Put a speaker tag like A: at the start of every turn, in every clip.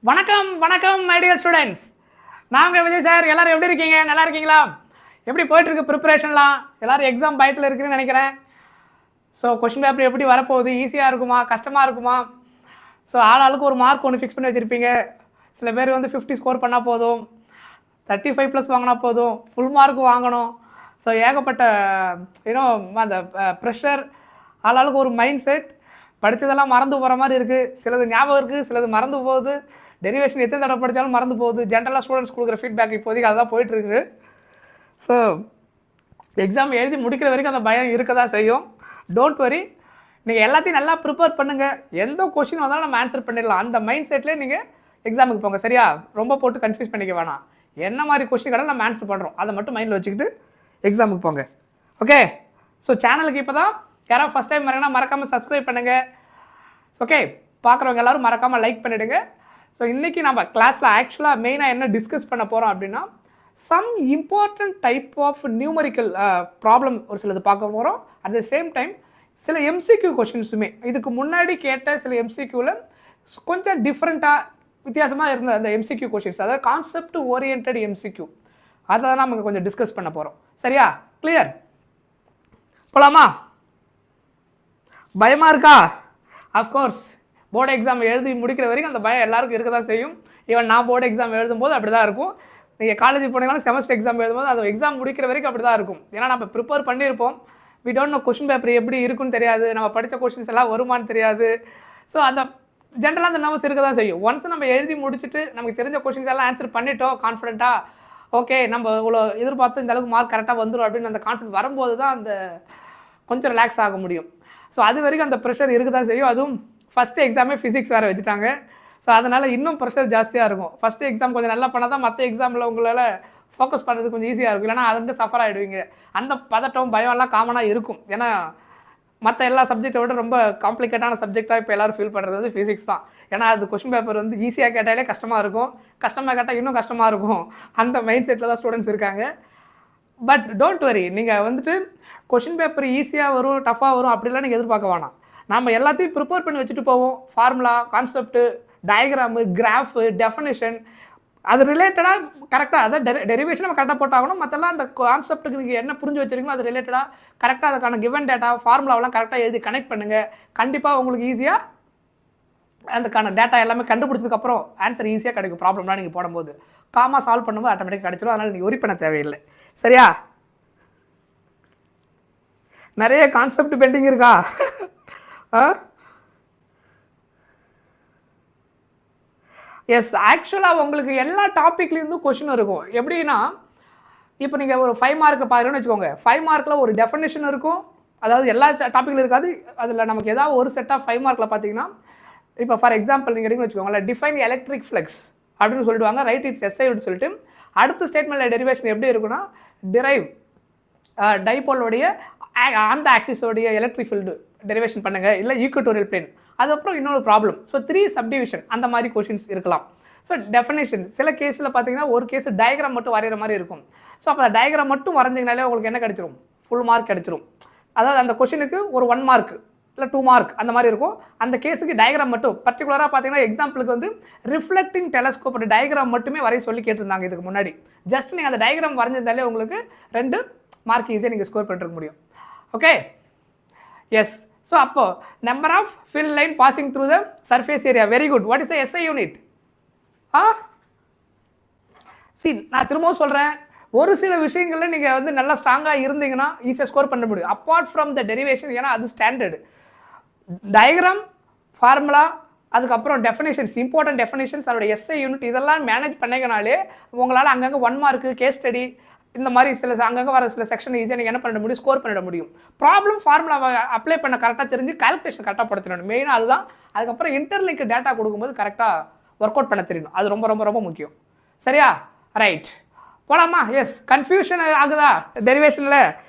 A: வணக்கம் வணக்கம் my dear students. நாங்கள் விஜய் சார். எல்லோரும் எப்படி இருக்கீங்க? நல்லா இருக்கீங்களா? எப்படி போயிட்டுருக்கு ப்ரிப்பரேஷன்லாம்? எல்லோரும் எக்ஸாம் பயத்தில் இருக்குன்னு நினைக்கிறேன். ஸோ கொஷின் பேப்பர் எப்படி வரப்போகுது? ஈஸியாக இருக்குமா கஷ்டமாக இருக்குமா? ஸோ ஆளுக்கு ஒரு மார்க் ஒன்று ஃபிக்ஸ் பண்ணி வச்சுருப்பீங்க. சில பேர் வந்து 50 ஸ்கோர் பண்ணால் போதும், 35+ வாங்கினா போதும், ஃபுல் மார்க் வாங்கணும். ஸோ ஏகப்பட்ட அந்த ப்ரெஷர், ஆளுக்கு ஒரு மைண்ட் செட். படித்ததெல்லாம் மறந்து போகிற மாதிரி இருக்குது. சிலது ஞாபகம் இருக்குது, சிலது மறந்து போகுது. டெரிவேஷன் எத்தனை தடவை படித்தாலும் மறந்து போகுது. ஜென்ரலாக ஸ்டூடெண்ட்ஸ் கொடுக்குற ஃபீட்பேக் இப்போதைக்கு அதுதான் போயிட்டுருக்கு. ஸோ எக்ஸாம் எழுதி முடிக்கிற வரைக்கும் அந்த பயம் இருக்க தான் செய்யும். டோன்ட் வரி, நீங்கள் எல்லாத்தையும் நல்லா ப்ரிப்பேர் பண்ணுங்கள். எந்த கொஷின் வந்தாலும் நம்ம ஆன்சர் பண்ணிடலாம். அந்த மைண்ட் செட்லேயே நீங்கள் எக்ஸாமுக்கு போங்க. சரியா? ரொம்ப போட்டு கன்ஃபியூஸ் பண்ணிக்க வேணாம். என்ன மாதிரி கொஷின் கடை நம்ம ஆன்சர் பண்ணுறோம் அதை மட்டும் மைண்டில் வச்சுக்கிட்டு எக்ஸாமுக்கு போங்க. ஓகே? ஸோ சேனலுக்கு இப்போ தான் யாராவது ஃபஸ்ட் டைம் வரீங்கன்னா மறக்காமல் சப்ஸ்கிரைப் பண்ணுங்கள். ஓகே? பார்க்குறவங்க எல்லோரும் மறக்காமல் லைக் பண்ணிவிடுங்க. ஸோ இன்றைக்கி நம்ம கிளாஸில் ஆக்சுவலாக மெயினாக என்ன டிஸ்கஸ் பண்ண போகிறோம் அப்படின்னா, some important type of numerical problem ஒரு சிலது பார்க்க போகிறோம். அட் த சேம் டைம் சில எம்சிக்யூ கொஷின்ஸுமே இதுக்கு முன்னாடி கேட்ட சில எம்சிக்யூவில் கொஞ்சம் டிஃப்ரெண்ட்டாக வித்தியாசமாக இருந்த அந்த எம்சிக்யூ கொஷின்ஸ், அதாவது கான்செப்ட் ஓரியன்ட் எம்சிக்யூ, அதை தான் நம்ம கொஞ்சம் டிஸ்கஸ் பண்ண போகிறோம். சரியா? கிளியர்? போகலாமா? பயமாக இருக்கா? அஃப்கோர்ஸ் போர்டு எக்ஸாம் எழுதி முடிக்கிற வரைக்கும் அந்த பயம் எல்லாருக்கும் இருக்க தான் செய்யும். ஈவன் நான் போர்டு எக்ஸாம் எழுதும்போது அப்படி தான் இருக்கும். நீங்கள் காலேஜ் போனீங்கன்னா செமஸ்டர் எக்ஸாம் எழுதும்போது அது எக்ஸாம் முடிக்கிற வரைக்கும் அப்படி தான் இருக்கும். ஏன்னா நம்ம ப்ரிப்பேர் பண்ணியிருப்போம். We don't know question paper எப்படி இருக்குன்னு தெரியாது, நம்ம படித்த கொஷின்ஸ் எல்லாம் வருமானு தெரியாது. ஸோ அந்த ஜென்ரலாக அந்த நர்வஸ் இருக்க தான் செய்யும். ஒன்ஸ் நம்ம எழுதி முடிச்சுட்டு நமக்கு தெரிஞ்ச கொஷின்ஸ் எல்லாம் ஆன்சர் பண்ணிட்டோம் கான்ஃபிடென்ட்டாக, ஓகே நம்ம இவ்வளோ எதிர்பார்த்து இந்த அளவுக்கு மார்க் கரெக்டாக வந்துடும் அப்படின்னு அந்த கான்ஃபிடென்ட் வரும்போது தான் அந்த கொஞ்சம் ரிலாக்ஸ் ஆக முடியும். ஸோ அது வரைக்கும் அந்த ப்ரெஷர் இருக்க தான் செய்யும். அதுவும் ஃபஸ்ட்டு எக்ஸாமே ஃபிசிக்ஸ் வேறு வச்சுட்டாங்க. ஸோ அதனால் இன்னும் ப்ரெஷர் ஜாஸ்தியாக இருக்கும். ஃபஸ்ட்டு எக்ஸாம் கொஞ்சம் நல்லா பண்ணால் தான் மற்ற எக்ஸாமில் உங்களால் ஃபோக்கஸ் பண்ணுறது கொஞ்சம் ஈஸியாக இருக்கும். இல்லைனா அது வந்து சஃபர் ஆகிடுவீங்க. அந்த பதட்டம் பயம் எல்லாம் காமனாக இருக்கும். ஏன்னா மற்ற எல்லா சப்ஜெக்டை விட ரொம்ப காம்ப்ளிகேட்டான சப்ஜெக்டாக இப்போ எல்லோரும் ஃபீல் பண்ணுறது வந்து ஃபிசிக்ஸ் தான். ஏன்னா அது கொஷின் பேப்பர் வந்து ஈஸியாக கேட்டாலே கஷ்டமாக இருக்கும், கஷ்டமாக கேட்டால் இன்னும் கஷ்டமாக இருக்கும். அந்த மைண்ட் செட்டில் தான் ஸ்டூடெண்ட்ஸ் இருக்காங்க. பட் டோன்ட் வரி, நீங்கள் வந்துட்டு கொஷின் பேப்பர் ஈஸியாக வரும் டஃப்பாக வரும் அப்படிலாம் நீங்கள் எதிர்பார்க்க வேணாம். நம்ம எல்லாத்தையும் ப்ரிப்பேர் பண்ணி வச்சுட்டு போவோம். Formula, concept, diagram, graph, definition, அது ரிலேட்டடாக கரெக்டாக, அதாவது டெரிவேஷன் நம்ம கரெக்டாக போட்டாகணும். மற்றெல்லாம் அந்த கான்செப்ட்டுக்கு நீங்கள் என்ன புரிஞ்சு வச்சுருக்கீங்களோ அது ரிலேட்டடாக கரெக்டாக அதுக்கான கிவன் டேட்டா ஃபார்முலாவெல்லாம் கரெக்டாக எழுதி கனெக்ட் பண்ணுங்கள். கண்டிப்பாக உங்களுக்கு ஈஸியாக அதுக்கான டேட்டா எல்லாமே கண்டுபிடிச்சதுக்கப்புறம் ஆன்சர் ஈஸியாக கிடைக்கும். ப்ராப்ளம்லாம் நீங்கள் போடும்போது காமாக சால்வ் பண்ணும்போது ஆட்டோமேட்டிக்காக கிடைச்சிடும். அதனால் நீங்கள் ஒரி பண்ண தேவையில்லை. சரியா? நிறைய கான்செப்ட் பெண்டிங் இருக்கா? எஸ், ஆக்சுவலாக உங்களுக்கு எல்லா டாப்பிக்லேருந்தும் கொஷின் இருக்கும். எப்படின்னா இப்போ நீங்கள் ஒரு 5 மார்க்கு பாருங்கன்னு வச்சுக்கோங்க. 5 மார்க்கில் ஒரு டெஃபினேஷன் இருக்கும், அதாவது எல்லா டாப்பிக்கில் இருக்காது. அதில் நமக்கு ஏதாவது ஒரு செட் ஆஃப் 5 மார்க்கில் பார்த்தீங்கன்னா, இப்போ ஃபார் எக்ஸாம்பிள் நீங்கள் எடுங்கன்னு வச்சுக்கோங்களேன், டிஃபைன் எலக்ட்ரிக் ஃப்ளக்ஸ் அப்படின்னு சொல்லிடுவாங்க. ரைட் இட்ஸ் எஸ்ஐ அப்படின்னு சொல்லிட்டு அடுத்த ஸ்டேட்மெண்ட்டில் டெரிவேஷன் எப்படி இருக்குன்னா, டிரைவ் டைபோலோடைய அந்த ஆக்சிஸோடைய எலக்ட்ரிக் ஃபீல்டு டெரிவேஷன் பண்ணுங்கள், இல்லை ஈக்குவட்டோரியல் பிளேன். அதுக்கப்புறம் இன்னொரு ப்ராப்ளம். ஸோ 3 சப்டிவிஷன் அந்த மாதிரி கொஷின்ஸ் இருக்கலாம். ஸோ டெஃபினேஷன் சில கேஸில் பார்த்தீங்கன்னா ஒரு கேஸ் டயக்ராம் மட்டும் வரைகிற மாதிரி இருக்கும். ஸோ அப்போ அந்த டயக்ராம் மட்டும் வரைஞ்சிங்கனாலே உங்களுக்கு என்ன கிடைச்சிரும்? ஃபுல் மார்க் கிடைச்சிரும். அதாவது அந்த கொஷினுக்கு ஒரு 1 மார்க் இல்லை 2 மார்க் அந்த மாதிரி இருக்கும். அந்த கேஸுக்கு டயக்ராம் மட்டும் பர்டிகுலராக பார்த்தீங்கன்னா எக்ஸாம்பிளுக்கு வந்து ரிஃப்ளெக்டிங் டெலஸ்கோப் டயக்ராம் மட்டுமே வரைய சொல்லி கேட்டிருந்தாங்க இதுக்கு முன்னாடி. ஜஸ்ட் நீங்கள் அந்த டயக்ராம் வரைஞ்சிருந்தாலே உங்களுக்கு 2 மார்க் ஈஸியாக நீங்கள் ஸ்கோர் பண்ணிருக்க முடியும். ஓகே? எஸ். ஸோ அப்போ number of field line passing through the surface area. Very good. What is SI unit? நான் திரும்பவும் சொல்கிறேன், ஒரு சில விஷயங்களில் நீங்கள் வந்து நல்லா ஸ்ட்ராங்காக இருந்தீங்கன்னா ஈஸியாக ஸ்கோர் பண்ண முடியும். அப்பார்ட் ஃப்ரம் த டெரிவேஷன், ஏன்னா அது ஸ்டாண்டர்டு. டயக்ராம், ஃபார்முலா, அதுக்கப்புறம் டெஃபினேஷன்ஸ், இம்பார்ட்டன்ட் டெஃபினேஷன்ஸ், அதோட எஸ்ஐ யூனிட் இதெல்லாம் மேனேஜ் பண்ணிங்கனாலே உங்களால் அங்கங்கே 1 மார்க்கு கேஸ் ஸ்டடி இந்த மாதிரி சில அங்கங்கே வர சில செக்ஷன் ஈஸியாக நீங்கள் என்ன பண்ண முடியும்? ஸ்கோர் பண்ணிட முடியும். ப்ராப்ளம் ஃபார்முலாவை அப்ளை பண்ண கரெக்டாக தெரிஞ்சு கால்குலேஷன் கரெக்டாக படுத்திடணும். மெயினாக அதுதான். அதுக்கப்புறம் இன்டர்லிங்க் டேட்டா கொடுக்கும்போது கரெக்டாக ஒர்க் அவுட் பண்ண தெரியணும். அது ரொம்ப ரொம்ப ரொம்ப முக்கியம். சரியா? ரைட், போகலாமா? எஸ். கன்ஃபியூஷன் ஆகுதா டெரிவேஷனில்?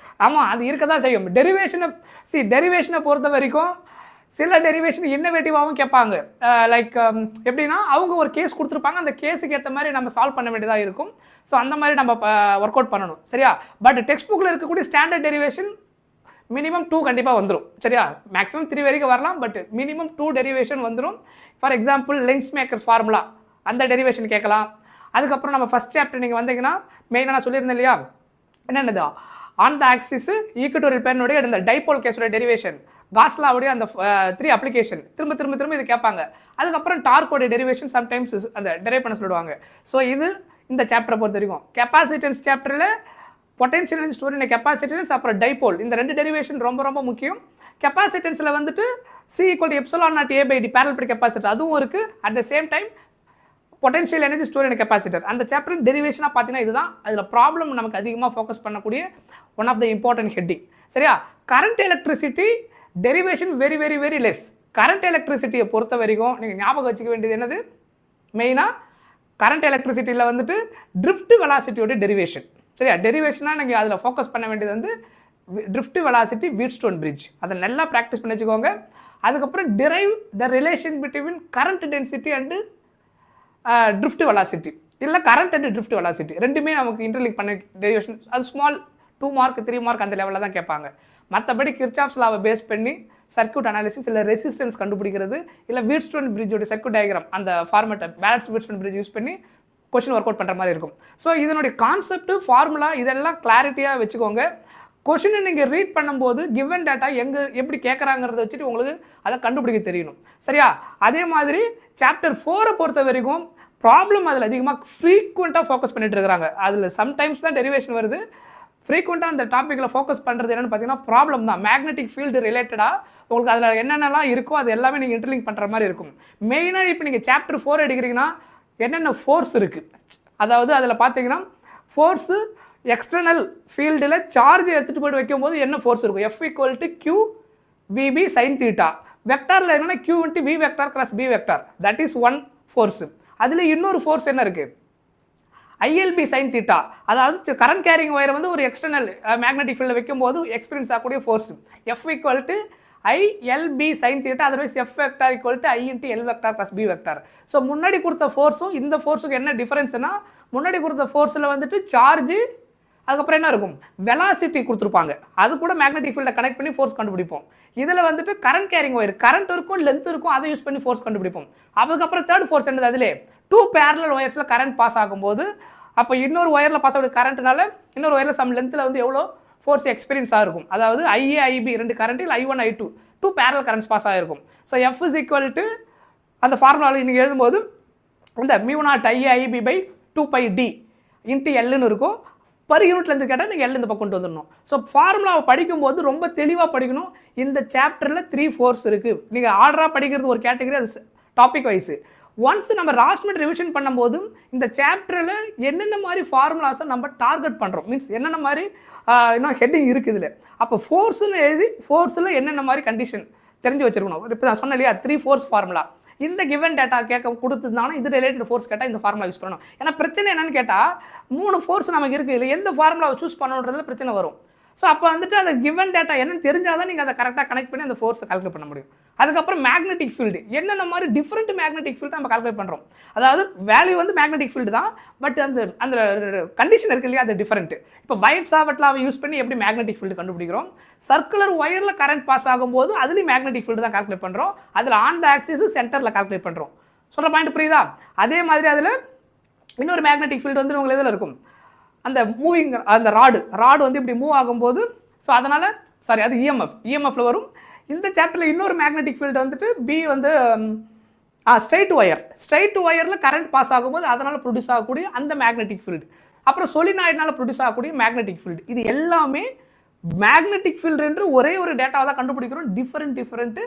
A: ஆமாம், அது இருக்க தான் செய்யும். டெரிவேஷனை பொறுத்த வரைக்கும் சில டெரிவேஷன் இன்னோவேட்டிவாகவும் கேட்பாங்க. லைக் எப்படின்னா அவங்க ஒரு கேஸ் கொடுத்துருப்பாங்க, அந்த கேஸுக்கு ஏற்ற மாதிரி நம்ம சால்வ் பண்ண வேண்டியதாக இருக்கும். ஸோ அந்த மாதிரி நம்ம ஒர்க் அவுட் பண்ணணும். சரியா? பட் டெக்ஸ்ட் புக்கில் இருக்கக்கூடிய ஸ்டாண்டர்ட் டெரிவேஷன் மினிமம் 2 கண்டிப்பாக வந்துடும். சரியா? மேக்ஸிமம் 3 வரைக்கும் வரலாம், பட் மினிமம் 2 டெரிவேஷன் வந்துடும். For example lens makers formula அந்த டெரிவேஷன் கேட்கலாம். அதுக்கப்புறம் நம்ம ஃபஸ்ட் சாப்டர் நீங்கள் வந்தீங்கன்னா மெயினாக நான் சொல்லியிருந்தேன் இல்லையா, என்னென்னது ஆன் த ஆக்சிஸ் ஈக்குவட்டோரியல் பேனுடைய இந்த டைபோல் கேஸோட டெரிவேஷன், காஸ்லாவுடைய அந்த 3 அப்ளிகேஷன் திரும்ப திரும்ப திரும்ப இது கேட்பாங்க. அதுக்கப்புறம் டார்க்கோடைய டெரிவேஷன் சம்டைம்ஸ் அந்த டெரைவ் பண்ண சொல்லிடுவாங்க. ஸோ இது இந்த சாப்டரை பொறுத்த வரைக்கும். கெப்பாசிட்டன்ஸ் சாப்டரில் பொட்டன்ஷியல் எனர்ஜி ஸ்டோர் இன் கெப்பாசிட்டன்ஸ் அப்புறம் டைபோல், இந்த 2 டெரிவேஷன் ரொம்ப ரொம்ப முக்கியம். கெப்பாசிட்டன்ஸில் வந்துட்டு C = 𝜖0A/d பேரலல் கெப்பாசிட்டர் அதுவும் இருக்குது. At the same time potential energy store in capacitor அந்த சாப்டர் டெரிவேஷனாக பார்த்தீங்கன்னா இதுதான் அதில் ப்ராப்ளம் நமக்கு அதிகமாக ஃபோக்கஸ் பண்ணக்கூடிய one of the important heading. சரியா? Current electricity derivation very very very less. Current எலக்ட்ரிசிட்டியை பொறுத்த வரைக்கும் நீங்கள் ஞாபகம் வச்சுக்க வேண்டியது என்னது, மெயினாக கரண்ட் எலக்ட்ரிசிட்டியில் வந்துட்டு ட்ரிஃப்ட் வெலாசிட்டியோட டெரிவேஷன். சரியா? டெரிவேஷனாக நீங்கள் அதில் ஃபோக்கஸ் பண்ண வேண்டியது வந்து ட்ரிஃப்ட் வெலாசிட்டி வீட்ஸ்டோன் பிரிட்ஜ், அதை நல்லா ப்ராக்டிஸ் பண்ணி வச்சுக்கோங்க. அதுக்கப்புறம் drive the relation between current density and drift velocity, இல்லை கரண்ட் அண்ட் ட்ரிஃப்ட் வெலாசிட்டி ரெண்டுமே நமக்கு இன்டர்லிங்க் பண்ண டெரிவேஷன். அது ஸ்மால் 2 மார்க் 3 மார்க் அந்த லெவலில் தான் கேட்பாங்க. மற்றபடி கிர்ச்சாஃப்ஸ் லாவை பேஸ் பண்ணி சர்க்யூட் அனாலிசிஸ், இல்லை ரெசிஸ்டன்ஸ் கண்டுபிடிக்கிறது, இல்லை வீட்ஸ்டோன் பிரிட்ஜோட சர்க்யூட் டயக்ராம் அந்த ஃபார்மேட்டை பேலன்ஸ் வீட்ஸ்டோன் பிரிட்ஜ் யூஸ் பண்ணி கொஸ்டின் ஒர்க் அவுட் பண்ணுற மாதிரி இருக்கும். ஸோ இதனுடைய கான்செப்ட், ஃபார்முலா இதெல்லாம் கிளாரிட்டியாக வச்சுக்கோங்க. கொஷினை நீங்கள் ரீட் பண்ணும்போது கிவன் டேட்டா எப்படி கேட்குறாங்கிறத வச்சுட்டு உங்களுக்கு அதை கண்டுபிடிக்க தெரியணும். சரியா? அதே மாதிரி சாப்டர் 4 பொறுத்த வரைக்கும் ப்ராப்ளம் அதில் அதிகமாக ஃப்ரீக்வெண்ட்டாக ஃபோக்கஸ் பண்ணிட்டு இருக்கிறாங்க. அதில் சம்டைம்ஸ் தான் டெரிவேஷன் வருது. ஃப்ரீக்வெண்ட்டாக அந்த டாப்பிக்கில் ஃபோக்கஸ் பண்ணுறது என்னென்னு பார்த்தீங்கன்னா ப்ராப்ளம் தான். மேக்னெட்டிக் ஃபீல்டு ரிலேட்டடாக உங்களுக்கு அதில் என்னென்னலாம் இருக்கோ அது எல்லாமே நீங்கள் இன்டர்லிங்க் பண்ணுற மாதிரி இருக்கும். மெயினாக இப்போ நீங்கள் சாப்டர் 4 எடுக்கிறீங்கன்னா என்னென்ன ஃபோர்ஸ் இருக்குது, அதாவது அதில் பார்த்தீங்கன்னா ஃபோர்ஸு எக்ஸ்டர்னல் ஃபீல்டில் சார்ஜ் எடுத்துகிட்டு போய்ட்டு வைக்கும்போது என்ன ஃபோர்ஸ் இருக்கும், F = QVB sin θ. வெக்டாரில் என்னென்னா Q × V vector + B vector, that is one force. அதில் இன்னொரு ஃபோர்ஸ் என்ன இருக்குது, ILB sin θ. அதாவது கரண்ட் கேரிங் ஒயரை வந்து ஒரு எக்ஸ்டர்னல் மேக்னெட்டிக் ஃபீல்டில் வைக்கும்போது எக்ஸ்பீரியன்ஸ் ஆகக்கூடிய force F = ILB sin θ, otherwise F vector = I × L vector + B vector. So முன்னாடி கொடுத்த ஃபோர்ஸும் இந்த ஃபோர்ஸுக்கு என்ன டிஃபரன்ஸ்னா, முன்னாடி கொடுத்த ஃபோர்ஸில் வந்துட்டு சார்ஜு, அதுக்கப்புறம் என்ன இருக்கும், வெலாசிட்டி கொடுத்துருப்பாங்க. அது கூட மேக்னெட்டிக் ஃபீல்டை கனெக்ட் பண்ணி ஃபோர்ஸ் கண்டுபிடிப்போம். இதில் வந்துட்டு கரண்ட் கேரிங் ஒயர், கரண்ட் இருக்கும் லென்த் இருக்கும், அதை யூஸ் பண்ணி ஃபோர்ஸ் கண்டுபிடிப்போம். அதுக்கப்புறம் தேர்ட் ஃபோர்ஸ் என்னது, அதிலே 2 பேரலல் ஒயர்ஸில் கரண்ட் பாஸ் ஆகும்போது அப்போ இன்னொரு ஒயரில் பாஸ் ஆகுது கரண்ட்னால இன்னொரு ஒயரில் சம் லென்த்தில் வந்து எவ்வளோ ஃபோர்ஸ் எக்ஸ்பீரியன்ஸாக இருக்கும். அதாவது IA IB 2 கரண்ட், இல்லை I1 I2 2 parallel currents pass ஆகிருக்கும். ஸோ F = அந்த ஃபார்முலாவில் நீங்கள் எழுதும்போது இந்த μ0 IA IB/2πd × Lன்னு இருக்கும். பர் யூனிட்லேருந்து கேட்டால் நீங்கள் L இந்த பக்கம் கொண்டு வந்துடணும். ஸோ ஃபார்முலாவை படிக்கும்போது ரொம்ப தெளிவாக படிக்கணும். இந்த சாப்டரில் 3 ஃபோர்ஸ் இருக்குது. நீங்கள் ஆர்டராக படிக்கிறது ஒரு கேட்டகரி, அது டாபிக் வைஸு. ஒன்ஸ் நம்ம லாஸ்ட் மினிட் ரிவிஷன் பண்ணும்போது இந்த சாப்டரில் என்னென்ன மாதிரி ஃபார்முலாஸை நம்ம டார்கெட் பண்ணுறோம், மீன்ஸ் என்னென்ன மாதிரி இன்னும் ஹெட்டிங் இருக்குது இதில். அப்போ ஃபோர்ஸ்னு எழுதி ஃபோர்ஸில் என்னென்ன மாதிரி கண்டிஷன் தெரிஞ்சு வச்சுருக்கணும். இப்போ நான் சொன்னேன் இல்லையா 3 ஃபோர்ஸ் ஃபார்முலா, இந்த கிவன் டேட்டா கொடுத்துருந்தாங்கன்னா இது ரிலேட்டட் ஃபோர்ஸ் கேட்டால் இந்த ஃபார்முலா யூஸ் பண்ணணும். ஏன்னா பிரச்சனை என்னன்னு கேட்டால் 3 ஃபோர்ஸ் நமக்கு இருக்குது, இல்லை எந்த ஃபார்முலாவை சூஸ் பண்ணணுன்றதுல பிரச்சனை வரும். ஸோ அப்போ வந்துட்டு அந்த கிவன் டேட்டா என்னன்னு தெரிஞ்சால் தான் நீங்கள் அதை கரெக்டாக கனெக்ட் பண்ணி அந்த ஃபோர்ஸை கால்குலேட் பண்ண முடியும். அதுக்கப்புறம் மேக்னெட்டிக் ஃபீல்டு, என்னென்ன மாதிரி டிஃப்ரெண்ட் மேக்னெட்டிக் ஃபீல்டு நம்ம கால்குலேட் பண்ணுறோம். அதாவது வேல்யூ வந்து மேக்னெட்டிக் ஃபீல்டு தான், பட் அந்த அந்த கண்டிஷன் இருக்கு இல்லையா, அது டிஃப்ரெண்ட். இப்போ வைட்-சாவர்ட் யூஸ் பண்ணி எப்படி மேக்னெட்டிக் ஃபீல்டு கண்டுபிடிக்கிறோம், சர்க்குலர் ஒயரில் கரண்ட் பாஸ் ஆகும்போது அதுலேயும் மேக்னெட்டிக் ஃபீல்டு தான் கால்குலேட் பண்ணுறோம். அதில் ஆன் த ஆக்சிஸ் சென்டரில் கால்குலேட் பண்ணுறோம். சொல்கிற பாயிண்ட் புரியுதா? அதே மாதிரி அதில் இன்னொரு மேக்னெட்டிக் ஃபீல்டு வந்து உங்களுக்கு இதில் இருக்கும், அந்த மூவிங் அந்த ராடு வந்து இப்படி மூவ் ஆகும்போது, ஸோ அதனால் அது இஎம்எஃப்ல வரும். இந்த சாப்டரில் இன்னொரு மேக்னெட்டிக் ஃபீல்டு வந்துட்டு பி வந்து ஸ்ட்ரைட் ஒயரில் கரண்ட் பாஸ் ஆகும்போது அதனால் ப்ரொடியூஸ் ஆகக்கூடிய அந்த மேக்னெட்டிக் ஃபீல்டு, அப்புறம் சொலினாய்டுனால ப்ரொடியூஸ் ஆகக்கூடிய மேக்னெட்டிக் ஃபீல்டு. இது எல்லாமே மேக்னெட்டிக் ஃபீல்டு என்று ஒரே ஒரு டேட்டாவை தான் கண்டுபிடிக்கிறோம் டிஃப்ரெண்ட்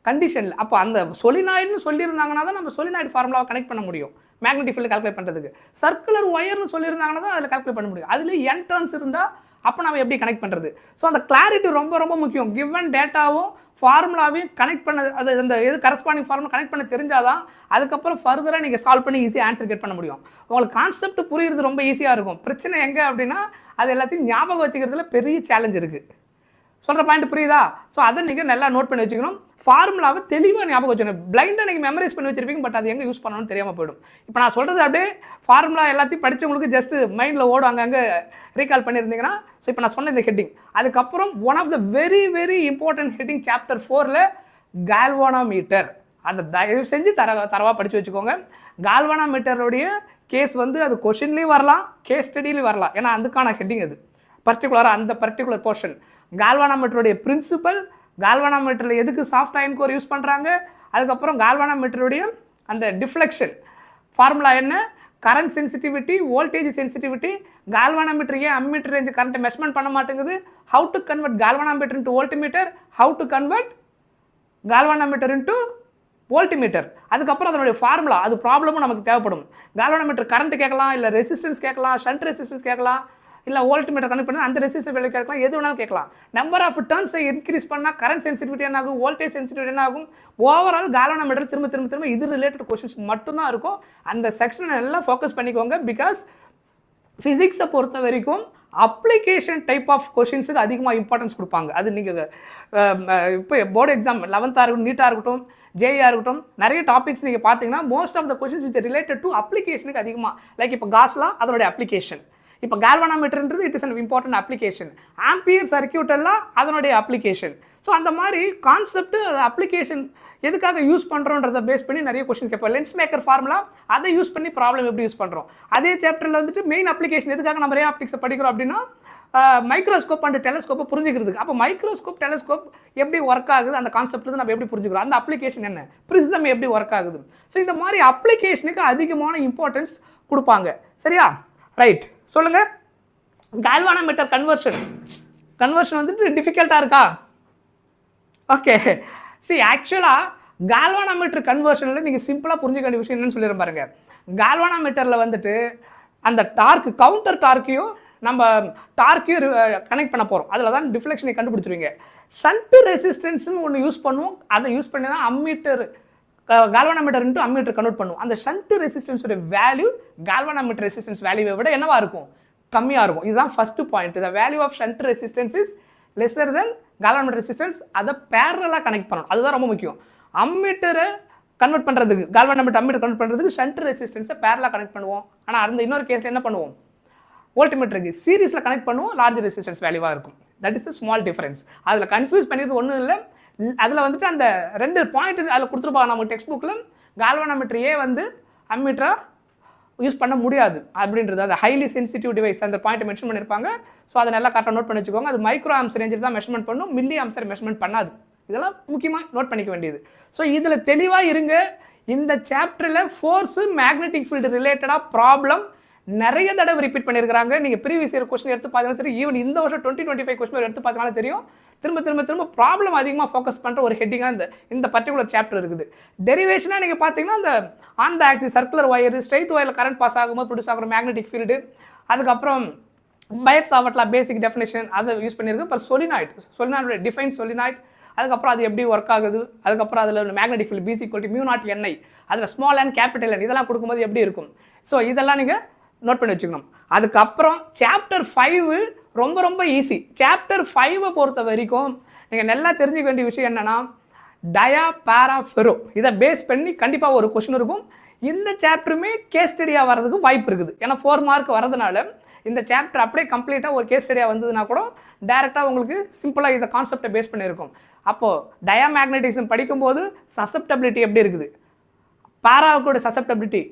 A: கண்டிஷனில். அப்போ அந்த சொலினாய்டுன்னு சொல்லியிருந்தாங்கன்னா தான் நம்ம சொலினாய்டு ஃபார்முலாவை கனெக்ட் பண்ண முடியும் மேக்னெட்டிக் ஃபீல்டு கால்குலேட் பண்ணுறதுக்கு. சர்க்குலர் ஒயர்னு சொல்லியிருந்தாங்கன்னா தான் அதில் கால்குலேட் பண்ண முடியும். அதில் என் டர்ன்ஸ் இருந்தால் அப்போ நம்ம எப்படி கனெக்ட் பண்ணுறது? ஸோ அந்த கிளாரிட்டி ரொம்ப ரொம்ப முக்கியம். கிவன் டேட்டாவும் ஃபார்முலாவையும் கனெக்ட் பண்ண, அது அந்த எது கரஸ்பாண்டிங் ஃபார்முலா கனெக்ட் பண்ண தெரிஞ்சாதான் அதுக்கப்புறம் ஃபர்தராக நீங்கள் சால்வ் பண்ணி ஈஸியாக ஆன்சர் கெட் பண்ண முடியும். உங்களுக்கு கான்செப்ட் புரியுறது ரொம்ப ஈஸியாக இருக்கும். பிரச்சனை எங்கே அப்படின்னா அது எல்லாத்தையும் ஞாபகம் வச்சுக்கிறதுல பெரிய சேலஞ்ச் இருக்குது. சொல்கிற பாயிண்ட் புரியுதா? ஸோ அதை நீங்கள் நல்லா நோட் பண்ணி வச்சுக்கணும். ஃபார்முலாவை தெளிவாக ஞாபகம் வச்சுக்கணும். பிளைண்டாக நீங்கள் மெமரைஸ் பண்ணி வச்சிருப்பீங்க, பட் அது எங்கே யூஸ் பண்ணணும்னு தெரியாமல் போயிடும். இப்போ நான் சொல்கிறது அப்படியே ஃபார்முலா எல்லாத்தையும் படித்தவங்களுக்கு ஜஸ்ட் மைண்டில் ஓடும், அங்கங்கே ரீகால் பண்ணியிருந்தீங்கன்னா. ஸோ இப்போ நான் சொன்ன இந்த ஹெட்டிங், அதுக்கப்புறம் one of the very very important heading chapter 4ல் கால்வானோமீட்டர். அதை தயவு செஞ்சு தரவாக படித்து வச்சுக்கோங்க. கால்வனாமீட்டருடைய கேஸ் வந்து அது கொஷின்லேயும் வரலாம், கேஸ் ஸ்டடிலையும் வரலாம். ஏன்னா அதுக்கான ஹெட்டிங் அது பர்டிகுலராக அந்த பர்டிகுலர் போர்ஷன். கால்வனாமீட்டருடைய பிரின்சிபல், கால்வனாமீட்டரில் எதுக்கு சாஃப்ட் அயன் கோர் யூஸ் பண்ணுறாங்க, அதுக்கப்புறம் கால்வனாமீட்டருடைய அந்த டிஃப்ளெக்ஷன் ஃபார்முலா என்ன, current sensitivity, voltage sensitivity, galvanometer ஏன் அம்மீட்டர் ரேஞ்ச் கரண்ட்டை மெஷர்மெண்ட் பண்ண மாட்டேங்குது, how to convert galvanometer into voltmeter, how to convert galvanometer into voltmeter, அதுக்கப்புறம் அதனுடைய ஃபார்முலா, அது ப்ராப்ளமும் நமக்கு தேவைப்படும். கால்வனாமீட்டர் கரண்ட் கேட்கலாம், இல்லை ரெசிஸ்டன்ஸ் கேட்கலாம், ஷண்ட் ரெசிஸ்டன்ஸ் கேட்கலாம், இல்லை வோல்ட்மீட்டர் கனெக்ட் பண்ணி அந்த ரெசிஸ்டன்ஸ் வேல்யூ கேட்கலாம், எது வேணாலும் கேட்கலாம். நம்பர் ஆஃப் டர்ன்ஸை இன்க்ரீஸ் பண்ணால் கரண்ட் சென்சிட்டிவிட்டி என்ன ஆகும், வோல்டேஜ் சென்சிட்டிவிட்டி என்ன ஆகும், ஓவரால் கால்வனாமீட்டர் திரும்ப திரும்ப திரும்ப இது ரிலேட்டட் கொஸ்டின்ஸ் மட்டும்தான் இருக்கும். அந்த செக்ஷனை எல்லாம் ஃபோக்கஸ் பண்ணிக்கோங்க. பிகாஸ் ஃபிசிக்ஸை பொறுத்த வரைக்கும் அப்ளிகேஷன் டைப் ஆஃப் கொஷின்ஸுக்கு அதிகமாக இம்பார்ட்டன்ஸ் கொடுப்பாங்க. அது நீங்கள் இப்போ போர்டு எக்ஸாம் 11th இருக்கட்டும், நீட்டாக இருக்கட்டும், ஜேஇஆ இருக்கட்டும், நிறைய டாபிக்ஸ் நீங்கள் பார்த்தீங்கன்னா most of the questions which related to அப்ளிகேஷனுக்கு அதிகமாக, லைக் இப்போ காஸ்லாம் அதனுடைய அப்ளிகேஷன், இப்போ கால்வனாமீட்டர்ன்றது it is an important application, ampere circuit எல்லாம் அதனுடைய அப்ளிகேஷன். ஸோ அந்த மாதிரி கான்செப்ட் அப்ளிகேஷன் எதுக்காக யூஸ் பண்ணுறோன்றதை பேஸ் பண்ணி நிறைய கொஸ்டின் கேட்போம். லென்ஸ் மேக்கர் ஃபார்முலா அதை யூஸ் பண்ணி ப்ராப்ளம் எப்படி யூஸ் பண்ணுறோம். அதே சாப்டரில் வந்துட்டு மெயின் அப்ளிகேஷன் எதுக்காக நம்ம ரே ஆப்டிக்ஸை படிக்கிறோம் அப்படின்னா மைக்ரோஸ்கோப் அண்ட் டெலஸ்கோப்பை புரிஞ்சுக்கிறதுக்கு. அப்போ மைக்ரோஸ்கோப் டெலஸ்கோப் எப்படி ஒர்க் ஆகுது, அந்த கான்செப்ட் நம்ம எப்படி புரிஞ்சுக்கிறோம், அந்த அப்ளிகேஷன் என்ன, பிரிசம் எப்படி ஒர்க் ஆகுது. ஸோ இந்த மாதிரி அப்ளிகேஷனுக்கு அதிகமான இம்பார்ட்டன்ஸ் கொடுப்பாங்க. சரியா, ரைட், சொல்லுங்கள். கால்வனாமீட்டர் கன்வர்ஷன் வந்துட்டு டிஃபிகல்ட்டாக இருக்கா? ஓகே, சி ஆக்சுவலாக கால்வனாமீட்டர் கன்வர்ஷனில் நீங்கள் சிம்பிளாக புரிஞ்சுக்க வேண்டிய விஷயம் என்னன்னு சொல்லிடுறேன் பாருங்க. கால்வனாமீட்டரில் வந்துட்டு அந்த டார்க் கவுண்டர் டார்க்கையும் நம்ம டார்க்கையும் கனெக்ட் பண்ண போகிறோம். அதில் தான் டிஃப்ளெக்ஷனை கண்டுபிடிச்சிருவீங்க. ஷண்ட் ரெசிஸ்டன்ஸ்னு ஒன்று யூஸ் பண்ணுவோம். அதை யூஸ் பண்ணி தான் ammeter galvanometer into ammeter convert பண்ணுவோம். அந்த ஷண்ட் ரெசிஸ்டன்ஸோட வேல்யூ கால்வனாமீட்டர் ரெசிஸ்டன்ஸ் வேல்யூவை விட என்னவா இருக்கும், கம்மியாக இருக்கும். இதுதான் first point. The value of shunt resistance is lesser then galvanometer resistance. அதை பேரலாக கனெக்ட் பண்ணணும். அதுதான் ரொம்ப முக்கியம். அம்மீட்டரை கன்வெர்ட் பண்ணுறதுக்கு, கால்வனாமீட்டர் அம்மீட்டர் கன்வெர்ட் பண்ணுறதுக்கு ஷண்ட் ரெசிஸ்டன்ஸை பேரலாக கனெக்ட் பண்ணுவோம். ஆனால் அந்த இன்னொரு கேஸில் என்ன பண்ணுவோம், வோல்ட்மீட்டருக்கு சீரிஸில் கனெக்ட் பண்ணுவோம், லார்ஜ் ரெசிஸ்டன்ஸ் வேல்யூவாக இருக்கும். That is the small difference. அதில் கன்ஃபியூஸ் பண்ணியது ஒன்றும் இல்லை. அதில் வந்துட்டு அந்த 2 பாயிண்ட் அதில் கொடுத்துருப்பாங்க நம்ம டெக்ஸ்ட் புக்கில். கால்வனாமீட்டர் ஏ வந்து அம்மீட்டராக யூஸ் பண்ண முடியாது அப்படின்றது, அந்த ஹைலி சென்சிட்டிவ் டிவைஸ் அந்த பாயிண்ட் மென்ஷன் பண்ணியிருப்பாங்க. ஸோ அதை நல்லா கரெக்டாக நோட் பண்ணி வச்சுக்கோங்க. அது மைக்ரோ ஆம்ஸ் ரேஞ்சில் தான் மெஷர்மெண்ட் பண்ணும், மில்லி ஆம்ஸர் மெஷர்மெண்ட் பண்ணாது. இதெல்லாம் முக்கியமாக நோட் பண்ணிக்க வேண்டியது. ஸோ இதில் தெளிவாக இருங்க. இந்த சாப்டரில் ஃபோர்ஸு மேக்னெட்டிக் ஃபீல்டு ரிலேட்டடாக ப்ராப்ளம் நிறைய தடவை ரிப்பீட் பண்ணியிருக்காங்க. நீங்கள் ப்ரீவியஸ் இயர் கொஸ்டின் எடுத்து பார்த்தீங்கன்னா சரி, ஈவன் இந்த வருஷம் 2025 கொஸ்டின் எடுத்து பார்த்தீங்கன்னா தெரியும். திரும்ப திரும்ப திரும்ப ப்ராப்ளம் அதிகமாக ஃபோக்கஸ் பண்ணுற ஒரு ஹெட்டிங்காக இந்த பர்டிகுலர் சாப்டர் இருக்குது. டெரிவேஷனாக நீங்கள் பார்த்தீங்கன்னா அந்த on the axis circular wire, straight ஒயரில் கரண்ட் பாஸ் ஆகும்போது ப்ரொடியூஸ் ஆகிற மேக்னெட்டிக் ஃபீல்டு, அதுக்கப்புறம் பைட்ஸ் பேசிக் டெஃபினேஷன் அதை யூஸ் பண்ணியிருக்கு. அப்புறம் சொலினாய்டு டிஃபைன் சொலினாய்டு, அதுக்கப்புறம் அது எப்படி ஒர்க் ஆகுது, அதுக்கப்புறம் அதில் மேக்னெட்டிக் ஃபீல்டு BC = μ0 NI, அதில் ஸ்மால் அண்ட் கேபிட்டல் N இதெல்லாம் கொடுக்கும்போது எப்படி இருக்கும். ஸோ இதெல்லாம் நீங்கள் நோட் பண்ணி வச்சுக்கணும். அதுக்கப்புறம் சாப்டர் 5 ரொம்ப ரொம்ப ஈஸி. சாப்டர் 5 பொறுத்த வரைக்கும் நீங்கள் நல்லா தெரிஞ்சுக்க வேண்டிய விஷயம் என்னென்னா டயா பேரா ஃபெரோ, இதை பேஸ் பண்ணி கண்டிப்பாக ஒரு கொஸ்டின் இருக்கும். இந்த சாப்டருமே கேஸ் ஸ்டடியாக வர்றதுக்கு வாய்ப்பு இருக்குது. ஏன்னா 4 மார்க் வரதுனால இந்த சாப்டர் அப்படியே கம்ப்ளீட்டாக ஒரு கேஸ் ஸ்டடியாக வந்ததுன்னா கூட டேரெக்டாக உங்களுக்கு சிம்பிளாக இந்த கான்செப்டை பேஸ் பண்ணியிருக்கும். அப்போது டயா மேக்னட்டிசம் படிக்கும்போது சசப்டபிலிட்டி எப்படி இருக்குது, பேராவுக்கோட சசப்டபிலிட்டி,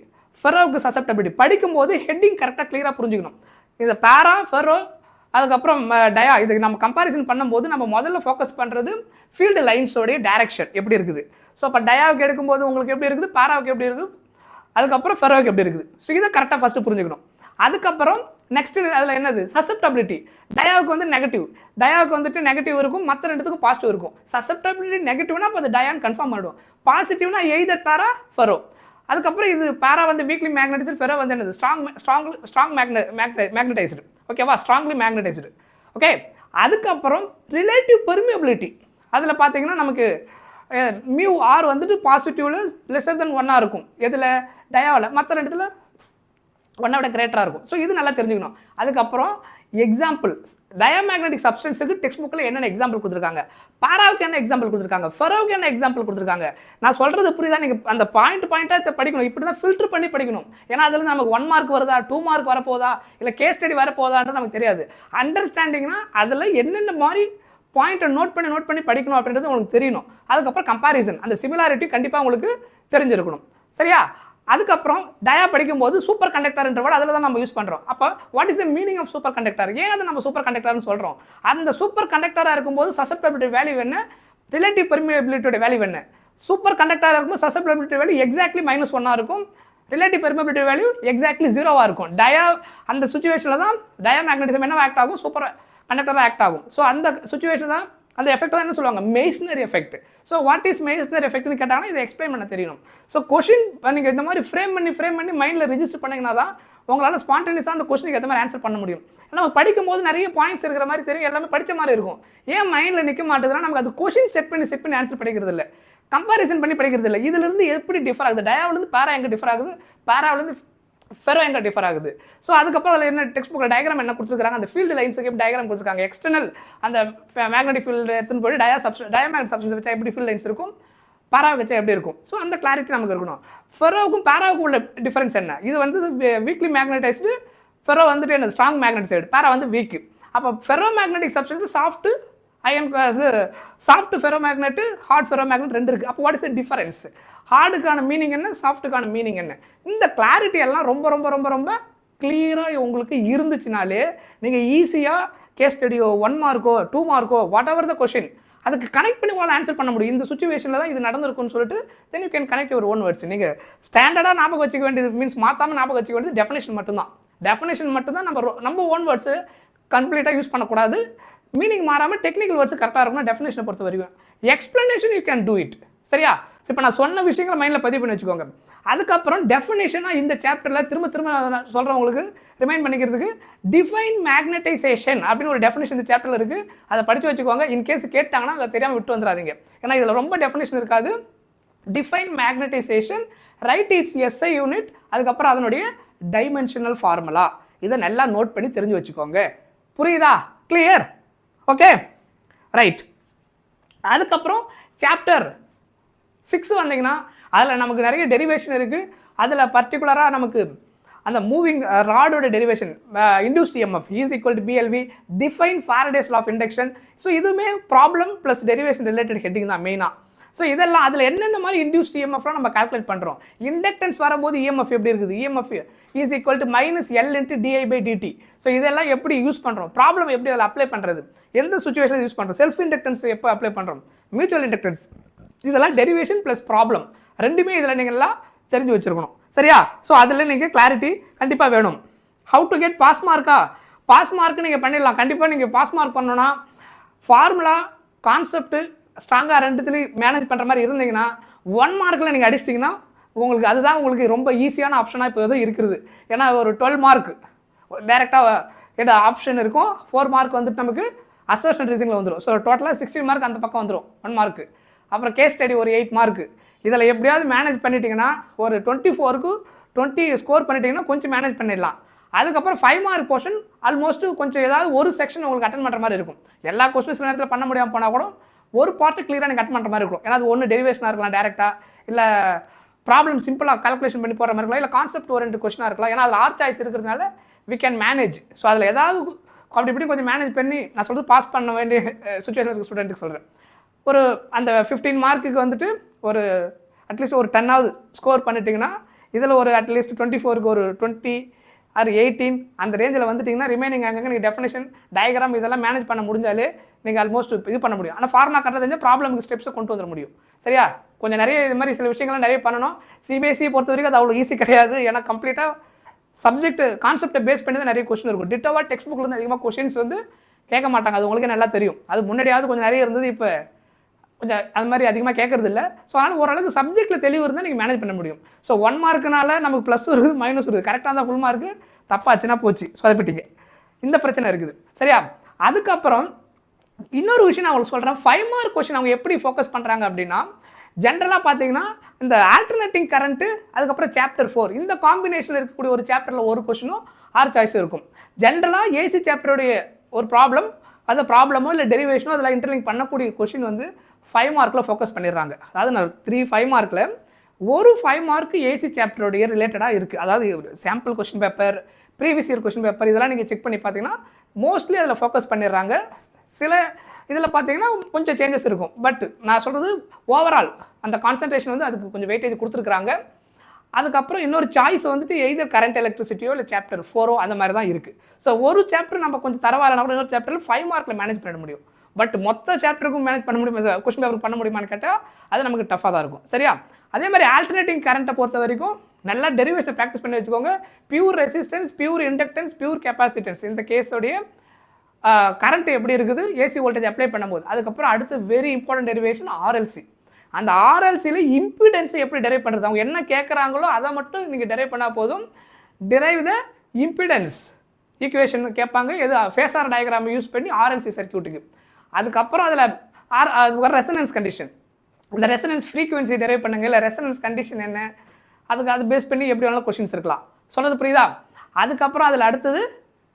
A: ஃபெரோவுக்கு சசப்டபிலிட்டி படிக்கும்போது ஹெட்டிங் கரெக்டாக கிளியராக புரிஞ்சுக்கணும். இந்த பேரா ஃபெரோ அதுக்கப்புறம் டயா இதுக்கு நம்ம கம்பேரிசன் பண்ணும்போது நம்ம முதல்ல ஃபோக்கஸ் பண்ணுறது ஃபீல்டு லைன்ஸோடைய டைரக்ஷன் எப்படி இருக்குது. ஸோ அப்போ டயாவுக்கு எடுக்கும்போது உங்களுக்கு எப்படி இருக்குது, பேராவுக்கு எப்படி இருக்குது, அதுக்கப்புறம் ஃபெரோவுக்கு எப்படி இருக்குது. ஸோ இதை கரெக்டாக ஃபஸ்ட்டு புரிஞ்சுக்கணும். அதுக்கப்புறம் நெக்ஸ்ட் அதில் என்னது சசப்டபிலிட்டி. டயாவுக்கு வந்து நெகட்டிவ், டயாவுக்கு வந்துட்டு நெகட்டிவ் இருக்கும், மற்ற ரெண்டுத்துக்கும் பாசிட்டிவ் இருக்கும். சசப்டபிலிட்டி நெகட்டிவ்னா அப்போ அது டயான்னு கன்ஃபார்ம் பண்ணிடும். பாசிட்டிவ்னா எய்தர் பேரா ஃபெரோ. அதுக்கப்புறம் இது பேரா வந்து வீக்லி மேக்னடைஸ்டு, ஃபெரோ வந்து என்னது ஸ்ட்ராங் மேக்னடைஸ்டு. ஓகேவா, ஸ்ட்ராங்லி மேக்னடைஸ்டு. ஓகே, அதுக்கப்புறம் ரிலேட்டிவ் பெர்மியபிலிட்டி. அதில் பார்த்தீங்கன்னா நமக்கு μr வந்துட்டு பாசிட்டிவ்ல லெஸர் தென் 1 இருக்கும். எதில் டயாவில், மற்ற ரெண்டுத்தில் 1 விட கிரேட்டராக இருக்கும். ஸோ இது நல்லா தெரிஞ்சுக்கணும். அதுக்கப்புறம் எக்ஸாம்பிள் டயாமேக்னெட்டிக் சப்ஸ்டன்ஸுக்கு டெக்ஸ்ட் புக்கில் என்னென்ன எக்ஸாம்பிள் கொடுத்துருக்காங்க, பாராவுக்கு என்ன எக்ஸாம்பிள் கொடுத்துருக்காங்க, ஃபெரோவுக்கு என்ன எக்ஸாம்பிள் கொடுத்துருக்காங்க. நான் சொல்கிறது புரியுதா? நீங்கள் அந்த பாயிண்ட்டாக படிக்கணும். இப்படி தான் ஃபில்டர் பண்ணி படிக்கணும். ஏன்னா அதுலேருந்து நமக்கு 1 மார்க் வருதா, 2 மார்க் வரப்போதா, இல்லை கேஸ் ஸ்டடி வரப்போதான்றது நமக்கு தெரியாது. அண்டர்ஸ்டாண்டிங்னா அதில் என்னென்ன மாதிரி பாயிண்ட்டை நோட் பண்ணி படிக்கணும் அப்படின்றது உங்களுக்கு தெரியணும். அதுக்கப்புறம் கம்பேரிசன், அந்த சிமிலாரிட்டி கண்டிப்பாக உங்களுக்கு தெரிஞ்சிருக்கணும். சரியா? அதுக்கப்புறம் டயா படிக்கும்போது சூப்பர் கண்டக்டர்ன்ற வேர்டு அதில் தான் நம்ம யூஸ் பண்ணுறோம். அப்போ what is the meaning of superconductor? ஏன் அது நம்ம சூப்பர் கண்டக்டர்னு சொல்கிறோம்? அந்த சூப்பர் கண்டக்டராக இருக்கும்போது சசப்டபிலிட்டி வேல்யூ என்ன, ரிலேட்டிவ் பெர்மியபிலிட்டியோட வேல்யூ என்ன? சூப்பர் கண்டக்டராக இருக்கும்போது சசப்டபிலிட்டி வேல்யூ எக்ஸாக்ட்லி -1 இருக்கும், ரிலேட்டிவ் பெர்மியபிலிட்டி வேல்யூ எக்ஸாக்ட்லி 0 இருக்கும். டயா அந்த சுச்சுவேஷனில் தான் டயா மேக்னட்டிசம் என்ன ஆக்ட் ஆகும், சூப்பர் கண்டக்டராக ஆக்ட் ஆகும். ஸோ அந்த சுச்சுவேஷன் தான், அந்த எஃபெக்ட் தான் என்ன சொல்லுவாங்க, Meisner effect. So what is Meisner எஃபெக்ட்னு கேட்டாங்கன்னா இதை எக்ஸ்பிளைன் பண்ண தெரியணும். ஸோ கொஷின் நீங்கள் இந்த மாதிரி ஃப்ரேம் பண்ணி மைண்டில் ரிஜிஸ்டர் பண்ணிங்கன்னா தான் உங்களால் ஸ்பான்டேனியஸாக அந்த கொஷனுக்கு ஏற்ற மாதிரி ஆன்சர் பண்ண முடியும். நம்ம படிக்கும்போது நிறைய பாயிண்ட்ஸ் இருக்கிற மாதிரி தெரியும், எல்லாமே படித்த மாதிரி இருக்கும். ஏன் மைண்டில் நிற்க மாட்டேதுன்னா நமக்கு அது கொஷின் செட் பண்ணி ஆன்சர் படிக்கிறது இல்லை, கம்பேரிசன் பண்ணி படிக்கிறது இல்லை. இதுலேருந்து எப்படி டிஃபர் ஆகுது, டயாவிலேருந்து பேரா எங்கே டிஃபர் ஆகுது, பேராவிலேருந்து ஃபெரோ எங்கே டிஃபர் ஆகுது. ஸோ அதுக்கப்புறம் அதில் என்ன டெக்ஸ்ட் புக்கில் டயக்ராம் என்ன கொடுத்துருக்காங்க, அந்த ஃபீல்டு லைன்ஸுக்கு எப்படி டயக்ராம் கொடுத்துருக்காங்க, எக்ஸ்டர்னல் அந்த மேக்னெட்டிக் ஃபீல்டு எடுத்துன்னு போய் டயமேக்னெட் சப்ஸ்டன்ஸ் வச்சா எப்படி ஃபீல்டு லைன்ஸ் இருக்கும், பேராவுக்கு வச்சா எப்படி இருக்கும். ஸோ அந்த கிளாரிட்டி நமக்கு இருக்கணும். ஃபெரோவுக்கும் பேராவுக்கும் உள்ள டிஃபரன்ஸ் என்ன? இது வந்து வீக்லி மேக்னடைஸ்டு, ஃபெரோ வந்துட்டு என்ன ஸ்ட்ராங் மேக்னடைசைடு, பேரா வந்து வீக். அப்போ ferromagnetic substance soft iron, soft ferromagnet, hard ferromagnet 2 இருக்குது. அப்போ வாட் இஸ் த டிஃபரன்ஸ்? ஹார்டுக்கான மீனிங் என்ன, சாஃப்ட்டுக்கான மீனிங் என்ன? இந்த கிளாரிட்டி எல்லாம் ரொம்ப ரொம்ப ரொம்ப ரொம்ப கிளியராக உங்களுக்கு இருந்துச்சுனாலே நீங்கள் ஈஸியாக கேஸ் ஸ்டடியோ 1 மார்க்கோ 2 மார்க்கோ வாட் எவர் த கொஷின் அதுக்கு கனெக்ட் பண்ணி உங்களால் ஆன்சர் பண்ண முடியும். இந்த சுச்சுவேஷனில் தான் இது நடந்திருக்குன்னு சொல்லிட்டு then you can connect your own words. நீங்கள் ஸ்டாண்டர்டாக ஞாபகம் வச்சுக்க வேண்டியது மீன்ஸ் மாற்றாமல் ஞாபகம் வச்சுக்க வேண்டியது டெஃபினேஷன் மட்டும்தான். டெஃபினேஷன் மட்டும்தான் நம்ம ஓன் வேர்ட்ஸு கம்ப்ளீட்டாக யூஸ் பண்ணக்கூடாது. மீனிங் மாறாமல் டெக்னிக்கல் வேர்ட்ஸ் கரெக்டாக இருக்கணும் டெஃபினேஷனை பொறுத்த வரைக்கும். Explanation you can do it. சரியா? இப்போ நான் சொன்ன விஷயங்களை மைண்டில் பதிவு பண்ணி வச்சுக்கோங்க. அதுக்கப்புறம் டெஃபினேஷனாக இந்த சாப்டரில் திரும்ப சொல்கிறவங்களுக்கு ரிமைண்ட் பண்ணிக்கிறதுக்கு டிஃபைன் மேக்னடைசேஷன் அப்படின்னு ஒரு டெஃபினேஷன் இந்த சாப்டரில் இருக்குது. அதை படித்து வச்சுக்கோங்க. இன்கேஸ் கேட்டாங்கன்னா அதை தெரியாமல் விட்டு வந்துடாதீங்க. ஏன்னா இதில் ரொம்ப டெஃபினேஷன் இருக்காது. Define magnetisation, right it's SI unit, அதுக்கப்புறம் அதனுடைய டைமென்ஷனல் ஃபார்முலா. இதை நல்லா நோட் பண்ணி தெரிஞ்சு வச்சுக்கோங்க. புரியுதா? கிளியர்? Okay, right. அதுக்கப்புறம் சாப்டர் 6 வந்தீங்கன்னா அதில் நமக்கு நிறைய டெரிவேஷன் இருக்குது. அதில் பர்டிகுலராக நமக்கு அந்த மூவிங் ராடோட derivation, induced EMF is equal to BLV, define Faraday's law of induction. So இதுவுமே problem plus derivation related heading தான் மெயினாக. ஸோ இதெல்லாம் அதில் என்னென்ன மாதிரி இன்டியூஸ்ட் EMFலாம் நம்ம கால்குலேட் பண்ணுறோம். இண்டக்டன்ஸ் வரும்போது EMF எப்படி இருக்குது, EMF is equal to -L/dI/dt. So இதெல்லாம் எப்படி யூஸ் பண்ணுறோம், ப்ராப்ளம் எப்படி அதில் அப்ளை பண்ணுறது, எந்த சுச்சுவேஷனில் யூஸ் பண்ணுறோம், செல்ஃப் இண்டக்டன்ஸ் எப்போ அப்ளை பண்ணுறோம், மியூச்சுவல் இண்டக்டன்ஸ், இதெல்லாம் டெரிவேஷன் ப்ளஸ் ப்ராப்ளம் ரெண்டுமே இதில் நீங்கள் எல்லாம் தெரிஞ்சு வச்சுருக்கணும். சரியா? ஸோ அதில் நீங்கள் கிளாரிட்டி கண்டிப்பாக வேணும். ஹவு டு கெட் பாஸ் மார்க்கா? பாஸ் மார்க் நீங்கள் பண்ணிடலாம். கண்டிப்பாக நீங்கள் பாஸ் மார்க் பண்ணணும்னா ஃபார்முலா கான்செப்ட்டு ஸ்ட்ராங்காக ரெண்டுத்துலேயும் மேனேஜ் பண்ணுற மாதிரி இருந்தீங்கன்னா 1 மார்க்கில் நீங்கள் அடிச்சிட்டிங்கன்னா உங்களுக்கு அதுதான் உங்களுக்கு ரொம்ப ஈஸியான ஆப்ஷனாக இப்போ எதுவும் இருக்குது. ஏன்னா ஒரு 12 மார்க் டேரெக்டாக என்ன ஆப்ஷன் இருக்கும், 4 மார்க் வந்துட்டு நமக்கு அசர்ஷன் ரீசனில் வந்துடும். ஸோ டோட்டலாக 16 மார்க் அந்த பக்கம் வந்துடும் 1 மார்க்கு. அப்புறம் கேஸ் ஸ்டடி ஒரு 8 மார்க்கு. இதில் எப்படியாவது மேனேஜ் பண்ணிட்டீங்கன்னா ஒரு 24க்கு 20 ஸ்கோர் பண்ணிட்டீங்கன்னா கொஞ்சம் மேனேஜ் பண்ணிடலாம். அதுக்கப்புறம் 5 மார்க் போர்ஷன் ஆல்மோஸ்ட் கொஞ்சம் ஏதாவது ஒரு செக்ஷன் உங்களுக்கு அட்டன் பண்ணுற மாதிரி இருக்கும். எல்லா கொஸ்டின்ஸ் நேரத்தில் பண்ண முடியாமல் போனால் கூட ஒரு பார்ட்டு கிளியராக நீங்கள் அட்டன் பண்ணுற மாதிரி இருக்கும். ஏன்னா அது ஒன்று டெரிவேஷனாக இருக்கலாம் டேரெக்டாக, இல்லை ப்ராப்ளம் சிம்பிளாக கால்குலேஷன் பண்ணி போகிற மாதிரி இருக்கலாம், இல்லை கான்செப்ட் ஓரியன்ட் கொஸ்டினாக இருக்கலாம். ஏன்னா அதில் ஆர் சாய்ஸ் இருக்கிறதுனால வி கேன் மேனேஜ். ஸோ அதில் ஏதாவது அப்படி இப்படி கொஞ்சம் மேனேஜ் பண்ணி நான் சொல்கிறது பாஸ் பண்ண வேண்டிய சுச்சுவேஷன் இருக்க ஸ்டூடெண்ட்டுக்கு சொல்கிறேன். ஒரு அந்த 15 மார்க்குக்கு வந்துட்டு ஒரு அட்லீஸ்ட் ஒரு 10ஆவது ஸ்கோர் பண்ணிட்டீங்கன்னா இதில் ஒரு அட்லீஸ்ட் 24க்கு ஒரு 20 ஆர் 18 அந்த ரேஞ்சில் வந்துட்டிங்கன்னா ரிமைனிங் அங்கங்கே நீங்கள் டெஃபினேஷன் டயக்ராம் இதெல்லாம் மேனேஜ் பண்ண முடிஞ்சாலே நீங்கள் ஆல்மோஸ்ட் இது பண்ண முடியும். ஆனால் ஃபார்முலா கரெக்டாக தெரிஞ்சால் ப்ராப்ளமுக்கு ஸ்டெப்ஸை கொண்டு வந்துட முடியும். சரியா? கொஞ்சம் நிறைய இது மாதிரி சில விஷயங்கள்லாம் நிறைய பண்ணணும். CBSE பொறுத்த வரைக்கும் அது அவ்வளோ ஈஸி கிடையாது. ஏன்னா கம்ப்ளீட்டாக சப்ஜெக்ட் கான்செப்டை பேஸ் பண்ணி தான் நிறைய கொஸ்டின் இருக்கும். டிட்டோவாக டெக்ஸ்ட் புக்கில் அதிகமாக கொஸ்டின்ஸ் வந்து கேட்க மாட்டாங்க. அது உங்களுக்கே நல்லா தெரியும். அது முன்னாடியாவது கொஞ்சம் நிறைய இருந்தது, இப்போ கொஞ்சம் அது மாதிரி அதிகமாக கேட்கறது இல்லை. ஸோ அதனால் ஓரளவுக்கு சப்ஜெக்ட்டில் தெளிவு இருந்தால் நீங்கள் மேனேஜ் பண்ண முடியும். ஸோ 1 மார்க்குனால நமக்கு ப்ளஸ் இருக்குது மைனஸ் இருக்குது. கரெக்டாக இருந்தால் ஃபுல் மார்க்கு, தப்பாச்சுன்னா போச்சு, சொதப்பிட்டீங்க. இந்த பிரச்சனை இருக்குது. சரியா? அதுக்கப்புறம் இன்னொரு விஷயம் நான் உங்களுக்கு சொல்கிறேன். 5 மார்க் கொஸ்டின் அவங்க எப்படி ஃபோக்கஸ் பண்ணுறாங்க அப்படின்னா, ஜென்ரலாக பார்த்தீங்கன்னா இந்த ஆல்டர்னேட்டிங் கரண்ட்டு, அதுக்கப்புறம் சாப்டர் 4 இந்த காம்பினேஷனில் இருக்கக்கூடிய ஒரு சாப்டரில் ஒரு கொஸ்டினும் ஆர் சாய்ஸும் இருக்கும். ஜென்ரலாக AC சாப்டருடைய ஒரு ப்ராப்ளம், அது ப்ராப்ளமோ இல்லை டெரிவேஷனோ அதில் இன்டர்லிங்க் பண்ணக்கூடிய கொஸ்டின் வந்து 5 மார்க்கில் ஃபோக்கஸ் பண்ணிடுறாங்க. அதாவது நான் 5 மார்க்கில் ஒரு 5 மார்க்கு AC சாப்டருடைய ரிலேட்டடாக இருக்குது. அதாவது sample question paper, previous year question paper இதெல்லாம் நீங்கள் செக் பண்ணி பார்த்தீங்கன்னா மோஸ்ட்லி அதில் ஃபோக்கஸ் பண்ணிடுறாங்க. சில இதில் பார்த்தீங்கன்னா கொஞ்சம் சேஞ்சஸ் இருக்கும். பட் நான் சொல்கிறது ஓவரால் அந்த கான்சன்ட்ரேஷன் வந்து அதுக்கு கொஞ்சம் வெயிட்டேஜ் கொடுத்துருக்குறாங்க. அதுக்கப்புறம் இன்னொரு சாய்ஸ் வந்துட்டு எய்தர் கரண்ட் எலக்ட்ரிசிட்டியோ இல்லை சாப்டர் 4 அந்த மாதிரி தான் இருக்குது. ஸோ ஒரு சாப்டர் நம்ம கொஞ்சம் தரவாயில்னா கூட இன்னொரு சாப்டரில் 5 மார்க்கில் மேனேஜ் பண்ண முடியும். பட் மொத்த சாப்டருக்கும் மேனேஜ் பண்ண முடியுமா, கொஸ்டின் பேப்பர் பண்ண முடியுமான்னு கேட்டால் அது நமக்கு டஃபாக தான் இருக்கும். சரியா? அதே மாதிரி ஆல்டர்னேட்டிங் கரண்ட்டை பொறுத்த வரைக்கும் நல்லா டெரிவேஷன் ப்ராக்டிஸ் பண்ணி வச்சுக்கோங்க. Pure resistance, pure inductance, pure capacitance, இந்த கேஸோடைய கரண்ட் எப்படி இருக்குது ஏசி வோல்டேஜ் அப்ளை பண்ணும்போது. அதுக்கப்புறம் அடுத்து வெரி இம்பார்ட்டன்ட் டெரிவேஷன் ஆர்எல்சி. அந்த ஆர்எல்சியில் இம்பிடன்ஸை எப்படி டெரைவ் பண்ணுறது, அவங்க என்ன கேட்குறாங்களோ அதை மட்டும் நீங்கள் டெரைவ் பண்ணால் போதும். டெரைவ் த இம்பிடன்ஸ் ஈக்குவேஷன் கேட்பாங்க, எது ஃபேஸார் டயக்ராம் யூஸ் பண்ணி ஆர்எல்சி சர்க்யூட்டுக்கு. அதுக்கப்புறம் அதில் ரெசனன்ஸ் கண்டிஷன், இந்த ரெசனன்ஸ் ஃப்ரீக்வன்சி டெரைவ் பண்ணுங்க, இல்லை ரெசனன்ஸ் கண்டிஷன் என்ன, அதுக்கு அது பேஸ் பண்ணி எப்படி வேணாலும் கொஷின்ஸ் இருக்கலாம். சொல்கிறது புரியுதா? அதுக்கப்புறம் அதில் அடுத்தது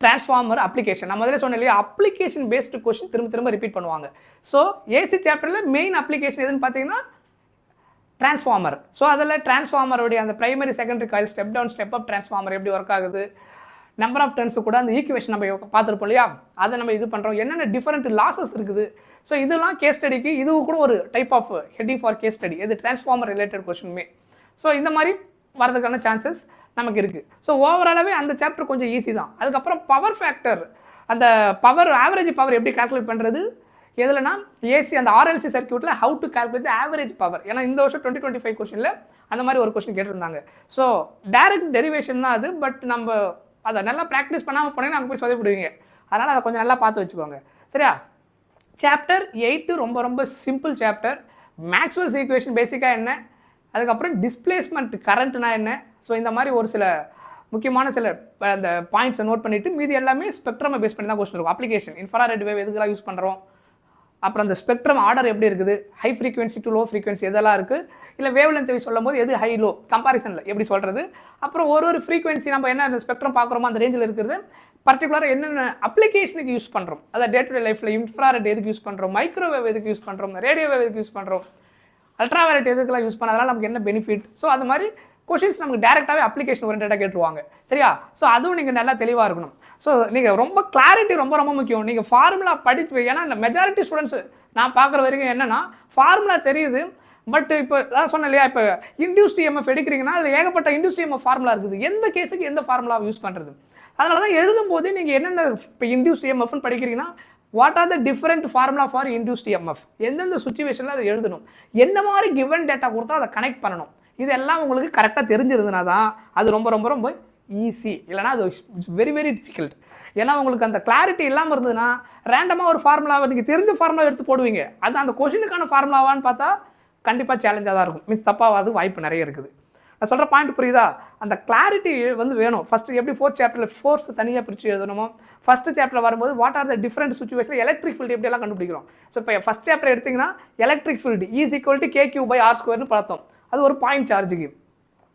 A: டிரான்ஸ்ஃபார்மர் அப்ளிகேஷன். நான் முதல்ல சொன்னேன் இல்லையா, அப்ளிகேஷன் பேஸ்டு கொஸ்டின் திரும்ப திரும்ப ரிப்பீட் பண்ணுவாங்க. ஸோ ஏசி சாப்டரில் மெயின் அப்ளிகேஷன் எதுன்னு பார்த்தீங்கன்னா டிரான்ஸ்ஃபார்மர். ஸோ அதில் டிரான்ஸ்ஃபார்மருடைய அந்த primary secondary coil step down step up transformer எப்படி ஒர்க் ஆகுது, நம்பர் ஆஃப் டர்ன்ஸு கூட அந்த ஈக்குவேஷன் நம்ம பார்த்துருப்போம் இல்லையா, அதை நம்ம இது பண்ணுறோம், என்னென்ன டிஃபரெண்ட் லாசஸ் இருக்குது. ஸோ இதெல்லாம் கேஸ் ஸ்டடிக்கு இதுவும் கூட ஒரு type of heating for case study, இது டிரான்ஸ்ஃபார்மர் ரிலேட்டட் கொஸ்டினுமே. ஸோ இந்த மாதிரி வரதுக்கான சான்சஸ் நமக்கு இருக்குது. ஸோ ஓவராலாகவே அந்த சாப்டர் கொஞ்சம் ஈஸி தான். அதுக்கப்புறம் பவர் ஃபேக்டர், அந்த பவர் ஆவரேஜ் பவர் எப்படி கால்குலேட் பண்ணுறது எதுலனா ஏசி அந்த ஆர்எல்சி சர்க்யூட்டில் how to calculate average power. ஏன்னா இந்த வருஷம் 2025 கொஸ்டினில் அந்த மாதிரி ஒரு கொஸ்டின் கேட்டிருந்தாங்க. ஸோ டைரக்ட் டெரிவேஷன் தான் அது. பட் நம்ம அதை நல்லா ப்ராக்டிஸ் பண்ணாமல் போனீங்கன்னா அங்கே போய் சொதப்பிடுவீங்க. அதனால் அதை கொஞ்சம் நல்லா பார்த்து வச்சுக்கோங்க. சரியா? சாப்டர் 8 ரொம்ப ரொம்ப சிம்பிள் சாப்டர். மேக்ஸ்வெல்ஸ் ஈக்குவேஷன் பேசிக்காக என்ன, அதுக்கப்புறம் டிஸ்பிளேஸ்மெண்ட் கரண்ட்னா என்ன. ஸோ இந்த மாதிரி ஒரு சில முக்கியமான சில அந்த பாயிண்ட்ஸை நோட் பண்ணிவிட்டு மீதி எல்லாமே ஸ்பெக்ட்ரமை பேஸ் பண்ணி தான் கொஸ்டின் இருக்கும். அப்ளிகேஷன் இன்ஃப்ராரெட் வேவ் எதுக்கெல்லாம் யூஸ் பண்ணுறோம், அப்புறம் அந்த ஸ்பெக்ட்ரம் ஆர்டர் எப்படி இருக்குது, high frequency to low frequency எதெல்லாம் இருக்குது, இல்லை வேவ் லென்த் சொல்லும் போது எது ஹை லோ கம்பாரிசனில் எப்படி சொல்கிறது, அப்புறம் ஒரு ஃப்ரீக்வன்சி நம்ம என்ன அந்த ஸ்பெக்ட்ரம் பார்க்குறோமோ அந்த ரேஞ்சில் இருக்கிறது பர்டிகுலராக என்னென்ன அப்ளிகேஷனுக்கு யூஸ் பண்ணுறோம், அதாவது டே டு டே லைஃப்பில் இன்ஃப்ராரெட் எதுக்கு யூஸ் பண்ணுறோம், மைக்ரோவேவ் எதுக்கு யூஸ் பண்ணுறோம், ரேடியோ வேவ் எதுக்கு யூஸ் பண்ணுறோம், அல்ட்ராவயலட் எதுக்கெல்லாம் யூஸ் பண்ணாதனால நமக்கு என்ன பெனிஃபிட். ஸோ அது மாதிரி கொஷின்ஸ் நமக்கு டேரெக்டாகவே அப்ளிகேஷன் ஓரியன்டாக கேட்டுருவாங்க. சரியா? ஸோ அதுவும் நீங்கள் நல்லா தெளிவாக இருக்கணும். ஸோ நீங்கள் ரொம்ப கிளாரிட்டி ரொம்ப ரொம்ப முக்கியம். நீங்கள் ஃபார்முலா படித்து, ஏன்னா இந்த மெஜாரிட்டி ஸ்டூடெண்ட்ஸ் நான் பார்க்குற வரைக்கும் என்னென்னா ஃபார்முலா தெரியுது, பட் இப்போ அதான் சொன்னேன் இல்லையா, இப்போ இன்டியூஸ்ட் இஎம்எஃப் எடுக்கிறீங்கன்னா அதில் ஏகப்பட்ட இன்டியூஸ்ட் இஎம்எஃப் ஃபார்முலா இருக்குது. எந்த கேஸுக்கு எந்த ஃபார்முலா யூஸ் பண்ணுறது, அதனால தான் எழுதும் போது நீங்கள் என்னென்ன இப்போ இன்டியூஸ்ட் இஎம்எஃப்னு படிக்கிறீங்கன்னா what are the different formula for induced EMF, எந்தெந்த சுச்சுவேஷனில் அதை எழுதணும், என்ன மாதிரி கிவன் டேட்டா கொடுத்தா அதை கனெக்ட் பண்ணணும், இதெல்லாம் உங்களுக்கு கரெக்டாக தெரிஞ்சிருந்ததுனா தான் அது ரொம்ப ரொம்ப ரொம்ப ஈஸி. இல்லைனா அது வெரி வெரி டிஃபிகல்ட். ஏன்னா உங்களுக்கு அந்த கிளாரிட்டி இல்லாமல் இருந்ததுன்னா ரேண்டமாக ஒரு ஃபார்முலாவை நீங்கள் தெரிஞ்ச ஃபார்முலா எடுத்து போடுவீங்க, அது அந்த கொஷினுக்கான ஃபார்முலாவான்னு பார்த்தா கண்டிப்பாக சேலஞ்சாக தான் இருக்கும். மீன்ஸ் தப்பாவது வாய்ப்பு நிறைய இருக்குது. நான் சொல்கிற பாயிண்ட் புரியுதா? அந்த கிளாரிட்டி வந்து வேணும். ஃபஸ்ட்டு எப்படி 4th சாப்டரில் ஃபோர்ஸ் தனியாக பிரித்து எழுதணுமோ, ஃபஸ்ட்டு சாப்டரில் வரும்போது what are the different situation electric field எப்படியெல்லாம் கண்டுபிடிக்கிறோம். ஸோ இப்போ ஃபஸ்ட் சாப்டர் எடுத்திங்கன்னா electric field is equal to k3/r² பார்த்தோம். அது ஒரு பாயிண்ட் சார்ஜுக்கு.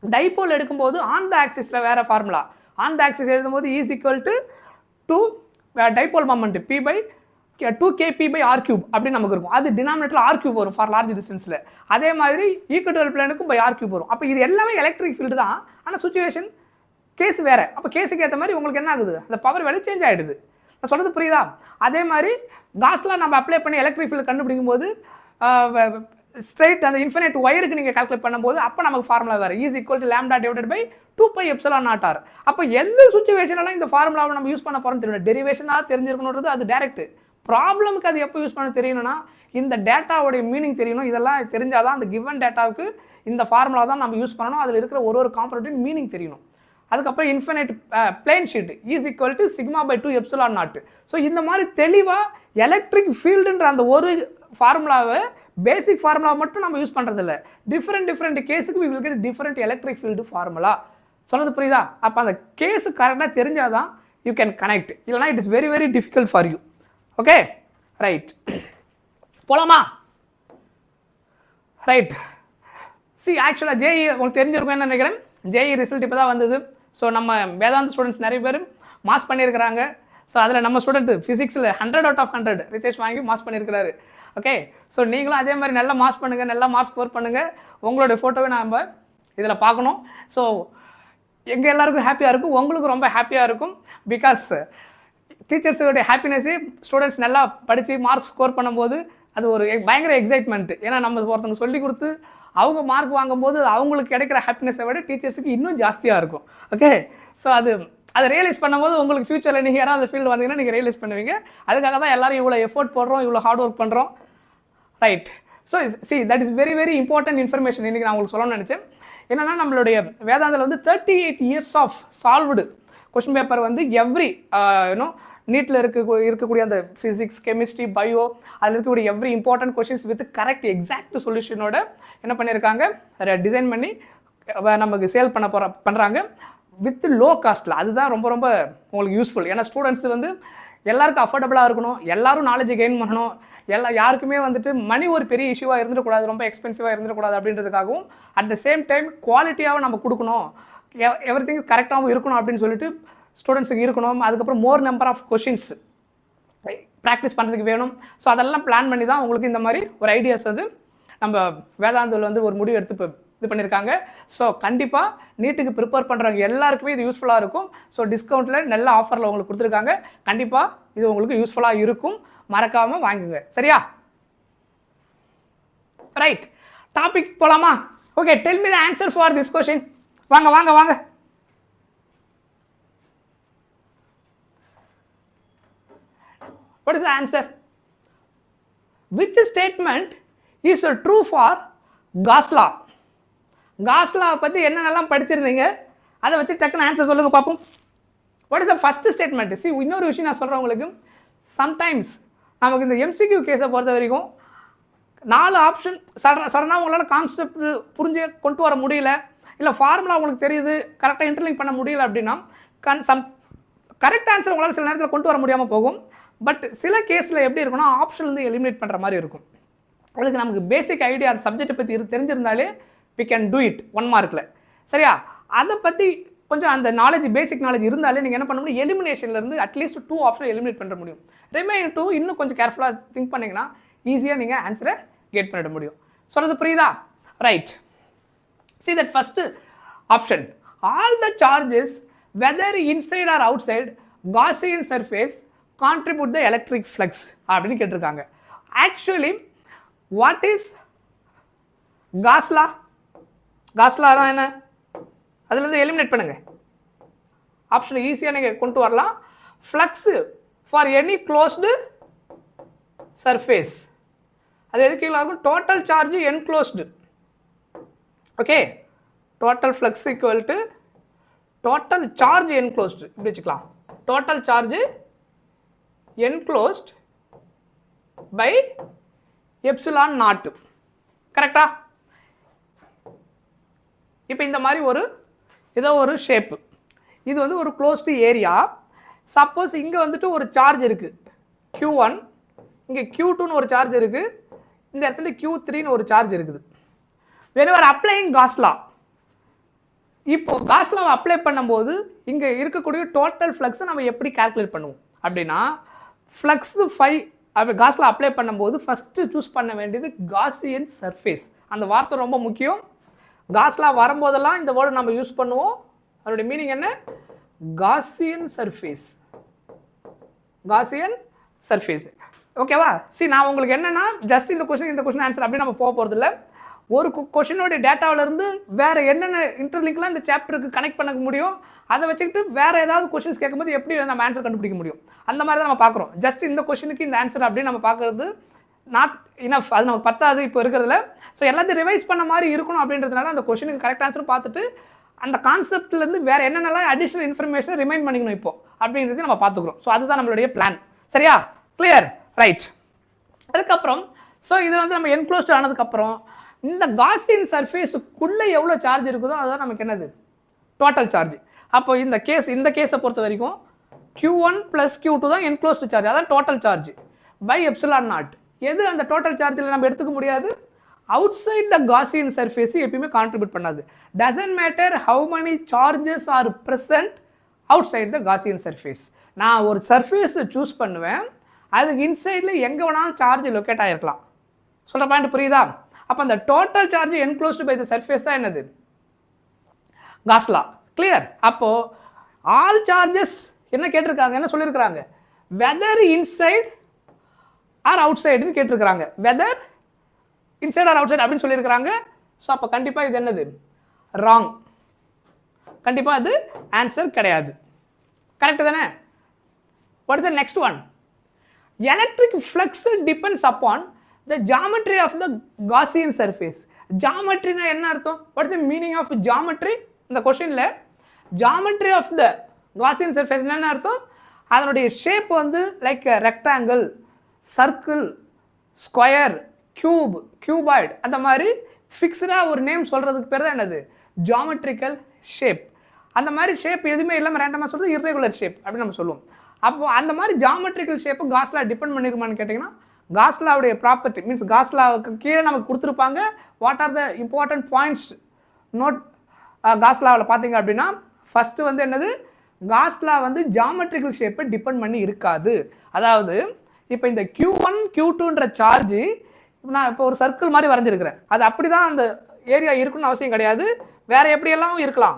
A: டைபோல் எடுக்கும்போது ஆன் த ஆக்சிஸில் வேறு ஃபார்முலா, ஆன் த ஆக்சிஸ் எழுதும்போது is equal to dipole moment p/2kp/r³ அப்படின்னு நமக்கு இருக்கும். அது டினாமினேட்டரில் r³ வரும் ஃபார் லார்ஜ் டிஸ்டன்ஸில். அதே மாதிரி ஈக்குவல் பிளேனுக்கும் r³ வரும். அப்போ இது எல்லாமே எலக்ட்ரிக் ஃபீல்டு தான், ஆனால் சுச்சுவேஷன் கேஸ் வேறு. அப்போ கேஸுக்கு ஏற்ற மாதிரி உங்களுக்கு என்ன ஆகுது, அந்த பவர் வேலை சேஞ்ச் ஆகிடுது. நான் சொல்கிறது புரியுதா? அதே மாதிரி காஸ்லாம் நம்ம அப்ளை பண்ணி எலக்ட்ரிக் ஃபீல்டு கண்டுபிடிக்கும் போது ஸ்ட்ரைட் அந்த இன்ஃபினைட் ஒயருக்கு நீங்கள் கால்குலேட் பண்ணும்போது அப்போ நமக்கு ஃபார்முலா வேறு இஸ் ஈக்குவல் டு λ/2πε0r. அப்போ எந்த சுச்சுவேஷனெல்லாம் இந்த ஃபார்முலாவை நம்ம யூஸ் பண்ண போகிறோம்னு தெரியணும். டெரிவேஷனாக தெரிஞ்சிருக்கணுன்றது அது டேரெக்ட். ப்ராப்ளமுக்கு அது எப்போ யூஸ் பண்ண தெரியணும்னா இந்த டேட்டாவுடைய மீனிங் தெரியணும். இதெல்லாம் தெரிஞ்சால் தான் அந்த கிவன் டேட்டாவுக்கு இந்த ஃபார்முலா தான் நம்ம யூஸ் பண்ணணும். அதில் இருக்கிற ஒரு காம்பனன்ட் மீனிங் தெரியணும். அதுக்கப்புறம் infinite plane sheet is equal to σ/2ε0. So இந்த மாதிரி தெளிவாக எலக்ட்ரிக் ஃபீல்டுன்ற அந்த ஒரு ஃபார்முலாவை பேசிக் ஃபார்முலா மட்டும் நம்ம யூஸ் பண்ணுறதில்ல. டிஃப்ரெண்ட் கேஸுக்கு we will get different electric field formula. சொல்கிறது புரியுதா? அப்போ அந்த கேஸு கரெக்டாக தெரிஞ்சால் தான் யூ கேன் கனெக்ட். இல்லைனா it is very very difficult for you. Okay right, போலாமா? ரைட். சி ஆக்சுவலாக ஜேஇ உங்களுக்கு தெரிஞ்சிருக்கும் என்ன நினைக்கிறேன். ஜேஇ ரிசல்ட் இப்போ தான் வந்தது. ஸோ நம்ம வேதாந்த் ஸ்டூடெண்ட்ஸ் நிறைய பேர் மாஸ் பண்ணியிருக்கிறாங்க. ஸோ அதில் நம்ம ஸ்டூடெண்ட் ஃபிசிக்ஸில் 100 out of 100 ரிதேஷ் வாங்கி மாஸ் பண்ணியிருக்கிறாரு. ஓகே, ஸோ நீங்களும் அதே மாதிரி நல்லா மாஸ் பண்ணுங்கள், நல்லா மார்க் ஸ்கோர் பண்ணுங்கள். உங்களோட ஃபோட்டோவை நம்ம இதில் பார்க்கணும். ஸோ எங்கள் எல்லாருக்கும் ஹாப்பியாக இருக்கும், உங்களுக்கு ரொம்ப ஹாப்பியாக இருக்கும். பிகாஸ் டீச்சர்ஸோடைய ஹாப்பினஸ்ஸே ஸ்டூடெண்ட்ஸ் நல்லா படித்து மார்க் ஸ்கோர் பண்ணும்போது அது ஒரு பயங்கர எக்ஸைட்மெண்ட்டு. ஏன்னா நம்ம ஒருத்தவங்க சொல்லி கொடுத்து அவங்க மார்க் வாங்கும்போது அவங்களுக்கு கிடைக்கிற ஹாப்பினஸை விட டீச்சர்ஸுக்கு இன்னும் ஜாஸ்தியாக இருக்கும். ஓகே, ஸோ அதை ரியலைஸ் பண்ணும்போது உங்களுக்கு ஃபியூச்சரில் நீங்கள் யாராவது அந்த ஃபீல்டு வந்தீங்கன்னா நீங்கள் ரியலைஸ் பண்ணுவீங்க. அதுக்காக தான் எல்லோரும் இவ்வளோ எஃபோர்ட் போடுறோம், இவ்வளோ ஹார்ட் ஒர்க் பண்ணுறோம். Right. So that is very very important information இன்றைக்கி நான் உங்களுக்கு சொல்லணும்னு நினச்சேன். என்னென்னா நம்மளுடைய வேதாந்தில் வந்து 38 years of solved question paper வந்து எவ்ரி நீட்டில் இருக்கக்கூடிய அந்த ஃபிசிக்ஸ், கெமிஸ்ட்ரி, பயோ அதில் இருக்கக்கூடிய every important questions with correct exact சொல்யூஷனோட என்ன பண்ணியிருக்காங்க, டிசைன் பண்ணி நமக்கு சேல் பண்ணுறாங்க வித் லோ காஸ்ட்டில். அதுதான் ரொம்ப ரொம்ப உங்களுக்கு யூஸ்ஃபுல். ஏன்னா ஸ்டூடெண்ட்ஸ் வந்து எல்லாருக்கும் அஃபோர்டபுளாக இருக்கணும், எல்லோரும் நாலேஜ் கெயின் பண்ணணும், யாருக்குமே வந்துட்டு மணி ஒரு பெரிய இஷ்யூவாக இருந்துடக்கூடாது, ரொம்ப எக்ஸ்பென்சிவாக இருந்துடக்கூடாது அப்படின்றதுக்காகவும் அட் த சேம் டைம் குவாலிட்டியாகவும் நம்ம கொடுக்கணும், எவ்ரி திங் கரெக்டாகவும் இருக்கணும் அப்படின்னு சொல்லிட்டு ஸ்டூடெண்ட்ஸுக்கு இருக்கணும். அதுக்கப்புறம் more number of questions practice பண்ணுறதுக்கு வேணும். ஸோ அதெல்லாம் பிளான் பண்ணி தான் உங்களுக்கு இந்த மாதிரி ஒரு ஐடியாஸ் வந்து நம்ம வேதாந்தில் வந்து ஒரு முடிவு எடுத்து இது பண்ணியிருக்காங்க. ஸோ கண்டிப்பாக நீட்டுக்கு ப்ரிப்பேர் பண்ணுறவங்க எல்லாருக்குமே இது யூஸ்ஃபுல்லாக இருக்கும். ஸோ டிஸ்கவுண்ட்டில் நல்ல ஆஃபரில் உங்களுக்கு கொடுத்துருக்காங்க. கண்டிப்பாக இது உங்களுக்கு யூஸ்ஃபுல்லாக இருக்கும், மறக்காமல் வாங்குங்க. சரியா? ரைட், டாபிக் போகலாமா? Okay, tell me the answer for this question. வாங்க வாங்க வாங்க. What is the answer? Which statement is true for Gauss law? Gauss law பற்றி என்னென்னலாம் படிச்சிருந்தீங்க அதை வச்சு டக்குன்னு ஆன்சர் சொல்லுங்கள் பார்ப்போம். What is the first statement? C, இன்னொரு விஷயம் நான் சொல்கிறேன் உங்களுக்கு. சம்டைம்ஸ் நமக்கு இந்த எம்சிக்யூ கேஸை பொறுத்த வரைக்கும் 4 ஆப்ஷன் சடனாக உங்களால் கான்செப்ட் புரிஞ்சு கொண்டு வர முடியல, இல்லை ஃபார்முலா உங்களுக்கு தெரியுது கரெக்டாக இன்டர்லிங்க் பண்ண முடியல அப்படின்னா கரெக்ட் ஆன்சர் உங்களால் சில நேரத்தில் கொண்டு வர முடியாமல் போகும். பட் சில கேஸில் எப்படி இருக்குன்னா ஆப்ஷன் வந்து எலிமினேட் பண்ணுற மாதிரி இருக்கும். அதுக்கு நமக்கு பேசிக் ஐடியா அந்த சப்ஜெக்டை பற்றி தெரிஞ்சிருந்தாலே we can do it 1 மார்க்கில். சரியா? அதை பற்றி கொஞ்சம் அந்த நாலேஜ், பேசிக் நாலேஜ் இருந்தாலே நீங்கள் என்ன பண்ண முடியும், எலிமினேஷன்லேருந்து அட்லீஸ்ட் 2 ஆப்ஷன் எலிமினேட் பண்ண முடியும். ரிமைனிங் 2 இன்னும் கொஞ்சம் கேர்ஃபுல்லாக திங்க் பண்ணிங்கன்னா ஈஸியாக நீங்கள் ஆன்சரை கெட் பண்ணிட முடியும். சொல்கிறது புரியுதா? Right. See that first option, all the charges whether inside or outside Gaussian surface contribute the electric flux அப்படின்னு கேட்டிருக்காங்க. Actually what is Gauss law? Gauss law தான் என்ன? அதுலேருந்து எலிமினேட் பண்ணுங்க. ஆப்ஷன் ஈஸியாக நீங்கள் கொண்டு வரலாம். Flux for any closed surface அது எதுக்கு இருக்கும்? Total charge enclosed. Okay, total flux equal to total charge enclosed. இப்படி வச்சுக்கலாம். Total charge enclosed by epsilon naught. கரெக்டா? இப்போ இந்த மாதிரி ஏதோ ஒரு ஷேப்பு, இது வந்து ஒரு க்ளோஸ்டு ஏரியா. சப்போஸ் இங்கே வந்துட்டு ஒரு சார்ஜ் இருக்குது Q1, இங்கே Q2ன்னு ஒரு சார்ஜ் இருக்குது, இந்த இடத்துல Q3ன்னு ஒரு சார்ஜ் இருக்குது. whenever applying Gauss law, இப்போ Gauss law அப்ளை பண்ணும்போது இங்கே இருக்கக்கூடிய டோட்டல் ஃப்ளக்ஸை நம்ம எப்படி கால்குலேட் பண்ணுவோம் அப்படின்னா, ஃப்ளக்ஸ் Gauss law அப்ளை பண்ணும்போது ஃபஸ்ட்டு சூஸ் பண்ண வேண்டியது Gaussian சர்ஃபேஸ். அந்த வார்த்தை ரொம்ப முக்கியம். Gauss law வரும்போதெல்லாம் இந்த வேர்டு நம்ம யூஸ் பண்ணுவோம். அதோடைய மீனிங் என்ன? Gaussian surface. Gaussian surface. ஓகேவா? சரி, நான் உங்களுக்கு என்னென்னா ஜஸ்ட் இந்த கொஸ்டின் ஆன்சர் அப்படி நம்ம போக போகிறது இல்லை. ஒரு கொஷினோடைய டேட்டாவிலேருந்து வேறு என்னென்ன இன்டர்லிங்க்லாம் இந்த சாப்டருக்கு கனெக்ட் பண்ண முடியும், அதை வச்சுக்கிட்டு வேறு ஏதாவது கொஷின்ஸ் கேட்கும்போது எப்படி நம்ம ஆன்சர் கண்டுபிடிக்க முடியும், அந்த மாதிரி தான் நம்ம பார்க்குறோம். ஜஸ்ட் இந்த கொஷினுக்கு இந்த ஆன்சர் அப்படின்னு நம்ம பார்க்குறது நாட் இனஃப், அது நமக்கு பத்தாது இப்போ இருக்கிறதுல. ஸோ எல்லாத்தையும் ரிவைஸ் பண்ண மாதிரி இருக்கணும் அப்படின்றதுனால அந்த கொஷினுக்கு கரெக்ட் ஆன்சர் பார்த்துட்டு அந்த கான்செப்ட்லேருந்து வேறு என்னென்னலாம் அடிஷ்னல் இன்ஃபர்மேஷனை ரிமைண்ட் பண்ணிக்கணும் இப்போ அப்படின்றதையும் நம்ம பார்த்துக்குறோம். ஸோ அதுதான் நம்மளுடைய பிளான். சரியா? கிளியர்? ரைட். அதுக்கப்புறம் ஸோ இதில் வந்து நம்ம என்க்ளோஸ்ட் ஆனதுக்கப்புறம் இந்த Gaussian சர்ஃபேஸுக்குள்ளே எவ்வளோ சார்ஜ் இருக்குதோ அதுதான் நமக்கு என்னது? Total charge. அப்போ இந்த கேஸை பொறுத்த வரைக்கும் Q1 + Q2 தான் என்க்ளோஸ்டு சார்ஜ், அதான் total charge by epsilon naught. எது அந்த டோட்டல் சார்ஜில் நம்ம எடுத்துக்க முடியாது? Outside the Gaussian surface எப்பயுமே கான்ட்ரிபியூட் பண்ணாது. Doesn't matter how many charges are present outside the Gaussian surface. நான் ஒரு சர்ஃபேஸை சூஸ் பண்ணுவேன், அதுக்கு இன்சைடில் எங்கே வேணாலும் சார்ஜ் லொக்கேட் ஆகிருக்கலாம். சொல்கிற பாயிண்ட் புரியுதா? அப்போ அந்த total charge enclosed by the surface தான் என்னது? Gauss law. கிளியர்? அப்போது ஆல் சார்ஜஸ் என்ன கேட்டிருக்காங்க, என்ன சொல்லியிருக்கிறாங்க? வெதர் இன்சைட் ஆர் அவுட் சைடுன்னு கேட்டிருக்கிறாங்க. Whether inside or outside அப்படின்னு சொல்லியிருக்கிறாங்க. ஸோ அப்போ கண்டிப்பாக இது என்னது? ராங். கண்டிப்பாக அது ஆன்சர் கிடையாது. கரெக்டு தானே? What is the next one? Electric flux depends upon the geometry of the Gaussian surface. ஜாமெட்ரினா என்ன அர்த்தம்? What is the meaning of geometry? இந்த கொஸ்டினில் geometry of the Gaussian surface என்ன அர்த்தம்? அதனுடைய ஷேப் வந்து like rectangle, circle, square, cube, cuboid, அந்த மாதிரி ஃபிக்ஸ்டாக ஒரு நேம் சொல்கிறதுக்கு பேர் தான் என்னது? Geometrical shape. அந்த மாதிரி ஷேப் எதுவுமே இல்லாமல் ரேண்டமாக சொல்கிறது இர்ரெகுலர் ஷேப் அப்படின்னு நம்ம சொல்லுவோம். அப்போது அந்த மாதிரி ஜாமெட்ரிக்கல் ஷேப்பு காஸ்லா டிபெண்ட் பண்ணிருமான்னு கேட்டிங்கன்னா, காஸ்லாவுடைய ப்ராப்பர்ட்டி மீன்ஸ் காஸ்லாவுக்கு கீழே நமக்கு கொடுத்துருப்பாங்க. What are the important points note காஸ்லாவில் பார்த்தீங்க அப்படின்னா, ஃபஸ்ட்டு வந்து என்னது? காஸ்லா வந்து ஜாமெட்ரிக்கல் ஷேப்பை டிபெண்ட் பண்ணி இருக்காது. அதாவது இப்போ இந்த Q1 Q2ன்ற சார்ஜு நான் இப்போ ஒரு சர்க்கிள் மாதிரி வரைஞ்சிருக்கிறேன். அது அப்படி தான் அந்த ஏரியா இருக்குன்னு அவசியம் கிடையாது. வேறு எப்படியெல்லாம் இருக்கலாம்.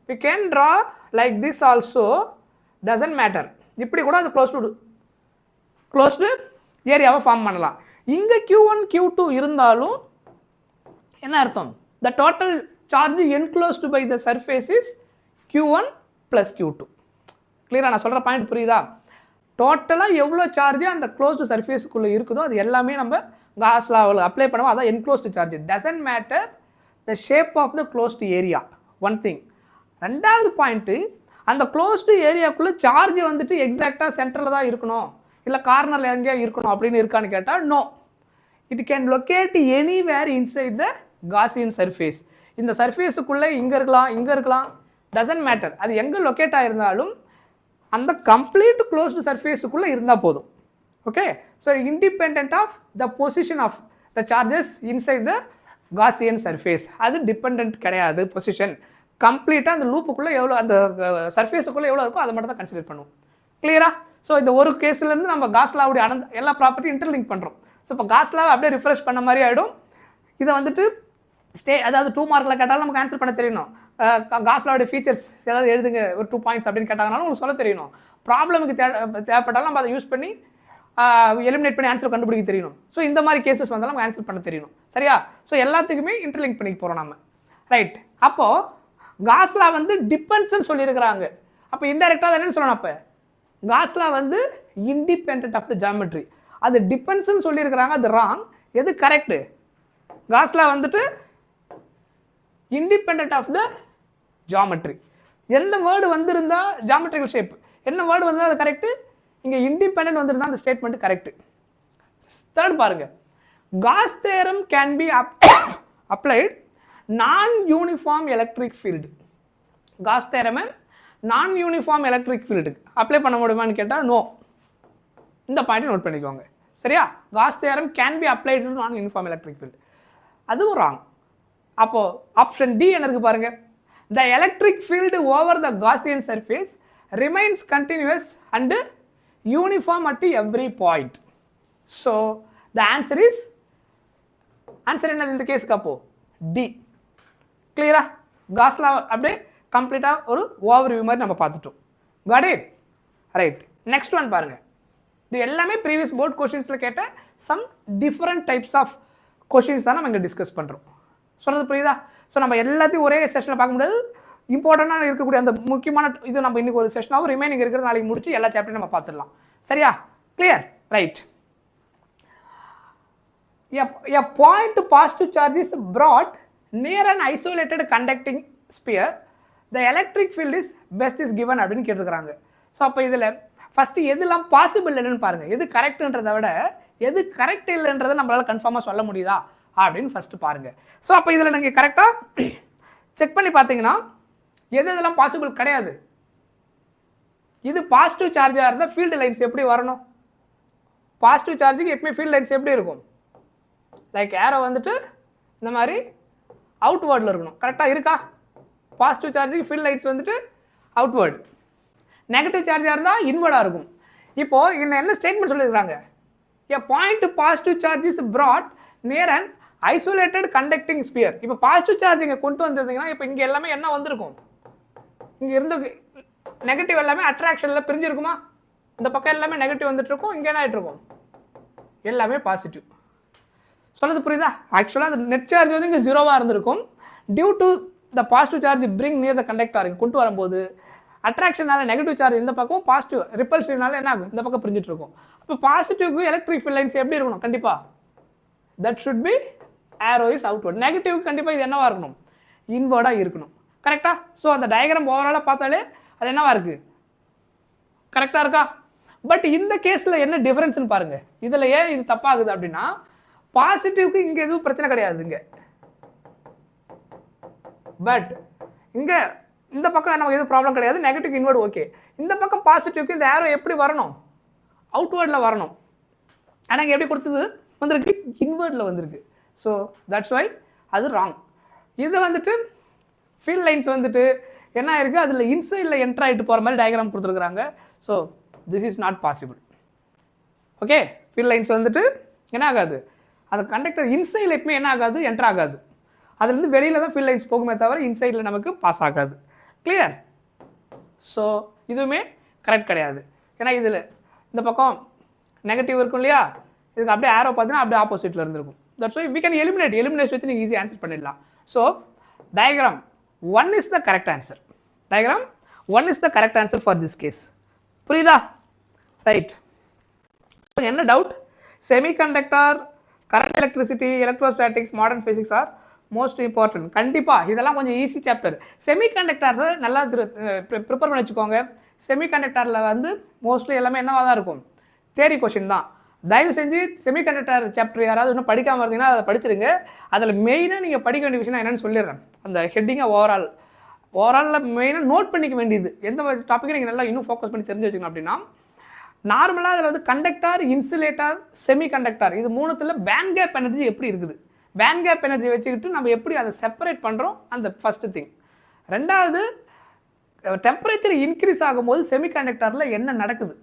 A: we can draw like this also, doesn't matter. இப்படி கூட அது க்ளோஸ்டு ஏரியாவை ஃபார்ம் பண்ணலாம். இங்கே Q1 Q2 இருந்தாலும் என்ன அர்த்தம்? the total charge enclosed by the surface is Q1 plus Q2. கிளியராக நான் சொல்கிற பாயிண்ட் புரியுதா? டோட்டலாக எவ்வளோ சார்ஜ் அந்த க்ளோஸ்டு சர்ஃபேஸுக்குள்ளே இருக்குதோ அது எல்லாமே நம்ம காஸ்லாவில் அப்ளை பண்ணுவோம். அதான் enclosed charge. Doesn't matter the shape of the closed area. One thing. ரெண்டாவது பாயிண்ட்டு, அந்த க்ளோஸ்டு ஏரியாக்குள்ளே சார்ஜ் வந்துட்டு எக்ஸாக்டாக சென்டரில் தான் இருக்கணும், இல்லை கார்னரில் எங்கேயா இருக்கணும் அப்படின்னு இருக்கான்னு கேட்டால் no. It can locate anywhere inside the Gaussian surface. இந்த சர்ஃபேஸுக்குள்ளே இங்கே இருக்கலாம், இங்கே இருக்கலாம், டசன்ட் மேட்டர். அது எங்கே லொக்கேட் ஆகிருந்தாலும் அந்த கம்ப்ளீட் க்ளோஸ்டு சர்ஃபேஸுக்குள்ளே இருந்தால் போதும். Okay, so independent of the position of the charges inside the Gaussian surface. அது டிபெண்ட் கிடையாது பொசிஷன். கம்ப்ளீட்டாக அந்த லூப்புக்குள்ளே எவ்வளோ, அந்த சர்ஃபேஸுக்குள்ளே எவ்வளோ இருக்கோ அதை மட்டும் தான் கன்சிடர் பண்ணுவோம். கிளியரா? ஸோ இந்த ஒரு கேஸ்லேருந்து நம்ம காஸ்லாவுடைய எல்லா ப்ராப்பர்ட்டி இன்டர்லிங்க் பண்ணுறோம். ஸோ இப்போ காஸ்லாவை அப்படியே ரிஃப்ரெஷ் பண்ண மாதிரி ஆகிடும். இதை வந்துட்டு அதாவது 2 மார்க்கில் கேட்டாலும் நமக்கு ஆன்சர் பண்ண தெரியணும். காஸ்லாவுடைய ஃபீச்சர்ஸ் ஏதாவது எழுதுங்க ஒரு 2 பாயிண்ட்ஸ் அப்படின்னு கேட்டாங்கனாலும் உங்களுக்கு சொல்ல தெரியணும். ப்ராப்ளமுக்கு தேவைப்பட்டாலும் நம்ம அதை யூஸ் பண்ணி எலிமினேட் பண்ணி ஆன்சர் கண்டுபிடிக்க தெரியணும். ஸோ இந்த மாதிரி கேசஸ் வந்தாலும் நமக்கு ஆன்சர் பண்ண தெரியணும். சரியா? ஸோ எல்லாத்துக்குமே இன்டர்லிங்க் பண்ணிக்க போகிறோம் நம்ம. ரைட். அப்போது காஸ்லா வந்து டிபெண்ட்ஸ்ன்னு சொல்லியிருக்கிறாங்க. அப்போ இன்டெரக்டாக என்னன்னு சொல்லணும்? அப்போ காஸ்லா வந்து இண்டிபெண்ட் ஆஃப் த ஜாமெட்ரி. அது டிபெண்ட்ஸ்ன்னு சொல்லியிருக்கிறாங்க. அது ராங். எது கரெக்டு? காஸ்லா வந்துட்டு இண்டிபெண்ட் ஆஃப் த ஜாமெட்ரி. எந்த வேர்டு வந்திருந்தா ஜாமெட்ரிக்கல் ஷேப், என்ன வேர்டு வந்தால் அது கரெக்டு. இங்கே இண்டிபெண்ட் வந்திருந்தா அந்த ஸ்டேட்மெண்ட் கரெக்டு. தேர்ட் பாருங்க, Gauss theorem can be applied non uniform electric field. Gauss தேரமை நான் யூனிஃபார்ம் எலக்ட்ரிக் ஃபீல்டுக்கு அப்ளை பண்ண முடியுமான்னு கேட்டால் நோ. இந்த பாயிண்ட் நோட் பண்ணிக்கோங்க. சரியா? Gauss theorem can be applied to non uniform electric field. அதுவும் ராங். அப்போது ஆப்ஷன் டி என்ன இருக்குது பாருங்க. The electric field over the Gaussian surface remains continuous and uniform at every point. So the answer is, answer என்னது இந்த கேஸுக்கு? அப்போது D. கிளியரா? காஸ்லா அப்படியே கம்ப்ளீட்டாக ஒரு ஓவர்வியூ மாதிரி நம்ம பார்த்துட்டோம். Got it? Right. Next one பாருங்கள். இது எல்லாமே ப்ரீவியஸ் போர்ட் கொஷின்ஸில் கேட்ட some different types of questions தான் நம்ம இங்கே டிஸ்கஸ் பண்ணுறோம். சொல்கிறது புரியுதா? ஸோ நம்ம எல்லாத்தையும் ஒரே செஷனில் பார்க்க முடியாது. இம்பார்ட்டண்டாக இருக்கக்கூடிய அந்த முக்கியமான இது நம்ம இன்றைக்கி ஒரு செஷனாகவும் ரிமைனிங் இருக்கிறது நாளைக்கு முடிச்சு எல்லா சாப்டரையும் நம்ம பார்த்துடலாம். சரியா? Clear? Right. A point positive charge is brought near an isolated conducting sphere. The electric field is best is given அப்படின்னு கேட்டிருக்கிறாங்க. ஸோ அப்போ இதில் ஃபஸ்ட்டு எதுலாம் பாசிபிள் இல்லைன்னு பாருங்கள். எது கரெக்டுன்றதை விட எது கரெக்ட் இல்லைன்றதை நம்மளால் கன்ஃபார்மாக சொல்ல முடியுதா அப்படின்னு ஃபஸ்ட்டு பாருங்கள். ஸோ அப்போ இதில் நீங்கள் கரெக்டாக செக் பண்ணி பார்த்தீங்கன்னா எது இதெல்லாம் பாசிபிள் கிடையாது. இது பாசிட்டிவ் சார்ஜாக இருந்தால் ஃபீல்டு லைன்ஸ் எப்படி வரணும்? பாசிட்டிவ் சார்ஜுக்கு எப்பவுமே ஃபீல்டு லைன்ஸ் எப்படி இருக்கும்? லைக் ஏரோ வந்துட்டு இந்த மாதிரி அவுட்வேர்டில் இருக்கணும். கரெக்டாக இருக்கா? பாசிட்டிவ் சார்ஜுக்கு ஃபீல்டு லைன்ஸ் வந்துட்டு அவுட்வேர்டு. நெகட்டிவ் சார்ஜாக இருந்தால் இன்வர்டாக இருக்கும். இப்போது இந்த என்ன ஸ்டேட்மெண்ட் சொல்லியிருக்காங்க? A point positive charge is brought near an isolated conducting sphere. இப்போ பாசிட்டிவ் சார்ஜ் இங்கே கொண்டு வந்திருந்தீங்கன்னா இப்போ இங்கே எல்லாமே என்ன வந்திருக்கும்? இங்கே இருந்து நெகட்டிவ் எல்லாமே அட்ராக்ஷனில் பிரிஞ்சிருக்குமா? இந்த பக்கம் எல்லாமே நெகட்டிவ் வந்துட்டு இருக்கும், இங்கே என்ன ஆகிட்டு இருக்கும், எல்லாமே பாசிட்டிவ். சொல்கிறது புரியுதா? ஆக்சுவலாக அந்த நெட் சார்ஜ் வந்து இங்கே ஜீரோவாக இருந்திருக்கும். Due to the positive charge bring near the conductor இங்கே கொண்டு வரும்போது அட்ராக்ஷனால நெகட்டிவ் சார்ஜ் இந்த பக்கம், பாசிட்டிவ் ரிப்பல்சிவ்னால என்ன ஆகும், இந்த பக்கம் பிரிஞ்சுட்டு இருக்கும். அப்போ பாசிட்டிவ்க்கு எலக்ட்ரிக் ஃபீல்ட் லைன்ஸ் எப்படி இருக்கணும், கண்டிப்பாக that should be arrow is outward. நெகட்டிவ்க்கு கண்டிப்பாக இது என்னவாக இருக்கணும், இன்வர்டாக இருக்கணும். கரெக்டாக? ஸோ அந்த டயக்ராம் ஓவராலாக பார்த்தாலே அது என்னவா இருக்குது, கரெக்டாக இருக்கா? பட் இந்த கேஸில் என்ன டிஃபரன்ஸ்னு பாருங்கள். இதில் ஏன் இது தப்பாகுது அப்படின்னா, பாசிட்டிவ்க்கு இங்கே எதுவும் பிரச்சனை கிடையாது இங்கே, பட் இங்கே இந்த பக்கம் நமக்கு எதுவும் ப்ராப்ளம் கிடையாது, நெகட்டிவ் இன்வர்ட் ஓகே. இந்த பக்கம் பாசிட்டிவ்க்கு இந்த ஆரோ எப்படி வரணும், அவுட்வர்டில் வரணும். ஆனால் இங்கே எப்படி கொடுத்தது வந்திருக்கு, இன்வர்டில் வந்திருக்கு. ஸோ தட்ஸ் வை அது ராங். இது வந்துட்டு ஃபீல்ட் லைன்ஸ் வந்துட்டு என்ன இருக்குது, அதில் இன்சைடில் என்ட்ரு ஆகிட்டு போகிற மாதிரி டயக்ராம் கொடுத்துருக்குறாங்க. So this is not possible. Okay, field lines வந்துட்டு என்ன ஆகாது, அந்த கண்டக்டர் இன்சைடில் எப்பவுமே என்ன ஆகாது, என்ட்ரு ஆகாது. அதுலேருந்து வெளியில் தான் ஃபீல்ட் லைன்ஸ் போகுமே தவிர இன்சைடில் நமக்கு பாஸ் ஆகாது. கிளியர்? ஸோ இதுவுமே கரெக்ட் கிடையாது. ஏன்னா இதில் இந்த பக்கம் நெகட்டிவ் இருக்கும் இல்லையா, இதுக்கு அப்படியே ஆரோ பார்த்தீங்கன்னா அப்படியே ஆப்போசிட்டில் இருந்திருக்கும். That's why we can eliminate வச்சு நீங்கள் ஈஸியாக ஆன்சர் பண்ணிடலாம். So diagram 1 is the correct answer. Diagram 1 is the correct answer for this case. புரியுதா? ரைட். என்ன doubt? Semiconductor, current electricity, electrostatics, modern physics are most important. கண்டிப்பாக இதெல்லாம் கொஞ்சம் easy chapter. செமிகண்டக்டர்ஸை நல்லா ப்ரிப்பேர் பண்ணி வச்சுக்கோங்க. செமிகண்டக்டரில் வந்து மோஸ்ட்லி எல்லாமே என்னவாக தான் இருக்கும், தியரி கொஷின் தான். தயவு செஞ்சு செமிகண்டக்டர் சாப்டர் யாராவது இன்னும் படிக்காமல் இருந்தீங்கன்னா அதை படிச்சிருங்க. அதில் மெயினாக நீங்கள் படிக்க வேண்டிய விஷயம் என்னென்னு சொல்லிடுறேன். அந்த ஹெட்டிங்கை ஓவராலில் மெயினாக நோட் பண்ணிக்க வேண்டியது எந்த டாப்பிக்கை நீங்கள் நல்லா இன்னும் ஃபோக்கஸ் பண்ணி தெரிஞ்சு வச்சுக்கணும் அப்படின்னா, நார்மலாக அதில் வந்து கண்டக்டர், இன்சுலேட்டர், செமிகண்டக்டர் இது மூணுத்தில் பேண்ட் கேப் எனர்ஜி எப்படி இருக்குது, பேண்ட் கேப் எனர்ஜி வச்சுக்கிட்டு நம்ம எப்படி அதை செப்பரேட் பண்ணுறோம், அந்த ஃபஸ்ட்டு திங். ரெண்டாவது, டெம்பரேச்சர் இன்க்ரீஸ் ஆகும்போது செமிகண்டக்டரில் என்ன நடக்குது,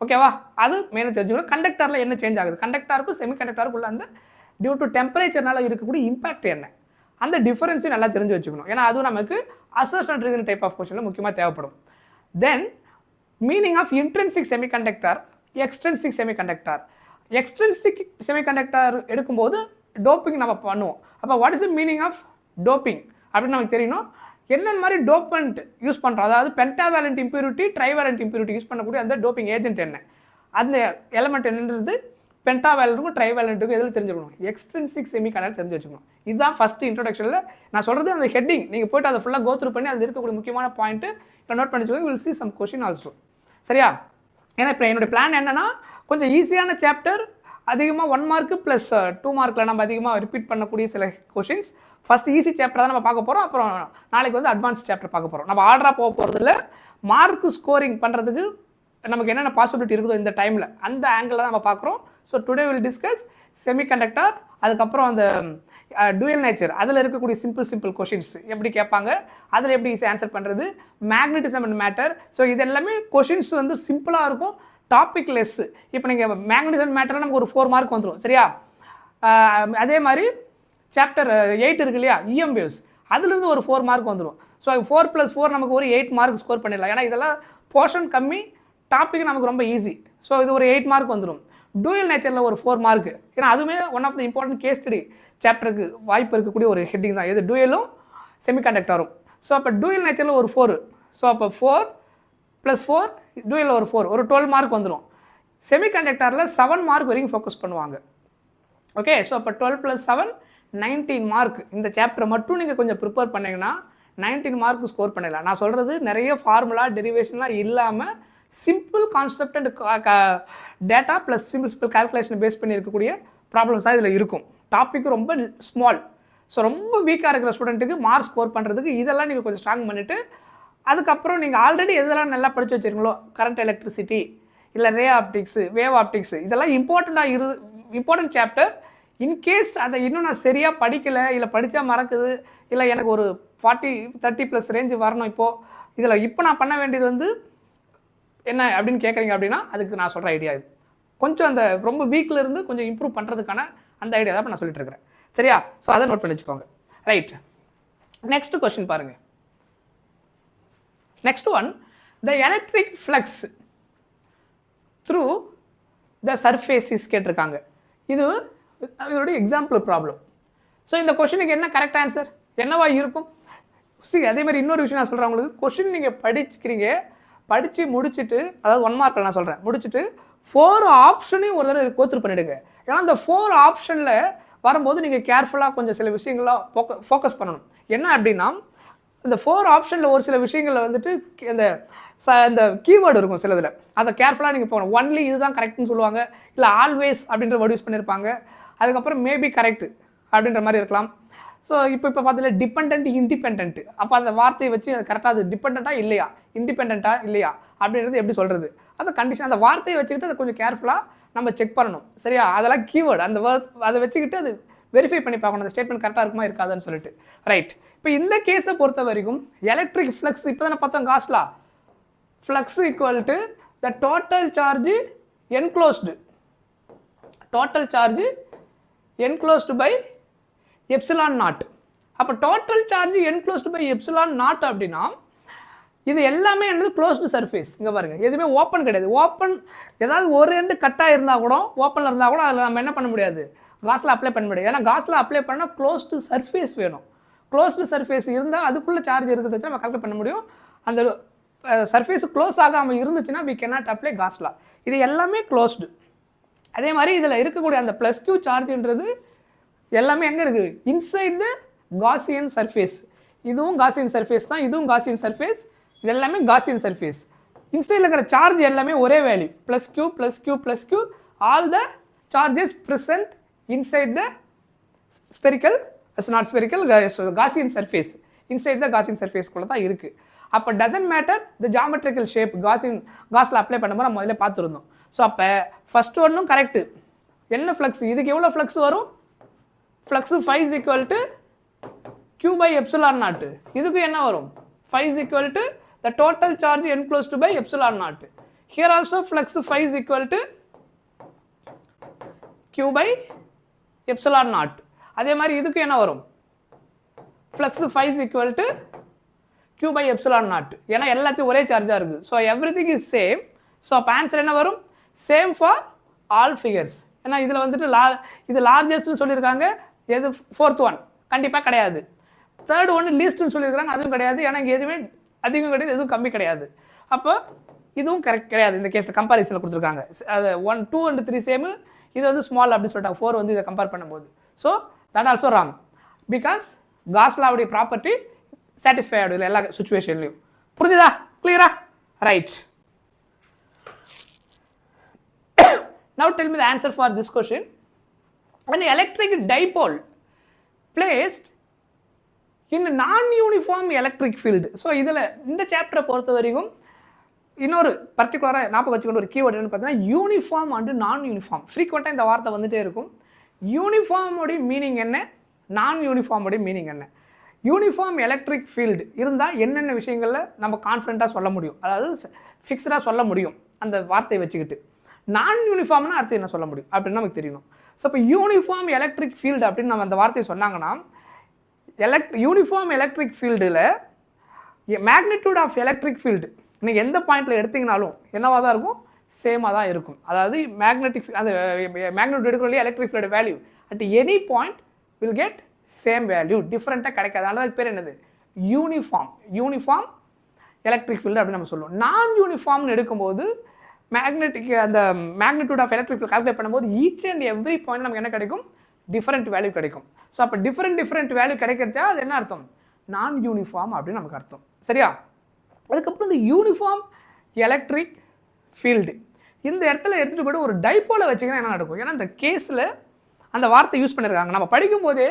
A: ஓகேவா, அது மெயினாக தெரிஞ்சுக்கணும். கண்டக்டரில் என்ன சேஞ்ச் ஆகுது, கண்டக்டருக்கும் செமிகண்டக்டருக்குள்ள அந்த டியூ டு டெம்பரேச்சர்னால இருக்கக்கூடிய இம்பாக்ட் என்ன, அந்த டிஃபரன்ஸையும் நல்லா தெரிஞ்சு வச்சுக்கணும். ஏன்னா அதுவும் நமக்கு அசர்ஷன் ரீசன் டைப் ஆஃப் கொஸ்டினில் முக்கியமாக தேவைப்படும். Then meaning of intrinsic semiconductor, extrinsic semiconductor. Extrinsic semiconductor எடுக்கும்போது டோப்பிங் நம்ம பண்ணுவோம். அப்போ what is the meaning of doping அப்படின்னு நமக்கு தெரியணும். என்னென்ன மாதிரி டோப்பண்ட் யூஸ் பண்ணுறோம், அதாவது pentavalent impurity, trivalent impurity use பண்ணக்கூடிய அந்த டோப்பிங் ஏஜென்ட் என்ன, அந்த எலமெண்ட் என்னன்றது பென்டாவேலண்ட்டுக்கும் ட்ரைவேலண்ட்டுக்கும் எதில் தெரிஞ்சுக்கணும், எக்ஸ்ட்ரின்சிக் செமிகண்டக்டர் தெரிஞ்சு வச்சுக்கணும். இதுதான் ஃபஸ்ட்டு இன்ட்ரோடக்ஷனில் நான் சொல்கிறது. அந்த ஹெட்டிங் நீங்கள் போய்ட்டு அதை ஃபுல்லாக கோத்ரூ பண்ணி அதில் இருக்கக்கூடிய முக்கியமான பாயிண்ட்டு நோட் பண்ணி வச்சுக்கோங்க. Will see some question also. சரியா? ஏன்னா இப்போ என்னுடைய பிளான் என்னென்னா, கொஞ்சம் ஈஸியான சாப்டர், அதிகமாக 1 மார்க்கு ப்ளஸ் 2 மார்க்கில் நம்ம அதிகமாக ரிப்பீட் பண்ணக்கூடிய சில கொஷின்ஸ். ஃபஸ்ட் ஈஸி சாப்டர் தான் நம்ம பார்க்க போகிறோம். அப்புறம் நாளைக்கு வந்து அட்வான்ஸ் சாப்டர் பார்க்க போகிறோம். நம்ம ஆர்டராக போக போகிறதில்ல. மார்க்கு ஸ்கோரிங் பண்ணுறதுக்கு நமக்கு என்னென்ன பாசிபிலிட்டி இருக்குதோ இந்த டைமில் அந்த ஆங்கிளில் தான் நம்ம பார்க்குறோம். So today will discuss semiconductor, அதுக்கப்புறம் அந்த டூயல் நேச்சர், அதில் இருக்கக்கூடிய சிம்பிள் கொஷின்ஸ் எப்படி கேட்பாங்க, அதில் எப்படி ஈஸி ஆன்சர் பண்ணுறது, மேக்னட்டிசம் அண்ட் மேட்டர். ஸோ இது எல்லாமே கொஷின்ஸ் வந்து சிம்பிளாக இருக்கும், டாபிக் லெஸ். இப்போ நீங்கள் மேக்னட்டிசம் மேட்டர் நமக்கு ஒரு 4 மார்க் வந்துடும். சரியா? அதே மாதிரி சாப்டர் 8 இருக்கு இல்லையா, EM வேவ்ஸ், அதுலேருந்து ஒரு 4 மார்க் வந்துடும். ஸோ 4 + 4 நமக்கு ஒரு 8 மார்க் ஸ்கோர் பண்ணிடலாம். ஏன்னா இதெல்லாம் போர்ஷன் கம்மி, டாபிக் நமக்கு ரொம்ப ஈஸி. ஸோ இது ஒரு 8 மார்க் வந்துடும். டூயல் நேச்சரில் ஒரு 4 மார்க்கு, ஏன்னா அதுவுமே one of the important case study சாப்டருக்கு வாய்ப்பு இருக்கக்கூடிய ஒரு ஹெட்டிங் தான் இது, டூயலும் செமிகண்டக்டரும். ஸோ அப்போ டூயல் நேச்சரில் ஒரு 4, ஸோ அப்போ 4 + 4 டூயலில் ஒரு 4, ஒரு 12 மார்க் வந்துடும். செமிகண்டக்டரில் 7 மார்க் வரைக்கும் ஃபோக்கஸ் பண்ணுவாங்க. ஓகே, ஸோ அப்போ 12 + 7 19 மார்க். இந்த சாப்டரை மட்டும் நீங்கள் கொஞ்சம் ப்ரிப்பேர் பண்ணிங்கன்னா 19 மார்க் ஸ்கோர் பண்ணிடலாம். நான் சொல்கிறது நிறைய ஃபார்முலா டெரிவேஷன்லாம் இல்லாமல் simple concept and data plus simple கால்குலேஷனை பேஸ் பண்ணி இருக்கக்கூடிய ப்ராப்ளம்ஸ் தான் இதில் இருக்கும். டாபிக் ரொம்ப ஸ்மால். ஸோ ரொம்ப வீக்காக இருக்கிற ஸ்டூடெண்ட்டுக்கு மார்க் ஸ்கோர் பண்ணுறதுக்கு இதெல்லாம் நீங்கள் கொஞ்சம் ஸ்ட்ராங் பண்ணிவிட்டு, அதுக்கப்புறம் நீங்கள் ஆல்ரெடி எதெல்லாம் நல்லா படித்து வச்சுருங்களோ, கரண்ட் எலக்ட்ரிசிட்டி இல்லை ரே ஆப்டிக்ஸு, வேவ் ஆப்டிக்ஸு, இதெல்லாம் இம்பார்ட்டன்ட் சாப்டர். இன்கேஸ் அதை இன்னும் நான் சரியாக படிக்கலை, இல்லை படித்தா மறக்குது, இல்லை எனக்கு ஒரு 40-30+ ரேஞ்சு வரணும் இப்போது, இதில் இப்போ நான் பண்ண வேண்டியது வந்து என்ன அப்படின்னு கேட்குறீங்க அப்படின்னா, அதுக்கு நான் சொல்கிற ஐடியா இது. கொஞ்சம் அந்த ரொம்ப வீக்கில் இருந்து கொஞ்சம் இம்ப்ரூவ் பண்ணுறதுக்கான அந்த ஐடியா தான் நான் சொல்லிட்டு இருக்கிறேன். சரியா? ஸோ அதை நோட் பண்ணி வச்சுக்கோங்க. ரைட், நெக்ஸ்ட் கொஸ்டின் பாருங்கள். Next one, the electric flux through the surfaces கேட்டிருக்காங்க. இது இதோட எக்ஸாம்பிள் ப்ராப்ளம். ஸோ இந்த கொஷனுக்கு என்ன கரெக்ட் ஆன்சர் என்னவா இருக்கும்? அதே மாதிரி இன்னொரு விஷயம் நான் சொல்கிறேன் உங்களுக்கு. கொஷின் நீங்கள் படிச்சுக்கிறீங்க, படித்து முடிச்சுட்டு, அதாவது 1 மார்க்கில் நான் சொல்கிறேன், முடிச்சுட்டு 4 ஆப்ஷனையும் ஒரு தடவை கோத்ரூ பண்ணிவிடுங்க. ஏன்னா அந்த 4 ஆப்ஷனில் வரும்போது நீங்கள் கேர்ஃபுல்லாக கொஞ்சம் சில விஷயங்கள்லாம் ஃபோக்கஸ் பண்ணணும். என்ன அப்படின்னா, இந்த 4 ஆப்ஷனில் ஒரு சில விஷயங்களில் வந்துட்டு இந்த கீவேர்டு இருக்கும் சிலதில், அதை கேர்ஃபுல்லாக நீங்கள் போகணும். ஒன்லி இதுதான் கரெக்ட்னு சொல்லுவாங்க, இல்லை ஆல்வேஸ் அப்படின்ற வேர்ட் யூஸ் பண்ணியிருப்பாங்க. அதுக்கப்புறம் மேபி கரெக்ட் அப்படின்ற மாதிரி இருக்கலாம். ஸோ இப்போ பார்த்தீங்கன்னா டிபெண்ட் இண்டிபெண்ட், அப்போ அந்த வார்த்தையை வச்சு அது கரெக்டாக அது டிபெண்ட்டாக இல்லையா இண்டிபெண்ட்டாக இல்லையா அப்படின்றது எப்படி சொல்கிறது, அந்த கண்டிஷன் அந்த வார்த்தையை வச்சுக்கிட்டு அதை கொஞ்சம் கேர்ஃபுல்லாக நம்ம செக் பண்ணணும். சரியா? அதெல்லாம் கீவேர்டு, அந்த அதை வச்சுக்கிட்டு அது வெரிஃபை பண்ணி பார்க்கணும் அந்த ஸ்டேட்மெண்ட் கரெக்டாக இருக்குமா இருக்காதுன்னு சொல்லிட்டு. ரைட். இப்போ இந்த கேஸை பொறுத்த வரைக்கும் எலக்ட்ரிக் ஃப்ளக்ஸ் இப்போ தானே பார்த்தோம் Gauss law. Flux equal to the total charge enclosed, total charge enclosed by epsilon naught. அப்போ total charge enclosed by epsilon naught அப்படின்னா இது எல்லாமே என்னது க்ளோஸ்டு சர்ஃபேஸ். இங்கே பாருங்கள், எதுவுமே ஓப்பன் கிடையாது. ஓப்பன் ஏதாவது ஒரு எண்டு கட்டாக இருந்தால் கூட, ஓப்பனில் இருந்தால் கூட அதில் நம்ம என்ன பண்ண முடியாது, காஸில் அப்ளை பண்ண முடியாது. ஏன்னா காஸில் அப்ளை பண்ணால் க்ளோஸ்டு சர்ஃபேஸ் வேணும். க்ளோஸ்டு சர்ஃபேஸ் இருந்தால் அதுக்குள்ளே சார்ஜ் இருக்கிறத வச்சு நம்ம கால்குலேட் பண்ண முடியும். அந்த சர்ஃபேஸ் க்ளோஸ் ஆகாமல் இருந்துச்சுன்னா வி கேனாட் அப்ளை காஸ்லா. இது எல்லாமே க்ளோஸ்டு. அதே மாதிரி இதில் இருக்கக்கூடிய அந்த ப்ளஸ் கியூ சார்ஜ்ன்றது எல்லாமே எங்கே இருக்குது, இன்சைட் த காசியன் சர்ஃபேஸ். இதுவும் காசியன் சர்ஃபேஸ் தான், இதுவும் காசியன் சர்ஃபேஸ், இது எல்லாமே காசியன் சர்ஃபேஸ். இன்சைடில் இருக்கிற சார்ஜ் எல்லாமே ஒரே value, plus Q plus Q plus Q, all the charges present inside the spherical, not spherical, Gaussian surface, inside the Gaussian சர்ஃபேஸ்குள்ளே தான் இருக்குது. அப்போ doesn't matter the geometrical shape. காஸில் அப்ளை பண்ணும்போது நம்ம முதல்ல பார்த்துருந்தோம். ஸோ அப்போ ஃபஸ்ட் ஒன்றும் கரெக்டு. என்ன ஃப்ளக்ஸ், இதுக்கு எவ்வளோ ஃப்ளக்ஸ் வரும், flux phi is equal to q by epsilon naught. இதுக்கு என்ன வரும், phi is equal to the total charge enclosed by epsilon naught. Here also flux phi is equal to q by epsilon naught. அதே மாதிரி இதுக்கு என்ன வரும், flux phi is equal to q by epsilon naught. ஏன்னா எல்லாத்தையும் ஒரே சார்ஜாக இருக்குது. So everything is same. So அப்போ ஆன்சர் என்ன வரும், சேம் ஃபார் ஆல் ஃபிகர்ஸ். ஏன்னா இதில் வந்துட்டு இது லார்ஜஸ்ட்னு சொல்லியிருக்காங்க, எது 4th ஒன் கண்டிப்பாக கிடையாது. 3rd ஒன்று லீஸ்ட்னு சொல்லியிருக்காங்க, அதுவும் கிடையாது. ஏன்னா இங்கே எதுவுமே அதிகம் கிடையாது, எதுவும் கம்மி கிடையாது. அப்போ இதுவும் கரெக்ட் கிடையாது. இந்த கேஸில் கம்பாரிசனில் கொடுத்துருக்காங்க. அது 1, 2 and 3 சேமு, இது வந்து ஸ்மால் அப்படின்னு சொல்லிட்டாங்க. 4 வந்து இதை கம்பேர் பண்ணும்போது. So that also wrong, because காஸ்லாவுடைய ப்ராப்பர்ட்டி சாட்டிஸ்ஃபை ஆகிடும் இல்லை எல்லா சுச்சுவேஷன்லையும். புரிஞ்சுதா, கிளியரா? Right. Now tell me the answer for this question. An electric dipole placed in a non-uniform electric field. So இதில் இந்த சாப்டரை பொறுத்த வரைக்கும் இன்னொரு பர்டிகுலராக ஞாபகம் வச்சுக்கொண்டு ஒரு கீவேர்டு என்னன்னு பார்த்தீங்கன்னா யூனிஃபார்ம் அண்டு நான் யூனிஃபார்ம். ஃப்ரீக்வெண்ட்டாக இந்த வார்த்தை வந்துகிட்டே இருக்கும். யூனிஃபார்முடைய மீனிங் என்ன, நான் யூனிஃபார்முடைய மீனிங் என்ன. யூனிஃபார்ம் எலக்ட்ரிக் ஃபீல்டு இருந்தால் என்னென்ன விஷயங்களில் நம்ம கான்ஃபிடண்ட்டாக சொல்ல முடியும், அதாவது ஃபிக்ஸ்டாக சொல்ல முடியும் அந்த வார்த்தையை வச்சுக்கிட்டு. நான் யூனிஃபார்ம்னா அடுத்து என்ன சொல்ல முடியும் அப்படின்னு நமக்கு தெரியணும். ஸோ இப்போ யூனிஃபார்ம் எலக்ட்ரிக் ஃபீல்டு அப்படின்னு நம்ம அந்த வார்த்தையை சொன்னாங்கன்னா, யூனிஃபார்ம் எலக்ட்ரிக் ஃபீல்டில் மேக்னிடியூட் ஆஃப் எலக்ட்ரிக் ஃபீல்டு நீங்கள் எந்த பாயிண்டில் எடுத்திங்கனாலும் என்னவாக தான் இருக்கும், சேமாக தான் இருக்கும். அதாவது மேக்னெட்டிக் அந்த மேக்னெட்டிக் எடுக்கிறோம் electric field value at any point will get same value, டிஃப்ரெண்ட்டாக கிடைக்காது. அதனால் அதுக்கு பேர் என்னது, யூனிஃபார்ம் எலக்ட்ரிக் ஃபீல்டு அப்படின்னு நம்ம சொல்லுவோம். நான் யூனிஃபார்ம்னு எடுக்கும்போது மேக்னெட்டிக் அந்த magnitude of electric field calculate பண்ணும்போது ஈச் அண்ட் எவ்ரி பாயிண்ட் நமக்கு என்ன கிடைக்கும், டிஃப்ரெண்ட் வேல்யூ கிடைக்கும். ஸோ அப்போ டிஃப்ரெண்ட் வேல்யூ கிடைக்கிறதா அது என்ன அர்த்தம், நான் யூனிஃபார்ம் அப்படின்னு நமக்கு அர்த்தம். சரியா? அதுக்கப்புறம் இந்த யூனிஃபார்ம் எலக்ட்ரிக் ஃபீல்டு இந்த இடத்துல எடுத்துகிட்டு போய்ட்டு ஒரு டைப்போலை வச்சிங்கன்னா என்ன நடக்கும். ஏன்னா இந்த கேஸில் அந்த வார்த்தை யூஸ் பண்ணியிருக்காங்க. நம்ம படிக்கும்போதே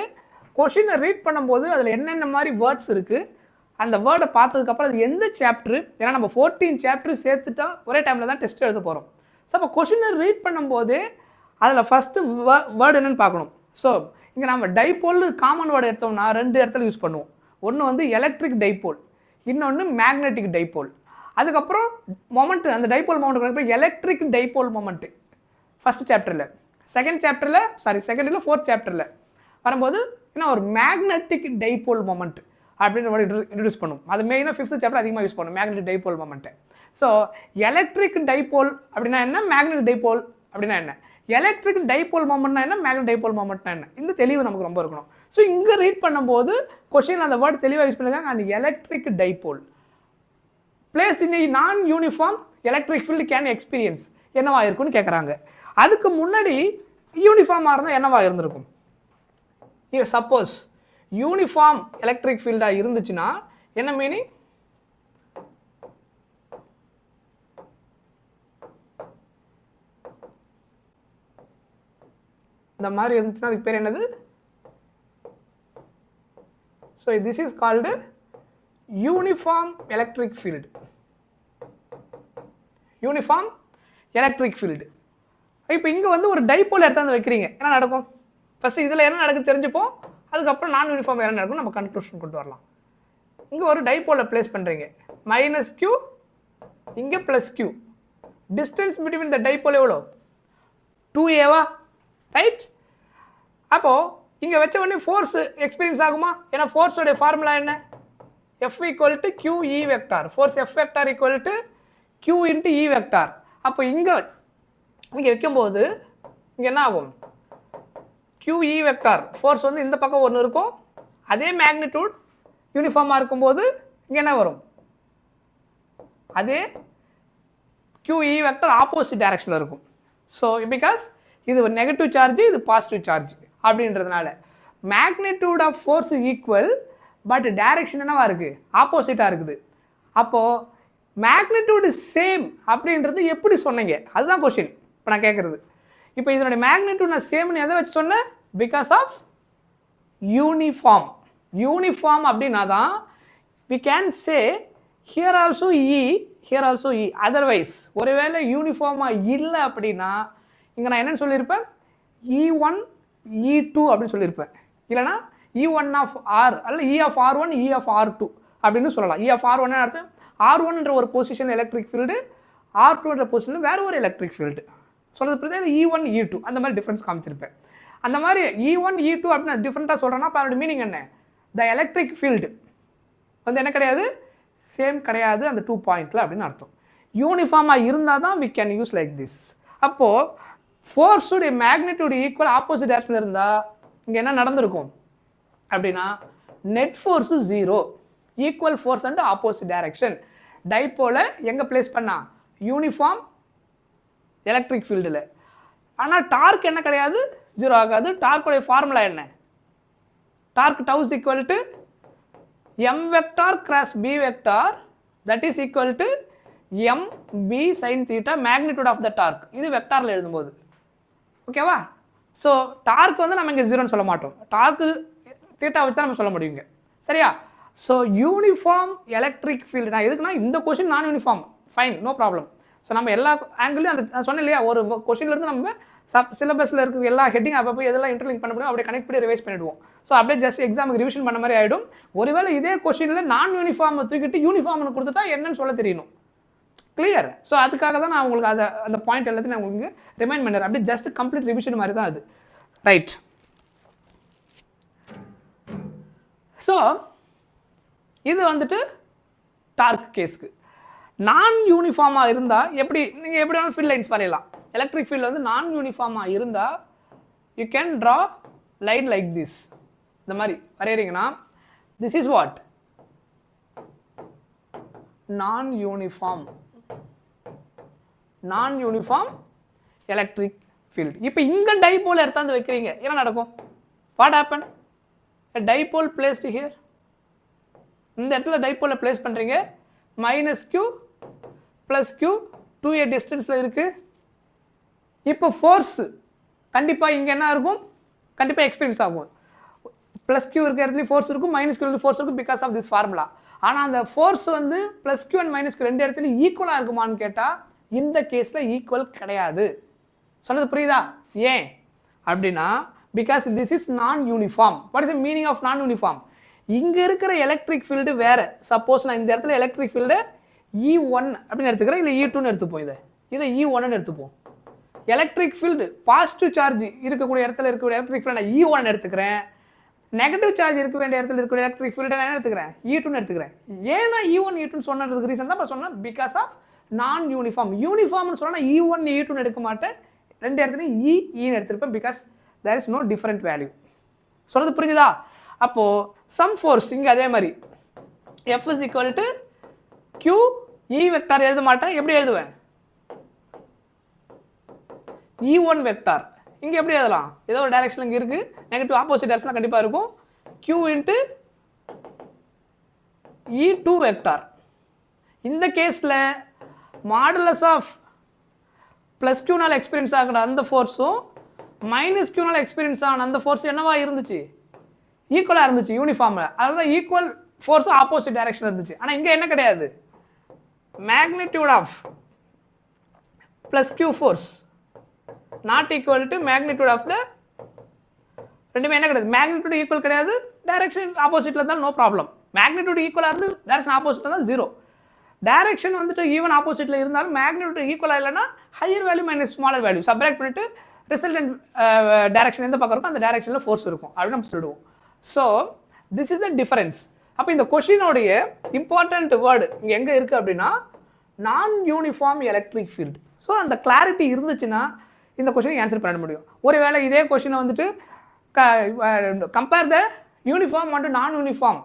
A: கொஷினை ரீட் பண்ணும்போது அதில் என்னென்ன மாதிரி வேர்ட்ஸ் இருக்குது, அந்த வேர்டை பார்த்ததுக்கப்புறம் அது எந்த சாப்டரு, ஏன்னா நம்ம 14 சாப்டர் சேர்த்துட்டா ஒரே டைமில் தான் டெஸ்ட் எழுத போகிறோம். ஸோ அப்போ கொஷினை ரீட் பண்ணும்போதே அதில் ஃபஸ்ட்டு வேர்டு என்னென்னு பார்க்கணும். ஸோ இங்கே நம்ம டைப்போல் காமன் வேர்டு எடுத்தோம்னா 2 இடத்துல யூஸ் பண்ணுவோம். ஒன்று வந்து எலக்ட்ரிக் டைப்போல், இன்னொன்று மேக்னெட்டிக் டைப்போல். அதுக்கப்புறம் மொமெண்ட், அந்த dipole moment electric dipole moment first சாப்டரில், செகண்ட் இல்லை 4th சாப்டரில் வரும்போது என்ன ஒரு மேக்னெட்டிக் டைப்போல் மொமெண்ட். அப்படின்ற மாதிரி இன்ட்ரடியூஸ் பண்ணும். அது மெயினாக 5th சாப்டர் அதிகமாக யூஸ் பண்ணும் மேக்னெட்டிக் டைபோல் மொமெண்ட்டை. ஸோ எலக்ட்ரிக் டைபோல் அப்படின்னா என்ன, மேக்னெட்டிக் டைபோல் அப்படின்னா என்ன, எலக்ட்ரிக் டைபோல் மொமெண்ட்னா என்ன, மேக்னெட்டிக் டைபோல் மொமெண்ட்னா என்ன, இந்த தெளிவு நமக்கு ரொம்ப இருக்கணும். ஸோ இங்கே ரீட் பண்ணும்போது கொஸ்டின் அந்த வேர்டு தெளிவாக யூஸ் பண்ணிருக்காங்க. And electric dipole placed in a non-uniform electric field can experience என்னவா இருக்குன்னு கேட்குறாங்க. அதுக்கு முன்னாடி யூனிஃபார்மாக இருந்தால் என்னவா இருந்திருக்கும்? சப்போஸ் யூனிஃபார்ம் எலக்ட்ரிக் ஃபீல்டாக இருந்துச்சுன்னா என்ன மீனிங்? இந்த மாதிரி இருந்துச்சுன்னா அதுக்கு பேர் என்னது? So this is called uniform electric field. Uniform electric field. இப்போ இங்கே வந்து ஒரு டைபோல் எடுத்தாந்து வைக்கிறீங்க, என்ன நடக்கும்? ஃபஸ்ட்டு இதில் என்ன நடக்குது தெரிஞ்சுப்போம், அதுக்கப்புறம் நான் யூனிஃபார்ம் என்ன நடக்கும் நம்ம கன்க்ளூஷன் கொண்டு வரலாம். இங்கே ஒரு டைபோலை ப்ளேஸ் பண்ணுறீங்க, -q இங்கே +q. Distance between the dipole எவ்வளோ? 2a right? அப்போது இங்கே வச்ச உடனே ஃபோர்ஸ் எக்ஸ்பீரியன்ஸ் ஆகுமா? ஏன்னா ஃபோர்ஸோடைய ஃபார்முலா என்ன? F = QE vector. Force F vector = Q × E vector. அப்போ இங்கே வைக்கும்போது இங்கே என்ன ஆகும்? QE வெக்டார் ஃபோர்ஸ் வந்து இந்த பக்கம் ஒன்று இருக்கும், அதே மேக்னிடியூட் யூனிஃபார்மாக இருக்கும்போது இங்கே என்ன வரும்? அதே QE வெக்டார் ஆப்போசிட் டைரக்ஷனில் இருக்கும். ஸோ பிகாஸ் இது ஒரு நெகட்டிவ் சார்ஜ், இது பாசிட்டிவ் சார்ஜ் அப்படின்றதுனால magnitude of force equal, but direction என்னவா இருக்குது? ஆப்போசிட்டாக இருக்குது. அப்போது மேக்னிடியூட் சேம் அப்படின்றது எப்படி சொன்னீங்க? அதுதான் கொஸ்டின் இப்போ நான் கேட்குறது. இப்போ இதனுடைய மேக்னிடியூட் நான் சேம்னு எதை வச்சு சொன்னேன்? Because of uniform. யூனிஃபார்ம் அப்படின்னா தான் we can say here also E, here also E. Otherwise ஒருவேளை யூனிஃபார்மாக இல்லை அப்படின்னா இங்கே நான் என்னென்னு சொல்லியிருப்பேன்? E1 E2 அப்படின்னு சொல்லியிருப்பேன். இல்லைனா E1 ஆஃப் ஆர் அல்ல E of R1 E of R2 அப்படின்னு சொல்லலாம். E ஆஃப் R1 அர்த்தம் R1என்ற ஒரு பொசிஷன் எலக்ட்ரிக் ஃபீல்டு, R2என்ற பொசிஷனில் வேறு ஒரு எலக்ட்ரிக் ஃபீல்டு. சொல்கிறது புரியுது? E1 E2 அந்த மாதிரி டிஃப்ரென்ஸ் காமிச்சிருப்பேன். அந்த மாதிரி E1 E2 அப்படின்னு டிஃப்ரெண்ட்டாக சொல்கிறேன்னா அப்போ அதோட மீனிங் என்ன? த எலக்ட்ரிக் ஃபீல்டு வந்து என்ன கிடையாது? சேம் கிடையாது அந்த 2 பாயிண்டில் அப்படின்னு அர்த்தம். யூனிஃபார்மாக இருந்தால் தான் we can use like this. அப்போது ஃபோர்ஸுடைய மேக்னிடியூட் ஈக்குவல் ஆப்போசிட் டைரக்ஷனில் இருந்தால் இங்கே என்ன நடந்திருக்கும் அப்படின்னா net force 0, equal force and opposite direction. டைப்போல எங்கே பிளேஸ் பண்ணா? யூனிஃபார்ம் எலக்ட்ரிக் ஃபீல்டில். ஆனால் டார்க் என்ன கிடையாது? 0 ஆகாது. டார்க்குடைய ஃபார்முலா என்ன? Torque tau is equal to m vector cross b vector, that is equal to mb sin θ magnitude of the torque. இது வெக்டாரில் எழுதும்போது ஓகேவா? ஸோ டார்க் வந்து நம்ம இங்கே 0ன்னு சொல்ல மாட்டோம், டார்க்கு தீட்டா வச்சு தான் நம்ம சொல்ல முடியுங்க. சரியா? ஸோ யூனிஃபார்ம் எலக்ட்ரிக் ஃபீல்டு நான் எதுக்குன்னா இந்த question non uniform, fine, no problem. So நம்ம எல்லா ஆங்கிலையும் அந்த நான் சொன்னேன் இல்லையா, ஒரு கொஸ்டின்லேருந்து நம்ம சிலபஸில் இருக்க எல்லா ஹெட்டிங் அப்போ எதெல்லாம் இன்டர்லிங்க் பண்ண முடியும் அப்படியே கனெக்ட் பண்ணி ரிவைஸ் பண்ணிவிடுவோம். ஸோ அப்படியே ஜஸ்ட் எக்ஸாமுக்கு ரிவிஷன் பண்ண மாதிரி ஆகிடும். ஒருவேளை இதே கொஸ்டினில் நான் யூனிஃபார்மை தூக்கிட்டு யூனிஃபார்ம்னு கொடுத்துட்டா என்னன்னு சொல்ல தெரியணும். கிளியர்? ஸோ அதுக்காக தான் நான் உங்களுக்கு அதை அந்த பாயிண்ட் எல்லாத்தையும் நான் உங்களுக்கு ரிமைண்ட் பண்ணுறேன். அப்படியே ஜஸ்ட் கம்ப்ளீட் ரிவிஷன் மாதிரி தான் அது. ரைட். ஸோ இது வந்துட்டு டார்க் கேஸ்க்கு. நான் யூனிஃபார்மாக இருந்தால் எப்படி நீங்கள் எப்படி வேணாலும் ஃபீல்ட் லைன்ஸ் வரையலாம். எலக்ட்ரிக் ஃபீல்டு வந்து நான் யூனிஃபார்மாக இருந்தால் you can draw line like this. இந்த மாதிரி வரைகிறீங்கன்னா திஸ் இஸ் வாட்? நான் யூனிஃபார்ம் எலக்ட்ரிக் ஃபீல்டு. இப்போ இங்கே டைபோல் எடுத்தாந்து வைக்கிறீங்க, என்ன நடக்கும்? What happen? Dipole placed here. இந்த இடத்துல டைபோலை பிளேஸ் பண்ணுறீங்க, -q +q 2a டிஸ்டன்ஸில் இருக்குது. இப்போ ஃபோர்ஸு கண்டிப்பாக இங்கே என்ன இருக்கும்? கண்டிப்பாக எக்ஸ்பீரியன்ஸ் ஆகும். +q இருக்க இடத்துலையும் ஃபோர்ஸ் இருக்கும், -q ஃபோர்ஸ் இருக்கும் பிகாஸ் ஆஃப் திஸ் ஃபார்முலா. ஆனால் அந்த ஃபோர்ஸ் வந்து +q அண்ட் -q ரெண்டு இடத்துலையும் ஈக்குவலாக இருக்குமான்னு கேட்டால் இந்த கேஸில் ஈக்குவல் கிடையாது. சொன்னது புரியுதா? ஏன் அப்படின்னா because this is non uniform. What is the meaning of நான் யூனிஃபார்ம்? இங்கே இருக்கிற எலக்ட்ரிக் ஃபீல்டு வேறு. சப்போஸ் நான் இந்த இடத்துல எலக்ட்ரிக் ஃபீல்டு E1 அப்படின்னு எடுத்துக்கிறேன், இல்லை E2ன்னு எடுத்துப்போம். இதை E1ன்னு எடுத்துப்போம். எலக்ட்ரிக் ஃபீல்டு பாசிட்டிவ் சார்ஜ் இருக்கக்கூடிய இடத்துல இருக்கக்கூடிய எலக்ட்ரிக் ஃபீல்டு நான் E1 எடுத்துக்கிறேன். நெகட்டிவ் சார்ஜ் இருக்க வேண்டிய இடத்துல இருக்கிற எலக்ட்ரிக் ஃபீல்டை நான் எடுத்துக்கிறேன் E2ன்னு எடுத்துக்கிறேன். ஏன்னா E1 E2ன்னு சொன்னதுக்கு ரீசன் தான் இப்போ சொன்னேன், பிகாஸ் ஆஃப் நான் யூனிஃபார்ம். யூனிஃபார்ம்னு சொன்னால் E1 E2ன்னு எடுக்க மாட்டேன், ரெண்டு இடத்துலையும் Eன்னு எடுத்திருப்பேன், because there is no different value. சொல்கிறது புரிஞ்சுதா? அப்போது சம் ஃபோர்ஸ் இங்கே அதே மாதிரி F is equal to Q E vector எழுத மாட்டேன், எப்படி எழுதுவேன்? E1 வெக்டார் இங்கே எப்படி எழுதலாம்? ஏதோ ஒரு டைரக்ஷன் இங்கே இருக்குது, நெகட்டிவ் ஆப்போசிட் டைரக்ஷன் கண்டிப்பாக இருக்கும். Q into E2 vector. இந்த கேஸில் மாடுலஸ் ஆஃப் ப்ளஸ் Qனால் எக்ஸ்பீரியன்ஸ் ஆகிற அந்த ஃபோர்ஸும் மைனஸ் Qனால் எக்ஸ்பீரியன்ஸ் ஆன அந்த ஃபோர்ஸ் என்னவா இருந்துச்சு? ஈக்குவலாக இருந்துச்சு யூனிஃபார்மில். அதனால தான் ஈக்குவல் ஃபோர்ஸ் ஆப்போசிட் டைரக்ஷன் இருந்துச்சு. ஆனால் இங்கே என்ன கிடையாது, magnitude of plus Q force not equal to magnitude of the, ரெண்டுமே என்ன கிடையாது, மேக்னிடியூட் ஈக்குவல் கிடையாது, டைரக்ஷன் ஆப்போசிட்டில் இருந்தால் நோ ப்ராப்ளம். மேக்னிடியூட் ஈக்குவலாக இருந்து டைரக்ஷன் ஆப்போசிட்டில் தான் ஜீரோ. டைரக்ஷன் வந்துட்டு ஈவன் ஆப்போசிட்டில் இருந்தாலும் மேக்னிடியூட் ஈக்குவலாக இல்லைன்னா higher value minus smaller value subtract பண்ணிட்டு ரிசல்டன்ட் டைரக்ஷன் எந்த பக்கம் இருக்கும் அந்த டைரக்ஷனில் ஃபோர்ஸ் இருக்கும் அப்படின்னு நம்ம சொல்லிடுவோம். So this is the difference. அப்போ இந்த கொஷினோடைய இம்பார்ட்டன்ட் வேர்டு இங்கே எங்கே இருக்குது அப்படின்னா நான் யூனிஃபார்ம் எலக்ட்ரிக் ஃபீல்டு. ஸோ அந்த கிளாரிட்டி இருந்துச்சுன்னா இந்த கொஷினுக்கு ஆன்சர் பண்ண முடியும். ஒருவேளை இதே கொஷினை வந்துட்டு கம்பேர் த யூனிஃபார்ம் மற்றும் நான் யூனிஃபார்ம்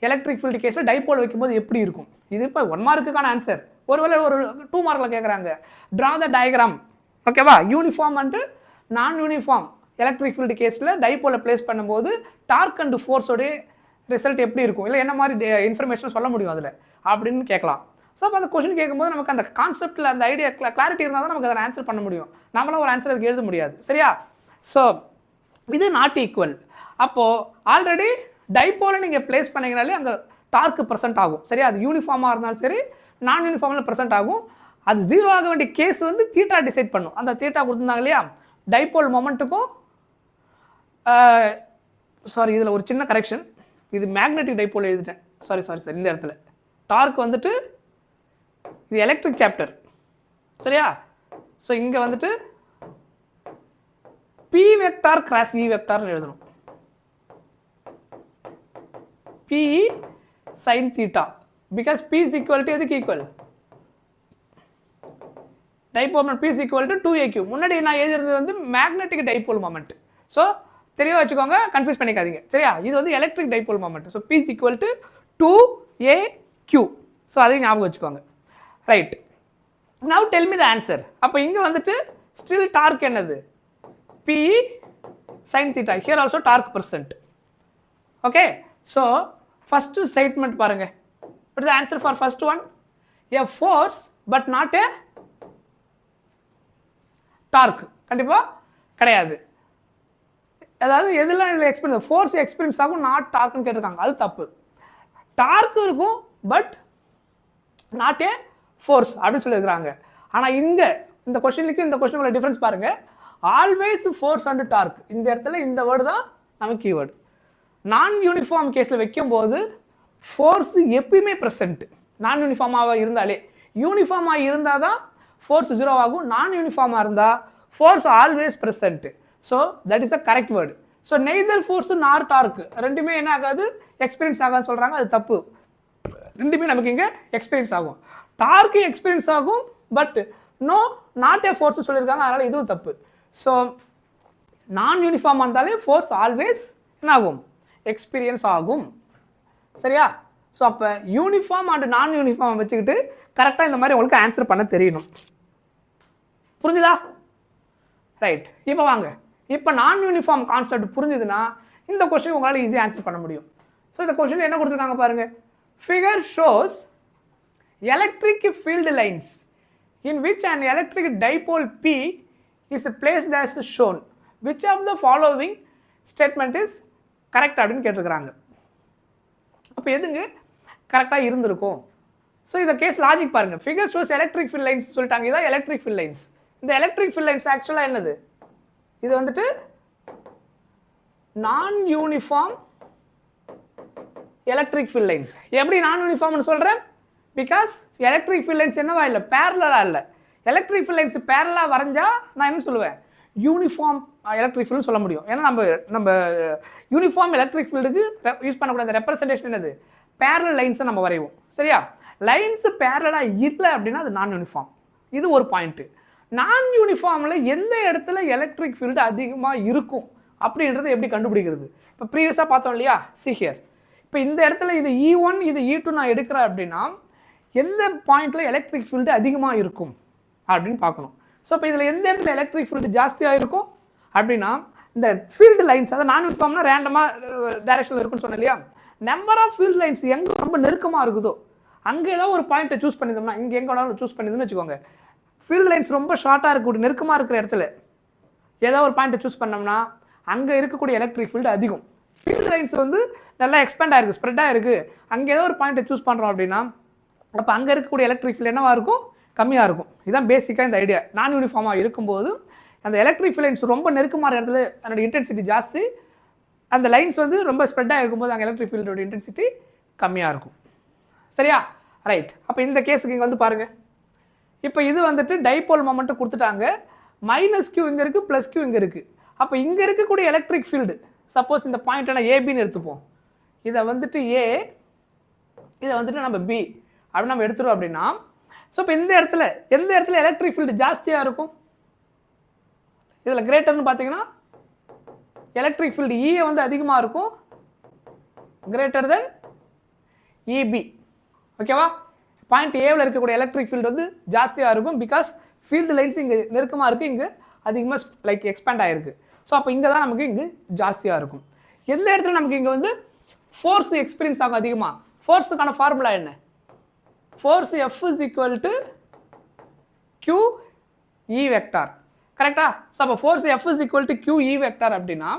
A: எலக்ட்ரிக் ஃபீல்டு கேஸில் டைபோல் வைக்கும்போது எப்படி இருக்கும், இது இப்போ 1 மார்க்குக்கான ஆன்சர். ஒருவேளை ஒரு 2 மார்க்கில் கேட்குறாங்க, ட்ரா த டயக்ராம், ஓகேவா, யூனிஃபார்ம் அண்டு நான் யூனிஃபார்ம் எலக்ட்ரிக் ஃபீல்டு கேஸில் டைபோலை பிளேஸ் பண்ணும்போது டார்க் அண்டு ஃபோர்ஸோடைய ரிசல்ட் எப்படி இருக்கும், இல்லை என்ன மாதிரி இன்ஃபர்மேஷன் சொல்ல முடியும் அதில் அப்படின்னு கேட்கலாம். ஸோ அப்போ அந்த கொஷின் கேட்கும்போது நமக்கு அந்த கான்செப்டில் அந்த ஐடியா கிளாரிட்டி இருந்தால் தான் நமக்கு அதை ஆன்சர் பண்ண முடியும். நம்மளாம் ஒரு ஆன்சர் அதுக்கு எழுத முடியாது, சரியா? ஸோ இது நாட் ஈக்குவல். அப்போது ஆல்ரெடி டைபோலை நீங்கள் பிளேஸ் பண்ணிங்கனாலே அங்கே டார்க்கு ப்ரெசென்ட் ஆகும், சரியா? அது யூனிஃபார்மாக இருந்தாலும் சரி நான் யூனிஃபார்மில் ப்ரெசென்ட் ஆகும். அது ஜீரோ ஆக வேண்டிய கேஸ் வந்து தீட்டா டிசைட் பண்ணும். அந்த தீட்டா கொடுத்துருந்தாங்க இல்லையா, டைபோல் மொமெண்ட்டுக்கும், சாரி இதில் ஒரு சின்ன கரெக்ஷன், இது மேக்னெட்டிக் டைபோல் எழுதிட்டேன், சாரி இந்த இடத்துல டார்க் வந்துட்டு இது எலக்ட்ரிக் சாப்டர், சரியா? ஸோ இங்கே வந்துட்டு P வெக்டார் கிராஸ் E வெக்டார்னு எழுதணும். PE sin theta because P is equal to எதுக்கு equal, dipole moment P is equal to 2AQ. முன்னாடி நான் எழுதுறது வந்து மேக்னெட்டிக் டைபோல் மொமெண்ட். ஸோ தெளிவாக வச்சுக்கோங்க, கன்ஃபியூஸ் பண்ணிக்காதீங்க, சரியா? இது வந்து electric dipole moment. So P is equal to 2AQ. So அதையும் ஞாபகம் வச்சுக்கோங்க, right? Now tell me the answer. அப்போ இங்கே வந்துட்டு ஸ்டில் டார்க் என்னது, PE sin theta. Here also torque present. Okay, so first statement பாருங்க. What is the answer for first one? A force but not a torque. கண்டிப்பா கிடையாது. அதாவது எதெல்லாம் இதில் எக்ஸ்பீரியன்ஸ், ஃபோர்ஸ் எக்ஸ்பீரியன்ஸ் ஆகும், நாட் டார்க்னு கேட்டிருக்காங்க, அது தப்பு. டார்க் இருக்கும் பட் நாட் ஏ ஃபோர்ஸ் அப்படின்னு சொல்லியிருக்கிறாங்க. ஆனால் இங்கே இந்த கொஸ்டினுக்கு இந்த கொஸ்டினுக்குள்ள டிஃப்ரென்ஸ் பாருங்கள். ஆல்வேஸ் ஃபோர்ஸ் அண்ட் டார்க், இந்த இடத்துல இந்த வேர்டு தான் நமக்கு கீவேர்டு. நான் யூனிஃபார்ம் கேஸில் வைக்கும்போது ஃபோர்ஸ் எப்பயுமே ப்ரெசென்ட். நான் யூனிஃபார்மாக இருந்தாலே, யூனிஃபார்மாக இருந்தால் தான் ஃபோர்ஸ் ஜீரோ ஆகும், நான் யூனிஃபார்மாக இருந்தால் force always present. So that is the correct word. So neither force நார் டார்க் ரெண்டுமே என்ன ஆகாது, எக்ஸ்பீரியன்ஸ் ஆகாதுன்னு சொல்கிறாங்க, அது தப்பு. ரெண்டுமே நமக்கு இங்கே எக்ஸ்பீரியன்ஸ் ஆகும். டார்க்கு எக்ஸ்பீரியன்ஸ் ஆகும் but no not a force சொல்லியிருக்காங்க, அதனால் இதுவும் தப்பு. ஸோ நான் யூனிஃபார்மாக இருந்தாலே ஃபோர்ஸ் ஆல்வேஸ் என்ன ஆகும், எக்ஸ்பீரியன்ஸ் ஆகும், சரியா? ஸோ அப்போ யூனிஃபார்ம் அண்ட் நான் யூனிஃபார்ம் வச்சுக்கிட்டு கரெக்டாக இந்த மாதிரி உங்களுக்கு ஆன்சர் பண்ண தெரியணும். புரிஞ்சுதா? ரைட். இப்போ வாங்க, இப்போ நான் யூனிஃபார்ம் கான்செப்ட் புரிஞ்சுதுன்னா இந்த கொஸ்டின் உங்களால் ஈஸியாக ஆன்சர் பண்ண முடியும். ஸோ இந்த கொஸ்டின் என்ன கொடுத்துருக்காங்க பாருங்கள். Figure shows electric field lines in which an electric dipole P is placed as shown. Which of the following statement is correct அப்படின்னு கேட்டிருக்கிறாங்க. அப்போ எதுங்க கரெக்டாக இருந்திருக்கும்? ஸோ இந்த கேஸ் லாஜிக் பாருங்கள். Figure shows electric field lines சொல்லிட்டாங்க, இதான் எலக்ட்ரிக் ஃபீல்ட் லைன்ஸ். இந்த எலக்ட்ரிக் ஃபீல்ட் லைன்ஸ் ஆக்சுவலாக என்னது, இது வந்துட்டு நான் யூனிஃபார்ம் எலக்ட்ரிக் ஃபீல்ட் லைன்ஸ். எப்படி நான் யூனிஃபார்ம்னு சொல்கிறேன், பிகாஸ் எலக்ட்ரிக் ஃபீல்ட் லைன்ஸ் என்னவா இல்லை, பேரலாக இல்லை. எலக்ட்ரிக் ஃபீல்ட் லைன்ஸ் பேரலாக வரைஞ்சா நான் என்ன சொல்லுவேன், யூனிஃபார்ம் எலக்ட்ரிக் ஃபீல்டு சொல்ல முடியும். ஏன்னா நம்ம யூனிஃபார்ம் எலக்ட்ரிக் ஃபீல்டுக்கு யூஸ் பண்ணக்கூடிய அந்த ரெப்ரசன்டேஷன் என்னது, பேரலல் லைன்ஸை நம்ம வரைவோம். சரியா, லைன்ஸு பேரலாக இல்லை அப்படின்னா அது நான் யூனிஃபார்ம். இது ஒரு பாயிண்ட்டு. நான் யூனிஃபார்மில் எந்த இடத்துல எலக்ட்ரிக் ஃபீல்டு அதிகமாக இருக்கும் அப்படின்றத எப்படி கண்டுபிடிக்கிறது? இப்போ ப்ரீவியஸாக பார்த்தோம் இல்லையா, சி ஹியர். இப்போ இந்த இடத்துல இது E1 இது E2 நான் எடுக்கிறேன் அப்படின்னா எந்த பாயிண்டில் எலக்ட்ரிக் ஃபீல்டு அதிகமாக இருக்கும் அப்படின்னு பார்க்கணும். ஸோ இப்போ இதில் எந்த இடத்துல எலக்ட்ரிக் ஃபீல்டு ஜாஸ்தியாக இருக்கும் அப்படின்னா இந்த ஃபீல்டு லைன்ஸ், அதாவது நான் யூனிஃபார்ம்னா ரேண்டமாக டைரக்ஷனில் இருக்குன்னு சொன்னேன் இல்லையா, நம்பர் ஆஃப் ஃபீல்டு லைன்ஸ் எங்கே ரொம்ப நெருக்கமாக இருக்குதோ அங்கே ஏதோ ஒரு பாயிண்ட்டை சூஸ் பண்ணியிருந்தோம்னா, இங்கே எங்கே வேணாலும் சூஸ் பண்ணியிருந்தோம்னு வச்சுக்கோங்க, ஃபீல்டு லைன்ஸ் ரொம்ப ஷார்ட்டாக இருக்கக்கூடிய நெருக்கமாக இருக்கிற இடத்துல ஏதோ ஒரு பாயிண்ட்டை சூஸ் பண்ணோம்னா அங்கே இருக்கக்கூடிய எலக்ட்ரிக் ஃபீல்டு அதிகம். ஃபீல்டு லைன்ஸ் வந்து நல்லா எக்ஸ்பேண்ட் ஆகிருக்கு, ஸ்ப்ரெட்டாக இருக்குது, அங்கே ஏதோ ஒரு பாயிண்ட்டை சூஸ் பண்ணுறோம் அப்படின்னா அப்போ அங்கே இருக்கக்கூடிய எலக்ட்ரிக் ஃபீல்டு என்னவாக இருக்கும், கம்மியாக இருக்கும். இதுதான் பேசிக்காக இந்த ஐடியா. நான் யூனிஃபார்மாக இருக்கும்போது அந்த எலக்ட்ரிக் ஃபீல்டு லைன்ஸ் ரொம்ப நெருக்கமான இடத்துல அதோட இன்டென்சிட்டி ஜாஸ்தி, அந்த லைன்ஸ் வந்து ரொம்ப ஸ்ப்ரெட்டாக இருக்கும்போது அங்கே எலக்ட்ரிக் ஃபீல்டோட இன்டென்சிட்டி கம்மியாக இருக்கும். சரியா, ரைட். அப்போ இந்த கேஸுக்கு இங்கே வந்து பாருங்கள், இப்போ இது வந்துட்டு டைபோல் மொமெண்ட்டு கொடுத்துட்டாங்க, -q இங்கே இருக்குது, +q இங்கே இருக்குது. அப்போ இங்கே இருக்கக்கூடிய எலக்ட்ரிக் ஃபீல்டு சப்போஸ் இந்த பாயிண்ட் என்ன ஏபின்னு எடுத்துப்போம், இதை வந்துட்டு ஏ, இதை வந்துட்டு நம்ம பி அப்படின்னு நம்ம எடுத்துருவோம் அப்படின்னா, ஸோ இப்போ இந்த இடத்துல எந்த இடத்துல எலக்ட்ரிக் ஃபீல்டு ஜாஸ்தியாக இருக்கும், இதில் கிரேட்டர்னு பார்த்தீங்கன்னா எலக்ட்ரிக் ஃபீல்டு E வந்து அதிகமாக இருக்கும், கிரேட்டர் தென் EB. ஓகேவா, பாயிண்ட் ஏவில் இருக்கக்கூடிய எலக்ட்ரிக் ஃபீல்டு வந்து ஜாஸ்தியாக இருக்கும், பிகாஸ் ஃபீல்டு லைன்ஸ் இங்கே நெருக்கமாக இருக்குது, இங்கே அதிகமாக லைக் எக்ஸ்பேண்ட் ஆகிருக்கு. ஸோ அப்போ இங்கே தான் நமக்கு இங்கே ஜாஸ்தியாக இருக்கும். எந்த இடத்துல நமக்கு இங்கே வந்து ஃபோர்ஸ் எக்ஸ்பீரியன்ஸ் ஆகும் அதிகமாக, ஃபோர்ஸுக்கான ஃபார்முலா என்ன, ஃபோர்ஸ் F = QE வெக்டார். கரெக்டா? ஸோ அப்போ ஃபோர்ஸ் F = QE வெக்டார் அப்படின்னா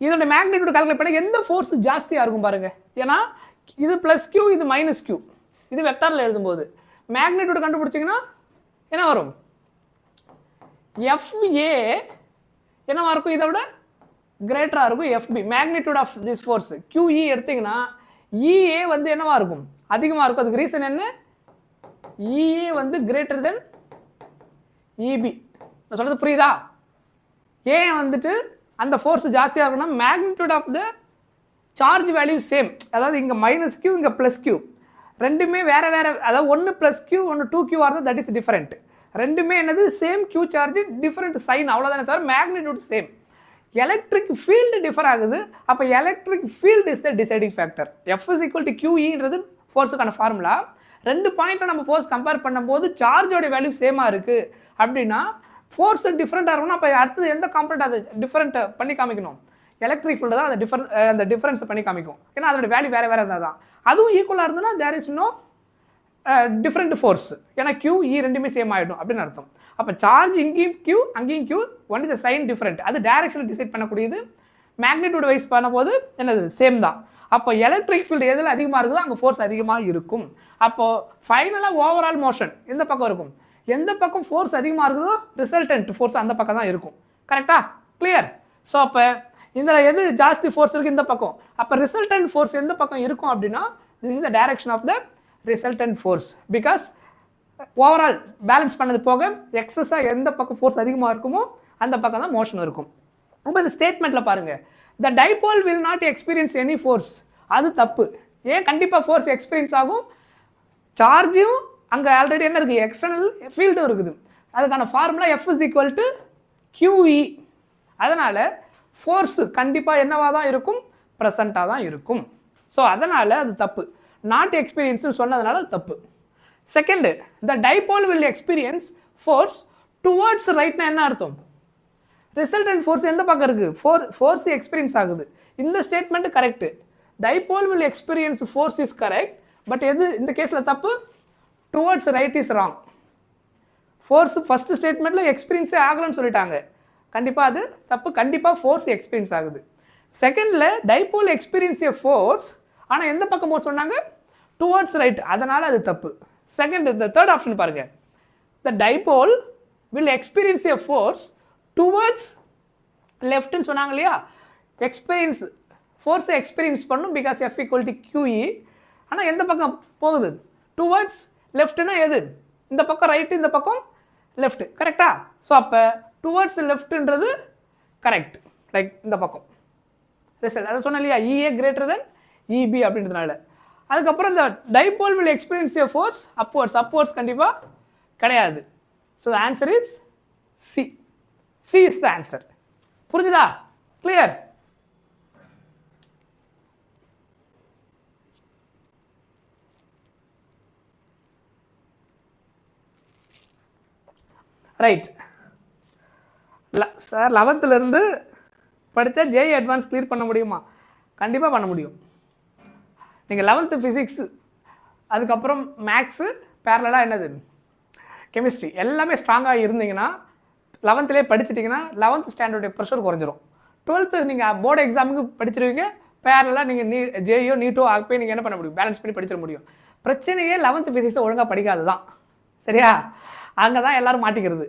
A: இதோட மேக்னிடியூட் கால்குலேட் பண்ண எந்த ஃபோர்ஸ் ஜாஸ்தியாக இருக்கும் பாருங்கள். ஏன்னா இது +q இது -q, இது வெக்டாரில் எழுதும்போது மேக்னிடியூட் கண்டுபிடிச்சிங்கன்னா என்ன வரும், FA என்னவா இருக்கும், இதை விட கிரேட்டராக இருக்கும் FB. Magnitude of this force QE எடுத்திங்கன்னா EA வந்து என்னவா இருக்கும், அதிகமாக இருக்கும். அதுக்கு ரீசன் என்ன, EA வந்து கிரேட்டர் தென் EB. நான் சொல்கிறது புரியுதா? ஏன் வந்துட்டு அந்த ஃபோர்ஸ் ஜாஸ்தியாக இருக்குன்னா magnitude of the charge value same, அதாவது இங்கே -q இங்கே +q ரெண்டுமே வேறு வேறு, அதாவது ஒன்று +q ஒன்று 2q இருந்தால் தட் இஸ் டிஃபரெண்ட். ரெண்டுமே என்னது same q charge different sign, அவ்வளோதானே தவிர magnitude same. Electric field differ ஆகுது. அப்போ electric field is the deciding factor. F = QEன்றது ஃபோர்ஸுக்கான ஃபார்முலா. ரெண்டு பாயிண்ட்டை நம்ம ஃபோர்ஸ் கம்பேர் பண்ணும்போது சார்ஜோட வேல்யூ சேமாக இருக்குது அப்படின்னா ஃபோர்ஸ் டிஃப்ரெண்ட்டாக இருக்கணும். அப்போ அடுத்தது எந்த காம்பனண்ட் அதை டிஃப்ரெண்ட்டை பண்ணி காமிக்கணும், எலக்ட்ரிக் ஃபீல்டு தான் அந்த டிஃப்ரென்ஸை பண்ணி காமிக்கும். ஏன்னா அதோட வேல்யூ வேறு வேறு இருந்தால் தான். அதுவும் ஈக்குவலாக இருந்ததுன்னா there is no different force, ஏன்னா QE ரெண்டுமே சேம் ஆகிடும் அப்படின்னு அர்த்தம். அப்போ சார்ஜ் இங்கேயும் Q அங்கேயும் Q, only the sign different, அது டைரக்ஷனில் டிசைட் பண்ணக்கூடியது. மேக்னிடியூட் வைஸ் பண்ணும்போது என்னது சேம் தான். அப்போ எலக்ட்ரிக் ஃபீல்டு எதில் அதிகமாக இருக்குதோ அங்கே ஃபோர்ஸ் அதிகமாக இருக்கும். அப்போது ஃபைனலாக ஓவரால் மோஷன் எந்த பக்கம் இருக்கும், எந்த பக்கம் ஃபோர்ஸ் அதிகமாக இருக்குதோ ரிசல்டன்ட் ஃபோர்ஸ் அந்த பக்கம் தான் இருக்கும். கரெக்டாக, கிளியர்? ஸோ அப்போ இதில் எது ஜாஸ்தி ஃபோர்ஸ் இருக்குது இந்த பக்கம், அப்போ ரிசல்டன்ட் ஃபோர்ஸ் எந்த பக்கம் இருக்கும் அப்படின்னா this is the direction of the resultant force. Because overall balance பண்ணது போக எக்ஸஸாக எந்த பக்கம் ஃபோர்ஸ் அதிகமாக இருக்குமோ அந்த பக்கம் தான் மோஷன் இருக்கும். அப்போ இந்த ஸ்டேட்மெண்ட்டில் பாருங்கள், the dipole will not experience any force, அது தப்பு. ஏன் கண்டிப்பாக ஃபோர்ஸ் எக்ஸ்பீரியன்ஸ் ஆகும், சார்ஜும் அங்கே ஆல்ரெடி என்ன இருக்குது, எக்ஸ்டர்னல் ஃபீல்டும் இருக்குது. அதுக்கான ஃபார்முலா F = QE. அதனால் ஃபோர்ஸு கண்டிப்பாக என்னவாக தான் இருக்கும், ப்ரெசண்ட்டாக தான் இருக்கும். ஸோ அதனால் அது தப்பு. நாட் எக்ஸ்பீரியன்ஸ்னு சொன்னதுனால அது தப்பு. Second, the dipole will experience force towards ரைட்னா என்ன அர்த்தம், ரிசல்டன்ட் ஃபோர்ஸ் எந்த பக்கம் இருக்குது, ஃபோர்ஸ் எக்ஸ்பீரியன்ஸ் ஆகுது. இந்த statement correct. Dipole will experience force is correct. But எது இந்த கேஸில் தப்பு, towards right is wrong. Force first ஸ்டேட்மெண்ட்டில் எக்ஸ்பீரியன்ஸே ஆகலன்னு சொல்லிட்டாங்க, கண்டிப்பாக அது தப்பு. கண்டிப்பாக ஃபோர்ஸ் எக்ஸ்பீரியன்ஸ் ஆகுது. செகண்டில் டைபோல் எக்ஸ்பீரியன்ஸ் ஏ ஃபோர்ஸ், ஆனால் எந்த பக்கம் போக சொன்னாங்க, டுவர்ட்ஸ் ரைட், அதனால் அது தப்பு. செகண்ட், இந்த தேர்ட் ஆப்ஷன் பாருங்கள், the dipole will experience a force towards லெஃப்ட்னு சொன்னாங்க இல்லையா, எக்ஸ்பீரியன்ஸ் ஃபோர்ஸை எக்ஸ்பீரியன்ஸ் பண்ணும் பிகாஸ் F = QE. ஆனால் எந்த பக்கம் போகுது, டுவர்ட்ஸ் லெஃப்ட்னா எது, இந்த பக்கம் ரைட்டு இந்த பக்கம் லெஃப்ட். கரெக்டா? ஸோ அப்போ டுவர்ட்ஸ் லெஃப்ட்ன்றது கரெக்ட், லைக் இந்த பக்கம் ரிசல்ட் அதை சொன்னேன் இல்லையா, EA greater than EB அப்படின்றதுனால. அதுக்கப்புறம் இந்த dipole will experience a force upwards கண்டிப்பாக கிடையாது. So the answer is C is the answer. புரிஞ்சுதா? கிளியர்? ரைட் சார், 11th படித்தா ஜேஇ அட்வான்ஸ் கிளியர் பண்ண முடியுமா? கண்டிப்பாக பண்ண முடியும். நீங்கள் 11th ஃபிசிக்ஸ், அதுக்கப்புறம் மேக்ஸு, பேரலாக என்னது கெமிஸ்ட்ரி எல்லாமே ஸ்ட்ராங்காக இருந்தீங்கன்னா 11th படிச்சிட்டிங்கன்னா 11th ஸ்டாண்டர்டுடைய ப்ரெஷர் குறைஞ்சிரும். 12th நீங்கள் போர்டு எக்ஸாமுக்கு படிச்சிருவீங்க, பேரலாக நீங்கள் ஜேஇயோ நீட்டோ போய் நீங்கள் என்ன பண்ண முடியும், பேலன்ஸ் பண்ணி படிச்சிட முடியும். பிரச்சனையே 11th ஃபிசிக்ஸை ஒழுங்காக படிக்காது தான், சரியா? அங்கே தான் எல்லோரும் மாட்டிக்கிறது.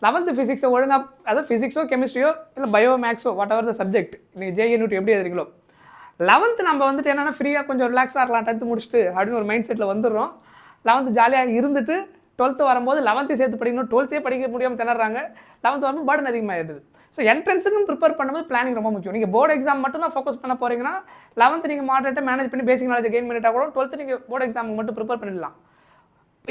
A: 11th ஃபிசிக்ஸை ஒழுங்காக, அதாவது ஃபிசிக்ஸோ கெமிஸ்ட்ரியோ இல்லை பயோ மேக்ஸோ வாட் எவர் த சப்ஜெக்ட் நீங்கள் ஜேஇ நீட் எப்படி எழுதுறீங்களோ, 11th நம்ம வந்துட்டு என்னென்னா ஃப்ரீயாக கொஞ்சம் ரிலாக்ஸாக இருக்கலாம், 10th முடிச்சுட்டு அப்படின்னு ஒரு மைண்ட் செட்டில் வந்துடுறோம். 11th ஜாலியாக இருந்துட்டு 12th வரும்போது 11th சேர்த்து படிக்கணும், 12th படிக்க முடியாமல் திணறாங்க, 11th வரும்போது பர்டன் அதிகமாகிடுது. ஸோ என்ட்ரன்ஸுக்கும் ப்ரிப்பேர் பண்ணும்போது பிளானிங் ரொம்ப முக்கியம். நீங்கள் போர்டு எக்ஸாம் மட்டும் தான் ஃபோக்கஸ் பண்ண போகிறீங்கன்னா 11th நீங்கள் மாடரேட்டாக மேனேஜ் பண்ணி பேசிக் நாலேஜ் கெயின் பண்ணிட்டா கூட 12th நீங்கள் போர்டு எக்ஸாமுக்கு மட்டும் ப்ரிப்பேர் பண்ணிடலாம்,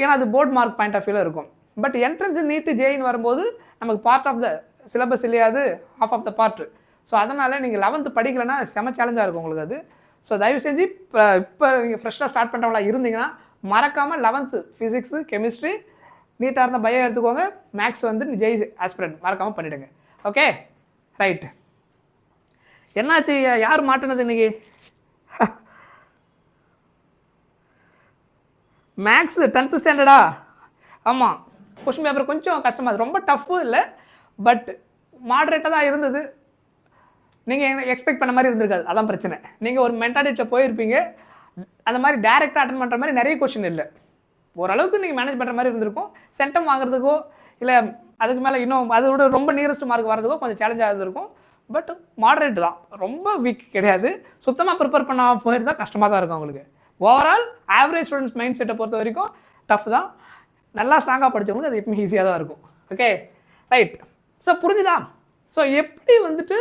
A: ஏன்னா அது போர்ட் மார்க் பாயிண்ட் ஆஃப் வியூவில் இருக்கும். பட் என்ட்ரன்ஸ் நீட்டு ஜேஇன்னு வரும்போது நமக்கு பார்ட் ஆஃப் த சிலபஸ் இல்லையாது, of of the part. So அதனால் நீங்கள் 11th படிக்கலைன்னா செம சேலஞ்சாக இருக்கும் உங்களுக்கு அது. ஸோ தயவு செஞ்சு இப்போ நீங்கள் ஃப்ரெஷ்ஷாக ஸ்டார்ட் பண்ணுறவங்களா இருந்தீங்கன்னா மறக்காமல் 11th ஃபிசிக்ஸு கெமிஸ்ட்ரி நீட்டாக இருந்தால் பயோ எடுத்துக்கோங்க, மேக்ஸ் வந்து ஜேஇ ஆஸ்பிரண்ட் மறக்காமல் பண்ணிவிடுங்க. Okay right. என்னாச்சு, யார் மாட்டினது இன்றைக்கி? Maths 10th ஸ்டாண்டர்டா? ஆமாம், கொஸ்டின் பேப்பர் கொஞ்சம் கஷ்டமாக, அது ரொம்ப டஃப்பும் இல்லை, பட் மாடரேட்டாக தான் இருந்தது. நீங்கள் எக்ஸ்பெக்ட் பண்ண மாதிரி இருந்திருக்காது, அதான் பிரச்சனை. நீங்கள் ஒரு மென்டாலிட்டியில் போயிருப்பீங்க, அந்த மாதிரி டேரெக்டாக அட்டன் பண்ணுற மாதிரி நிறைய கொஸ்டின் இல்லை, ஓரளவுக்கு நீங்கள் மேனேஜ் பண்ணுற மாதிரி இருந்திருக்கும். சென்டம் வாங்குறதுக்கோ இல்லை அதுக்கு மேலே இன்னும் அதோட ரொம்ப நியரஸ்ட் மார்க் வரதுக்கோ கொஞ்சம் சேலஞ்சாக இருந்திருக்கும். பட் மாடரேட் தான், ரொம்ப வீக் கிடையாது. சுத்தமாக ப்ரிப்பேர் பண்ணாமல் போயிருந்தால் கஷ்டமாக தான் இருக்கும் உங்களுக்கு. ஓவரால் ஆவரேஜ் ஸ்டூடெண்ட்ஸ் மைண்ட் செட்டை பொறுத்த வரைக்கும் டஃப் தான், நல்லா ஸ்ட்ராங்காக படித்தவங்களுக்கு அது எப்பவுமே ஈஸியாக தான் இருக்கும். Okay right. ஸோ புரிஞ்சுதா? ஸோ எப்படி வந்துட்டு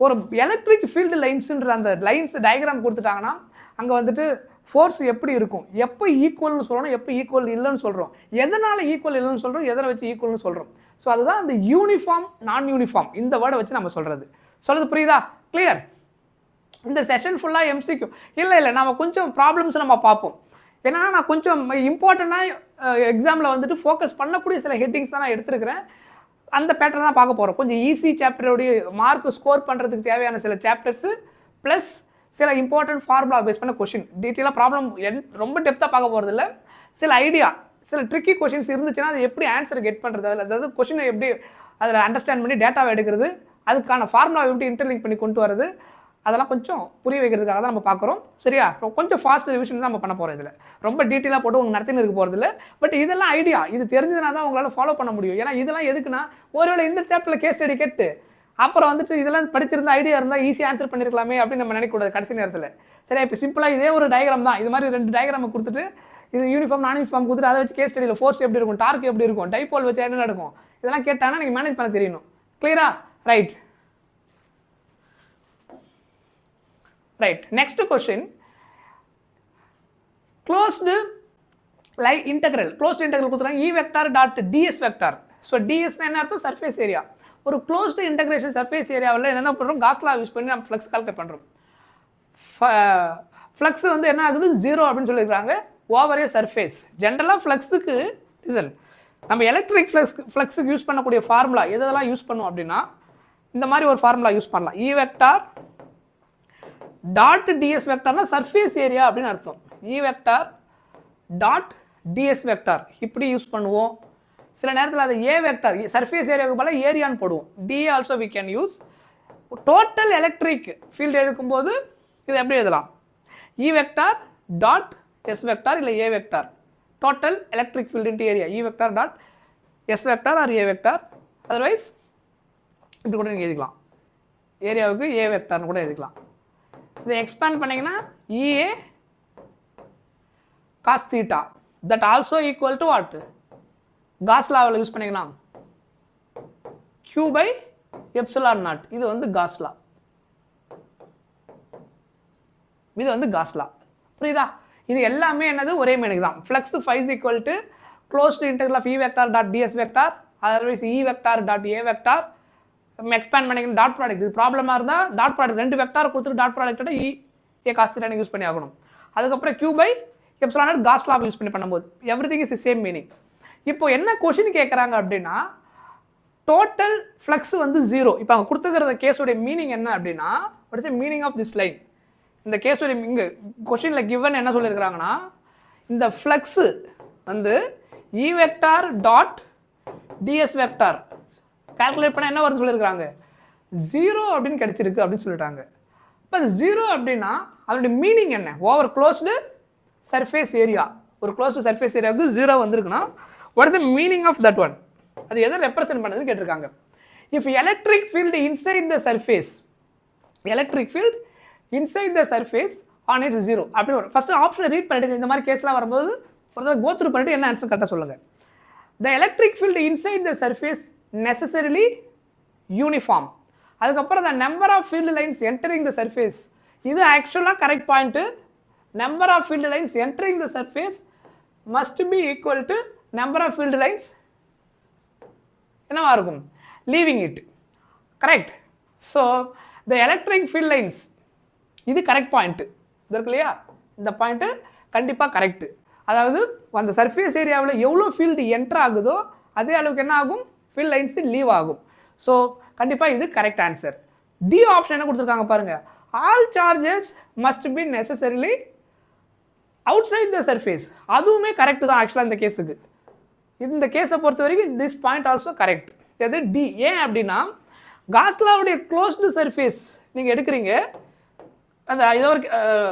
A: ஒரு எலக்ட்ரிக் ஃபீல்டு லைன்ஸுன்ற அந்த லைன்ஸ் டயக்ராம் கொடுத்துட்டாங்கன்னா அங்கே வந்துட்டு ஃபோர்ஸ் எப்படி இருக்கும், எப்போ ஈக்குவல்னு சொல்கிறோம், எப்போ ஈக்குவல் இல்லைன்னு சொல்கிறோம், எதனால் ஈக்குவல் இல்லைன்னு சொல்கிறோம், எதனை வச்சு ஈக்குவல்னு சொல்கிறோம். ஸோ அதுதான் அந்த யூனிஃபார்ம் நான் யூனிஃபார்ம் இந்த வேர்டை வச்சு நம்ம சொல்கிறது புரியுதா? கிளியர்? இந்த செஷன் ஃபுல்லாக MCQ இல்லை நம்ம கொஞ்சம் ப்ராப்ளம்ஸ் நம்ம பார்ப்போம். ஏன்னா நான் கொஞ்சம் இம்பார்ட்டண்ட்டாக எக்ஸாமில் வந்துட்டு ஃபோக்கஸ் பண்ணக்கூடிய சில ஹெட்டிங்ஸ் தான் நான் எடுத்துருக்கிறேன். அந்த பேட்டர்ன் தான் பார்க்க போகிறோம். கொஞ்சம் ஈஸி சாப்டருடைய மார்க் ஸ்கோர் பண்ணுறதுக்கு தேவையான சில சாப்டர்ஸு ப்ளஸ் சில இம்பார்ட்டன்ட் ஃபார்முலா பேஸ் பண்ண கொஷின். டீட்டெயிலாக ப்ராப்ளம் ரொம்ப டெப்த்தாக பார்க்க போகிறது இல்லை, சில ஐடியா, சில ட்ரிக்கி கொஷின்ஸ் இருந்துச்சுன்னா அது எப்படி ஆன்சர் கெட் பண்ணுறது, அதில் அதாவது கொஷினை எப்படி அதில் அண்டர்ஸ்டாண்ட் பண்ணி டேட்டாவை எடுக்கிறது, அதுக்கான ஃபார்முலா எப்படி இன்டர்லிங்க் பண்ணி கொண்டு வரது, அதெல்லாம் கொஞ்சம் புரிய வைக்கிறதுக்காக தான் நம்ம பார்க்குறோம். சரியா? கொஞ்சம் ஃபாஸ்ட் ரிவிஷன் தான் நம்ம பண்ண போகிறோம். இதில் ரொம்ப டீட்டெயிலாக போட்டு உங்களுக்கு நடத்தின்னு இருக்க போகிறது இல்லை. பட் இதெல்லாம் ஐடியா, இது தெரிஞ்சதுனா தான் உங்களால் ஃபாலோ பண்ண முடியும். ஏன்னா இதெல்லாம் எதுக்குன்னா, ஒருவேளை இந்த சாப்டரில் கேஸ் ஸ்டடி கேட்டு அப்புறம் வந்துட்டு இதெல்லாம் படிச்சிருந்தா ஐடியா இருந்தால் ஈஸியாக ஆன்சர் பண்ணியிருக்கலாமே அப்படின்னு நம்ம நினைக்கக்கூடாது கடைசி நேரத்தில். சரியா? இப்போ சிம்பிளாக இதே ஒரு டயக்ராம் தான், இது மாதிரி 2 டயக்ராமை கொடுத்துட்டு இது யூனிஃபார்ம் நான் யூனிஃபார்ம் கொடுத்துட்டு அதை வச்சு கேஸ் ஸ்டடியில் ஃபோர்ஸ் எப்படி இருக்கும், டார்க் எப்படி இருக்கும், டைபோல் வச்சு என்ன நடக்கும், இதெல்லாம் கேட்டாங்கன்னா நீங்கள் மேனேஜ் பண்ண தெரியணும். கிளியரா? Right. Next question, closed integral கொடுத்துருக்காங்க E vector dot ds vector. So டிஎஸ்னா என்ன அர்த்தம்? Surface area. ஒரு க்ளோஸ்டு இன்டெகிரேஷன் சர்ஃபேஸ் ஏரியாவில் என்ன பண்ணுறோம், காஸ் லா யூஸ் பண்ணி நம்ம ஃப்ளக்ஸ் கால்குலேட் பண்ணுறோம். ஃப்ளக்ஸ் வந்து என்ன ஆகுது, 0 அப்படின்னு சொல்லியிருக்காங்க ஓவர் ஏ சர்ஃபேஸ். ஜென்ரலாக ஃப்ளக்ஸுக்கு நம்ம எலக்ட்ரிக் ஃப்ளக்ஸுக்கு யூஸ் பண்ணக்கூடிய ஃபார்முலா எதெல்லாம் யூஸ் பண்ணுவோம் அப்படின்னா இந்த மாதிரி ஒரு ஃபார்முலா யூஸ் பண்ணலாம். E வெக்டார் டாட் ds வெக்டார்னா சர்ஃபேஸ் ஏரியா அப்படின்னு அர்த்தம். E vector dot ds vector இப்படி யூஸ் பண்ணுவோம். சில நேரத்தில் அது A வெக்டார் சர்ஃபேஸ் ஏரியாவுக்கு போல ஏரியான்னு போடுவோம். DA also we can use. Total electric field எடுக்கும்போது இது எப்படி எழுதலாம், E vector dot S vector இல்லை A vector. Total electric field into area E vector dot S vector or A vector. Otherwise இப்படி கூட நீங்கள் எழுதிக்கலாம், ஏரியாவுக்கு A வெக்டார்னு கூட எழுதிக்கலாம். இதை எக்ஸ்பேண்ட் பண்ணிங்கன்னா EA cos theta that also equal to what, Gauss லாவில் யூஸ் பண்ணிக்கலாம் Q by epsilon naught. இது வந்து Gauss law. இது வந்து Gauss law. புரியுதா? இது எல்லாமே என்னது ஒரே மீனிங் தான். Flux phi is equal to closed integral of E vector dot ds vector, otherwise E vector dot A vector. Expand பண்ணிக்கணும் டாட் ப்ராடக்ட். இது ப்ராப்ளமாக இருந்தால் டாட் ப்ராடக்ட் ரெண்டு வெக்டார் கொடுத்துட்டு டாட் ப்ராடக்ட்டோட ஏ காஸ் தீட்டா யூஸ் பண்ணி ஆகணும். அதுக்கப்புறம் Q by epsilon naught Gauss law use பண்ணி பண்ணும்போது எவ்ரிதிங் இஸ் சேம் மீனிங். இப்போ என்ன கொஷின் கேட்குறாங்க அப்படின்னா டோட்டல் ஃப்ளக்ஸ் வந்து 0. இப்போ அவங்க கொடுத்துக்கிற கேஸோடைய மீனிங் என்ன அப்படின்னா what is the meaning of this line? இந்த கேஸோடைய இங்கே கொஷினில் கிவன் என்ன சொல்லியிருக்கிறாங்கன்னா இந்த ஃப்ளக்ஸு வந்து E vector dot DS vector calculate பண்ணால் என்ன வருது சொல்லியிருக்காங்க 0 அப்படின்னு கிடைச்சிருக்கு அப்படின்னு சொல்லிட்டாங்க. இப்போ 0 அப்படின்னா அதோடைய மீனிங் என்ன? Over closed surface area. ஒரு க்ளோஸ்டு சர்ஃபேஸ் ஏரியாவுக்கு 0 வந்திருக்குன்னா what is the meaning of that one? அது எதை ரெப்ரசென்ட் பண்ணுதுன்னு கேட்டிருக்காங்க. If electric field inside the surface, electric field inside the surface on its 0 அப்படி வரும். ஃபஸ்ட்டு ஆப்ஷனை ரீட் பண்ணிட்டு இந்த மாதிரி கேஸ்லாம் வரும்போது ஒரு கோ த்ரூ பண்ணிட்டு என்ன ஆன்சர் கரெக்டாக சொல்லுங்கள். த electric field inside the surface necessarily uniform. அதுக்கப்புறம் the number of field lines entering the surface, இது ஆக்சுவலாக correct point. Number of field lines entering the surface must be equal to number of field lines என்னவா இருக்கும் leaving it. Correct. So the electric field lines இது correct point. இது இருக்கு இல்லையா, இந்த point கண்டிப்பாக கரெக்டு. அதாவது அந்த சர்ஃபேஸ் ஏரியாவில் எவ்வளோ ஃபீல்டு என்ட்ரு ஆகுதோ அதே அளவுக்கு என்ன ஆகும் field lines லீவ் ஆகும். ஸோ கண்டிப்பாக இது கரெக்ட் ஆன்சர். டி ஆப்ஷன் என்ன கொடுத்துருக்காங்க பாருங்க, all charges must be necessarily outside the surface. அதுவுமே கரெக்ட் தான் ஆக்சுவலாக இந்த கேஸுக்கு. இந்த கேஸை பொறுத்த வரைக்கும் திஸ் பாயிண்ட் ஆல்சோ கரெக்ட். எது டி. ஏன் அப்படின்னா காஸ் லாவுடைய க்ளோஸ்டு சர்ஃபேஸ் நீங்கள் எடுக்கிறீங்க, அந்த ஏதோ ஒரு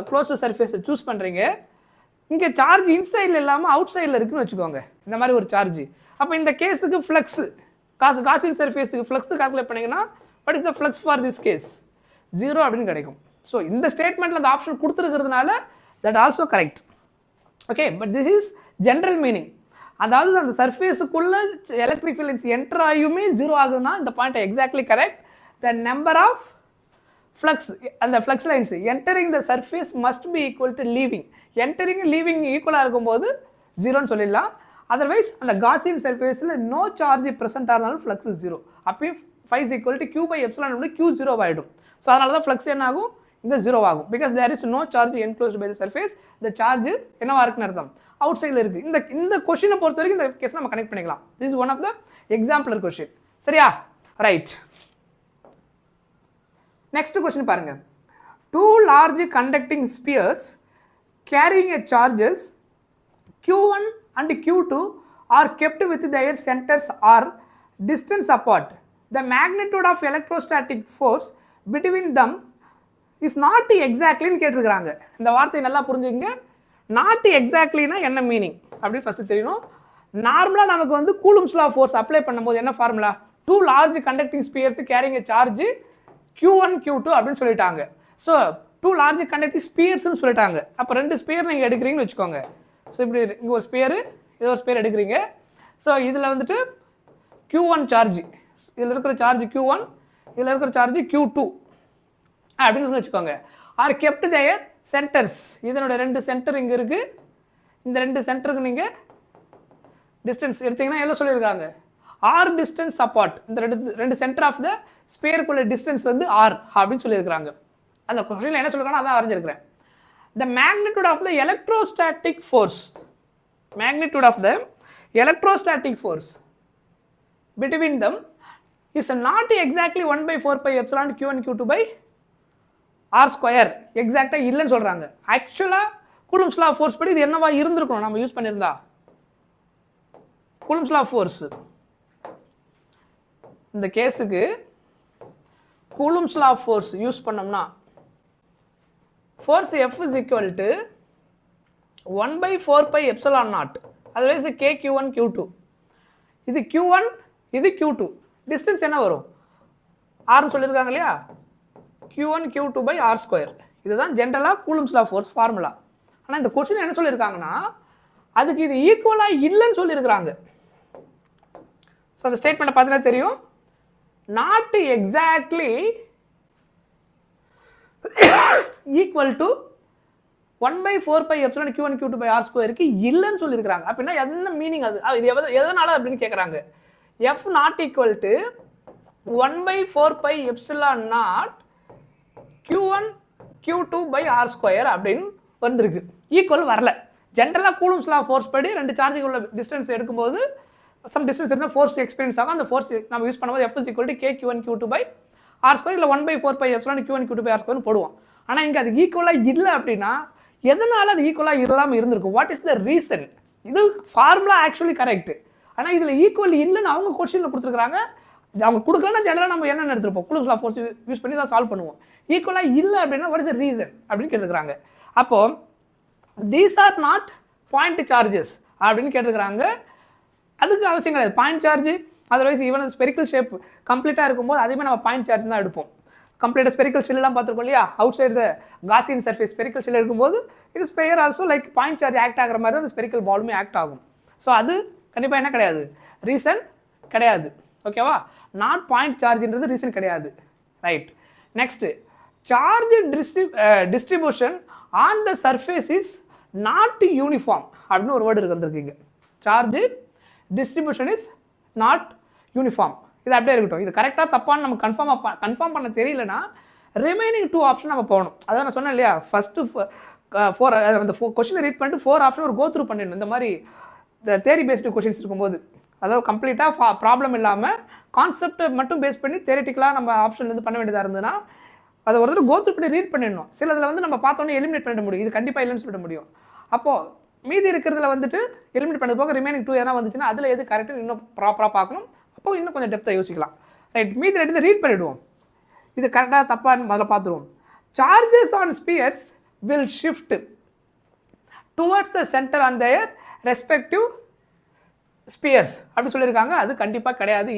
A: க்ளோஸ்டு சர்ஃபேஸை சூஸ் பண்ணுறீங்க. இங்கே சார்ஜ் இன்சைடில் இல்லாமல் அவுட் சைடில் இருக்குன்னு வச்சுக்கோங்க, இந்த மாதிரி ஒரு சார்ஜ். அப்போ இந்த கேஸுக்கு ஃப்ளக்ஸு காசின் சர்ஃபேஸுக்கு ஃப்ளக்ஸு கால்குலேட் பண்ணிங்கன்னா what is the flux for this case 0 அப்படின்னு கிடைக்கும். ஸோ இந்த ஸ்டேட்மெண்ட்டில் அந்த ஆப்ஷன் கொடுத்துருக்கிறதுனால that also correct. Okay, but this is general meaning. அதாவது அந்த சர்ஃபேஸுக்குள்ளே எலக்ட்ரிக் ஃபீல்ட்ஸ் என்டர் ஆகியுமே 0 ஆகுதுன்னா இந்த point exactly correct. The number of flux, அந்த flux lines entering the surface must be equal to leaving. Entering leaving ஈக்குவலாக இருக்கும்போது 0ன்னு சொல்லிடலாம். அதர்வைஸ் அந்த காசியன் சர்ஃபேஸில் நோ சார்ஜ் ப்ரெசென்ட் ஆனாலும் ஃப்ளக்ஸ் 0. அப்பயும் phi is equal to Q by epsilon வந்து Q 0 ஆகிடும். ஸோ அதனால தான் ஃப்ளக்ஸ் என்ன ஆகும் இங்கே 0 ஆகும். Because there is no charge enclosed by the surface. இந்த சார்ஜ் என்னவா இருக்குன்னு அர்த்தம் அவுட் சைடில் இருக்குது. இந்த கொஷினை பொறுத்த வரைக்கும் இந்த கேஸ் நம்ம கனெக்ட் பண்ணிக்கலாம். This is one of the exemplar question. சரியா? ரைட். நெக்ஸ்ட் கொஷின் பாருங்க. 2 large conducting spheres carrying a charges Q1 and Q2 are kept with their centers or distance apart. The magnitude of electrostatic force between them is not exactly ன்னு கேட்டிருக்கிறாங்க. இந்த வார்த்தையை நல்லா புரிஞ்சுங்க. Not எக்ஸாக்ட்லினா என்ன meaning அப்படி first தெரியணும். நார்மலாக நமக்கு வந்து கூலும்ஸ் லா ஃபோர்ஸ் அப்ளை பண்ணும்போது என்ன formula, 2 large conducting spheres carrying a charge Q1 Q2 அப்படின்னு சொல்லிட்டாங்க. ஸோ 2 large conducting spheresன்னு சொல்லிட்டாங்க. அப்போ 2 ஸ்பியர் நீங்கள் எடுக்கிறீங்கன்னு வச்சுக்கோங்க. ஸோ இப்படி இங்கே ஒரு ஸ்பியரு, இது ஒரு ஸ்பியர் எடுக்கிறீங்க. ஸோ இதில் வந்துட்டு Q1 சார்ஜ், இதில் இருக்கிற சார்ஜ் Q1, இதில் இருக்கிற சார்ஜ் Q2 அப்படின்னு வச்சுக்கோங்க. ஆர் கெப்ட் தேயர் சென்டர்ஸ், இதனோட 2 சென்டர் இங்கே இருக்குது. இந்த 2 சென்டருக்கு நீங்கள் டிஸ்டன்ஸ் எடுத்தீங்கன்னா எவ்வளோ சொல்லியிருக்காங்க, ஆர் டிஸ்டன்ஸ் அப்பார்ட். இந்த ரெண்டு சென்டர் ஆஃப் த ஸ்பியருக்குள்ள டிஸ்டன்ஸ் வந்து ஆர் அப்படின்னு சொல்லியிருக்கிறாங்க. அந்த கொஸ்டினில் என்ன சொல்லியிருக்காங்க அதான் வரைஞ்சிருக்கிறேன். The magnitude of the electrostatic force, magnitude of the electrostatic force between them is not exactly 1 by 4 pi epsilon Q1 Q2 by R square. எக்ஸாக்டாக இல்லைன்னு சொல்கிறாங்க. ஆக்சுவலாக கூலும்ஸ் லா ஃபோர்ஸ் படி இது என்னவா இருந்திருக்கணும் நம்ம யூஸ் பண்ணியிருந்தா. கூலும்ஸ் லா ஃபோர்ஸ் இந்த கேஸுக்கு கூலும்ஸ் லா ஃபோர்ஸ் யூஸ் பண்ணோம்னா force F is equal to 1 by 4 pi epsilon naught. Otherwise K Q1 Q2. இது Q1, இது Q2. டிஸ்டன்ஸ் என்ன வரும், ஆர்னு சொல்லியிருக்காங்க இல்லையா, Q1 Q2 by R square. இதுதான் ஜென்ரலாக கூலும்ஸ் லா ஃபோர்ஸ் ஃபார்முலா. ஆனால் இந்த கொஸ்டின் என்ன சொல்லியிருக்காங்கன்னா அதுக்கு இது ஈக்குவலாக இல்லைன்னு சொல்லியிருக்கிறாங்க. ஸோ அந்த ஸ்டேட்மெண்ட்டை பார்த்தீங்கன்னா தெரியும். not exactly equal to 1/4π epsilon q1 q2 by r square இல்லைன்னு சொல்லியிருக்காங்க. அப்படின்னா என்ன மீனிங் அது? இது எதனால அப்படின்னு கேட்குறாங்க. f not equal to 1/4π epsilon naught q1 q2 by r square அப்படின்னு வந்திருக்கு. ஈக்குவல் வரல. ஜென்ரலாக கூலும்ஸ் லா ஃபோர்ஸ் படி ரெண்டு சார்ஜுக்கு உள்ள டிஸ்டன்ஸ் எடுக்கும்போது சம் டிஸ்டன்ஸ் இருந்தால் ஃபோர்ஸ் எக்ஸ்பீரியன்ஸ் ஆகும். அந்த ஃபோர்ஸ் நம்ம யூஸ் பண்ணும்போது f is equal to k q1 q2 by r square இல்லை 1/4π epsilon q1 q2 by r square போடுவோம். ஆனால் இங்கே அது ஈக்குவலாக இல்லை அப்படின்னா எதனால அது ஈக்குவலாக இல்லாமல் இருந்திருக்கும்? What is the reason? இது ஃபார்முலா ஆக்சுவலி கரெக்ட். ஆனால் இதில் ஈக்குவல் இல்லைன்னு அவங்க கொஸ்டினில் கொடுத்துருக்காங்க. அவங்க கொடுக்கலன்னா ஜெனரலாக நம்ம என்ன எடுத்துருப்போம்? கூலும்ஸ் லா ஃபோர்ஸ் யூஸ் பண்ணி தான் சால்வ் பண்ணுவோம். ஈக்குவலாக இல்லை அப்படின்னா வாட் இஸ் த ரீசன் அப்படின்னு கேட்டுருக்காங்க. அப்போது these are not point charges அப்படின்னு கேட்டுருக்காங்க. அதுக்கு அவசியம் கிடையாது. Point charge otherwise even spherical shape கம்ப்ளீட்டாக இருக்கும்போது அதுவுமே நம்ம பாயிண்ட் சார்ஜ் தான் எடுப்போம். கம்ப்ளீட்டாக ஸ்பெரிக்கல் ஷெல்லாம் பார்த்துருக்கோம் இல்லையா? Outside the Gaussian surface spherical shell இருக்கும்போது இது sphere also like point charge act ஆகிற மாதிரி தான் அந்த ஸ்பெரிக்கல் பாலுமே ஆக்ட் ஆகும். ஸோ அது கண்டிப்பாக என்ன கிடையாது? ரீசன் கிடையாது. ஓகேவா? நாட் பாயிண்ட் சார்ஜ்ன்றது ரீசன் கிடையாது. Right. Next charge distribution on the surface is not uniform அப்படின்னு ஒரு வேர்டு வந்துருக்கீங்க. Charge distribution is not uniform. இது அப்படியே இருக்கட்டும். இது கரெக்டாக தப்பான்னு நம்ம கன்ஃபார்ம் பண்ண தெரியலனா ரிமைனிங் 2 ஆப்ஷன் நம்ம போகணும். அதான் நான் சொன்னேன் இல்லையா? ஃபஸ்ட்டு 4 அந்த கொஸ்டினை ரீட் பண்ணிட்டு 4 ஆப்ஷன் ஒரு கோ த்ரூ பண்ணிடணும். இந்த மாதிரி இந்த தேரி பேஸ்டு கொஸ்டின்ஸ் இருக்கும்போது அதாவது கம்ப்ளீட்டாக ப்ராப்ளம் இல்லாமல் கான்செப்டை மட்டும் பேஸ் பண்ணி தேரிட்டிக்கலாக நம்ம ஆப்ஷன் வந்து பண்ண வேண்டியதாக இருந்ததுன்னா அதை ஒரு தடவை கோ த்ரூ பண்ணி ரீட் பண்ணிடணும். சில இதில் வந்து நம்ம பார்த்தோன்னே எலிமினேட் பண்ணிட முடியும். இது கண்டிப்பாக இல்லைன்னு சொல்லிட முடியும். அப்போது மீதி இருக்கிறதுல வந்துட்டு எலிமினேட் பண்ணது போக ரிமைனிங் 2 எதனா வந்துச்சுன்னா அதில் எது கரெக்டாக இன்னும் ப்ராப்பராக பார்க்கணும். அப்போ இன்னும் கொஞ்சம் டெப்த்தாக யோசிக்கலாம். ரைட். மீதி ரெண்டு ரீட் பண்ணிவிடுவோம். இது கரெக்டாக தப்பான்னு முதல்ல பார்த்துருவோம். Charges on Spears will shift towards the centre on their respective Spears அப்படின்னு சொல்லியிருக்காங்க. அது கண்டிப்பாக கிடையாது.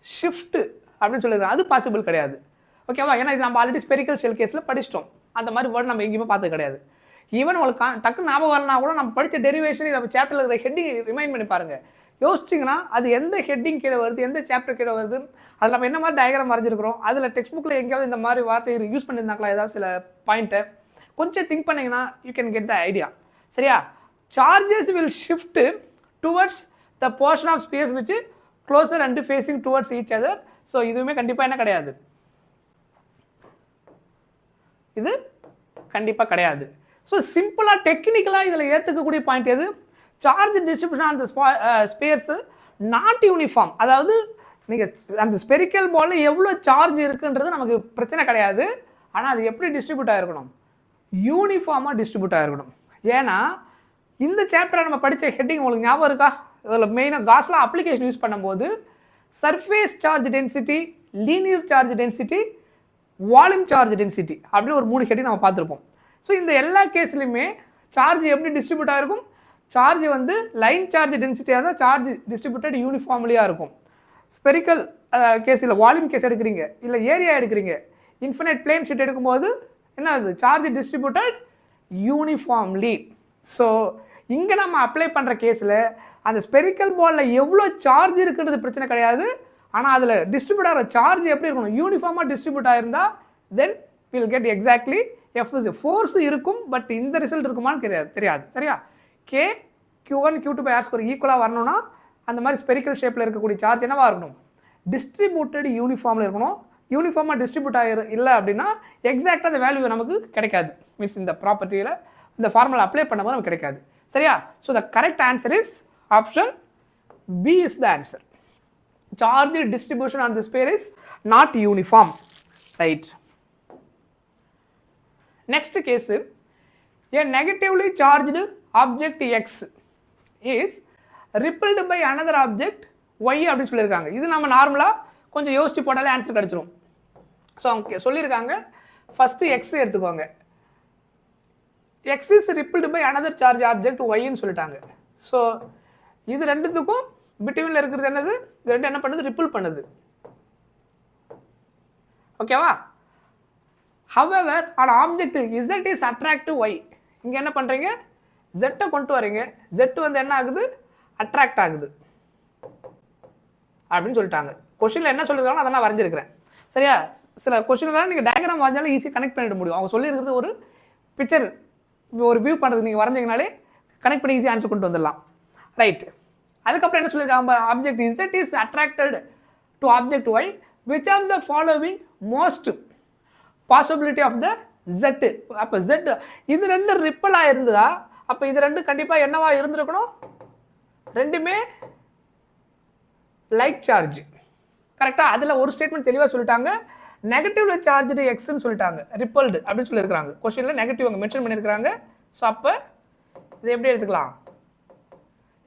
A: ஷிஃப்ட் அப்படின்னு சொல்லியிருக்காங்க. அது பாசிபிள் கிடையாது. ஓகேவா? ஏன்னா இது நம்ம ஆல்ரெடி ஸ்பெரிக்கல் ஷெல் கேஸில் படிச்சிட்டோம். அந்த மாதிரி வேர்டு நம்ம எங்கேயுமே பார்த்தது கிடையாது. ஈவன் உங்களுக்கு டக்கு ஞாபகம் வரலனா கூட நம்ம படித்த டெரிவேஷன் நம்ம சாப்டரில் இருக்கிற ஹெட்டிங் ரிமைண்ட் பண்ணி பாருங்கள். யோசிச்சிங்கன்னா அது எந்த ஹெட்டிங் கீழே வருது, எந்த சாப்டர் கீழே வருது, அதில் நம்ம என்ன மாதிரி டயக்ராம் வரைஞ்சிருக்கிறோம், அதில் டெக்ஸ்ட் புக்கில் எங்கேயாவது இந்த மாதிரி வார்த்தை யூஸ் பண்ணியிருந்தாங்களா, ஏதாவது சில பாயிண்ட்டை கொஞ்சம் திங்க் பண்ணிங்கன்னா you can get the idea. சரியா? Charges will shift towards the portion of space which closer and facing towards each other. So இதுவுமே கண்டிப்பாக என்ன கிடையாது? இது கண்டிப்பாக கிடையாது. ஸோ சிம்பிளாக டெக்னிக்கலாக இதில் ஏற்றுக்கக்கூடிய பாயிண்ட் எது? சார்ஜ் டிஸ்ட்ரிபியூஷன் அந்த ஸ்பேர்ஸு நாட் யூனிஃபார்ம். அதாவது நீங்கள் அந்த ஸ்பெரிக்கல் பாலில் எவ்வளோ சார்ஜ் இருக்குன்றது நமக்கு பிரச்சனை கிடையாது. ஆனால் அது எப்படி டிஸ்ட்ரிபியூட் ஆகிருக்கணும்? யூனிஃபார்மாக டிஸ்ட்ரிபியூட் ஆகிருக்கணும். ஏன்னா இந்த சாப்டரை நம்ம படித்த ஹெட்டிங் உங்களுக்கு ஞாபகம் இருக்கா? இதில் மெயினாக காஸ்லாம் அப்ளிகேஷன் யூஸ் பண்ணும்போது surface charge density, linear charge density, volume charge density அப்படின்னு ஒரு 3 ஹெட்டிங் நம்ம பார்த்துருப்போம். ஸோ இந்த எல்லா கேஸ்லையுமே சார்ஜ் எப்படி டிஸ்ட்ரிபியூட் ஆகிருக்கும்? சார்ஜ் வந்து லைன் சார்ஜ் டென்சிட்டியாக இருந்தால் சார்ஜ் டிஸ்ட்ரிபியூட்டட் யூனிஃபார்ம்லியாக இருக்கும். ஸ்பெரிக்கல் கேஸ் இல்லை வால்யூம் கேஸ் எடுக்கிறீங்க, இல்லை ஏரியா எடுக்கிறீங்க, இன்ஃபினைட் பிளேன் ஷீட் எடுக்கும்போது என்ன ஆகுது? Charge distributed uniformly. ஸோ இங்கே நம்ம அப்ளை பண்ணுற கேஸில் அந்த ஸ்பெரிக்கல் பாலில் எவ்வளோ சார்ஜ் இருக்குன்றது பிரச்சனை கிடையாது. ஆனால் அதில் டிஸ்ட்ரிபியூட் ஆகிற சார்ஜ் எப்படி இருக்கணும்? யூனிஃபார்மாக டிஸ்ட்ரிபியூட் ஆகிருந்தால் then will get exactly F S. Force இருக்கும், பட் இந்த ரிசல்ட் இருக்குமான்னு தெரியாது. சரியா? K q1 q2 by r square ஈக்குவலாக வரணும்னா அந்த மாதிரி ஸ்பெரிக்கல் ஷேப்பில் இருக்கக்கூடிய சார்ஜ் என்னவாக இருக்கணும்? டிஸ்ட்ரிபியூட்டட் யூனிஃபார்மில் இருக்கணும். யூனிஃபார்மாக டிஸ்ட்ரிபியூட் இல்லை அப்படின்னா எக்ஸாக்டாக அந்த வேல்யூ நமக்கு கிடைக்காது. மீன்ஸ் இந்த ப்ராப்பர்ட்டியில் இந்த ஃபார்முலா அப்ளை பண்ணும்போது நமக்கு கிடைக்காது. சரியா? So the correct answer is option B is the answer. Charge distribution on the sphere is not uniform. Right. Next case, a negatively charged object x is repelled by another object y அப்படின்னு சொல்லியிருக்காங்க. இது நம்ம நார்மலாக கொஞ்சம் யோசிச்சு போட்டாலே answer கிடச்சிரும். So அவங்க சொல்லியிருக்காங்க ஃபஸ்ட்டு எக்ஸ் எடுத்துக்கோங்க. X is repelled by another charge object ஒய்ன்னு சொல்லிட்டாங்க. ஸோ இது ரெண்டுத்துக்கும் பிட்வீனில் இருக்கிறது என்னது? இது ரெண்டு என்ன பண்ணுது? ரிப்பிள் பண்ணுது. ஓகேவா? however an object z is attract to y. இங்கே என்ன பண்ணுறீங்க? ஜெட்டை கொண்டு வரீங்க. ஜெட்டு வந்து என்ன ஆகுது? அட்ராக்ட் ஆகுது அப்படின்னு சொல்லிட்டாங்க. கொஷினில் என்ன சொல்லியிருக்காங்களோ அதை நான் வரைஞ்சிருக்கிறேன். சரியா? சில கொஷினுக்கெல்லாம் நீங்கள் டயக்ராம் வரைஞ்சாலும் ஈஸியாக கனெக்ட் பண்ணிட முடியும். அவங்க சொல்லியிருக்கிறது ஒரு பிக்சர், ஒரு வியூ பண்ணுறது நீங்கள் வரைஞ்சிங்கனாலே கனெக்ட் பண்ணி ஈஸியாக ஆன்சர் கொண்டு வந்துடலாம். ரைட். அதுக்கப்புறம் என்ன சொல்லியிருக்காங்க, object Z is attracted to object Y which of the following most possibility of the Z. அப்போ Z இது ரெண்டு ரிப்பல் ஆயிருந்ததா, அப்போ இது ரெண்டு கண்டிப்பாக என்னவா இருந்திருக்கணும், ரெண்டுமே லைக் சார்ஜ். கரெக்டாக? அதில் ஒரு ஸ்டேட்மெண்ட் தெளிவாக சொல்லிட்டாங்க, நெகட்டிவ்ல சார்ஜ் எக்ஸ்ன்னு சொல்லிட்டாங்க, ரிப்பல்டு அப்படின்னு சொல்லியிருக்காங்க. கொஸ்டினில் நெகட்டிவ் அங்கே மென்ஷன் பண்ணியிருக்காங்க. ஸோ அப்போ இது எப்படி எடுத்துக்கலாம்,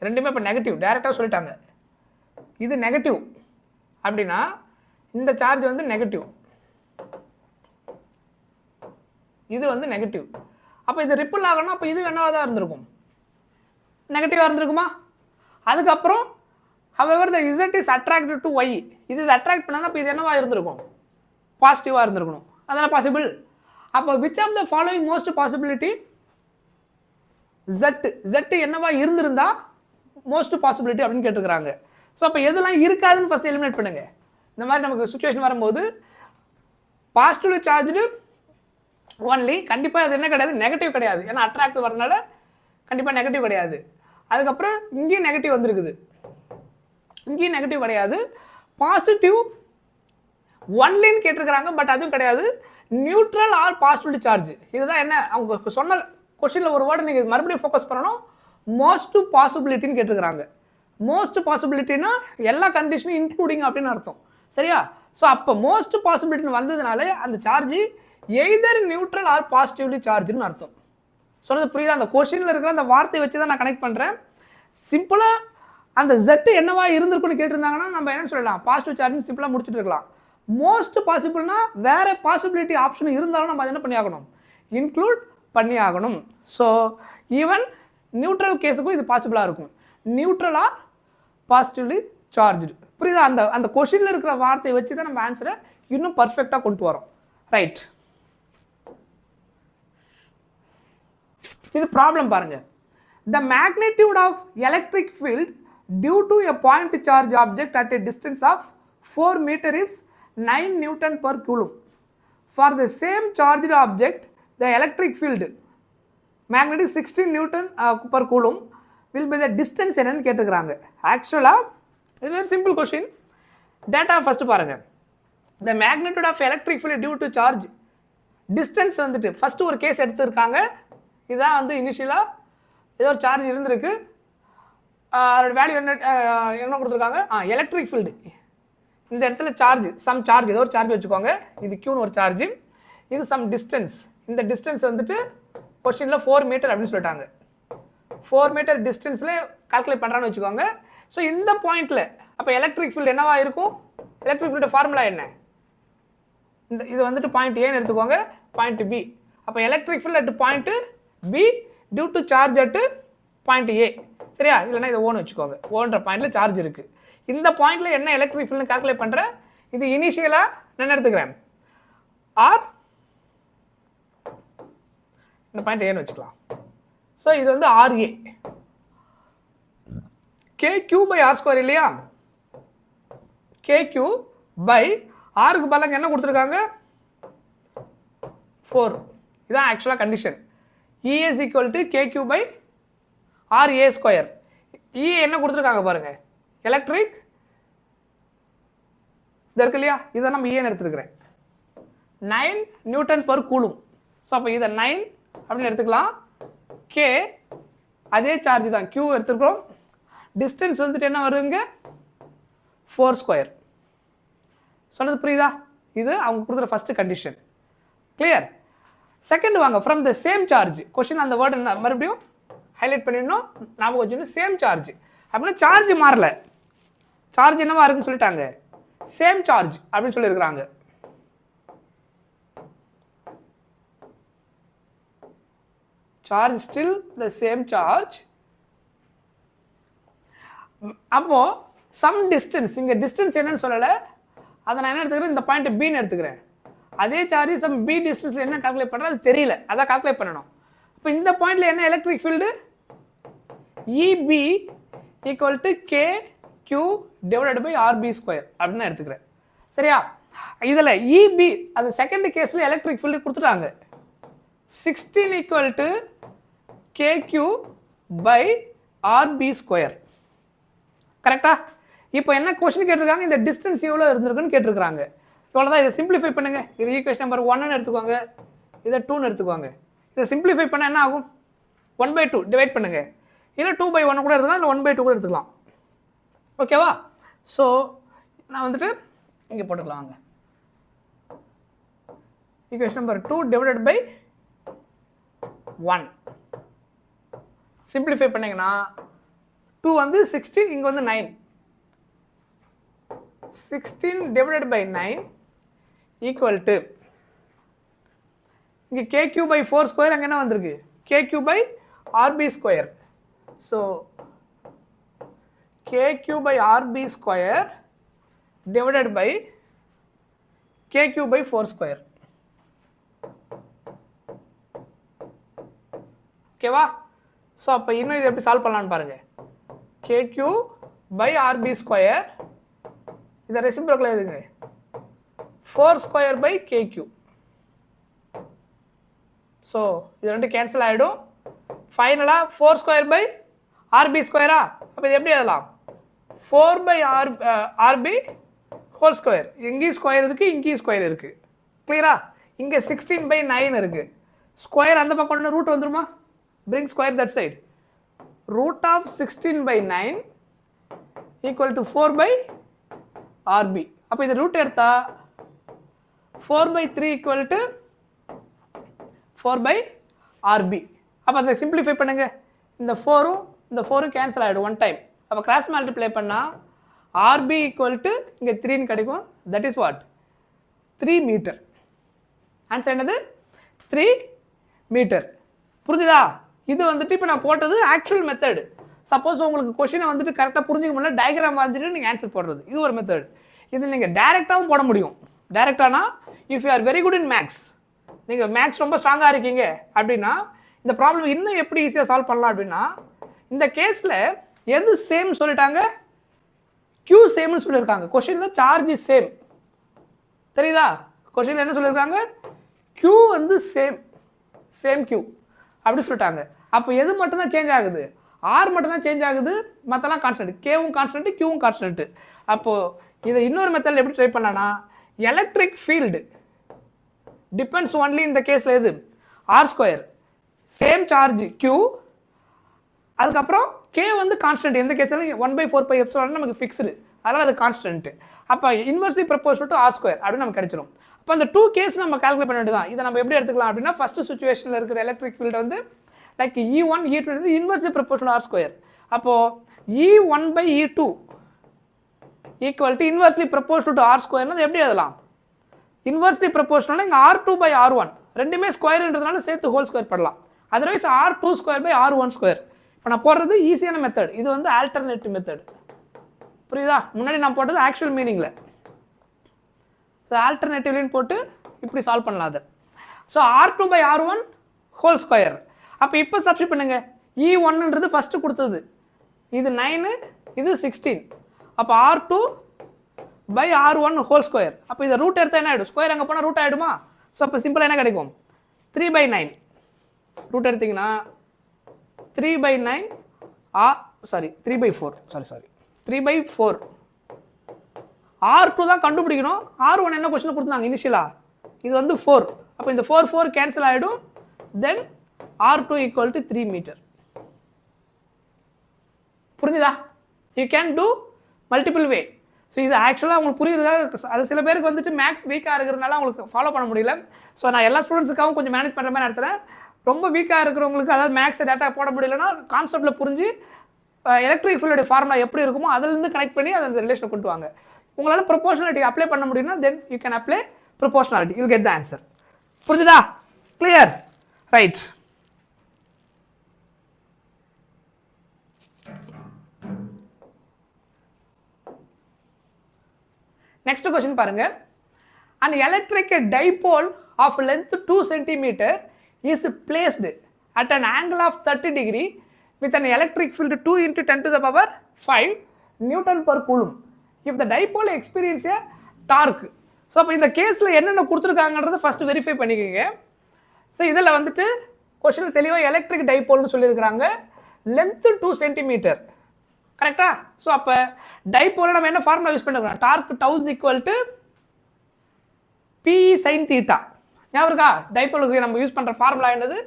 A: ரெண்டுமே இப்போ நெகட்டிவ் டைரெக்டாக சொல்லிட்டாங்க. இது நெகட்டிவ் அப்படின்னா இந்த சார்ஜ் வந்து நெகட்டிவ், இது வந்து நெகட்டிவ். அப்போ இது ரிப்பிள் ஆகணும், அப்போ இது என்னவாக தான் இருந்திருக்கும், நெகட்டிவாக இருந்திருக்குமா? அதுக்கப்புறம் however the Z is attracted to Y, இது அட்ராக்ட் பண்ணால் அப்போ இது என்னவா இருந்திருக்கும், பாசிட்டிவாக இருந்திருக்கணும். அதெல்லாம் பாசிபிள். அப்போ which of the following most possibility Z என்னவா இருந்திருந்தா மோஸ்ட் பாசிபிலிட்டி அப்படின்னு கேட்டுக்கிறாங்க. ஸோ அப்போ எதெல்லாம் இருக்காதுன்னு ஃபஸ்ட் எலிமினேட் பண்ணுங்க. இந்த மாதிரி நமக்கு சுச்சுவேஷன் வரும்போது பாசிட்டிவ் சார்ஜு ஒன்லி, கண்டிப்பாக அது என்ன கிடையாது, நெகட்டிவ் கிடையாது. ஏன்னா அட்ராக்ட் வரதுனால கண்டிப்பாக நெகட்டிவ் கிடையாது. அதுக்கப்புறம் இங்கேயும் நெகட்டிவ் வந்துருக்குது, இங்கேயும் நெகட்டிவ் கிடையாது. பாசிட்டிவ் ஒன்லின்னு கேட்டிருக்கிறாங்க, பட் அதுவும் கிடையாது. நியூட்ரல் ஆர் பாசிட்டிவ் சார்ஜ், இதுதான் என்ன அவங்க சொன்ன கொஸ்டினில் ஒரு வேர்டு நீங்கள் மறுபடியும் ஃபோக்கஸ் பண்ணணும். மோஸ்ட் பாசிபிலிட்டின்னு கேட்டிருக்கிறாங்க. மோஸ்ட் பாசிபிலிட்டினா எல்லா கண்டிஷனும் இன்க்ளூடிங் அப்படின்னு அர்த்தம். சரியா? ஸோ அப்போ மோஸ்ட் பாசிபிலிட்டின்னு வந்ததுனால அந்த charge either neutral or positively சார்ஜ்னு அர்த்தம். சொல்கிறது புரியுதா? அந்த கொஸ்டினில் இருக்கிற அந்த வார்த்தையை வச்சு தான் நான் கனெக்ட் பண்ணுறேன். சிம்பிளாக அந்த Z என்னவா இருந்திருக்குன்னு கேட்டிருந்தாங்கன்னா நம்ம என்ன சொல்லலாம், பாசிட்டிவ் சார்ஜ்னு சிம்பிளாக முடிச்சுட்டு இருக்கலாம். மோஸ்ட் பாசிபிள்னா வேறு பாசிபிலிட்டி ஆப்ஷன் இருந்தாலும் நம்ம அதை என்ன பண்ணி ஆகணும், இன்க்ளூட் பண்ணி ஆகணும். ஸோ ஈவன் நியூட்ரல் கேஸுக்கும் இது பாசிபிளாக இருக்கும், நியூட்ரல் ஆர் பாசிட்டிவ்லி சார்ஜ்டு. புரியுதா? அந்த அந்த கொஷினில் இருக்கிற வார்த்தையை வச்சு தான் நம்ம ஆன்சரை இன்னும் பர்ஃபெக்டாக கொண்டு வரோம். ரைட். இது ப்ராப்ளம் பாருங்க. The magnitude of electric field due to a point charge object at a distance of 4 meter is 9 Newton per coulomb. For the same charged object, the electric field magnetic 16 Newton per coulomb will be the distance என்னன்னு கேட்டுக்கிறாங்க. ஆக்சுவலாக இது ஒரு simple question. Data first பாருங்கள். The magnitude of electric field due to charge distance வந்துட்டு first ஒரு case எடுத்துருக்காங்க. இதுதான் வந்து இனிஷியலாக ஏதோ ஒரு சார்ஜ் இருந்திருக்கு, அதோட வேல்யூ என்ன கொடுத்துருக்காங்க, எலக்ட்ரிக் ஃபீல்டு. இந்த இடத்துல சார்ஜ் சம் சார்ஜ் ஏதோ ஒரு சார்ஜ் வச்சுக்கோங்க, இது Qன்னு ஒரு சார்ஜ், இது சம் டிஸ்டன்ஸ். இந்த டிஸ்டன்ஸ் வந்துட்டு கொஸ்டினில் 4 meter அப்படின்னு சொல்லிட்டாங்க. 4 meter டிஸ்டன்ஸில் கால்குலேட் பண்ணுறான்னு வச்சுக்கோங்க. ஸோ இந்த பாயிண்டில் அப்போ எலக்ட்ரிக் ஃபீல்டு என்னவா இருக்கும், எலக்ட்ரிக் ஃபீல்டு ஃபார்முலா என்ன, இந்த இது வந்துட்டு பாயிண்ட் ஏன்னு எடுத்துக்கோங்க, பாயிண்ட் பி. அப்போ electric field at point B due to charge at point A. சரியா? இல்லைனா இதை ஓன்னு வச்சுக்கோங்க, ஓன்ற பாயிண்டில் சார்ஜ் இருக்குது. இந்த பாயிண்டில் என்ன எலக்ட்ரிக் ஃபீல்டு கால்குலேட் பண்ணுறேன், இது இனிஷியலாக நான் எடுத்துக்கிறேன் ஆர், இந்த பாயிண்ட் ஏன்னு வச்சுக்கலாம். ஸோ இது வந்து RA, KQ/R² இல்லையா, KQ/Rக்கு பதிலாக என்ன கொடுத்துருக்காங்க 4. இதுதான் ஆக்சுவலாக condition. E is equal to KQ/RA². E என்ன கொடுத்துருக்காங்க பாருங்க, எலக்ட்ரிக் இது இருக்கு இல்லையா, இதை நம்ம ஏன்னு எடுத்துருக்கிறேன் 9 Newton per coulomb. ஸோ அப்போ இதை 9 அப்படின்னு எடுத்துக்கலாம். K அதே சார்ஜ் தான், Q எடுத்துருக்கிறோம். டிஸ்டன்ஸ் வந்துட்டு என்ன வருங்க 4². சொன்னது புரியுதா? இது அவங்க கொடுக்குற ஃபர்ஸ்ட் கண்டிஷன். கிளியர்? செகண்ட் வாங்க, from the same charge. Question அந்த வேர்டு மறுபடியும் ஹைலைட் பண்ணிடணும், ஞாபகம் வச்சுக்கணும். சேம் சார்ஜ் அப்படின்னா சார்ஜ் மாறல, சார்ஜ் என்னவா இருக்குன்னு சொல்லிட்டாங்க, சேம் சார்ஜ் அப்படின்னு சொல்லியிருக்கிறாங்க. Charge still the same charge. அப்போ சம் டிஸ்டன்ஸ், இங்கே டிஸ்டன்ஸ் என்னன்னு சொல்லலை, அதை நான் என்ன எடுத்துக்கிறேன், இந்த பாயிண்ட் பின்னு எடுத்துக்கிறேன். அதே சார்ஜ் சம் பி டிஸ்டன்ஸில் என்ன கால்குலேட் பண்ணுறது அது தெரியல, அதான் கால்குலேட் பண்ணணும். இப்போ இந்த பாயிண்டில் என்ன electric field, EB equal to Q divided by RB square அப்படின்னு எடுத்துக்கிறேன். சரியா? இதில் EB அது செகண்ட் கேஸில் எலக்ட்ரிக் ஃபீல்டு கொடுத்துட்டாங்க. 16 equal to KQ by RB square. கரெக்டா? இப்போ என்ன கொஸ்டின் கேட்டிருக்காங்க, இந்த டிஸ்டன்ஸ் எவ்வளோ இருந்திருக்குன்னு கேட்டிருக்காங்க. இவ்வளோதான். இதை சிம்பிளிஃபை பண்ணுங்க. இது ஈக்குவேஷன் நம்பர் 1ன்னு எடுத்துக்கோங்க, இதை 2ன்னு எடுத்துக்கோங்க. இதை சிம்பிளிஃபை பண்ணால் என்ன ஆகும்? 1/2 டிவைட் பண்ணுங்க. இல்லை 2/1 கூட எடுத்துக்கலாம், இல்லை 1/2 கூட எடுத்துக்கலாம். ஓகேவா? ஸோ நான் வந்துட்டு இங்கே போட்டுக்கலாம். வாங்க, equation number 2 divided by 1 simplify பண்ணிங்கன்னா 2 வந்து 16, இங்கே வந்து 9. 16 divided by 9 equal to இங்கே KQ by 4 square அங்கே என்ன வந்திருக்கு? KQ by RB square. So KQ by RB square divided by KQ by 4 square. ஓகேவா? ஸோ அப்போ இன்னும் இது எப்படி சால்வ் பண்ணலான்னு பாருங்க. KQ by RB square இதை ரெசிப்ரோக்கல் எதுங்க? 4 square by KQ. ஸோ இது ரெண்டு கேன்சல் ஆகிடும். ஃபைனலாக 4 square by RB square. அப்போ இது எப்படி எழுதலாம்? 4 by RB whole square. இங்கேயும் ஸ்கொயர் இருக்குது, இங்கேயும் ஸ்கொயர் இருக்குது. கிளியரா? இங்கே 16 by 9 இருக்குது. ஸ்கொயர் அந்த பக்கம் ரூட் வந்துருமா? Bring square that side. Root of 16 by 9 equal to 4 by RB. அப்போ இது ரூட் எடுத்தா 4/3 equal to 4 by RB. அப்போ அதை சிம்பிளிஃபை பண்ணுங்க. இந்த 4ம் கேன்சல் ஆகிடும் ஒன் டைம். அப்போ கிராஸ் மல்டிப்ளை பண்ணால் RB equal to இங்கே 3ன்னு கிடைக்கும். That is what? 3 metre. Answer என்னது? 3 மீட்டர். புரிஞ்சுதா? இது வந்துட்டு இப்போ நான் போட்டது ஆக்சுவல் மெத்தடு. சப்போஸ் உங்களுக்கு கொஷினை வந்துட்டு கரெக்டாக புரிஞ்சிக்க முடியல, டயக்ராம் வரைஞ்சிட்டு நீங்கள் ஆன்சர் போடுறது, இது ஒரு மெத்தட். இது நீங்கள் டைரெக்டாகவும் போட முடியும். டைரெக்டானா if you are very good in maths, நீங்கள் மேக்ஸ் ரொம்ப ஸ்ட்ராங்காக இருக்கீங்க அப்படின்னா இந்த ப்ராப்ளம் இன்னும் எப்படி ஈஸியாக சால்வ் பண்ணலாம் அப்படின்னா, இந்த கேஸில் எது சேம் சொல்லிட்டாங்க? Q சேம்னு சொல்லியிருக்காங்க. கொஷினில் சார்ஜ் இஸ் சேம். தெரியுதா? கொஷினில் என்ன சொல்லியிருக்காங்க? Q வந்து சேம் Q அப்படி சொல்லிட்டாங்க. அப்போ எது மட்டும்தான் சேஞ்ச் ஆகுது? R மட்டும்தான் சேஞ்ச் ஆகுது, மற்றெல்லாம் கான்ஸ்டன்ட். Kவும் கான்ஸ்டன்ட், Qவும் கான்ஸ்டன்ட். அப்போது இதை இன்னொரு மெத்தடில் எப்படி ட்ரை பண்ணலான்னா, எலக்ட்ரிக் ஃபீல்டு டிபெண்ட்ஸ் ஒன்லி இந்த கேஸில் எது? R². சேம் சார்ஜ் Q, அதுக்கப்புறம் K வந்து கான்ஸ்டன்ட். எந்த கேஸில் 1/4πε நமக்கு ஃபிக்ஸ்டு, அதனால் அது கான்ஸ்டன்ட். அப்போ இன்வெர்ஸ்லி ப்ரொபோர்ஷனல் டு R² அப்படின்னு நமக்கு கிடைச்சிடும். அப்போ அந்த 2 கேஸ் நம்ம கால்குலேட் பண்ண வேண்டியதான். இதை நம்ம எப்படி எடுத்துக்கலாம் அப்படின்னா, ஃபஸ்ட்டு சுச்சுவேஷனில் இருக்கிற எலக்ட்ரிக் ஃபீல்டு வந்து லைக் E1 E2 வந்து இன்வெர்ஸ்லி ப்ரொபோர்ஷனல் R². அப்போது E1/E2 equal to inversely proportional to R². எப்படி எழுதலாம்? இன்வெர்ஸ்லி ப்ரொபோர்ஷனல் இங்கே R2/R1 ரெண்டுமே ஸ்கொயர்ன்றதுனால சேர்த்து ஹோல் ஸ்கொயர் பண்ணலாம். Otherwise R2²/R1². இப்போ நான் போடுறது ஈஸியான மெத்தட். இது வந்து ஆல்டர்னேட்டிவ் மெத்தட். புரியுதா? முன்னாடி நான் போட்டது ஆக்சுவல் மீனிங்கில். ஸோ ஆல்டர்னேட்டிவ்லின்னு போட்டு இப்படி சால்வ் பண்ணலாம் அதை. So R2/R1 whole square. அப்போ இப்போ சப்ஸ்டிட் பண்ணுங்க. E1ன்றது ஃபஸ்ட்டு கொடுத்தது, இது 9, இது 16. அப்போ R2/R1 ஹோல் ஸ்கொயர். அப்போ இதை ரூட் எடுத்தால் என்ன ஆகிடும்? ஸ்கொயர் அங்கே போனால் ரூட் ஆகிடுமா? ஸோ அப்போ சிம்பிளாக என்ன கிடைக்கும்? 3/9 ரூட் எடுத்திங்கன்னா 3/9 3/4 3/4. R2 தான் கண்டுபிடிக்கணும். R1 என்ன கொஸ்டின் கொடுத்தாங்க இனிஷியலாக? இது வந்து 4. அப்போ இந்த 4 கேன்சல் ஆகிடும். தென் R2 ஈக்குவல் டு 3 மீட்டர். புரிஞ்சுதா? You can do multiple way. So இது ஆக்சுவலாக உங்களுக்கு புரியுறதுக்காக, அது சில பேருக்கு வந்துட்டு மேக்ஸ் வீக்காக இருக்கிறதுனால அவங்களுக்கு ஃபாலோ பண்ண முடியல. ஸோ நான் எல்லா ஸ்டூடெண்ட்ஸுக்காகவும் கொஞ்சம் மேனேஜ் பண்ணுற மாதிரி நடத்துகிறேன். ரொம்ப வீக்காக இருக்கிறவங்களுக்கு, அதாவது மேக்ஸ் டேட்டா போட முடியலன்னா கான்செப்டில் புரிஞ்சு எலக்ட்ரிக் ஃபீல்டோட ஃபார்முலா எப்படி இருக்குமோ அதிலிருந்து கனெக்ட் பண்ணி அதை அந்த ரிலேஷனை கொண்டு வாங்க. உங்களால் ப்ரொபோஷனாலிட்டி அப்ளை பண்ண முடியும்னா then you can apply proportionality, you get the answer. புரிஞ்சுதா? கிளியர்? ரைட். நெக்ஸ்ட் கொஸ்டின் பாருங்க. An electric dipole of length 2 cm is placed at an angle of 30 degree with an electric field 2 × 10⁵ newton per coulomb if the dipole experience a torque. So அப்போ இந்த கேஸில் என்னென்ன கொடுத்துருக்காங்கன்றதை first verify பண்ணிக்கோங்க. So இதில் வந்துட்டு question தெளிவாக electric டைபோல்னு சொல்லியிருக்கிறாங்க, லென்த்து 2 சென்டிமீட்டர். கரெக்டா? ஸோ அப்போ டைபோல் நம்ம என்ன ஃபார்முலா யூஸ் பண்ணிருக்கோம்? Torque tau equal to P sine theta. ஞாபகம் இருக்கா? டைபோலுக்கு நம்ம யூஸ் பண்ணுற ஃபார்முலா என்னது?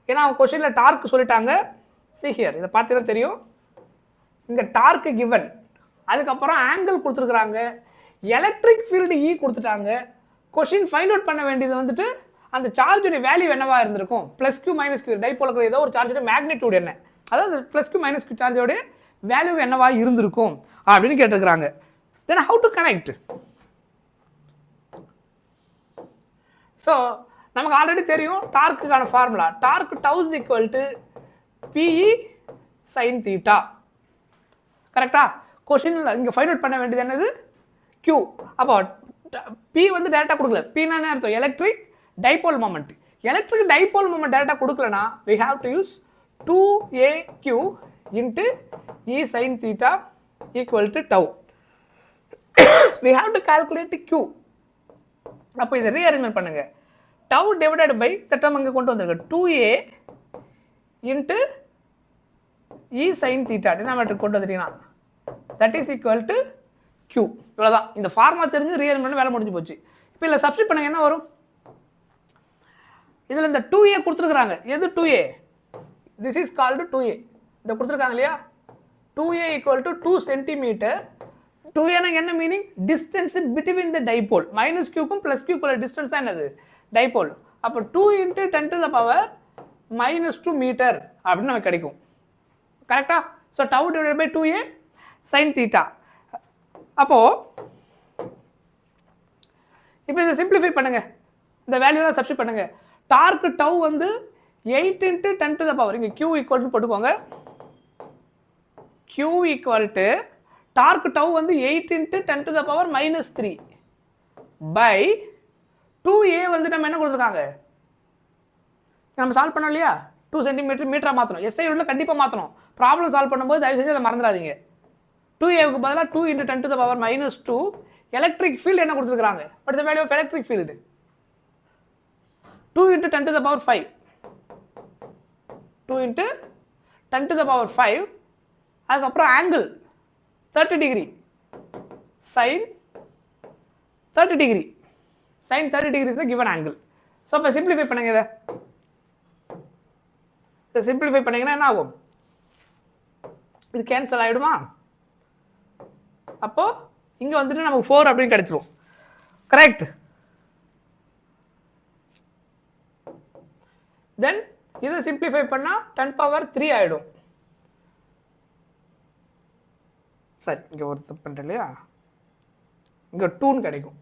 A: ஏன்னா அவங்க கொஸ்டினில் டார்க் சொல்லிட்டாங்க. ஹியர் இதை பார்த்தீங்கன்னா தெரியும், இங்கே டார்க் கிவன், அதுக்கப்புறம் ஆங்கிள் கொடுத்துருக்குறாங்க, எலக்ட்ரிக் ஃபீல்டு இ கொடுத்துட்டாங்க. கொஸ்டின் ஃபைண்ட் அவுட் பண்ண வேண்டியது வந்துட்டு அந்த சார்ஜுடைய வேல்யூ என்னவா இருந்திருக்கும், ப்ளஸ் கியூ மைனஸ் கியூ. டைபோலுக்கு ஏதோ ஒரு சார்ஜோட மேக்னிடியூட் என்ன, அதாவது ப்ளஸ் கியூ மைனஸ் கியூ சார்ஜோடைய வேல்யூ என்னவா இருந்திருக்கும் அப்படின்னு கேட்டிருக்கிறாங்க. Then how to connect? So நமக்கு ஆல்ரெடி தெரியும் டார்க்குக்கான formula, torque tau equal to P E sine theta. கரெக்டா? கொஸ்டினில் இங்கே ஃபைண்ட் அவுட் பண்ண வேண்டியது என்னது? Q. அப்போ P வந்து டேரக்டாக கொடுக்கல. Pனா என்ன அர்த்தம்? Electric dipole moment. Electric dipole moment டேரக்டாக கொடுக்கலனா we have to use 2AQ into E sin theta equal to tau. We have to calculate Q. அப்போ இதை ரீஅரேஞ்ச்மெண்ட் பண்ணுங்க. tau divided by இந்த டேர்ம் அங்கே கொண்டு வந்திருக்கு 2A into E sin theta denominator கொண்டு வந்துட்டீங்கன்னா that is equal to Q. இவ்வளோதான். இந்த ஃபார்முலா தெரிஞ்சு ரீஅரேஞ்ச் பண்ண வேலை முடிஞ்சு போச்சு. இப்போ இதில் சப்ஸ்டிட் பண்ணுங்க, என்ன வரும்? இதில் இந்த 2A கொடுத்துருக்குறாங்க. எது 2A? This is called 2A. இதை கொடுத்துருக்காங்க இல்லையா? 2A equal to 2 centimetre. 2A என்ன meaning? Distance between the dipole. Minus கியூக்கும் ப்ளஸ் கியூக்குள்ள டிஸ்டன்ஸ் தான் என்னது? டைபோல். அப்போ 2 × 10⁻⁻2 மீட்டர் அப்படின்னு நமக்கு கிடைக்கும். கரெக்டா? So tau divided by 2A sine theta. அப்போ இப்போ இதை சிம்பிளிஃபை பண்ணுங்க, இந்த வேல்யூலாம் சப்ஸ்டிட் பண்ணுங்க. டார்க் டவு வந்து 8 × 10⁻, இங்கே Q ஈக்குவல்னு போட்டுக்கோங்க. Q ஈக்குவல் டு டார்க் டவு வந்து 8 × 10⁻³ பை 2A வந்து நம்ம என்ன கொடுத்துருக்காங்க? நம்ம சால்வ் பண்ணோம் இல்லையா? 2 சென்டிமீட்டர் மீட்டராக மாற்றணும். எஸ்ஐ ரூலில் கண்டிப்பாக மாற்றணும். ப்ராப்ளம் சால்வ் பண்ணும்போது தயவு செஞ்சு அதை மறந்துடாதீங்க. 2Aவுக்கு பதிலாக 2 × 10⁻⁻2 எலக்ட்ரிக் ஃபீல்டு என்ன கொடுத்துருக்காங்க? But the value of electric field 2 × 10⁵. 2 × 10⁵. அதுக்கப்புறம் angle 30 degree sine 30 degree. Sine 30 degree is the given angle. So இப்போ சிம்பிளிஃபை பண்ணுங்க. இதை சிம்பிளிஃபை பண்ணிங்கன்னா என்ன ஆகும்? இது கேன்சல் ஆகிடுமா? அப்போ இங்கே வந்துட்டு நமக்கு 4 அப்படின்னு கிடைச்சிரும். கரெக்ட்? தென் இதை சிம்பிளிஃபை பண்ணால் 10⁻³ ஆகிடும். சரி, இங்கே ஒரு தப்பு பண்ணுறேன் இல்லையா? இங்கே 2ன்னு கிடைக்கும்.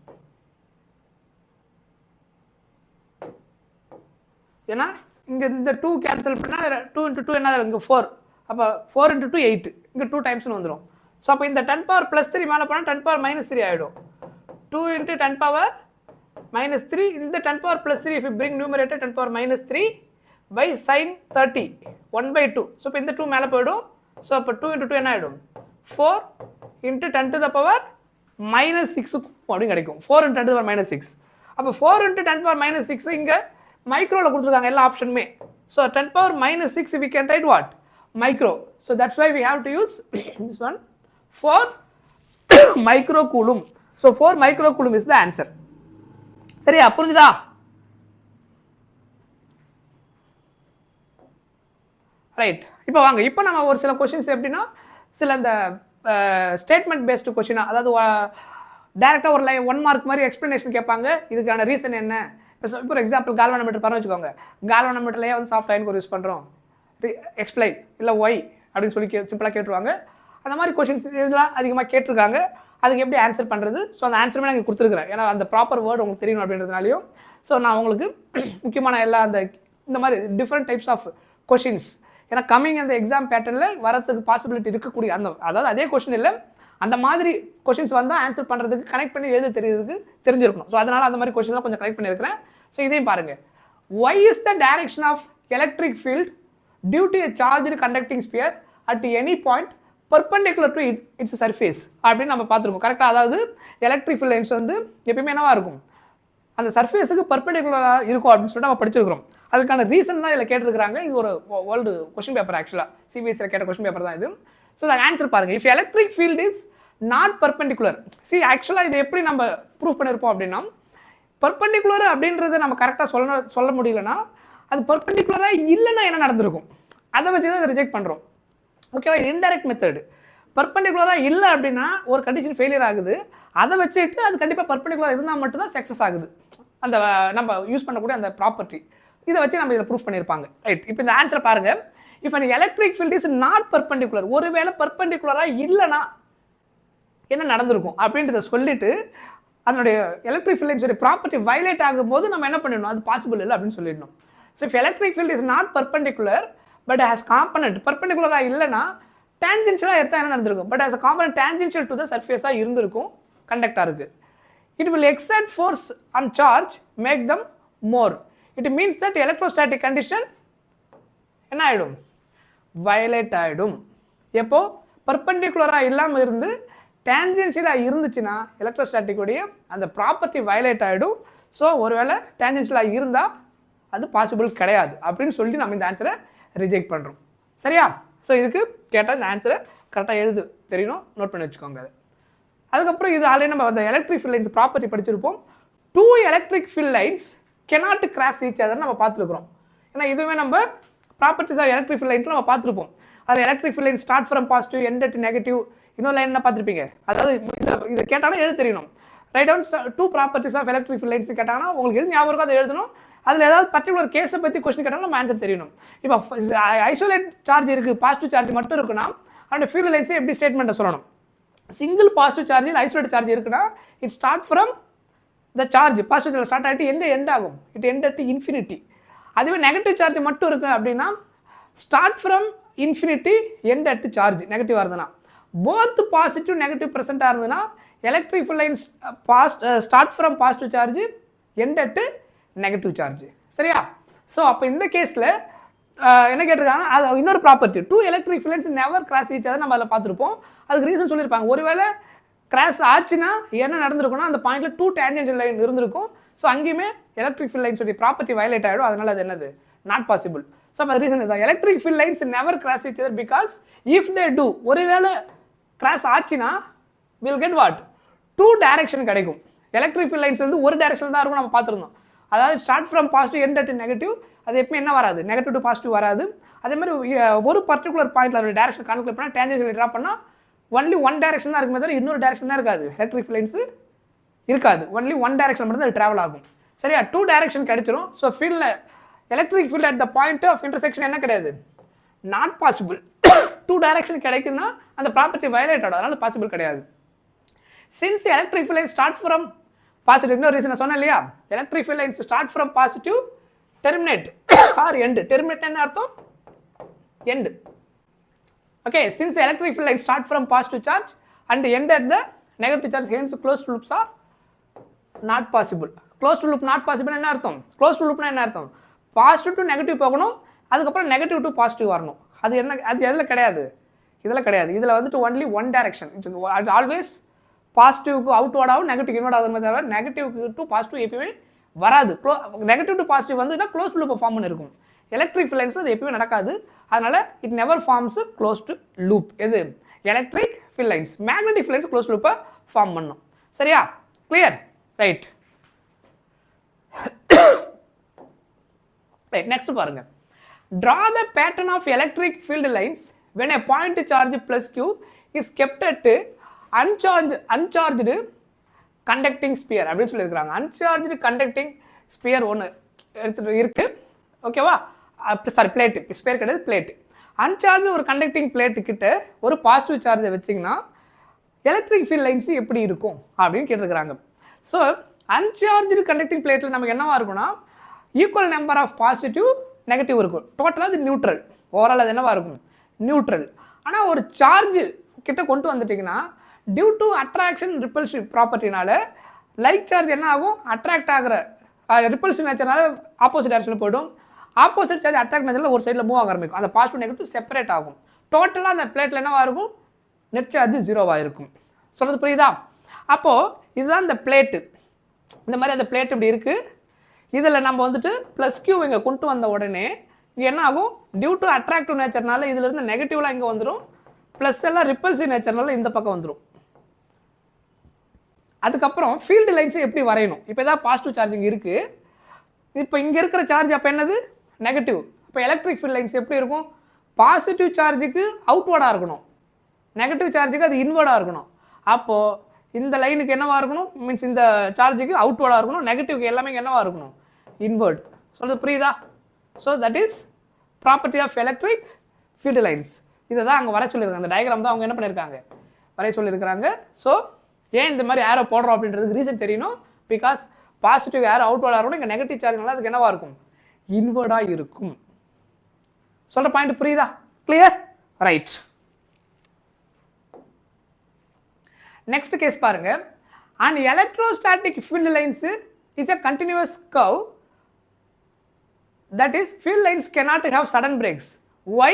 A: ஏன்னா இங்கே இந்த 2 கேன்சல் பண்ணால் 2 × 2 என்ன? இங்கே 4. அப்போ 4 × 2 8. இங்கே 2 டைம்ஸ்னு வந்துடும். ஸோ அப்போ இந்த 10⁻+3 மேலே போனால் 10⁻−3 ஆகிடும். 2 × 10⁻−3. இந்த 10⁻+3 if you bring numerator 10⁻−3 by sin 30 1/2. So இப்போ இந்த 2 மேலே போயிடும். ஸோ அப்போ 2 × 2 என்ன ஆகிடும்? 4 × 10⁻−6 அப்படின்னு கிடைக்கும். 4 × 10⁻−6. அப்போ 4 × 10⁻−6 இங்கே மைக்ரோவில் கொடுத்துருக்காங்க எல்லா ஆப்ஷனுமே. So 10⁻−6 we can write what? Micro. So that's why we have to use this one. 4 microcoulomb. So 4 microcoulomb is the answer. சரியா? புரிஞ்சுதா? ரைட். இப்போ வாங்க, இப்போ நம்ம ஒரு சில கொஸ்டின்ஸ் எப்படின்னா, சில இந்த ஸ்டேட்மெண்ட் பேஸ்டு கொஸ்டினா, அதாவது டேரெக்டாக ஒரு 1 மார்க் மாதிரி எக்ஸ்ப்ளனேஷன் கேட்பாங்க. இதுக்கான ரீசன் என்ன? இப்போ ஒரு எக்ஸாம்பிள் கால்வனோமீட்டர் பண்ண வச்சுக்கோங்க. கால்வனோமீட்டர்லேயே வந்து சாஃப்ட் அயன் கோர் யூஸ் பண்ணுறோம், எக்ஸ்பிளைன் இல்லை ஒய் அப்படின்னு சொல்லி சிம்பிளாக கேட்டுருவாங்க. அந்த மாதிரி கொஷின்ஸ் இதெல்லாம் அதிகமாக கேட்டிருக்காங்க. அதுக்கு எப்படி ஆன்சர் பண்ணுறது? ஸோ அந்த ஆன்சருமே நான் கொடுத்துருக்குறேன். ஏன்னா அந்த ப்ராப்பர் வேர்டு உங்களுக்கு தெரியணும் அப்படின்றதுனாலையும். ஸோ நான் உங்களுக்கு முக்கியமான எல்லா இந்த மாதிரி டிஃப்ரெண்ட் டைப்ஸ் ஆஃப் கொஷின்ஸ், ஏன்னா கம்மிங் அந்த எக்ஸாம் பேட்டர்னில் வரதுக்கு பாசிபிலிட்டி இருக்கக்கூடிய அதாவது அதே கொஷின் இல்லை, அந்த மாதிரி கொஷின்ஸ் வந்தால் ஆன்சர் பண்ணுறதுக்கு கனெக்ட் பண்ணி எழுத தெரிஞ்சிருக்கணும். ஸோ அதனால் அந்த மாதிரி கொஷின்லாம் கொஞ்சம் கனெக்ட் பண்ணியிருக்கிறேன். ஸோ இதையும் பாருங்கள். Why is the direction of electric field due to a charged conducting sphere at any point perpendicular to its surface அப்படின்னு நம்ம பார்த்துருக்கோம் கரெக்டாக. அதாவது எலக்ட்ரிக் ஃபீல்ட் லைன்ஸ் வந்து எப்பயுமே என்னவா இருக்கும், அந்த சர்ஃபேஸுக்கு பர்பெண்டிகுலராக இருக்கும் அப்படின்னு சொல்லிட்டு நம்ம படிச்சிருக்கிறோம். அதுக்கான ரீசன் தான் இதில் கேட்டிருக்கிறாங்க. இது ஒரு வேர்ல்டு கொஸ்டின் பேப்பர், ஆக்சுவலாக சிபிஎஸ்சியில் கேட்ட கொஸ்டின் பேப்பர் தான் இது. ஸோ அது ஆன்சர் பாருங்கள். If electric field is not perpendicular, ஆக்சுவலாக இது எப்படி நம்ம ப்ரூவ் பண்ணியிருப்போம் அப்படின்னா, பர்பெண்டிகுலர் அப்படின்றத நம்ம கரெக்டாக சொல்ல முடியலன்னா அது பர்பெண்டிகுலராக இல்லைன்னா என்ன நடந்திருக்கும் அதை வச்சு தான் அதை ரிஜெக்ட் பண்ணுறோம். ஓகேவா, இது இன்டைரக்ட் மெத்தடு. பர்பெண்டிகுலராக இல்லை அப்படின்னா ஒரு கண்டிஷன் ஃபெயிலியர் ஆகுது, அதை வச்சுட்டு அது கண்டிப்பாக பர்பெண்டிகுலர் இருந்தால் மட்டும்தான் சக்ஸஸ் ஆகுது அந்த நம்ம யூஸ் பண்ணக்கூடிய அந்த ப்ராப்பர்ட்டி. இதை வச்சு நம்ம இதில் ப்ரூஃப் பண்ணியிருப்பாங்க. ரைட், இப்போ இந்த ஆன்சரை பாருங்கள். இப்போ அந்த electric field is not perpendicular, ஒருவேளை பர்பெண்டிகுலராக இல்லைன்னா என்ன நடந்திருக்கும் அப்படின்றத சொல்லிட்டு அதனுடைய எலக்ட்ரிக் ஃபீல்ட் லைன்ஸோட ப்ராப்பர்ட்டி வயலேட் ஆகும்போது நம்ம என்ன பண்ணிடணும், அது பாசிபிள் இல்லை அப்படின்னு சொல்லிடணும். So if electric field is not perpendicular but has component, பர்பெண்டிகுலராக இல்லைன்னா டேஞ்சென்ஷியலாக எடுத்தால் என்ன நடந்திருக்கும், but has a component tangential to the சர்ஃபேஸாக இருந்திருக்கும் கண்டக்டாருக்கு. It will exert force on charge make them move. It means that electrostatic condition என்ன ஆகிடும், வயலேட் ஆகிடும். எப்போ பர்பெண்டிகுலராக இல்லாமல் இருந்து டேஞ்சென்ஷியலாக இருந்துச்சுன்னா எலக்ட்ரோஸ்டாட்டிக்குடைய அந்த ப்ராப்பர்ட்டி வயலேட் ஆகிடும். ஸோ ஒருவேளை டேஞ்சென்ஷியலாக இருந்தால் அது பாசிபிள் கிடையாது அப்படின்னு சொல்லி நம்ம இந்த ஆன்சரை ரிஜெக்ட் பண்ணுறோம். சரியா? ஸோ இதுக்கு கேட்டால் இந்த ஆன்சரை கரெக்டாக எழுது தெரியணும், நோட் பண்ணி வச்சுக்கோங்க அது. அதுக்கப்புறம் இது ஆல்ரெடி நம்ம அந்த எலக்ட்ரிக் ஃபீல்ட் லைன்ஸ் ப்ராப்பர்ட்டி படிச்சிருப்போம். 2 electric field lines cannot cross each other நம்ம பார்த்துருக்குறோம். ஏன்னா இதுவே நம்ம properties of electric field lines நம்ம பார்த்துருப்போம். அது electric field line start from positive end at negative, இன்னொரு லைன் என்ன பார்த்துருப்பீங்க. அதாவது இதை கேட்டாலும் எழுத தெரியணும். Write down 2 properties of electric field lines கேட்டாங்கன்னா உங்களுக்கு எது ஞாபகம் இருக்கோ அதை எழுதணும். அதில் ஏதாவது பர்டிகுலர் கேஸை பற்றி கொஸ்டின் கேட்டாலும் நம்ம ஆன்சர் தெரியணும். இப்போ ஐசோலேட் சார்ஜ் இருக்குது, பாசிட்டிவ் சார்ஜ் மட்டும் இருக்குன்னா அந்த ஃபீல்ட் லைன்ஸை எப்படி ஸ்டேட்மெண்ட்டை சொல்லணும். சிங்கிள் பாசிட்டிவ் சார்ஜில் ஐசோலேட் சார்ஜ் இருக்குன்னா it start from the charge, positive charge start ஆகிட்டு எங்கே எண்ட் ஆகும், இட் எண்ட் அட் இன்ஃபினிட்டி. அதுவே நெகட்டிவ் சார்ஜ் மட்டும் இருக்குது அப்படின்னா start from infinity end at charge நெகட்டிவாக இருந்ததுன்னா. போத் பாசிட்டிவ் நெகட்டிவ் ப்ரெசென்ட்டாக இருந்ததுன்னா electric field lines start from positive charge end at negative charge. சரியா? ஸோ அப்போ இந்த கேஸில் என்ன கேட்டிருக்காங்கன்னா அது இன்னொரு property 2 electric field lines never cross each other நம்ம அதில் பார்த்துருப்போம். அதுக்கு ரீசன் சொல்லியிருப்பாங்க. ஒருவேளை கிராஸ் ஆச்சுன்னா என்ன நடந்திருக்குன்னா அந்த பாயிண்ட்டில் 2 டேஞ்சென்ஷியல் லைன் இருந்திருக்கும். ஸோ அங்கேயுமே எலக்ட்ரிக் ஃபீல்ட் லைன்ஸோடைய ப்ராப்பர்ட்டி வயலேட் ஆகிடும். அதனால் அது என்னது, நாட் பாசிபிள். ஸோ அப்போ ரீசன் இதுதான், electric field lines never cross each other because if they do, ஒருவேளை கிராஸ் ஆச்சுன்னா வில் கெட் வாட், 2 டைரக்ஷன் கிடைக்கும். எலக்ட்ரிக் ஃபீல்ட் லைன்ஸ் வந்து ஒரு டைரக்ஷன் தான் இருக்கும் நம்ம பார்த்துருந்தோம். அதாவது start from positive end at negative, அது எப்பவுமே என்ன வராது, நெகட்டிவ் டு பாசிட்டிவ் வராது. அதே மாதிரி ஒரு பர்டிகுலர் பாயிண்ட்ல அதோட டைரக்ஷன் கால்குலேட் பண்ணால் டேஞ்சென்ஷியல் ட்ரா பண்ணால் ஒன்லி 1 டைரக்ஷன் தான் இருக்குமே தவிர இன்னொரு டைரக்ஷன் தான் இருக்காது. எலக்ட்ரிக் ஃபீல்ட் லைன்ஸ் இருக்காது, ஒன்லி 1 டைரக்ஷன் மட்டும் தான் அது ட்ராவல் ஆகும். சரியா? 2 டைரக்ஷன் கிடைச்சிரும். ஸோ ஃபீல்டில் electric field at the point of intersection என்ன கிடையாது, நாட் பாசிபிள். 2 டைரக்ஷன் கிடைக்குதுன்னா அந்த ப்ராப்பர்ட்டி வயலேட் ஆகும், அதனால பாசிபிள் கிடையாது. Since electric field line start from positive, இன்னொரு ரீசன் சொன்னேன் இல்லையா, electric field lines start from positive terminate or end. Terminate என்ன அர்த்தம், end. Okay, since the electric field line start from positive charge and end at the negative charge, hence closed loops are not possible. closed loop not possible என்ன அர்த்தம், closed loopனா என்ன அர்த்தம், positive to negative போகணும், அதுக்கப்புறம் negative to positive வரணும். அது என்ன, அது எதில் கிடையாது, இதில் கிடையாது. இதில் வந்துட்டு ஒன்லி 1 டைரக்ஷன். இட்ஸ் ஆல்வேஸ் பாசிட்டிவ்க்கு அவுட்வர்ட் ஆகும், நெகட்டிவ் இன்வர்ட் ஆகுது தவிர நெகட்டிவ்க்கு டு பாசிட்டிவ் எப்பயுமே வராது. நெகட்டிவ் டு பாசிட்டிவ் வந்துன்னா க்ளோஸ் லூப்பை ஃபார்ம் பண்ணிருக்கும். எலக்ட்ரிக் ஃபீல்ட் லைன்ஸில் அது எப்பயுமே நடக்காது. அதனால் it never forms closed loop. எது, electric field lines. Magnetic field lines close லூப்பை ஃபார்ம் பண்ணும். சரியா? கிளியர்? ரைட். ரைட், நெக்ஸ்ட் பாருங்க. Draw the pattern of electric field lines when a point charge plus q is kept at uncharged conducting sphere அப்படின்னு சொல்லியிருக்காங்க. Uncharged conducting sphere ஒன்று எடுத்துகிட்டு இருக்கு. ஓகேவா? சாரி, பிளேட்டு, ஸ்பியர் கிடையாது, பிளேட்டு. அன்சார்ஜ் ஒரு கண்டக்டிங் பிளேட்டு கிட்ட ஒரு பாசிட்டிவ் சார்ஜை வச்சிங்கன்னா எலக்ட்ரிக் ஃபீல்ட் லைன்ஸ் எப்படி இருக்கும் அப்படின்னு கேட்டிருக்கிறாங்க. ஸோ அன்சார்ஜ்டு கண்டக்டிங் பிளேட்டில் நமக்கு என்னவா இருக்கும்னா equal number of positive negative இருக்கும். டோட்டலாக அது நியூட்ரல், ஓவரால் அது என்னவா இருக்கும், நியூட்ரல். ஆனால் ஒரு சார்ஜ் கிட்ட கொண்டு வந்துட்டிங்கன்னா டியூ டு அட்ராக்ஷன் ரிப்பல்சிவ் ப்ராப்பர்ட்டினால லைக் சார்ஜ் என்ன ஆகும், அட்ராக்ட் ஆகிற ரிப்பல்சிவ் நேச்சர்னால ஆப்போசிட் டைரக்ஷனில் போய்டும். ஆப்போசிட் சார்ஜ் அட்ராக்ட் நேச்சரில் ஒரு சைடில் மூவ் ஆக ஆரம்பிக்கும். அந்த பாசிட்டிவ் நெகட்டிவ் செப்பரேட் ஆகும். டோட்டலாக அந்த பிளேட்டில் என்னவா இருக்கும், நெட் சார்ஜ் ஜீரோவாக இருக்கும். சொல்கிறது புரியுதா? அப்போது இதுதான் இந்த பிளேட்டு. இந்த மாதிரி அந்த பிளேட் இப்படி இருக்குது. இதில் நம்ம வந்துட்டு ப்ளஸ் கியூ இங்கே கொண்டு வந்த உடனே இங்கே என்ன ஆகும்? டியூ டு அட்ராக்டிவ் நேச்சர்னால இதிலிருந்து நெகட்டிவ்லாம் இங்கே வந்துடும், ப்ளஸ் எல்லாம் ரிப்பல்சிவ் நேச்சர்னால இந்த பக்கம் வந்துடும். அதுக்கப்புறம் ஃபீல்டு லைன்ஸை எப்படி வரையணும்? இப்போ ஏதாவது பாசிட்டிவ் சார்ஜிங் இருக்குது, இப்போ இங்கே இருக்கிற சார்ஜ் அப்போ என்னது? நெகட்டிவ். இப்போ எலக்ட்ரிக் ஃபீல்ட் லைன்ஸ் எப்படி இருக்கும்? பாசிட்டிவ் சார்ஜுக்கு அவுட்வர்டாக இருக்கணும், நெகட்டிவ் சார்ஜுக்கு அது இன்வர்டாக இருக்கணும். அப்போது இந்த லைனுக்கு என்னவாக இருக்கணும்? மீன்ஸ் இந்த சார்ஜுக்கு அவுட்வர்டாக இருக்கணும், நெகட்டிவ்க்கு எல்லாமே என்னவாக இருக்கணும்? இன்வர்ட். சொல்கிறது புரியுதா? So that is property of electric field lines. இதை தான் அங்கே வர சொல்லியிருக்காங்க. அந்த டயக்ராம் தான் அவங்க என்ன பண்ணியிருக்காங்க? வரைய சொல்லியிருக்கிறாங்க. ஸோ ஏன் இந்த மாதிரி ஏரோ போடுறோம் அப்படின்றதுக்கு ரீசன் தெரியணும். பிகாஸ் பாசிட்டிவ் ஏரோ அவுட்வர்டாக இருக்கணும், இங்கே நெகட்டிவ் சார்ஜ்னால அதுக்கு என்னவாக இருக்கும்? இன்வர்டாக இருக்கும். சொல்கிற பாயிண்ட் புரியுதா? கிளியர்? ரைட். நெக்ஸ்ட் கேஸ் பாருங்க. an electrostatic field lines is a continuous curve, that is field lines cannot have sudden breaks. Why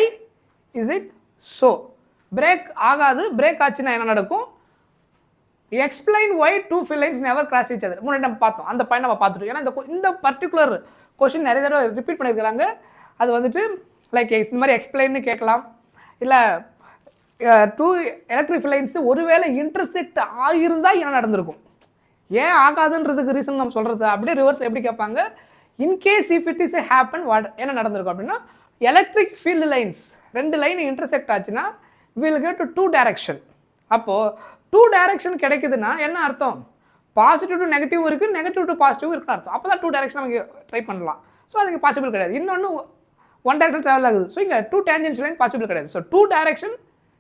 A: is it so? break ஆகாது. break ஆச்சுன்னா என்ன நடக்கும்? explain why two field lines never cross each other. முன்னாடி நம்ம பார்த்தோம், அந்த point நம்ம பார்த்துட்டோம். ஏன்னா இந்த பர்டிகுலர் கொஸ்டின் நிறைய தடவை ரிப்பீட் பண்ணியிருக்கிறாங்க. அது வந்துட்டு லைக் இந்த மாதிரி எக்ஸ்பிளைன்னு கேட்கலாம், இல்லை டூ எலக்ட்ரிக் ஃபீல்ட் லைன்ஸ் ஒருவேளை இன்டர்செக்ட் ஆகியிருந்தால் என்ன நடந்திருக்கும், ஏன் ஆகாதுன்றதுக்கு ரீசன் நம்ம சொல்கிறது. அப்படியே ரிவர்ஸில் எப்படி கேட்பாங்க? In case if it is happen what என்ன நடந்திருக்கும் அப்படின்னா, எலக்ட்ரிக் ஃபீல்டு லைன்ஸ் ரெண்டு லைன் இன்டர்செக்ட் ஆச்சுன்னா will get to two direction. அப்போது டூ டைரக்ஷன் கிடைக்குதுன்னா என்ன அர்த்தம்? பாசிட்டிவ் டு நெகட்டிவ் இருக்குது, நெகட்டிவ் டு பாசிட்டிவ் இருக்குன்னு அர்த்தம். அப்போ தான் டூ டைரக்ஷன் நமக்கு ட்ரை பண்ணலாம். ஸோ அதுக்கு பாசிபிள் கிடையாது. இன்னொன்று ஒன் டைரக்ஷன் ட்ராவல் ஆகுது. ஸோ இங்கே டூ டேஞ்சன்ஸ் லைன் பாசிபிள் கிடையாது. So two direction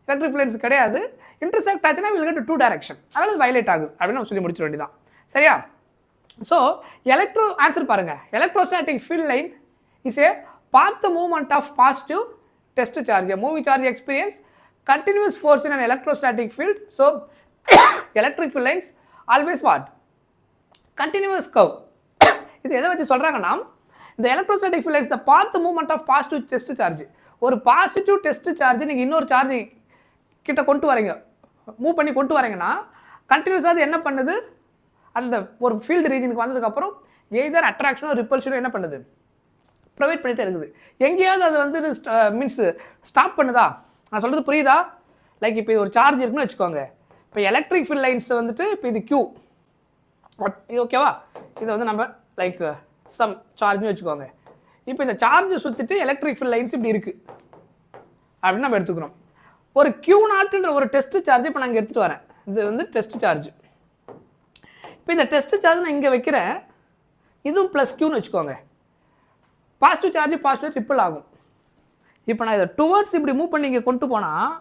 A: electric field lines கிடையாது. இன்டர்செக்ட் ஆச்சுன்னா will get to two direction. அதனால அது வயலேட் ஆகுது அப்படின்னு நம்ம சொல்லி முடிச்சிட வேண்டியதான். சரியா? ஸோ ஆன்சர் பாருங்க. Electrostatic field line is a path movement of positive test charge. A moving charge experience continuous force in an electrostatic field. So electric field lines always what? Continuous curve. இது எதை வச்சு சொல்றாங்கன்னா, இந்த electrostatic field lines the path movement of positive test charge. ஒரு positive test charge நீங்கள் இன்னொரு charge கிட்ட கொண்டு வரீங்க, மூவ் பண்ணி கொண்டு வரீங்கன்னா கண்டினியூஸாக அது என்ன பண்ணுது? அந்த ஒரு ஃபீல்டு ரீஜனுக்கு வந்ததுக்கப்புறம் எய்தர் அட்ராக்ஷனோ ரிப்பல்ஷனோ என்ன பண்ணுது? ப்ரொவைட் பண்ணிகிட்டே இருக்குது. எங்கேயாவது அது வந்து மீன்ஸ் ஸ்டாப் பண்ணுதா? நான் சொல்கிறது புரியுதா? லைக் இப்போ இது ஒரு சார்ஜ் இருக்குன்னு வச்சுக்கோங்க. இப்போ எலக்ட்ரிக் ஃபீல்ட் லைன்ஸ் வந்துட்டு இப்போ இது Q, ஓகேவா? இதை வந்து நம்ம லைக் சம் சார்ஜ்னு வச்சுக்கோங்க. இப்போ இந்த சார்ஜ் சுற்றிட்டு எலக்ட்ரிக் ஃபீல்ட் லைன்ஸ் இப்படி இருக்குது அப்படின்னு நம்ம எடுத்துக்கிறோம். ஒரு Q0ன்ற ஒரு டெஸ்ட் சார்ஜ் இப்போ நான் இங்கே எடுத்துகிட்டு வரேன். இது வந்து டெஸ்ட் சார்ஜ். இப்போ இந்த டெஸ்ட் சார்ஜ் நான் இங்கே வைக்கிறேன், இதுவும் ப்ளஸ் Qன்னு வச்சுக்கோங்க. பாசிட்டிவ் சார்ஜ் பாசிட்டிவ் ரிப்பிள் ஆகும். இப்போ நான் இதை டுவர்ட்ஸ் இப்படி மூவ் பண்ணி இங்கே கொண்டு போனால்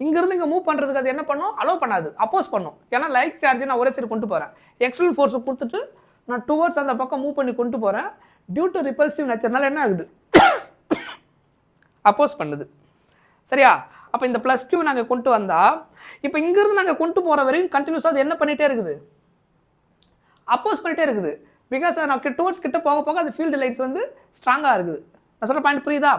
A: இங்கேருந்து இங்கே மூவ் பண்ணுறதுக்கு அது என்ன பண்ணும்? அலோவ் பண்ணாது, அப்போஸ் பண்ணும். ஏன்னா லைக் சார்ஜ் நான் ஒரே சைடு கொண்டு போகிறேன், எக்ஸ்டர்னல் ஃபோர்ஸை கொடுத்துட்டு நான் டுவர்ட்ஸ் அந்த பக்கம் மூவ் பண்ணி கொண்டு போகிறேன். டியூ டு ரிப்பல்சிவ் நேச்சர்னால என்ன ஆகுது? அப்போஸ் பண்ணுது. சரியா? அப்போ இந்த ப்ளஸ் Q நாங்கள் கொண்டு வந்தால் இப்போ இங்கேருந்து நாங்கள் கொண்டு போகிற வரைக்கும் கண்டினியூஸாக அது என்ன பண்ணிகிட்டே இருக்குது? அப்போஸ் பண்ணிகிட்டே இருக்குது. பிகாஸ் நான் டுவர்ட்ஸ் கிட்ட போக போக அந்த ஃபீல்டு லைன்ஸ் வந்து ஸ்ட்ராங்காக இருக்குது. நான் சொல்கிற பாயிண்ட் புரியுதா?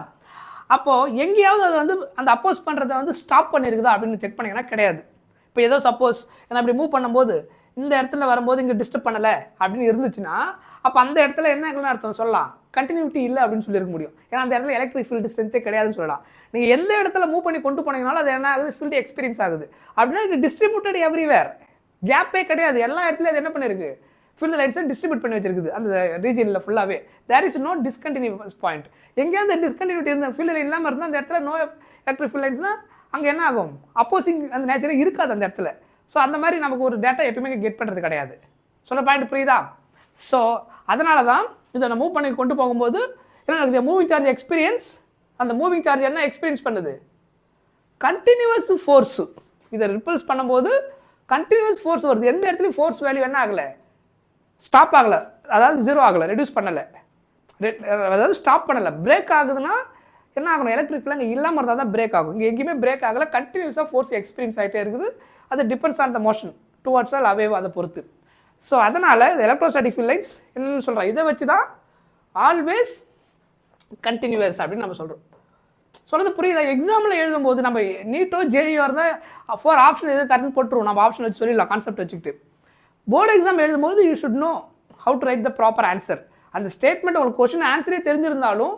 A: அப்போது எங்கேயாவது அது வந்து அந்த அப்போஸ் பண்ணுறதை வந்து ஸ்டாப் பண்ணியிருக்குதா அப்படின்னு செக் பண்ணிங்கன்னா கிடையாது. இப்போ ஏதோ சப்போஸ் நான் அப்படி மூவ் பண்ணும்போது இந்த இடத்துல வரும்போது இங்கே டிஸ்டர்ப் பண்ணலை அப்படின்னு இருந்துச்சுன்னா அப்போ அந்த இடத்துல என்ன அர்த்தம் சொல்லலாம்? கண்டினியூட்டி இல்லை அப்படின்னு சொல்லியிருக்க முடியும். ஏன்னா அந்த இடத்துல எலக்ட்ரிக் ஃபீல்டு ஸ்ட்ரென்த்தே கிடையாதுன்னு சொல்லலாம். நீங்கள் எந்த இடத்துல மூவ் பண்ணி கொண்டு போனீங்கனாலும் அது என்ன ஆகுது? ஃபீல்டு எக்ஸ்பீரியன்ஸ் ஆகுது. அப்படின்னா இது டிஸ்ட்ரிபியூட்டட் எவ்ரிவேர், கேப்பே கிடையாது. எல்லா இடத்துலையும் அது என்ன பண்ணியிருக்கு? ஃபீல்டு லைன்ஸை டிஸ்ட்ரிபியூட் பண்ணி வச்சிருக்குது அந்த ரீஜனில் ஃபுல்லாகவே. There is no discontinuous point. எங்கேயாவது டிஸ்கண்டினியூட்டி இருந்த ஃபீல்டு லைன் இல்லாமல் இருந்தால் அந்த இடத்துல நோ எலக்ட்ரிக் ஃபீல்டு லைன்ஸ்னால் அங்கே என்ன ஆகும்? அப்போசிங் அந்த நேச்சரே இருக்காது அந்த இடத்துல. ஸோ அந்த மாதிரி நமக்கு ஒரு டேட்டா எப்பயுமே கெட் பண்ணுறது கிடையாது. சொல்ல பாயிண்ட் புரியுதா? ஸோ அதனால தான் இதை நான் மூவ் பண்ணி கொண்டு போகும்போது என்ன நடக்குது? மூவிங் சார்ஜ் எக்ஸ்பீரியன்ஸ், அந்த மூவிங் சார்ஜ் என்ன எக்ஸ்பீரியன்ஸ் பண்ணுது? Continuous force. இதை ரிப்பல்ஸ் பண்ணும்போது கண்டினியூஸ் ஃபோர்ஸ் வருது. எந்த இடத்துலையும் ஃபோர்ஸ் வேல்யூ என்ன ஆகலை? ஸ்டாப் ஆகலை, அதாவது ஜீரோ ஆகலை, ரெடியூஸ் பண்ணலை, அதாவது ஸ்டாப் பண்ணலை. பிரேக் ஆகுதுன்னா என்ன ஆகணும்? எலக்ட்ரிக்கில் அங்கே இல்லாமல் இருந்தால் தான் பிரேக் ஆகும். இங்கே எங்கேயுமே பிரேக் ஆகலை, கண்டினியூஸாக ஃபோர்ஸ் எக்ஸ்பீரியன்ஸ் ஆகிட்டே இருக்குது. அது depends on the motion towards or away, அதை பொறுத்து. ஸோ அதனால் இந்த எலக்ட்ரோஸ்டாட்டிக் ஃபீல்ட் லைன்ஸ் என்னென்னு சொல்கிறோம்? இதை வச்சு தான் ஆல்வேஸ் கண்டினியூவஸ் அப்படின்னு நம்ம சொல்கிறோம். சொல்கிறது புரியுதா? எக்ஸாமில் எழுதும்போது நம்ம நீட்டோ ஜேஇஓ இருந்தால் 4 ஆப்ஷன் எது கரெக்ட்னு போட்டுருவோம், நம்ம ஆப்ஷன் வச்சு சொல்லிடலாம் கான்செப்ட் வச்சுக்கிட்டு. போர்டு எக்ஸாம் எழுதும்போது you should know how to right the proper answer. அந்த ஸ்டேட்மெண்ட் உங்களுக்கு கொஸ்டின் ஆன்சரே தெரிஞ்சிருந்தாலும்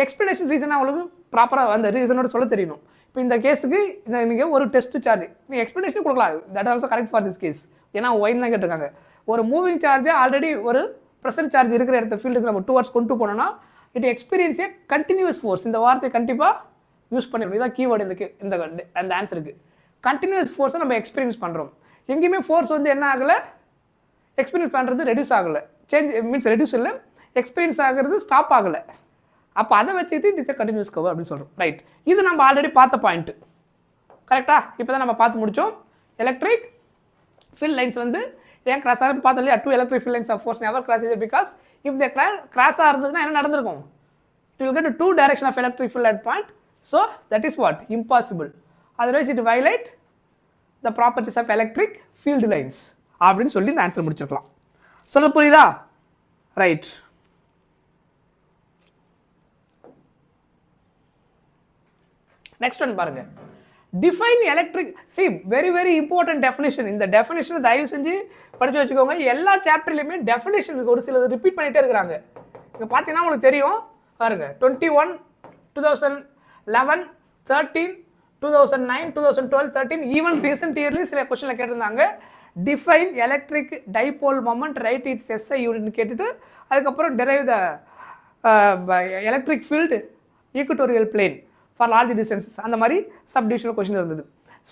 A: எக்ஸ்ப்ளனேஷன் ரீசனாக உங்களுக்கு ப்ராப்பராக அந்த ரீசனோட சொல்ல தெரியணும். இப்போ இந்த கேஸுக்கு இந்த நீங்கள் ஒரு டெஸ்ட் சார்ஜ் நீங்கள் எக்ஸ்ப்ளனேஷன் கொடுக்கலாம், that also correct for this case. ஏன்னா ஒயின் தான் கேட்டிருக்காங்க. ஒரு மூவிங் சார்ஜை ஆல்ரெடி ஒரு ப்ரெசன்ட் சார்ஜ் இருக்கிற இடத்த ஃபீல்டுக்கு நம்ம 2 hours கொண்டு போனோம்னா இட் எக்ஸ்பீரியன்ஸே கண்டினியூஸ் ஃபோர்ஸ். இந்த வார்த்தையை கண்டிப்பாக யூஸ் பண்ணிடணும். இதான் கீவேர்டு இந்த அந்த ஆன்சருக்கு. கண்டினியூஸ் ஃபோர்ஸை நம்ம எக்ஸ்பீரியன்ஸ் பண்ணுறோம். எங்கேயுமே ஃபோர்ஸ் வந்து என்ன ஆகலை, எக்ஸ்பீரியன்ஸ் பண்ணுறது ரெடியூஸ் ஆகலை, சேஞ்ச் மீன்ஸ் ரெடியூஸ் இல்லை, எக்ஸ்பீரியன்ஸ் ஆகிறது ஸ்டாப் ஆகலை. அப்போ அதை வச்சுக்கிட்டு it is a continuous curve அப்படின்னு சொல்கிறோம். ரைட், இது நம்ம ஆல்ரெடி பார்த்த பாயிண்ட்டு கரெக்டாக. இப்போ தான் நம்ம பார்த்து முடித்தோம். எலக்ட்ரிக் field lines வந்து ஏன் கிராஸ் ஆகுது பார்த்தோம் இல்லையா? 2 electric field lines of force never cross each other because if they கிராஸாக இருந்ததுன்னா என்ன நடந்திருக்கும்? It will get to 2 direction of electric field at point. So that is what? Impossible. Otherwise it violate the properties of electric field lines அப்படின்னு சொல்லி இந்த answer முடிச்சிருக்கலாம். சொல்ல புரியுதா? Right. Next one பாருங்க. Define electric. C very very important definition. இந்த டெஃபினேஷனை தயவு செஞ்சு படித்து வச்சுக்கோங்க. எல்லா சாப்டர்லையுமே டெஃபினேஷன் ஒரு சிலது ரிப்பீட் பண்ணிகிட்டே இருக்கிறாங்க. இங்கே பார்த்தீங்கன்னா உங்களுக்கு தெரியும் பாருங்க. 21, 2011, 13, 2009, 2012, 13 ஈவன் ரீசெண்ட் இயர்லேயும் சில கொஸ்டினில் கேட்டிருந்தாங்க. Define electric dipole moment right it's SI யூனிட்னு கேட்டுட்டு அதுக்கப்புறம் derive the electric field equatorial plane for large distances அந்த மாதிரி சப்டிவிஷனல் கொஸ்டின் இருந்தது.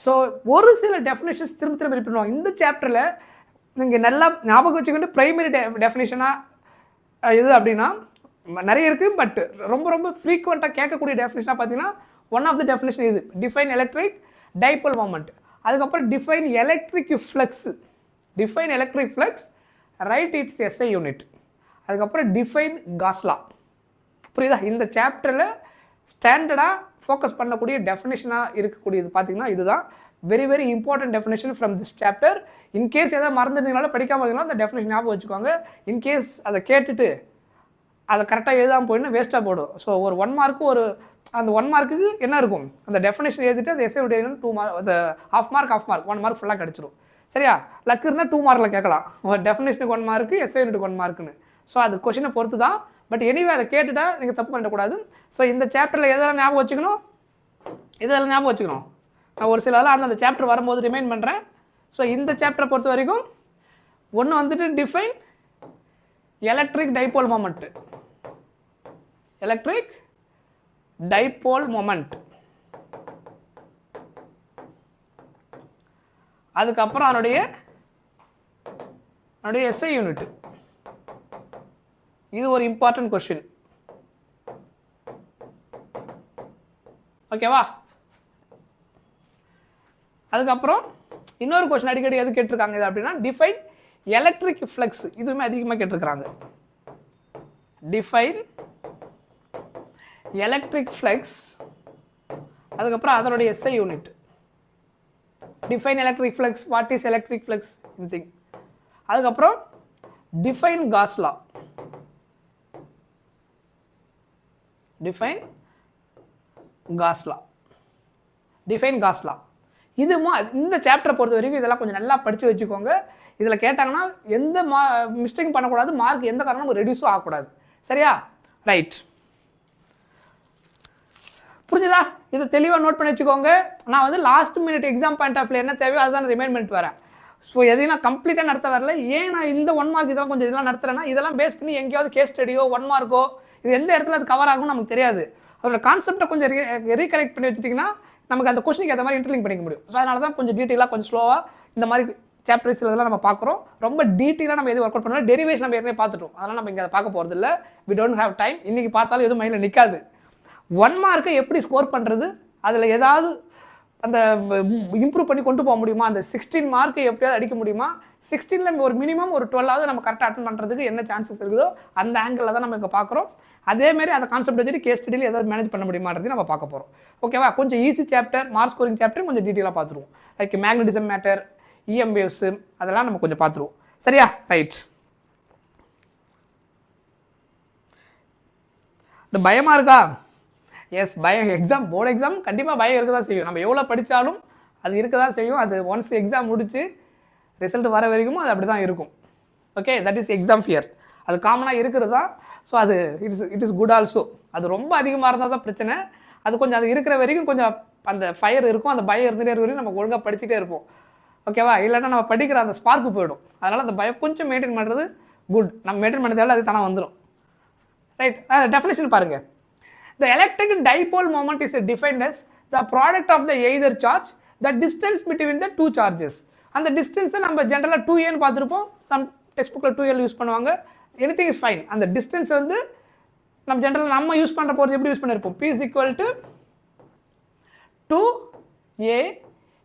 A: ஸோ ஒரு சில டெஃபினேஷன்ஸ் திரும்ப திரும்ப ரிப்பீட் பண்ணுவாங்க. இந்த சாப்டரில் நீங்கள் நல்லா ஞாபகம் வச்சுக்கிட்டு ப்ரைமரி டெஃபினேஷனாக எது அப்படின்னா நிறைய இருக்குது. பட் ரொம்ப ரொம்ப ஃப்ரீக்வெண்ட்டாக கேட்கக்கூடிய டெஃபினேஷனாக பார்த்தீங்கன்னா ஒன் ஆஃப் த டெஃபினேஷன் இது டிஃபைன் எலக்ட்ரிக் டைபோல் மொமெண்ட். அதுக்கப்புறம் define electric flux, define electric flux right it's SI unit. அதுக்கப்புறம் டிஃபைன் காஸ் லா. புரியுதா? இந்த சாப்டரில் ஸ்டாண்டர்டாக ஃபோக்கஸ் பண்ணக்கூடிய டெஃபினேஷனாக இருக்கக்கூடியது பார்த்தீங்கன்னா இதுதான் very very important definition from this chapter. In case எதாவது மறந்துருந்தீங்கனால படிக்காமல் இருந்தீங்கன்னா அந்த டெஃபினேஷன் ஞாபகம் வச்சுக்கோங்க. இன்கேஸ் அதை கேட்டுட்டு அதை கரெக்டாக எழுதாமல் போயின்னா வேஸ்ட்டாக போடும். ஸோ ஒரு 1 மார்க்கு ஒரு அந்த 1 மார்க்குக்கு என்ன இருக்கும், அந்த டெஃபினேஷன் எழுதிட்டு அந்த எஸ்ஐ எழுதணும் 2 மார்க், அந்த ஹாஃப் மார்க் 1 மார்க் ஃபுல்லாக கிடச்சிரும். சரியா? லக்கு இருந்தால் 2 மார்க்கில் கேட்கலாம். ஒரு டெஃபினேஷனுக்கு 1 மார்க்கு, எஸ்ஐ யூனிட்டுக்கு 1 மார்க்குன்னு. ஸோ அது கொஷினை பொறுத்து தான். பட் எனிவே அதை கேட்டுட்டா நீங்கள் தப்பு பண்ணக்கூடாது. ஸோ இந்த சாப்டரில் எதெல்லாம் ஞாபகம் வச்சுக்கணும், இதெல்லாம் ஞாபகம் வச்சுக்கணும். நான் ஒரு சில அந்த சாப்டர் வரும்போது ரிமைண்ட் பண்ணுறேன். ஸோ இந்த சாப்டரை பொறுத்த வரைக்கும் ஒன்று வந்துட்டு define electric dipole moment, electric dipole moment. அதுக்கப்புறம் அதனுடைய எஸ்ஐ யூனிட். இது ஒரு இம்பார்ட்டன்ட் கொஸ்டின். ஓகேவா? அதுக்கப்புறம் இன்னொரு கொஸ்டின் அடிக்கடி எது கேட்டிருக்காங்க இது அப்படின்னா டிஃபைன் எலக்ட்ரிக் ஃப்ளக்ஸ். இதுவுமே அதிகமாக கேட்டிருக்கிறாங்க. டிஃபைன் எலக்ட்ரிக் ஃப்ளக்ஸ், அதுக்கப்புறம் அதனுடைய SI unit. Define electric flux, what is electric flux anything. அதுக்கப்புறம் define Gauss law, define Gauss law, define Gauss law. இதுமா இந்த சாப்டரை பொறுத்த வரைக்கும் இதெல்லாம் கொஞ்சம் நல்லா படித்து வச்சுக்கோங்க. இதில் கேட்டாங்கன்னா எந்த மிஸ்டேக் பண்ணக்கூடாது, மார்க் எந்த காரணமும் ரெடியூஸும் ஆகக்கூடாது. சரியா? ரைட், புரிஞ்சுதா? இதை தெளிவாக நோட் பண்ணி வச்சுக்கோங்க. நான் வந்து last minute exam point of என்ன தேவையோ அதுதான் ரிமைண்ட் பண்ணிட்டு வரேன். ஸோ எதையும் நான் கம்ப்ளீட்டாக நடத்த வரல. ஏன் நான் இந்த 1 மார்க் இதெல்லாம் கொஞ்சம் இதெல்லாம் நடத்துறேன்னா இதெல்லாம் பேஸ் பண்ணி எங்கேயாவது கேஸ் ஸ்டடியோ 1 மார்க்கோ இது எந்த இடத்துல அது கவர் ஆகும்னு நமக்கு தெரியாது. அதோட கான்செப்டை கொஞ்சம் ரீகலெக்ட் பண்ணி வச்சுட்டிங்கன்னா நமக்கு அந்த கொஸ்டினுக்கு ஏற்ற மாதிரி இன்டர்லிங்க் பண்ணிக்க முடியும். ஸோ அதனால தான் கொஞ்சம் டீட்டெயிலாக கொஞ்சம் ஸ்லோவாக இந்த மாதிரி சாப்டர்ஸ் இதெல்லாம் நம்ம பார்க்குறோம். ரொம்ப டீட்டெயிலாக நம்ம எதுவும் ஒர்க் அவுட் பண்ணலாம். டெரிவேஷன் நம்ம ஏற்கனவே பார்த்துட்டோம். அதனால் நம்ம இங்கே அதை பார்க்க போகிறது இல்லை. We don't have time. இன்றைக்கி பார்த்தாலும் எதுவும் மைண்டில் நிற்காது. 1 மார்க்கை எப்படி ஸ்கோர் பண்ணுறது, அதில் ஏதாவது அந்த இம்ப்ரூவ் பண்ணி கொண்டு போக முடியுமா, அந்த 16 மார்க்கை எப்படியாவது அடிக்க முடியுமா, 16ல் ஒரு மினிமம் ஒரு 12ஆவது நம்ம கரெக்டாக அட்டன் பண்ணுறதுக்கு என்ன சான்சஸ் இருக்குதோ அந்த ஆங்கிளில் தான் நம்ம இங்கே பார்க்குறோம். அதேமாரி அந்த கான்செப்ட் வச்சுட்டு கேஸ் ஸ்டடியில் ஏதாவது மேனேஜ் பண்ண முடியுமான்றது நம்ம பார்க்க போகிறோம். ஓகேவா? கொஞ்சம் easy chapter, mark scoring chapter கொஞ்சம் டீட்டெயிலாக பார்த்துருவோம். Like magnetism matter, EM waves அதெல்லாம் நம்ம கொஞ்சம் பார்த்துருவோம். சரியா? ரைட். இந்த பயமாக இருக்கா? எஸ் பயம் எக்ஸாம் போர்டு எக்ஸாம் கண்டிப்பாக பயம் இருக்க தான் செய்யும். நம்ம எவ்வளோ படித்தாலும் அது இருக்க தான் செய்யும். அது ஒன்ஸ் எக்ஸாம் முடிச்சு ரிசல்ட் வர வரைக்கும் அது அப்படி தான் இருக்கும். Okay, that is exam fear. அது காமனாக இருக்கிறது தான். ஸோ அது இட் இஸ் குட் ஆல்சோ. அது ரொம்ப அதிகமாக இருந்தால் தான் பிரச்சனை. அது கொஞ்சம் அது இருக்கிற வரைக்கும் கொஞ்சம் அந்த ஃபயர் இருக்கும், அந்த பயம் இருந்துகிட்டே இருக்க வரைக்கும் நம்ம ஒழுங்காக படிச்சுட்டே இருப்போம். ஓகேவா? இல்லைன்னா நம்ம படிக்கிற அந்த ஸ்பார்க்கு போயிடும். அதனால் அந்த பயம் கொஞ்சம் மெயின்டைன் பண்ணுறது குட். நம்ம மெயின்டைன் பண்ணுறதால அது தானே வந்துடும். ரைட், டெஃபினேஷன் பாருங்கள். The electric dipole moment is defined as the product of the either charge, the distance between the two charges. அந்த டிஸ்டன்ஸை நம்ம ஜென்ரலாக 2a பார்த்துருப்போம். சம் டெக்ஸ்ட் புக்கில் 2l யூஸ் பண்ணுவாங்க. Anything is fine. அந்த டிஸ்டன்ஸ் வந்து நம்ம ஜென்ரலாக நம்ம யூஸ் பண்ணுற போகிறது எப்படி யூஸ் பண்ணியிருப்போம்? P is equal to 2a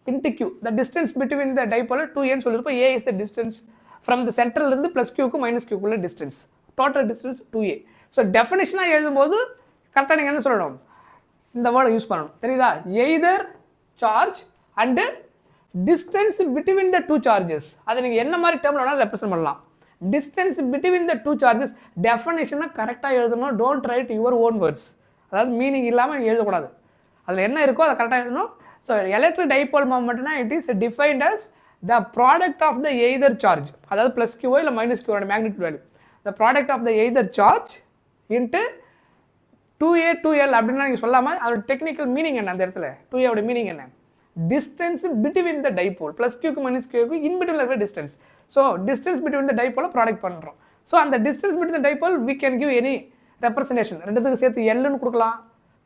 A: into q. The distance between the dipole 2a சொல்லியிருப்போம். a is the distance from the centerலேருந்து plus q minus q distance. Total distance 2a. So டெஃபினேஷனாக எழுதும்போது கரெக்டாக நீங்கள் என்ன சொல்லணும்? இந்த வேர்டை யூஸ் பண்ணணும். தெரியுதா? Either charge and distance between the two charges. அதை நீங்கள் என்ன மாதிரி டேர்மில் வேணாலும் ரெப்ரசென்ட் பண்ணலாம். Distance between the two charges டெஃபினேஷனாக கரெக்டாக எழுதணும். Don't write your own words. அதாவது மீனிங் இல்லாமல் நீங்கள் எழுதக்கூடாது. அதில் என்ன இருக்கோ அதை கரெக்டாக எழுதணும். ஸோ எலக்ட்ரிக் டைபோல் மொமெண்ட்னா it is defined as the product of the either charge. அதாவது ப்ளஸ் கியூவோ இல்லை மைனஸ் கியூவோட magnitude value. The product of the either charge into 2a 2l அப்படின்னா நீங்கள் சொல்லாமல் அதோட டெக்னிக்கல் மீனிங் என்ன? அந்த இடத்துல 2a மீனிங் என்ன? Distance between the dipole plus கியூக்கு மைனஸ் கியூக்கு இன் பிட்வீன் இருக்கிற distance. So distance between the டைபோலை ப்ராடக்ட் பண்ணுறோம். ஸோ அந்த distance between the dipole we can give any representation. ரெண்டுத்துக்கு சேர்த்து எல்லுன்னு கொடுக்கலாம்,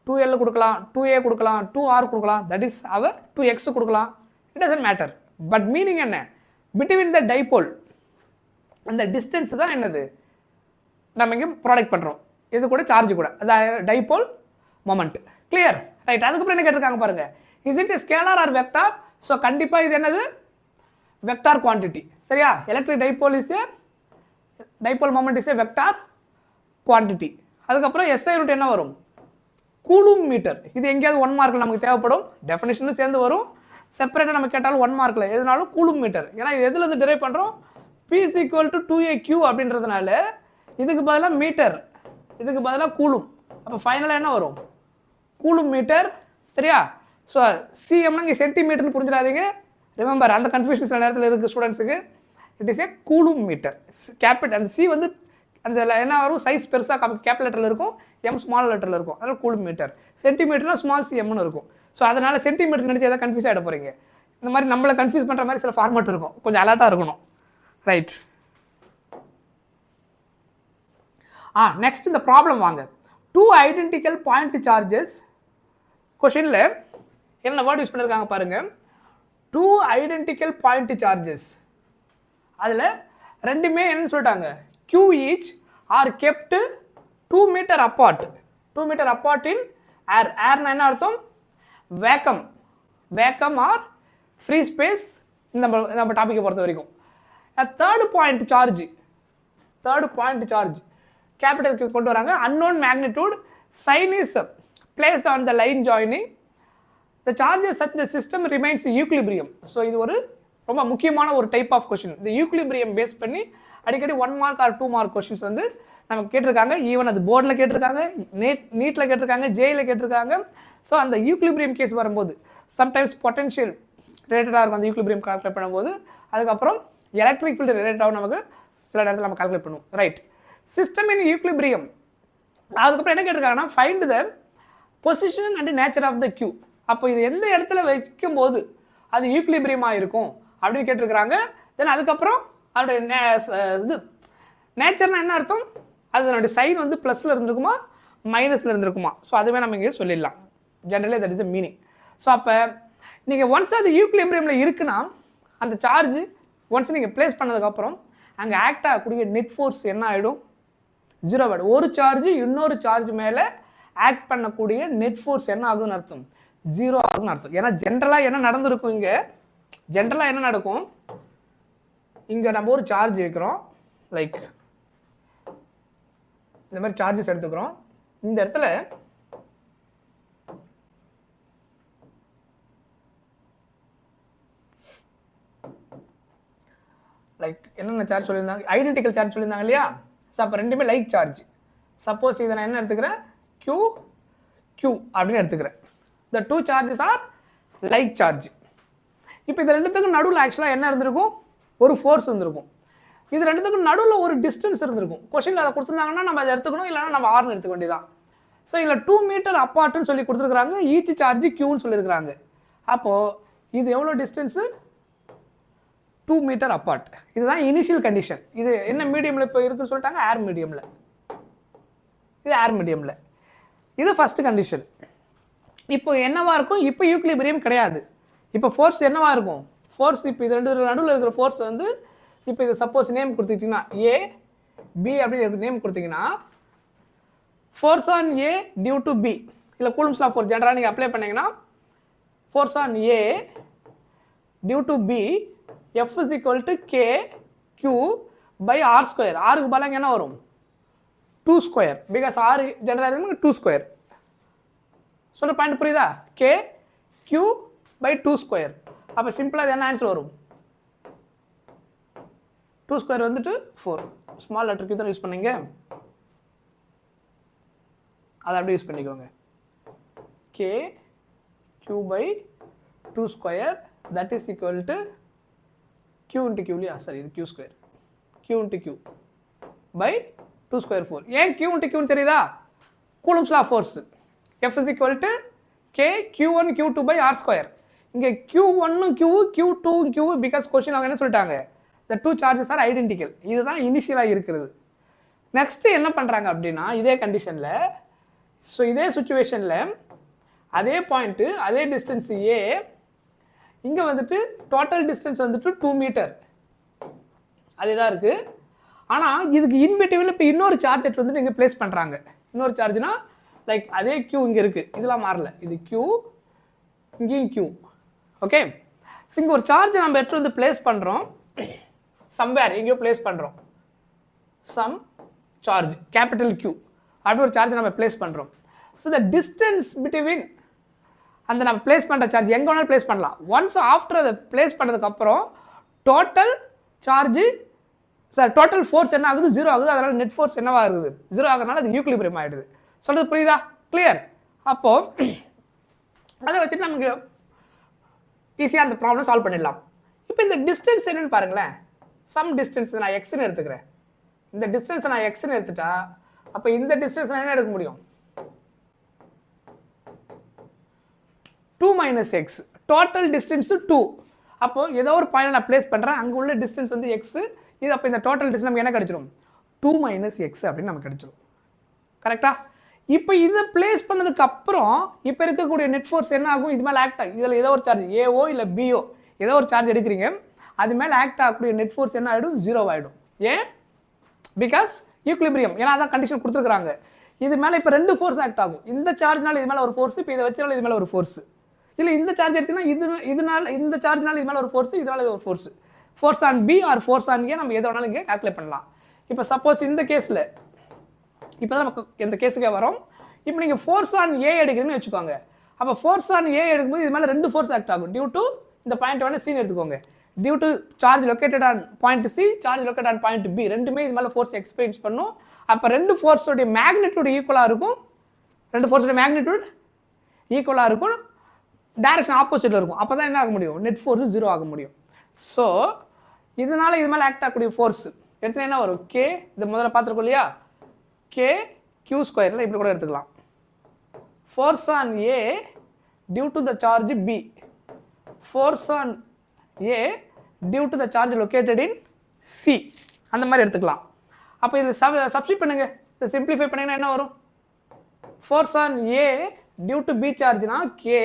A: 2l கொடுக்கலாம், 2a கொடுக்கலாம், 2r கொடுக்கலாம். தட் இஸ் அவர் 2x கொடுக்கலாம். It doesn't matter. But meaning என்ன? பிட்வீன் த டைபோல் அந்த டிஸ்டன்ஸ் தான் என்னது நம்ம இங்கே ப்ராடக்ட் பண்ணுறோம். இது கூட சார்ஜ் கூட அதாவது டைபோல் மொமெண்ட். கிளியர்? ரைட். அதுக்கப்புறம் என்ன கேட்டிருக்காங்க பாருங்கள். Is it scalar or vector? So கண்டிப்பாக இது என்னது? Vector quantity. சரியா? Electric dipole is a dipole moment is a vector quantity. அதுக்கப்புறம் எஸ்ஐ யூனிட் என்ன வரும்? Coulomb metre. இது எங்கேயாவது 1 மார்க்கில் நமக்கு தேவைப்படும். டெஃபினேஷனும் சேர்ந்து வரும். செப்பரேட்டாக நம்ம கேட்டாலும் 1 மார்க்கில் எதுனாலும் கூலும் மீட்டர். ஏன்னா இது எதுலேருந்து டிரைவ் பண்ணுறோம்? P is equal to 2aq அப்படின்றதுனால இதுக்கு பதிலாக மீட்டர், இதுக்கு பதிலாக கூலும். அப்போ ஃபைனலாக என்ன வரும்? Coulomb metre. சரியா? ஸோ சிஎம்னா இங்கே சென்டிமீட்டர்னு புரிஞ்சிடாதீங்க. ரிமெம்பர், அந்த கன்ஃபியூஷன் சில நேரத்தில் இருக்குது ஸ்டூடெண்ட்ஸுக்கு. It is a coulomb metre. Capital அந்த சி வந்து அந்த என்ன வரும்? சைஸ் பெருசாக கேபிட்டல் லெட்டரில் இருக்கும், எம் ஸ்மால் லெட்டரில் இருக்கும். அதனால் கூலும் மீட்டர். சென்டிமீட்டர்னா ஸ்மால் சிஎம்னு இருக்கும். ஸோ அதனால் சென்டிமீட்டர் நினச்சி எதாவது கன்ஃபியூஸ் ஆகிட போகிறீங்க. இந்த மாதிரி நம்மளை கன்ஃபியூஸ் பண்ணுற மாதிரி சில ஃபார்மேட் இருக்கும். கொஞ்சம் அலர்ட்டாக இருக்கணும். ரைட். நெக்ஸ்ட் இந்த ப்ராப்ளம் வாங்க. 2 ஐடென்டிக்கல் பாயிண்ட் சார்ஜஸ். கொஷினில் என்ன வேர்ட் யூஸ் பண்ணியிருக்காங்க பாருங்கள். 2 ஐடென்டிக்கல் பாயிண்ட் சார்ஜஸ். அதில் ரெண்டுமே என்னன்னு சொல்லிட்டாங்க? Q each are kept 2 meter apart. 2 meter apart in air. ஏர்னா என்ன அர்த்தம்? Vacuum. Vacuum or free space. நம்ம டாப்பிக்கை பொறுத்த வரைக்கும் third point charge. Third point charge capital Q கொண்டு வராங்க. Unknown magnitude. Sign is placed on the line joining. The charges such the system remains equilibrium. So இது ஒரு ரொம்ப முக்கியமான ஒரு டைப் ஆஃப் கொஷின். இந்த ஈக்லிபிரியம் பேஸ் பண்ணி அடிக்கடி 1 மார்க் ஆர் 2 மார்க் கொஷின்ஸ் வந்து நமக்கு கேட்டிருக்காங்க. ஈவன் அது போர்டில் கேட்டிருக்காங்க, நீட்டில் கேட்டிருக்காங்க, ஜேயில் கேட்டிருக்காங்க. ஸோ அந்த ஈக்லிபிரியம் கேஸ் வரும்போது சம்டைம்ஸ் பொட்டன்ஷியல் ரிலேட்டடாக இருக்கும் அந்த ஈக்லிபிரியம் கால்குலேட் பண்ணும்போது. அதுக்கப்புறம் எலக்ட்ரிக் ஃபீல்டு ரிலேட்டடாக நமக்கு சில நேரத்தில் நம்ம கால்குலேட் பண்ணுவோம். ரைட். System in equilibrium. அதுக்கப்புறம் என்ன கேட்டிருக்காங்கன்னா find the position and nature of the Q. அப்போ இது எந்த இடத்துல வைக்கும்போது அது ஈக்லிபிரியமாக இருக்கும் அப்படின்னு கேட்டிருக்கிறாங்க. தென் அதுக்கப்புறம் அதோடைய இது நேச்சர்னா என்ன அர்த்தம்? அதனுடைய சைன் வந்து ப்ளஸில் இருந்திருக்குமா மைனஸில் இருந்திருக்குமா? ஸோ அதுவே நம்ம இங்கே சொல்லிடலாம். Generally that is a meaning. So அப்போ நீங்கள் ஒன்ஸ் அது ஈக்லிபிரியமில் இருக்குன்னா அந்த சார்ஜ் ஒன்ஸ் நீங்கள் ப்ளேஸ் பண்ணதுக்கப்புறம் அங்கே ஆக்ட் ஆகக்கூடிய நெட் ஃபோர்ஸ் என்ன ஆகிடும்? 0 ஆகிடும். ஒரு சார்ஜ் இன்னொரு சார்ஜ் மேலே ஆக்ட் பண்ணக்கூடிய நெட் ஃபோர்ஸ் என்ன ஆகுதுன்னு அர்த்தம்? 0 ஆகுதுன்னு அர்த்தம். ஏன்னா ஜென்ரலாக என்ன நடந்திருக்கும்? இங்கே ஜென்ரலாக என்ன நடக்கும்? இங்கே நம்ம ஒரு சார்ஜ் வைக்கிறோம், லைக் இந்த மாதிரி சார்ஜஸ் எடுத்துக்கிறோம். இந்த இடத்துல லைக் என்னென்ன சார்ஜ் சொல்லியிருந்தாங்க? ஐடென்டிக்கல் சார்ஜ் சொல்லியிருந்தாங்க இல்லையா? ஸோ அப்போ ரெண்டுமே லைக் சார்ஜ். சப்போஸ் இதை நான் என்ன எடுத்துக்கிறேன்? Q, q அப்படின்னு எடுத்துக்கிறேன். the two charges are like charge. இப்போ இது ரெண்டுத்துக்கும் நடுவில் ஆக்சுவலாக என்ன இருந்திருக்கும், ஒரு ஃபோர்ஸ் இருந்திருக்கும். இது ரெண்டுத்துக்கும் நடுவில் ஒரு டிஸ்டன்ஸ் இருந்திருக்கும். கொஸ்டினில் அதை கொடுத்துருந்தாங்கன்னா நம்ம அதை எடுத்துக்கணும், இல்லைனா நம்ம ஆர்னு எடுத்துக்க வேண்டியதான். ஸோ இதில் 2 மீட்டர் அப்பார்ட்னு சொல்லி கொடுத்துருக்குறாங்க, ஈச் சார்ஜ் க்யூன்னு சொல்லியிருக்கிறாங்க. அப்போது இது எவ்வளோ டிஸ்டன்ஸு, 2 மீட்டர் அப்பார்ட். இதுதான் இனிஷியல் கண்டிஷன். இது என்ன மீடியமில் இப்போ இருக்குன்னு சொல்லிட்டாங்க, ஏர் மீடியமில். இது ஏர் மீடியமில். இது ஃபஸ்ட்டு கண்டிஷன். இப்போ என்னவா இருக்கும், இப்போ ஈக்குலிபிரியம் கிடையாது. இப்போ ஃபோர்ஸ் என்னவா இருக்கும், ஃபோர்ஸ் இப்போ இது ரெண்டு நடுவில் இருக்கிற ஃபோர்ஸ் வந்து, இப்போ இது சப்போஸ் நேம் கொடுத்துக்கிட்டிங்கன்னா ஏ பி அப்படின்னு நேம் கொடுத்தீங்கன்னா, force on A due to B, இல்லை கூலம்ஸ் லா ஃபோர்ஸ் ஜென்ரலாக நீங்கள் அப்ளை பண்ணிங்கன்னா, force on A due to B F is equal to K Q by R square. ஆருக்கு பதிலாக என்ன வரும், 2 ஸ்கொயர், பிகாஸ் ஆர் ஜென்ரலாக இருக்கு 2 ஸ்கொயர். சொல்கிற பாயிண்ட் புரியுதா, K Q by 2 ஸ்கொயர். அப்போ சிம்பிளாக என்ன ஆன்சர் வரும், 2 ஸ்கொயர் வந்துட்டு 4. ஸ்மால் லெட்டர் Q தான் யூஸ் பண்ணீங்க, அதை அப்படியே யூஸ் பண்ணிக்கோங்க. K Q by 2 square that is equal to Q into Q இல்லையா, சரி இது Q square, Q into Q by 2 square 4. ஏன் Q into Q தெரியுதா, coulombs law force. F is equal to K Q1 Q2 by R square. இங்கே Q1 Q Q2 Q, because question அவங்க என்ன சொல்லிட்டாங்க, the two charges are identical. இதுதான் இனிஷியலாக இருக்கிறது. Next என்ன பண்ணுறாங்க அப்படின்னா, இதே கண்டிஷனில், ஸோ இதே சுச்சுவேஷனில் அதே பாயிண்ட்டு அதே டிஸ்டன்ஸ் ஏ, இங்கே வந்துட்டு டோட்டல் டிஸ்டன்ஸ் வந்துட்டு 2 மீட்டர், அதே தான் இருக்குது. ஆனால் இதுக்கு இன்பிட்வீனில் இப்போ இன்னொரு சார்ஜ் எடுத்து வந்துட்டு இங்கே ப்ளேஸ் பண்ணுறாங்க. இன்னொரு சார்ஜ்னா லைக் அதே க்யூ இங்கே இருக்குது, இதெல்லாம் மாறல, இது க்யூ இங்கேயும் க்யூ. ஓகே, ஸோ இங்கே ஒரு சார்ஜ் நம்ம எடுத்து வந்து ப்ளேஸ் பண்ணுறோம், சம்வேர் எங்கேயோ ப்ளேஸ் பண்ணுறோம், சம் சார்ஜ் கேபிட்டல் க்யூ அப்படி ஒரு சார்ஜ் நம்ம ப்ளேஸ் பண்ணுறோம். ஸோ த டிஸ்டன்ஸ் பிட்வீன் அந்த நம்ம ப்ளேஸ் பண்ணுற சார்ஜ் எங்கே வேணாலும் ப்ளேஸ் பண்ணலாம். ஒன்ஸ் ஆஃப்டர் அதை ப்ளேஸ் பண்ணதுக்கப்புறம் total charge sir total force என்ன ஆகுது, 0 ஆகுது. அதனால் நெட் ஃபோர்ஸ் என்னவா ஆகுது, 0 ஆகிறதுனால அது ஈக்குலிபிரியம் ஆகிடுது. சொல்கிறது புரியுதா, கிளியர்? அப்போது அதை வச்சுட்டு நமக்கு ஈஸியாக அந்த ப்ராப்ளம் சால்வ் பண்ணிடலாம். இப்போ இந்த டிஸ்டன்ஸ் என்னன்னு பாருங்களேன், சம் டிஸ்டன்ஸ் நான் எக்ஸ்ன்னு எடுத்துக்கிறேன். இந்த டிஸ்டன்ஸை நான் எக்ஸ்ன்னு எடுத்துட்டா, அப்போ இந்த டிஸ்டன்ஸ் நான் என்ன எடுக்க முடியும், 2 minus x, டோட்டல் டிஸ்டன்ஸு 2. அப்போது ஏதோ ஒரு பாயிண்ட் நான் ப்ளேஸ் பண்ணுறேன், அங்கே உள்ள டிஸ்டன்ஸ் வந்து எக்ஸு, இது அப்போ இந்த டோட்டல் டிஸ்டன்ஸ் நமக்கு என்ன கிடச்சிடும், 2 minus x அப்படின்னு நமக்கு கிடச்சிடும். கரெக்டாக? இப்போ இதை ப்ளேஸ் பண்ணதுக்கு அப்புறம் இப்போ இருக்கக்கூடிய நெட் ஃபோர்ஸ் என்ன ஆகும், இது மேலே ஆக்ட் ஆகும். இதில் ஏதோ ஒரு சார்ஜ் ஏஓ இல்லை பிஓ ஏதோ ஒரு சார்ஜ் எடுக்கிறீங்க, அது மேலே ஆக்ட் ஆகக்கூடிய நெட் ஃபோர்ஸ் என்ன ஆகிடும், 0 ஆகிடும். ஏன், பிகாஸ் ஈக்குலிபிரியம், ஏன்னா அதான் கண்டிஷன் கொடுத்துருக்குறாங்க. இது மேலே இப்போ 2 ஃபோர்ஸ் ஆக்ட் ஆகும். இந்த சார்ஜ்னால இது மேலே ஒரு ஃபோர்ஸ், இப்போ இதை வச்சனால இது மேலே ஒரு ஃபோர்ஸ், இல்லை இந்த சார்ஜ் எடுத்தீங்கன்னா இதனால இந்த சார்ஜ்னால இது மேலே ஒரு ஃபோர்ஸ், இதனால இது ஒரு force. Force on B or force on A நம்ம எதை வேணாலும் இங்கே கால்குலேட் பண்ணலாம். இப்போ சப்போஸ் இந்த கேஸில் இப்போ தான் நமக்கு இந்த கேஸுக்கே வரும். இப்போ நீங்கள் ஃபோர்ஸ் ஆன் ஏ எடுக்கிறீங்கன்னு வச்சுக்கோங்க. அப்போ ஃபோர்ஸ் ஆன் ஏ எடுக்கும்போது இது மேலே 2 ஃபோர்ஸ் ஆக்ட் ஆகும். டியூ டு இந்த பாயிண்ட் வேணால் சீன் எடுத்துக்கோங்க. Due to charge located on point C, charge locate on point B, ரெண்டுமே இது மேலே ஃபோர்ஸ் எக்ஸ்பீரியன்ஸ் பண்ணும். அப்போ 2 ஃபோர்ஸோடைய மேக்னிடியூட் ஈக்குவலாக இருக்கும். 2 ஃபோர்ஸோடைய மேக்னிடியூட் ஈக்குவலாக இருக்கும், டைரக்ஷன் ஆப்போசிட்டில் இருக்கும். அப்போ தான் என்ன ஆக முடியும், நெட் ஃபோர்ஸ் 0 ஆக முடியும். ஸோ இதனால் இது மேலே ஆக்ட் ஆகக்கூடிய ஃபோர்ஸ் எடுத்துனா என்ன வரும், கே, இதை முதல்ல பார்த்துருக்கோம் இல்லையா, கே கியூ ஸ்கொயரில் இப்படி கூட எடுத்துக்கலாம். Force on A due to the charge B, force on A due to the charge located in C, அந்த மாதிரி எடுத்துக்கலாம். அப்போ இதில் சப்ஸ்டிட் பண்ணுங்க, இதை சிம்பிளிஃபை பண்ணிங்கன்னா என்ன வரும், force on A due to B சார்ஜ்னா K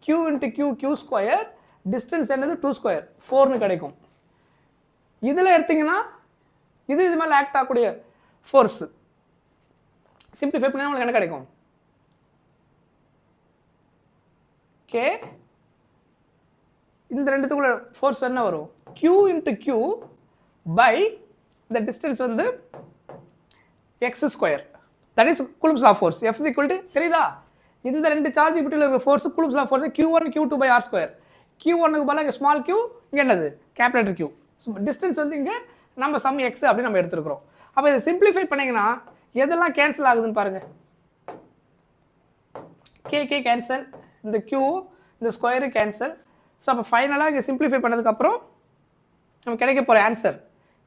A: Q into Q Q square, distance என்னது 2 ஸ்கொயர் 4னு கிடைக்கும். இதில் எடுத்திங்கன்னா இது மேலே ஆக்ட் ஆகக்கூடிய ஃபோர்ஸ் சிம்பிளிஃபை பண்ணால் உங்களுக்கு என்ன கிடைக்கும், கே இந்த ரெண்டுத்துக்குள்ள ஃபோர்ஸ் என்ன வரும், கியூ இன்ட்டு கியூ பை இந்த டிஸ்டன்ஸ் வந்து X square, that is Coulomb's law force. F is equal to தெரியுதா, இந்த 2 சார்ஜ் பிட்வீன் இருக்கிற force Coulomb's law force Q1 Q2 by R square. Q1க்கு பதிலாக இங்கே ஸ்மால் q, இங்கே என்னது கேபிட்டல் Q. டிஸ்டன்ஸ் வந்து இங்கே நம்ம சம் எக்ஸ் அப்படின்னு நம்ம எடுத்துருக்கிறோம். அப்போ இதை சிம்பிளிஃபை பண்ணிங்கன்னா எதெல்லாம் கேன்சல் ஆகுதுன்னு பாருங்கள். கே கேன்சல், இந்த q இந்த ஸ்கொயரு கேன்சல். ஸோ அப்போ ஃபைனலாக இங்கே சிம்பிளிஃபை பண்ணதுக்கப்புறம் நமக்கு கிடைக்க போகிற ஆன்சர்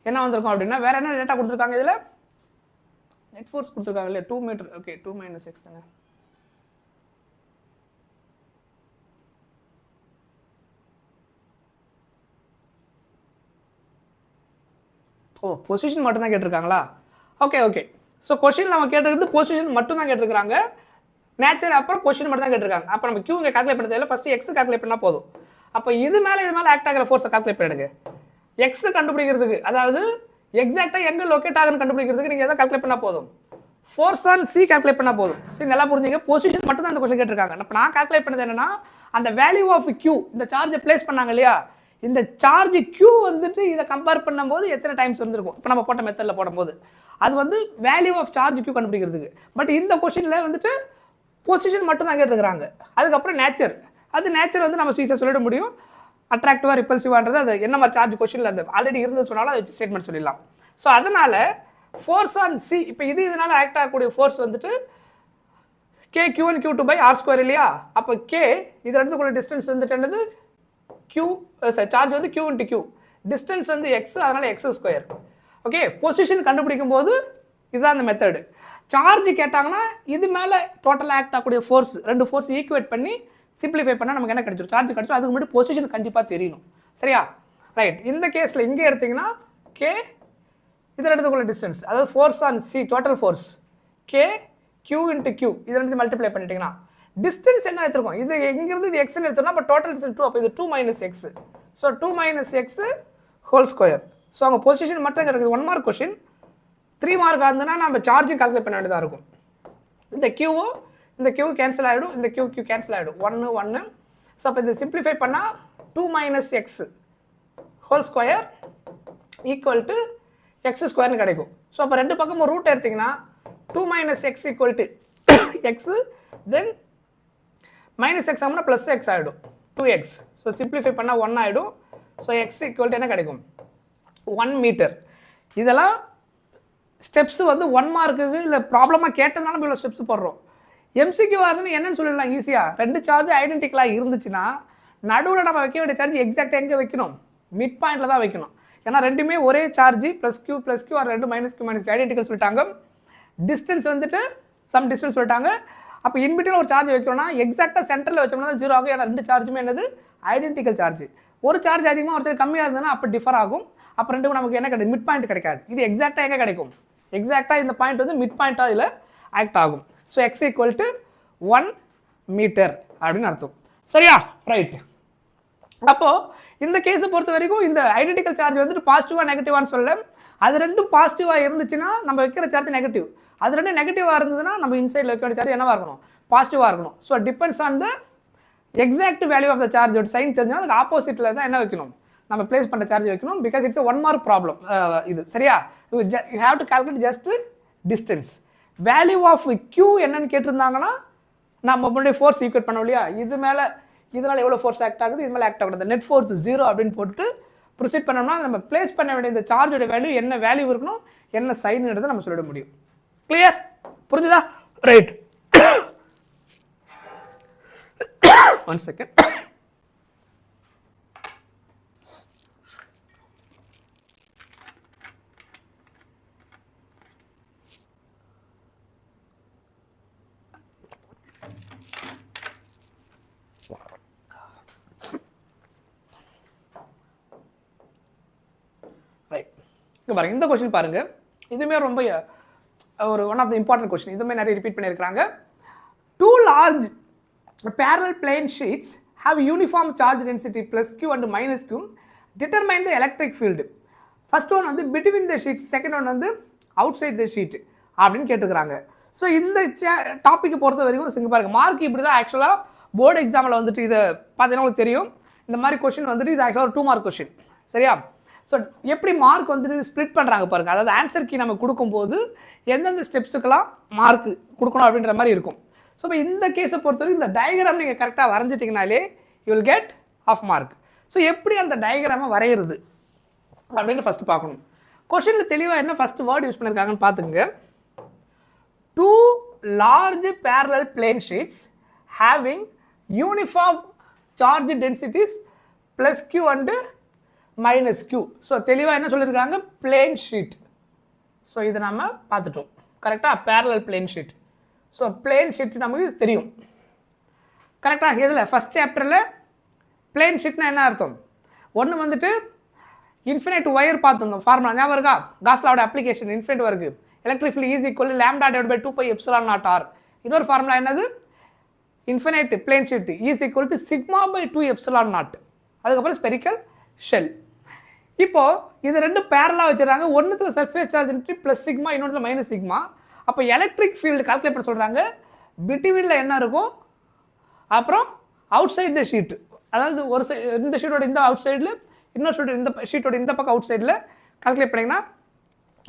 A: என்ன வந்திருக்கும் அப்படின்னா, வேறு என்ன டேட்டா கொடுத்துருக்காங்க இதில்? நெட் ஃபோர்ஸ் கொடுத்துருக்காங்க இல்லையா, 2 மீட்டர். ஓகே, 2 - x தானே. ஓ, பொசிஷன் மட்டும் தான் கேட்டிருக்காங்களா? Okay okay. ஸோ கொஷின் நம்ம கேட்டிருக்கிறது பொசிஷன் மட்டும் தான் கேட்டிருக்காங்க. நேச்சர் அப்புறம் பொசிஷன் மட்டும் தான் கேட்டிருக்காங்க. அப்போ நம்ம q இங்கே கால்குலேட் பண்ண தேவையில்ல, ஃபஸ்ட்டு எக்ஸ் கால்குலேட் பண்ணால் போதும். அப்போ இது மேலே ஆக்ட் ஆகிற ஃபோர்ஸை கால்குலேட் பண்ணிடுங்க. எக்ஸ் கண்டுபிடிக்கிறதுக்கு, அதாவது எக்ஸாக்டாக எங்கே லொக்கேட் ஆகுன்னு கண்டுபிடிக்கிறதுக்கு நீங்கள் எதாவது கால்குலேட் பண்ணால் போதும். ஃபோர்ஸ் ஆன் சி கால்குலேட் பண்ணால் போதும். சரி, நல்லா புரிஞ்சுங்க. பொசிஷன் மட்டும் தான் இந்த கொஸ்டின் கேட்டிருக்காங்க. இப்போ நான் கால்குலேட் பண்ணது என்னன்னா, அந்த வேல்யூ ஆஃப் q, இந்த சார்ஜை பிளேஸ் பண்ணாங்க இல்லையா, இந்த சார்ஜ் q வந்துட்டு இதை கம்பேர் பண்ணும்போது எத்தனை டைம்ஸ் இருந்திருக்கும் இப்போ நம்ம போட்ட மெத்தடில் போடும்போது, அது வந்து வேல்யூ ஆஃப் சார்ஜ் q கண்டுபிடிக்கிறதுக்கு. பட் இந்த கொஸ்டினில் வந்துட்டு பொசிஷன் மட்டும் தான் கேட்டுருக்காங்க. அதுக்கப்புறம் நேச்சர், அது நேச்சர் வந்து நம்ம ஈஸியாக சொல்லிட முடியும். அட்ராக்டிவாக ரிப்பல்சிவான்றது அது என்ன மாதிரி சார்ஜ் கொஸ்டினில் அந்த ஆல்ரெடி இருந்து சொன்னாலும் அது ஸ்டேட்மெண்ட் சொல்லிடலாம். ஸோ அதனால் ஃபோர்ஸ் ஆன் சி, இப்போ இதனால் ஆக்ட் ஆகக்கூடிய ஃபோர்ஸ் வந்துட்டு கே q1 q2 r² இல்லையா. அப்போ கே இது ரெண்டுக்குள்ள டிஸ்டன்ஸ் வந்துட்டு என்னது, q சார்ஜ் வந்து q × q, டிஸ்டன்ஸ் வந்து x, அதனால் x². ஓகே, பொசிஷன் கண்டுபிடிக்கும் போது இதுதான் அந்த மெத்தடு. சார்ஜ் கேட்டாங்கன்னா இது மேலே டோட்டலாக ஆக்ட் ஆகக்கூடிய ஃபோர்ஸ், ரெண்டு ஃபோர்ஸ் ஈக்குவேட் பண்ணி சிம்பிளிஃபை பண்ணால் நமக்கு என்ன கிடைச்சிடும், சார்ஜ் கிடைச்சிடும். அதுக்கு முன்னாடி பொசிஷன் கண்டிப்பாக தெரியணும். சரியா? ரைட். இந்த கேஸில் இங்கே எடுத்திங்கன்னா கே இது ரெண்டுக்குள்ள டிஸ்டன்ஸ், அதாவது force on C total force K q × q, இது ரெண்டு மல்டிப்ளை பண்ணிட்டீங்கன்னா டிஸ்டன்ஸ் என்ன எடுத்துருக்கோம், இது எங்கிருந்து இது எக்ஸ்ன்னு எடுத்தோம்னா, அப்போ டோட்டல் டிஸ்டன்ஸ் 2, அப்போ இது 2 - x. ஸோ 2 - x ² ஸோ அங்கே பொசிஷன் மட்டும் கிடைக்குது. 1 மார்க் கொஷின். 3 மார்க் ஆகுதுன்னா நம்ம சார்ஜிங் கால்குலேட் பண்ண வேண்டியதாக இருக்கும். இந்த q இந்த q கேன்சல் ஆகிடும், இந்த q கேன்சல் ஆகிடும், 1 1. ஸோ அப்போ இது சிம்பிளிஃபை பண்ணால் 2 - x ² ஈக்குவல் டு x² கிடைக்கும். ஸோ அப்போ ரெண்டு பக்கமும் ரூட் எடுத்திங்கன்னா 2 - x = x, தென் -x ஆகும்னா +x ஆகிடும், 2x. ஸோ சிம்பிளிஃபை பண்ணால் 1 ஆகிடும். ஸோ x = என்ன கிடைக்கும், 1 மீட்டர். இதெல்லாம் ஸ்டெப்ஸ் வந்து 1 மார்க்குக்கு இல்லை ப்ராப்ளமாக கேட்டதுனால நம்ம இவ்வளோ ஸ்டெப்ஸ் போடுறோம். MCQ ஆகுதுன்னு என்னன்னு சொல்லிடலாம் ஈஸியாக. ரெண்டு சார்ஜ் ஐடென்டிக்கலாக இருந்துச்சுன்னா நடுவில் நம்ம வைக்க வேண்டிய சார்ஜ் எக்ஸாக்டாக எங்கே வைக்கணும், மிட் பாயிண்டில் தான் வைக்கணும். ஏன்னா ரெண்டுமே ஒரே சார்ஜ், +q ஆர் ரெண்டு -q ஐடென்டிக்கல் சொல்லிட்டாங்க. டிஸ்டன்ஸ் வந்துட்டு சம் டிஸ்டன்ஸ் சொல்லிட்டாங்க. அப்போ இன்பிட்வீன் ஒரு சார்ஜ் வைக்கணும்னா எக்ஸாக்டாக சென்டரில் வச்சோம்னா தான் 0 ஆகும். ஏன்னா ரெண்டு சார்ஜுமே என்னது, ஐடென்டிக்கல் சார்ஜ். ஒரு சார்ஜ் அதிகமாக ஒருத்தர் கம்மியாக இருந்ததுன்னா அப்போ டிஃபர் ஆகும். அப்போ ரெண்டுக்கும் நமக்கு என்ன கிடைக்கும், மிட் பாயிண்ட் கிடைக்காது. இது எக்ஸாக்டாக எங்கே கிடைக்கும், எக்ஸாக்டாக இந்த பாயிண்ட் வந்து மிட் பாயிண்ட்டாக இதில் ஆக்ட் ஆகும். ஸோ x = 1 மீட்டர் அப்படின்னு அர்த்தம். சரியா? ரைட். அப்போது இந்த கேஸை பொறுத்த வரைக்கும் இந்த ஐடென்டிக்கல் சார்ஜ் வந்துட்டு பாசிட்டிவாக நெகட்டிவான்னு சொல்ல, அது ரெண்டும் பாசிட்டிவாக இருந்துச்சுன்னா நம்ம வைக்கிற சார்ஜ் நெகட்டிவ், அது ரெண்டும் நெகட்டிவாக இருந்ததுன்னா நம்ம இன்சைடில் வைக்க வேண்டிய சார்ஜ் என்னவாக இருக்கணும், பாசிட்டிவாக இருக்கணும். So depends on the exact value of the சார்ஜோட சைன் தெரிஞ்சுன்னா அதுக்கு ஆப்போசிட்டில் தான் என்ன வைக்கணும், நம்ம பிளேஸ் பண்ணுற சார்ஜ் வைக்கணும். பிகாஸ் இட்ஸ் 1 மார்க் ப்ராப்ளம் இது. சரியா? You have to calculate just distance. Value of q என்னன்னு கேட்டிருந்தாங்கன்னா நம்ம முன்னாடி ஃபோர்ஸ் ஈக்குவேட் பண்ணோம் இல்லையா, இது மேலே இதனால் எவ்வளோ ஃபோர்ஸ் ஆக்ட் ஆகுது, இது மேலே ஆக்ட் ஆகுது, நெட் ஃபோர்ஸ் 0 அப்படின்னு போட்டுட்டு ப்ரொசீட் பண்ணோம்னா நம்ம பிளேஸ் பண்ண வேண்டிய இந்த சார்ஜோட வேல்யூ என்ன வேல்யூ இருக்கணும், என்ன சைன்ன்றதை நம்ம சொல்லிட முடியும். கிளியர்? புரிஞ்சுதா? ரைட். 1 செகண்ட். பாருங்க, இந்த கொஸ்டின் பாருங்க, இதுவுமே ரொம்ப ஒரு one of the important question. இதுவுமே நிறைய ரிப்பீட் பண்ணியிருக்காங்க. 2 large parallel plane sheets have uniform charge density +q and -q. Determine the electric field. First one வந்து between the sheets, second one வந்து outside the sheet அப்படின்னு கேட்டுக்கிறாங்க. So இந்த டாப்பிக்கை பொறுத்த வரைக்கும் இங்கே பாருங்க, மார்க் இப்படி தான் ஆக்சுவலாக போர்டு எக்ஸாமில் வந்துட்டு இதை பார்த்தீங்கன்னா உங்களுக்கு தெரியும். இந்த மாதிரி கொஸ்டின் வந்துட்டு இது ஆக்சுவலாக ஒரு 2 மார்க் கொஸ்டின். சரியா? ஸோ எப்படி மார்க் வந்துட்டு ஸ்ப்ளிட் பண்ணுறாங்க பாருங்கள். அதாவது ஆன்சர் கீ நம்ம கொடுக்கும்போது எந்தெந்த ஸ்டெப்ஸுக்கெல்லாம் மார்க் கொடுக்கணும் அப்படின்ற மாதிரி இருக்கும். ஸோ இப்போ இந்த கேஸை பொறுத்தவரைக்கும் இந்த டயக்ராம் நீங்கள் கரெக்டாக வரைஞ்சிட்டிங்கனாலே you will get half mark. So எப்படி அந்த டயக்ராமை வரைகிறது அப்படின்னு ஃபஸ்ட்டு பார்க்கணும். கொஸ்டினில் தெளிவாக என்ன ஃபஸ்ட்டு வேர்டு யூஸ் பண்ணியிருக்காங்கன்னு பார்த்துங்க. 2 large parallel plane sheets having uniform charge densities plus q and minus q. So தெளிவாக என்ன சொல்லியிருக்காங்க, பிளேன் ஷீட். ஸோ இது நம்ம பார்த்துட்டோம் கரெக்டாக, parallel plane sheet. So plane sheet நமக்கு தெரியும் கரெக்டாக. இதில் ஃபஸ்ட் சாப்டரில் பிளேன் ஷீட்னா என்ன அர்த்தம், ஒன்று வந்துட்டு இன்ஃபினைட் ஒயர் பார்த்துருந்தோம், ஃபார்முலா ஞாபகம் இருக்கா, காஸ்லாவோட அப்ளிகேஷன் இன்ஃபினைட் ஒயருக்கு electric field is equal lambda divide by 2πε0r. இன்னொரு ஃபார்முலா என்னது, infinite plane sheet is equal to σ/2ε0. அதுக்கப்புறம் ஸ்பெரிக்கல் ஷெல். இப்போது இது ரெண்டு பேரலாக வச்சுருக்காங்க, ஒன்றுத்தில் சர்ஃபேஸ் சார்ஜ் ப்ளஸ் சிக்மா, இன்னொன்றுல மைனஸ் சிக்மா. அப்போ எலக்ட்ரிக் ஃபீல்டு கால்குலேட் பண்ண சொல்கிறாங்க, பிட்வீனில் என்ன இருக்கும், அப்புறம் அவுட் சைட் த ஷீட்டு, அதாவது ஒரு இந்த ஷீட்டோட இந்த அவுட் சைடில், இன்னொரு ஷீட்டோட இந்த ஷீட்டோட இந்த பக்கம் அவுட் சைடில் கால்குலேட் பண்ணிங்கன்னா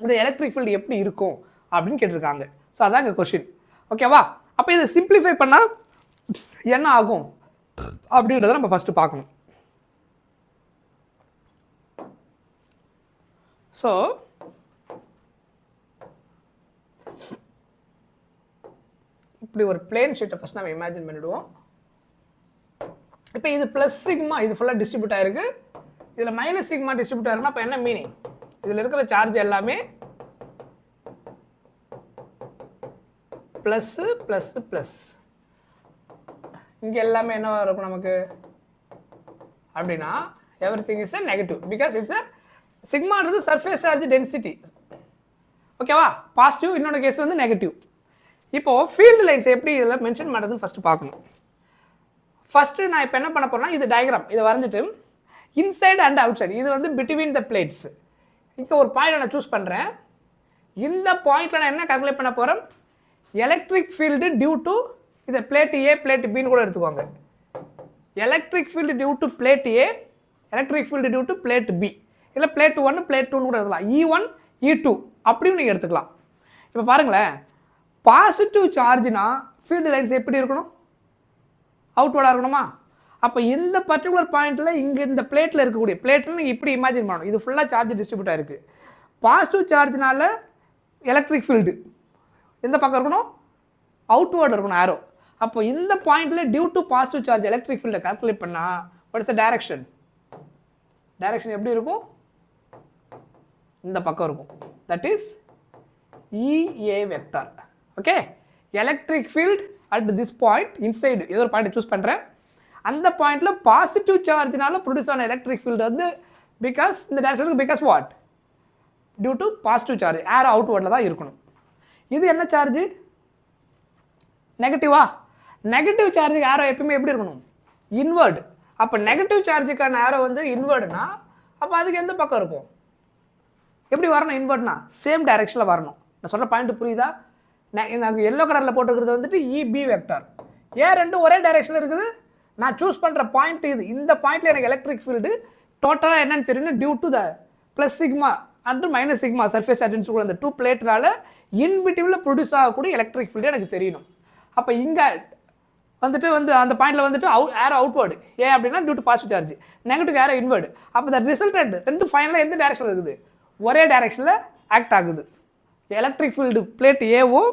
A: இந்த எலக்ட்ரிக் ஃபீல்டு எப்படி இருக்கும் அப்படின்னு கேட்டிருக்காங்க. ஸோ அதான் இங்கே கொஷின். ஓகேவா, அப்போ இதை சிம்பிளிஃபை பண்ணால் என்ன ஆகும் அப்படின்றத நம்ம ஃபஸ்ட்டு பார்க்கணும். ஸோ இப்படி ஒரு பிளேன் ஷீட்டை ஃபஸ்ட் நம்ம இமேஜின் பண்ணிவிடுவோம். இப்போ இது ப்ளஸ் சிக்மா, இது ஃபுல்லாக டிஸ்ட்ரிபியூட் ஆகிருக்கு, இதில் மைனஸ் சிக்மா டிஸ்ட்ரிபியூட் ஆகிருக்குன்னா இப்போ என்ன மீனிங், இதில் இருக்கிற சார்ஜ் எல்லாமே ப்ளஸ்ஸு ப்ளஸ்ஸு ப்ளஸ், இங்கே எல்லாமே என்னவா இருக்கும் நமக்கு அப்படின்னா everything is a negative, because it's a சிக்மான்றது சர்ஃபேஸ் சார்ஜ் டென்சிட்டி. ஓகேவா, பாசிட்டிவ், இன்னொன்று கேஸ் வந்து நெகட்டிவ். இப்போது ஃபீல்டு லைன்ஸ் எப்படி இதில் மென்ஷன் பண்ணுறதுன்னு ஃபஸ்ட்டு பார்க்கணும். ஃபஸ்ட்டு நான் இப்போ என்ன பண்ண போகிறேன்னா, இது டயக்ராம், இதை வரைஞ்சிட்டு இன்சைடு அண்ட் அவுட் சைடு, இது வந்து பிட்வீன் த பிளேட்ஸ். இங்கே ஒரு பாயிண்ட் நான் சூஸ் பண்ணுறேன், இந்த பாயிண்டில் நான் என்ன கால்குலேட் பண்ண போகிறேன், எலக்ட்ரிக் ஃபீல்டு டியூ டு இதை பிளேட் ஏ பிளேட் பின்னு கூட எடுத்துக்கோங்க. Electric field due to plate A, electric field due to plate B, இல்லை பிளேட் 1 பிளேட் 2 கூட எடுத்துக்கலாம், E1 E2 அப்படியும் நீங்கள் எடுத்துக்கலாம். இப்போ பாருங்களேன், பாசிட்டிவ் சார்ஜ்னா ஃபீல்டு லைன்ஸ் எப்படி இருக்கணும், அவுட்வர்டாக இருக்கணுமா. அப்போ இந்த பர்டிகுலர் பாயிண்ட்டில் இங்கே இந்த பிளேட்டில் இருக்கக்கூடிய பிளேட்னு நீங்கள் இப்படி இமேஜின் பண்ணணும், இது ஃபுல்லாக சார்ஜ் டிஸ்ட்ரிபியூட் ஆகிருக்கு. பாசிட்டிவ் சார்ஜ்னால எலக்ட்ரிக் ஃபீல்டு எந்த பக்கம் இருக்கணும், அவுட்வர்டு இருக்கணும் ஆரோ. அப்போ இந்த பாயிண்ட்டில் due to positive charge electric ஃபீல்டை கால்குலேட் பண்ணால் what is the direction, direction எப்படி இருக்கும், இந்த பக்கம் இருக்கும், that is EA vector. Okay, electric field at this point inside ஏதோ ஒரு பாயிண்ட் சூஸ் பண்ணுறேன், அந்த பாயிண்டில் பாசிட்டிவ் சார்ஜ்னால ப்ரொடியூஸ் ஆன எலக்ட்ரிக் ஃபீல்டு வந்து பிகாஸ் இந்த டைரக்ஷனுக்கு because what, due to positive charge, ஏர் அவுட்வர்டில் தான் இருக்கணும். இது என்ன சார்ஜ், நெகட்டிவா, நெகட்டிவ் சார்ஜுக்கு ஏரோ எப்பயுமே எப்படி இருக்கணும், இன்வர்டு. அப்போ நெகட்டிவ் சார்ஜுக்கான ஏரோ வந்து இன்வர்டுனா அப்போ அதுக்கு எந்த பக்கம் இருக்கும், எப்படி வரணும், இன்வர்ட்னா சேம் டைரக்ஷனில் வரணும். நான் சொல்கிற பாயிண்ட் புரியுதா, எனக்கு எல்லோ கலரில் போட்டுக்கிறது வந்துட்டு EB வெக்டார், ஏன் ரெண்டும் ஒரே டைரக்ஷனில் இருக்குது, நான் சூஸ் பண்ணுற பாயிண்ட் இது, இந்த பாயிண்டில் எனக்கு எலக்ட்ரிக் ஃபீல்டு டோட்டலாக என்னன்னு தெரியும், due to the plus sigma and minus sigma surface charge கூட அந்த 2 பிளேட்னால இன்பிட்வீனில் ப்ரொடியூஸ் ஆகக்கூடிய எலக்ட்ரிக் ஃபீல்டு எனக்கு தெரியணும். அப்போ இங்கே வந்துட்டு அந்த பாயிண்டில் வந்துட்டு ஏரோ அவுட்வர்டு ஏன் அப்படின்னா due to positive charge, negative arrow inward. அப்போ த ரிசல்டன்ட் ரெண்டு ஃபைனலாக எந்த டைரக்ஷனில் இருக்குது, ஒரே டைரக்ஷனில் ஆக்ட் ஆகுது. எலக்ட்ரிக் ஃபீல்டு பிளேட் ஏவும்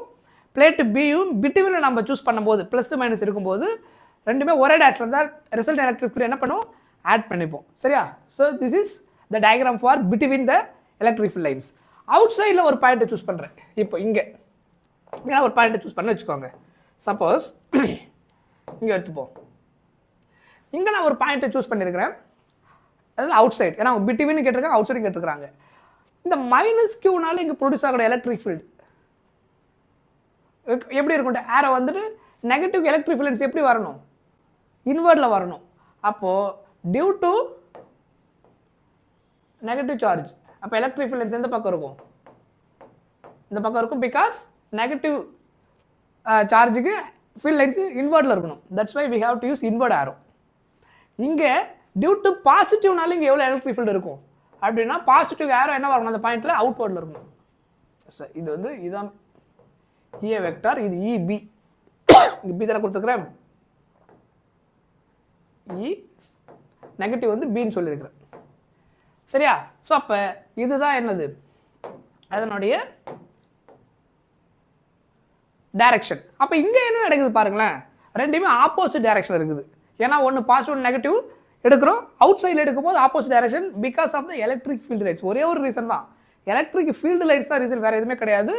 A: பிளேட் பியும் பிட்வீனில் நம்ம சூஸ் பண்ணும்போது ப்ளஸ் மைனஸ் இருக்கும்போது ரெண்டுமே ஒரே டைரக்ஷனில் தான் ரிசல்ட் எலக்ட்ரிக் ஃபீல்டு என்ன பண்ணுவோம், ஆட் பண்ணிப்போம். சரியா, so this is the diagram for between the electric field lines. Out சைடில் ஒரு பாயிண்ட்டை சூஸ் பண்ணுறேன், இப்போ இங்கே ஒரு பாயிண்ட்டை சூஸ் பண்ண வச்சுக்கோங்க. சப்போஸ் இங்கே எடுத்துப்போம், இங்கே நான் ஒரு பாயிண்ட்டை சூஸ் பண்ணியிருக்கிறேன், அதாவது அவுட் சைடு, ஏன்னா பிட்வீன் கேட்டிருக்காங்க, அவுட் சைடு கேட்டிருக்காங்க. இந்த மைனஸ் கியூனால இங்கே ப்ரொடியூஸ் ஆகிற எலக்ட்ரிக் ஃபீல்டு எப்படி இருக்கும், ஏரோ வந்துட்டு நெகட்டிவ் எலக்ட்ரிக் ஃபீல்ட்ஸ் எப்படி வரணும், இன்வர்டில் வரணும். அப்போது டியூ டு நெகட்டிவ் சார்ஜ், அப்போ எலக்ட்ரிக் ஃபீல்ட்ஸ் எந்த பக்கம் இருக்கும், இந்த பக்கம் இருக்கும், பிகாஸ் நெகட்டிவ் சார்ஜுக்கு ஃபீல்ட் லைன்ஸ் இன்வர்டில் இருக்கணும், that's why we have to use inward arrow. இங்கே டியூ டு பாசிட்டிவ்னால இங்கே எவ்வளோ எலக்ட்ரிக் ஃபீல்டு இருக்கும் அப்படின்னா பாசிட்டிவ் ஏரோ என்ன வரணும், அந்த பாயிண்ட்டில் அவுட்வர்டில் இருக்கணும். சார் இது வந்து இதுதான் EA வெக்டார், இது EB, இங்கே பி தானே கொடுத்துருக்குறேன், E நெகட்டிவ் வந்து பின்னு சொல்லியிருக்கிறேன். சரியா, ஸோ அப்போ இதுதான் என்னது அதனுடைய டைரக்ஷன். அப்போ இங்கே என்ன நடக்குது பாருங்களேன், ரெண்டுமே ஆப்போசிட் டைரக்ஷனில் இருக்குது. ஏன்னா ஒன்று பாசிட்டிவ் ஒன்று நெகட்டிவ் எடுக்கிறோம். அவுட் சைடில் எடுக்கும்போது opposite direction because of the electric field lines. ஒரே ஒரு ரீசன் தான், எலக்ட்ரிக் ஃபீல்டு லைட்ஸ் தான் ரீசன், வேறு எதுவுமே கிடையாது.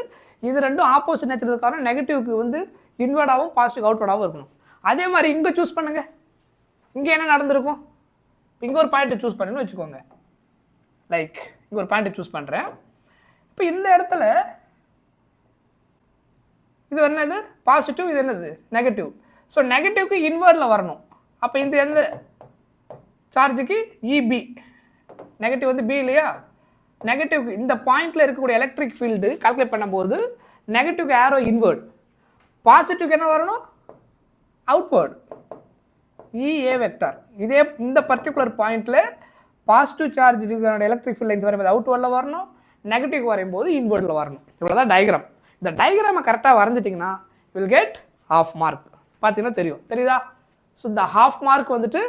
A: இது ரெண்டும் ஆப்போசிட் நேச்சர் காரணம் நெகட்டிவ்க்கு வந்து இன்வெர்டாகவும் பாசிட்டிவ் அவுட்வர்டாகவும் இருக்கணும். அதே மாதிரி இங்கே சூஸ் பண்ணுங்கள், இங்கே என்ன நடந்திருக்கும்? இங்கே ஒரு பாயிண்ட்டை சூஸ் பண்ணுன்னு வச்சுக்கோங்க. லைக் இங்கே ஒரு பாயிண்ட்டை சூஸ் பண்ணுறேன். இப்போ இந்த இடத்துல இது என்னது பாசிட்டிவ், இது என்னது நெகட்டிவ். ஸோ நெகட்டிவ்க்கு இன்வெர்டில் வரணும். அப்போ இந்த எந்த சார்ஜுக்கு இபி, நெகட்டிவ் வந்து பி இல்லையா, நெகட்டிவ்க்கு இந்த பாயிண்டில் இருக்கக்கூடிய எலக்ட்ரிக் ஃபீல்டு கால்குலேட் பண்ணும்போது நெகட்டிவ்க்கு ஏரோ இன்வெர்ட், பாசிட்டிவ்க்கு என்ன வரணும் அவுட்வர்ட், இஏ வெக்டார். இதே இந்த பர்டிகுலர் பாயிண்டில் பாசிட்டிவ் சார்ஜ் இருக்கிற எலக்ட்ரிக் ஃபீல்ட் லைன்ஸ் வரும்போது அவுட்வர்டில் வரணும், நெகட்டிவ் வரையும்போது இன்வெர்டில் வரணும். இவ்வளோதான் டயக்ராம். இந்த டயக்ராமை கரெக்டாக வரைஞ்சிட்டிங்கன்னா வில் கெட் ஹாஃப் மார்க். பார்த்தீங்கன்னா தெரியுதா? ஸோ இந்த ஹாஃப் மார்க் வந்துட்டு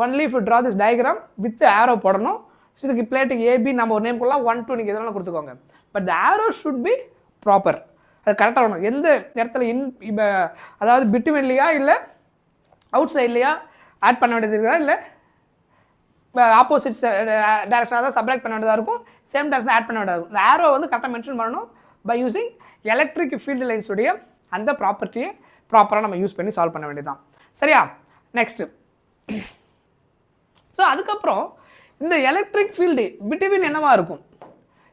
A: only if you draw this diagram with arrow போடணும். ஸோ இதுக்கு பிளேட்டுக்கு ஏபி நம்ம ஒரு நேம் கொள்ளலாம், 1 2 நீங்கள் எதனால கொடுத்துக்கோங்க. But the aero should be proper, அது கரெக்டாக வரணும். எந்த இடத்துல இப்போ அதாவது பிட்வீன்லையா இல்லை அவுட் சைட்லையா ஆட் பண்ண வேண்டியது இருக்கா, இல்லை ஆப்போசிட் டேரக்ஷனாக தான் சப்ராக்ட் பண்ண வேண்டியதாக இருக்கும், சேம் டேரக்ஷன் ஆட் பண்ண வேண்டியதாக இருக்கும். இந்த ஏரோ வந்து கரெக்டாக மென்ஷன் பண்ணணும் பை யூஸிங் எலக்ட்ரிக் ஃபீல்டு லைன்ஸுடைய அந்த ப்ராப்பர்ட்டியை ப்ராப்பராக நம்ம யூஸ் பண்ணி சால்வ் பண்ண வேண்டியது தான். சரியா? நெக்ஸ்ட்டு, ஸோ அதுக்கப்புறம் இந்த எலக்ட்ரிக் ஃபீல்டு பிட்வீன் என்னவா இருக்கும்?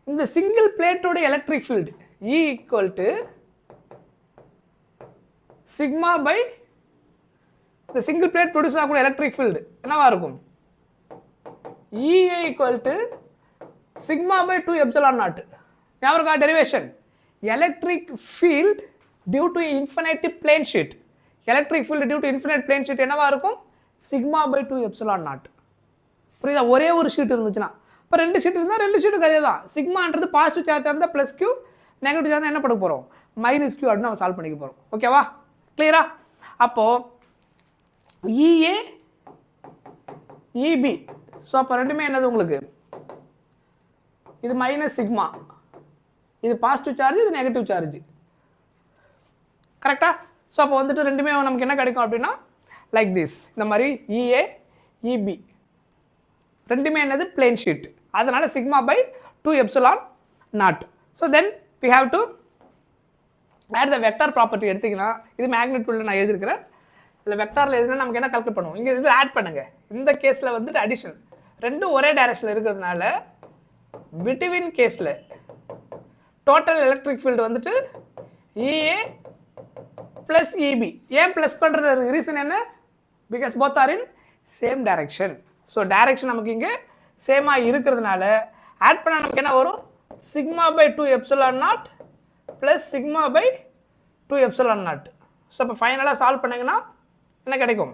A: இந்த சிங்கிள் பிளேட்டோட electric field E equal to sigma by இந்த சிங்கிள் பிளேட் ப்ரொடியூஸ் ஆகக்கூடிய எலக்ட்ரிக் ஃபீல்டு என்னவா இருக்கும்? EA equal to sigma by 2 epsilon naught. ஞாபகம் இருக்கா derivation? Electric field due to infinite plane sheet, electric field due to infinite plane sheet என்னவா இருக்கும்? Sigma by 2 epsilon naught. புரியுதா? ஒரே ஒரு ஷீட் இருந்துச்சுன்னா, இப்போ 2 ஷீட் இருந்தால் 2 ஷீட்டுக்கு அதே தான். சிக்மான்றது பாசிட்டிவ் சார்ஜாக இருந்தால் ப்ளஸ் கியூ, நெகட்டிவ் சார்ஜ் என்ன பண்ண போகிறோம் மைனஸ் கியூ அப்படின்னு நம்ம சால்வ் பண்ணிக்க போகிறோம். ஓகேவா? கிளியரா? அப்போது இஏ இபி, ஸோ அப்போ ரெண்டுமே என்னது உங்களுக்கு? இது மைனஸ் சிக்மா, இது பாசிட்டிவ் சார்ஜ், இது நெகட்டிவ் சார்ஜ். கரெக்டாக? ஸோ அப்போ வந்துட்டு ரெண்டுமே நமக்கு என்ன கிடைக்கும் அப்படின்னா லைக் திஸ், இந்த மாதிரி இஏ இபி ரெண்டுமே என்னது பிளேன் ஷீட், அதனால sigma by 2 epsilon naught. So then we have to add the vector property. எடுத்திங்கன்னா இது மேக்னிட்யூடில் நான் எழுதியிருக்கிறேன், இதில் வெக்டாரில் எழுதினா நமக்கு என்ன கால்குலேட் பண்ணுவோம், இங்கே இது ஆட் பண்ணுங்கள். இந்த கேஸில் வந்துட்டு அடிஷன், ரெண்டும் ஒரே டைரக்ஷனில் இருக்கிறதுனால பிட்வீன் கேஸில் டோட்டல் எலக்ட்ரிக் ஃபீல்டு வந்துட்டு இஏ ப்ளஸ் இபி. ஏன் ப்ளஸ் பண்ணுற ரீசன் என்ன? Because both are in same direction. So direction நமக்கு இங்கே சேமாக இருக்கிறதுனால ஆட் பண்ணால் நமக்கு என்ன வரும்? Sigma by 2 epsilon naught plus sigma by 2 epsilon naught. So அப்போ ஃபைனலாக சால்வ் பண்ணிங்கன்னா என்ன கிடைக்கும்?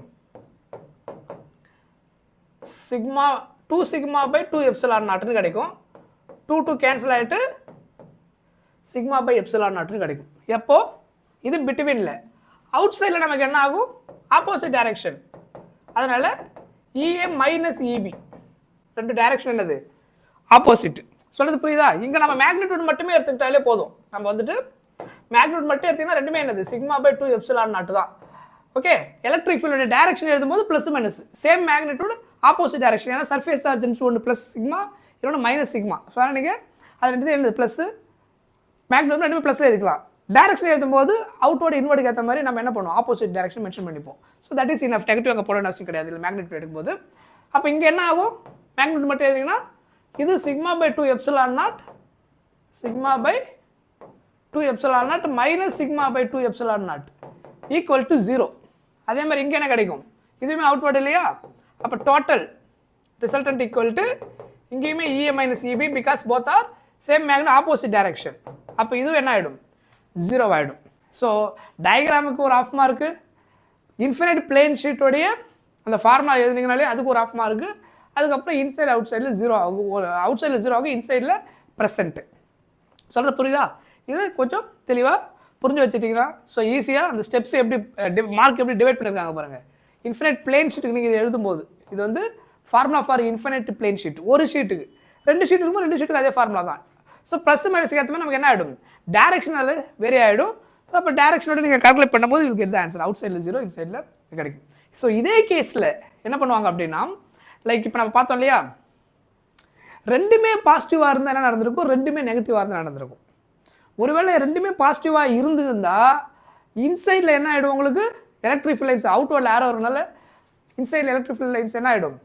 A: சிக்மா 2 சிக்மா பை 2 எப்சிலான் நாட்னு கிடைக்கும். 2 2 கேன்சல் ஆகிட்டு சிக்மா பை எப்சிலான் நாட்னு கிடைக்கும். எப்போ? இது பிட்வீனில். அவுட் சைடில் நமக்கு என்ன ஆகும்? ஆப்போசிட் டைரக்ஷன், அதனால் இஏ மைனஸ் இபி, ரெண்டு டைரக்ஷன் என்னது? ஆப்போசிட். சொல்கிறது புரியுதா? இங்கே நம்ம மேக்னிட்யூட் மட்டுமே எடுத்துக்கிட்டாலே போதும். நம்ம வந்துட்டு மேக்னிட்யூட் மட்டும் எடுத்திங்கன்னா ரெண்டுமே என்னது? சிக்மா பை 2 எப்சிலான் நாட் தான். ஓகே, எலக்ட்ரிக் ஃபீல்டோட டைரக்ஷன் எழுதும்போது plus minus same magnitude opposite direction. ஏன்னா சர்ஃபேஸ் சார்ஜ் ஒன்று ப்ளஸ் சிக்மா, இன்னொன்று மைனஸ் சிக்மா. ஸோ அதனால் நீங்கள் அது ரெண்டு என்னது ப்ளஸ் மேக்னிட்யூட் ரெண்டுமே ப்ளஸில் எழுதிக்கலாம். டைரக்ஷன் எழுதும்போது அவுட்டோட இன்வெர்டுக்கு ஏற்ற மாதிரி நம்ம என்ன பண்ணுவோம்? ஆப்போசிட் டைரக்ஷன் மென்ஷன் பண்ணிப்போம். So that is enough. Negative அங்கே போட அவசியம் கிடையாது இல்லை மேக்னிட்யூட் எடுக்கும்போது. அப்போ இங்கே என்ன ஆகும்? மேக்னிட்யூட் மட்டும் எழுதிங்கன்னா இது sigma by 2 epsilon naught, sigma by 2 epsilon naught minus sigma by 2 epsilon naught equal to 0. அதே மாதிரி இங்கே என்ன கிடைக்கும்? இதுவுமே அவுட்வர்ட் இல்லையா? அப்போ டோட்டல் ரிசல்டன்ட் ஈக்குவல் டு இங்கேயுமே EA minus EB because both are same magnitude opposite direction. அப்போ இதுவும் என்ன ஆகிடும்? 0 ஆகிடும். ஸோ டயக்ராமுக்கு ஒரு ஆஃப் மார்க்கு, இன்ஃபினைட் பிளேன் ஷீட்டோடைய அந்த ஃபார்முலா எழுதினீங்கனாலே அதுக்கு ஒரு ஆஃப் மார்க்கு, அதுக்கப்புறம் இன்சைட் அவுட் சைடில் 0 ஆகும், ஒரு அவுட் சைடில் 0 ஆகும், இன்சைடில் ப்ரெசென்ட்டு. சொல்கிற புரியுதா? இது கொஞ்சம் தெளிவாக புரிஞ்சு வச்சுட்டிங்கன்னா ஸோ ஈஸியாக அந்த ஸ்டெப்ஸ் எப்படி மார்க் எப்படி டிவைட் பண்ணியிருக்காங்க பாருங்கள். இன்ஃபினைட் பிளேன் ஷீட்டுக்கு நீங்கள் இது எழுதும்போது இது வந்து formula for infinite plane sheet. ஒரு ஷீட்டுக்கு 2 ஷீட் இருக்கும்போது 2 ஷீட்டுக்கு அதே ஃபார்முலா தான். ஸோ ப்ளஸ் மைனஸ்க்கு ஏற்ற மாதிரி நமக்கு என்ன ஆகிடும்? டைரக்ஷனல் வேரி ஆகிடும். அப்போ டேரக்ஷனோட நீங்கள் கால்குலேட் பண்ணும்போது you get the answer. Out சைடில் 0, இன்சைடில் கிடைக்கும். ஸோ இதே கேஸில் என்ன பண்ணுவாங்க அப்படின்னா, லைக் இப்போ நம்ம பார்த்தோம் இல்லையா, ரெண்டுமே பாசிட்டிவாக இருந்தால் என்ன நடந்திருக்கும், ரெண்டுமே நெகட்டிவாக இருந்தால் நடந்திருக்கும். ஒருவேளை ரெண்டுமே பாசிட்டிவாக இருந்திருந்தால் இன்சைடில் என்ன ஆகிடும், உங்களுக்கு எலக்ட்ரிக் ஃபீல்ட் லைன்ஸ் அவுட்வர்டில் ஏரோ வரனால இன்சைடில் எலக்ட்ரிக் ஃபீல்ட் லைன்ஸ் என்ன ஆகிடும்,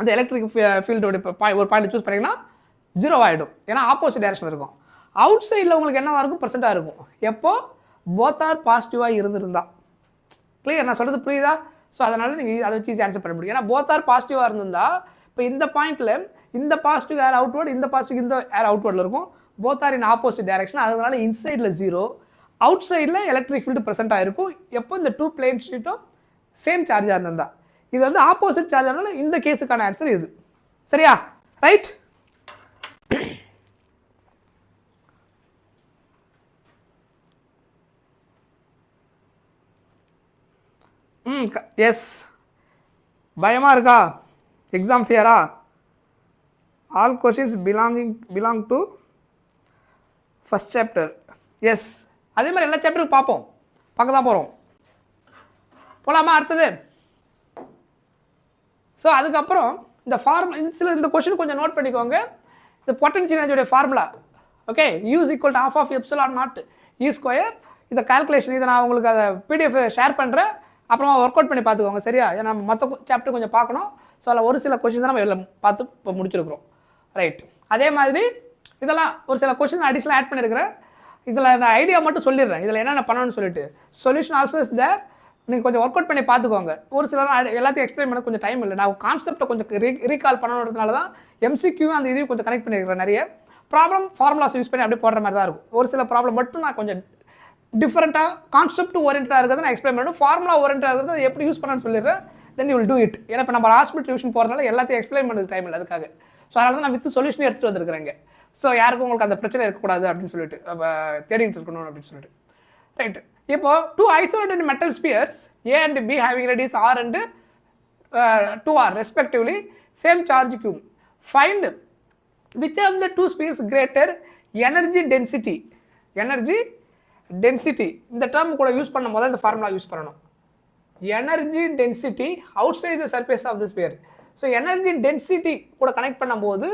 A: அந்த எலக்ட்ரிக் ஃபீல்டோட ஒரு பாயிண்ட் சூஸ் பண்ணிங்கன்னா 0 ஆகிடும். ஏன்னா ஆப்போசிட் டைரக்ஷன் இருக்கும். அவுட் சைடில் உங்களுக்கு என்னவாக இருக்கும், பர்சென்ட்டாக இருக்கும். எப்போ போத் ஆர் பாசிட்டிவாக இருந்திருந்தா. கிளியர், நான் சொல்கிறது புரியுதா? ஸோ அதனால் நீங்கள் அதை வச்சு ஆன்சர் பண்ண முடியும். ஏன்னா போத் ஆர் பாசிட்டிவாக இருந்திருந்தா, இப்போ இந்த பாயிண்ட்டில் இந்த பாசிட்டிவ் ஏர் அவுட்வர்ட், இந்த பாசிட்டிவ் இந்த ஏர் அவுட்வர்டில் இருக்கும். Both are in opposite direction. அதனால இன்சைடில் 0, அவுட் சைடில் எலக்ட்ரிக் ஃபீல்டு ப்ரெசென்ட்டாக இருக்கும். எப்போ இந்த 2 பிளேன் ஷீட்டும் சேம் சார்ஜாக இருந்தா. இது வந்து ஆப்போசிட் சார்ஜ் ஆனால இந்த கேஸுக்கான ஆன்சர் இது. சரியா? ரைட். எஸ், பயமா இருக்கா? எக்ஸாம் ஃபியரா? All questions belong to first chapter. Yes, அதே மாதிரி எல்லா சாப்டருக்கு பார்க்க தான் போகிறோம். போகலாமா? அடுத்தது. ஸோ அதுக்கப்புறம் இந்த ஃபார்முலா இந்த கொஸ்டின் கொஞ்சம் நோட் பண்ணிக்கோங்க. இந்த potential எனர்ஜியோட formula. Okay, U = ½ 𝜖0 E². இந்த கால்குலேஷன் இதை நான் உங்களுக்கு அதை PDF ஷேர் பண்ணுறேன். அப்புறமா ஒர்க் அவுட் பண்ணி பார்த்துக்கோங்க. சரியா? ஏன்னா மற்ற சாப்டர் கொஞ்சம் பார்க்கணும். ஸோ அதில் ஒரு சில கொஸ்டின் தான் நம்ம இதில் பார்த்து இப்போ முடிச்சிருக்கிறோம். ரைட். அதே மாதிரி இதெல்லாம் ஒரு சில கொஸ்டின் அடிஷனலாக ஆட் பண்ணியிருக்கிறேன். இதில் நான் ஐடியா மட்டும் சொல்லிடுறேன், இதில் என்னென்ன பண்ணணும்னு சொல்லிட்டு. Solution also is there. நீங்கள் கொஞ்சம் ஒர்க் அவுட் பண்ணி பார்த்துக்கோங்க. ஒரு சில எல்லாத்தையும் எக்ஸ்பிளைன் பண்ண கொஞ்சம் டைம் இல்லை. நான் கான்செப்டை கொஞ்சம் ரீகால் பண்ணணுன்றதுனால தான் MCQ அந்த இதையும் கொஞ்சம் கனெக்ட் பண்ணியிருக்கிறேன். நிறைய ப்ராப்ளம் ஃபார்முலாஸ் யூஸ் பண்ணி அப்படியே போடுற மாதிரி தான் இருக்கும். ஒரு சில ப்ராப்ளம் மட்டும் நான் கொஞ்சம் டிஃப்ரெண்ட்டாக கான்செப்ட் ஓரியன்டாக இருக்கிறத நான் எக்ஸ்பிளைன் பண்ணணும். ஃபார்முலா ஓரியன்டாக இருக்கிறது எப்படி யூஸ் பண்ணணும்னு சொல்லிடுறேன். Then you will do it. ஏன்னா இப்போ நம்ம ஹாஸ்பிட்டல் டியூஷன் போகிறதுனால எல்லாத்தையும் எக்ஸ்பிளைன் பண்ணுறது டைம் இல்லை. அதுக்காக ஸோ அதனால தான் நான் வித் சொல்யூஷன் எடுத்துகிட்டு வந்துருக்கிறேங்க. ஸோ யாருக்கும் உங்களுக்கு அந்த பிரச்சனை இருக்கக்கூடாது அப்படின்னு சொல்லிட்டு தேடிட்டு இருக்கணும் அப்படின்னு சொல்லிட்டு. ரைட். இப்போ 2 isolated metal spheres A and B having radius R and 2R respectively, same charge Q. Find which of the 2 spheres greater energy density. Energy density இந்த டேர்ம் கூட யூஸ் பண்ணும் போது இந்த ஃபார்முலா யூஸ் பண்ணணும். Energy density outside the surface of the sphere. So energy density கூட connect பண்ணும்போது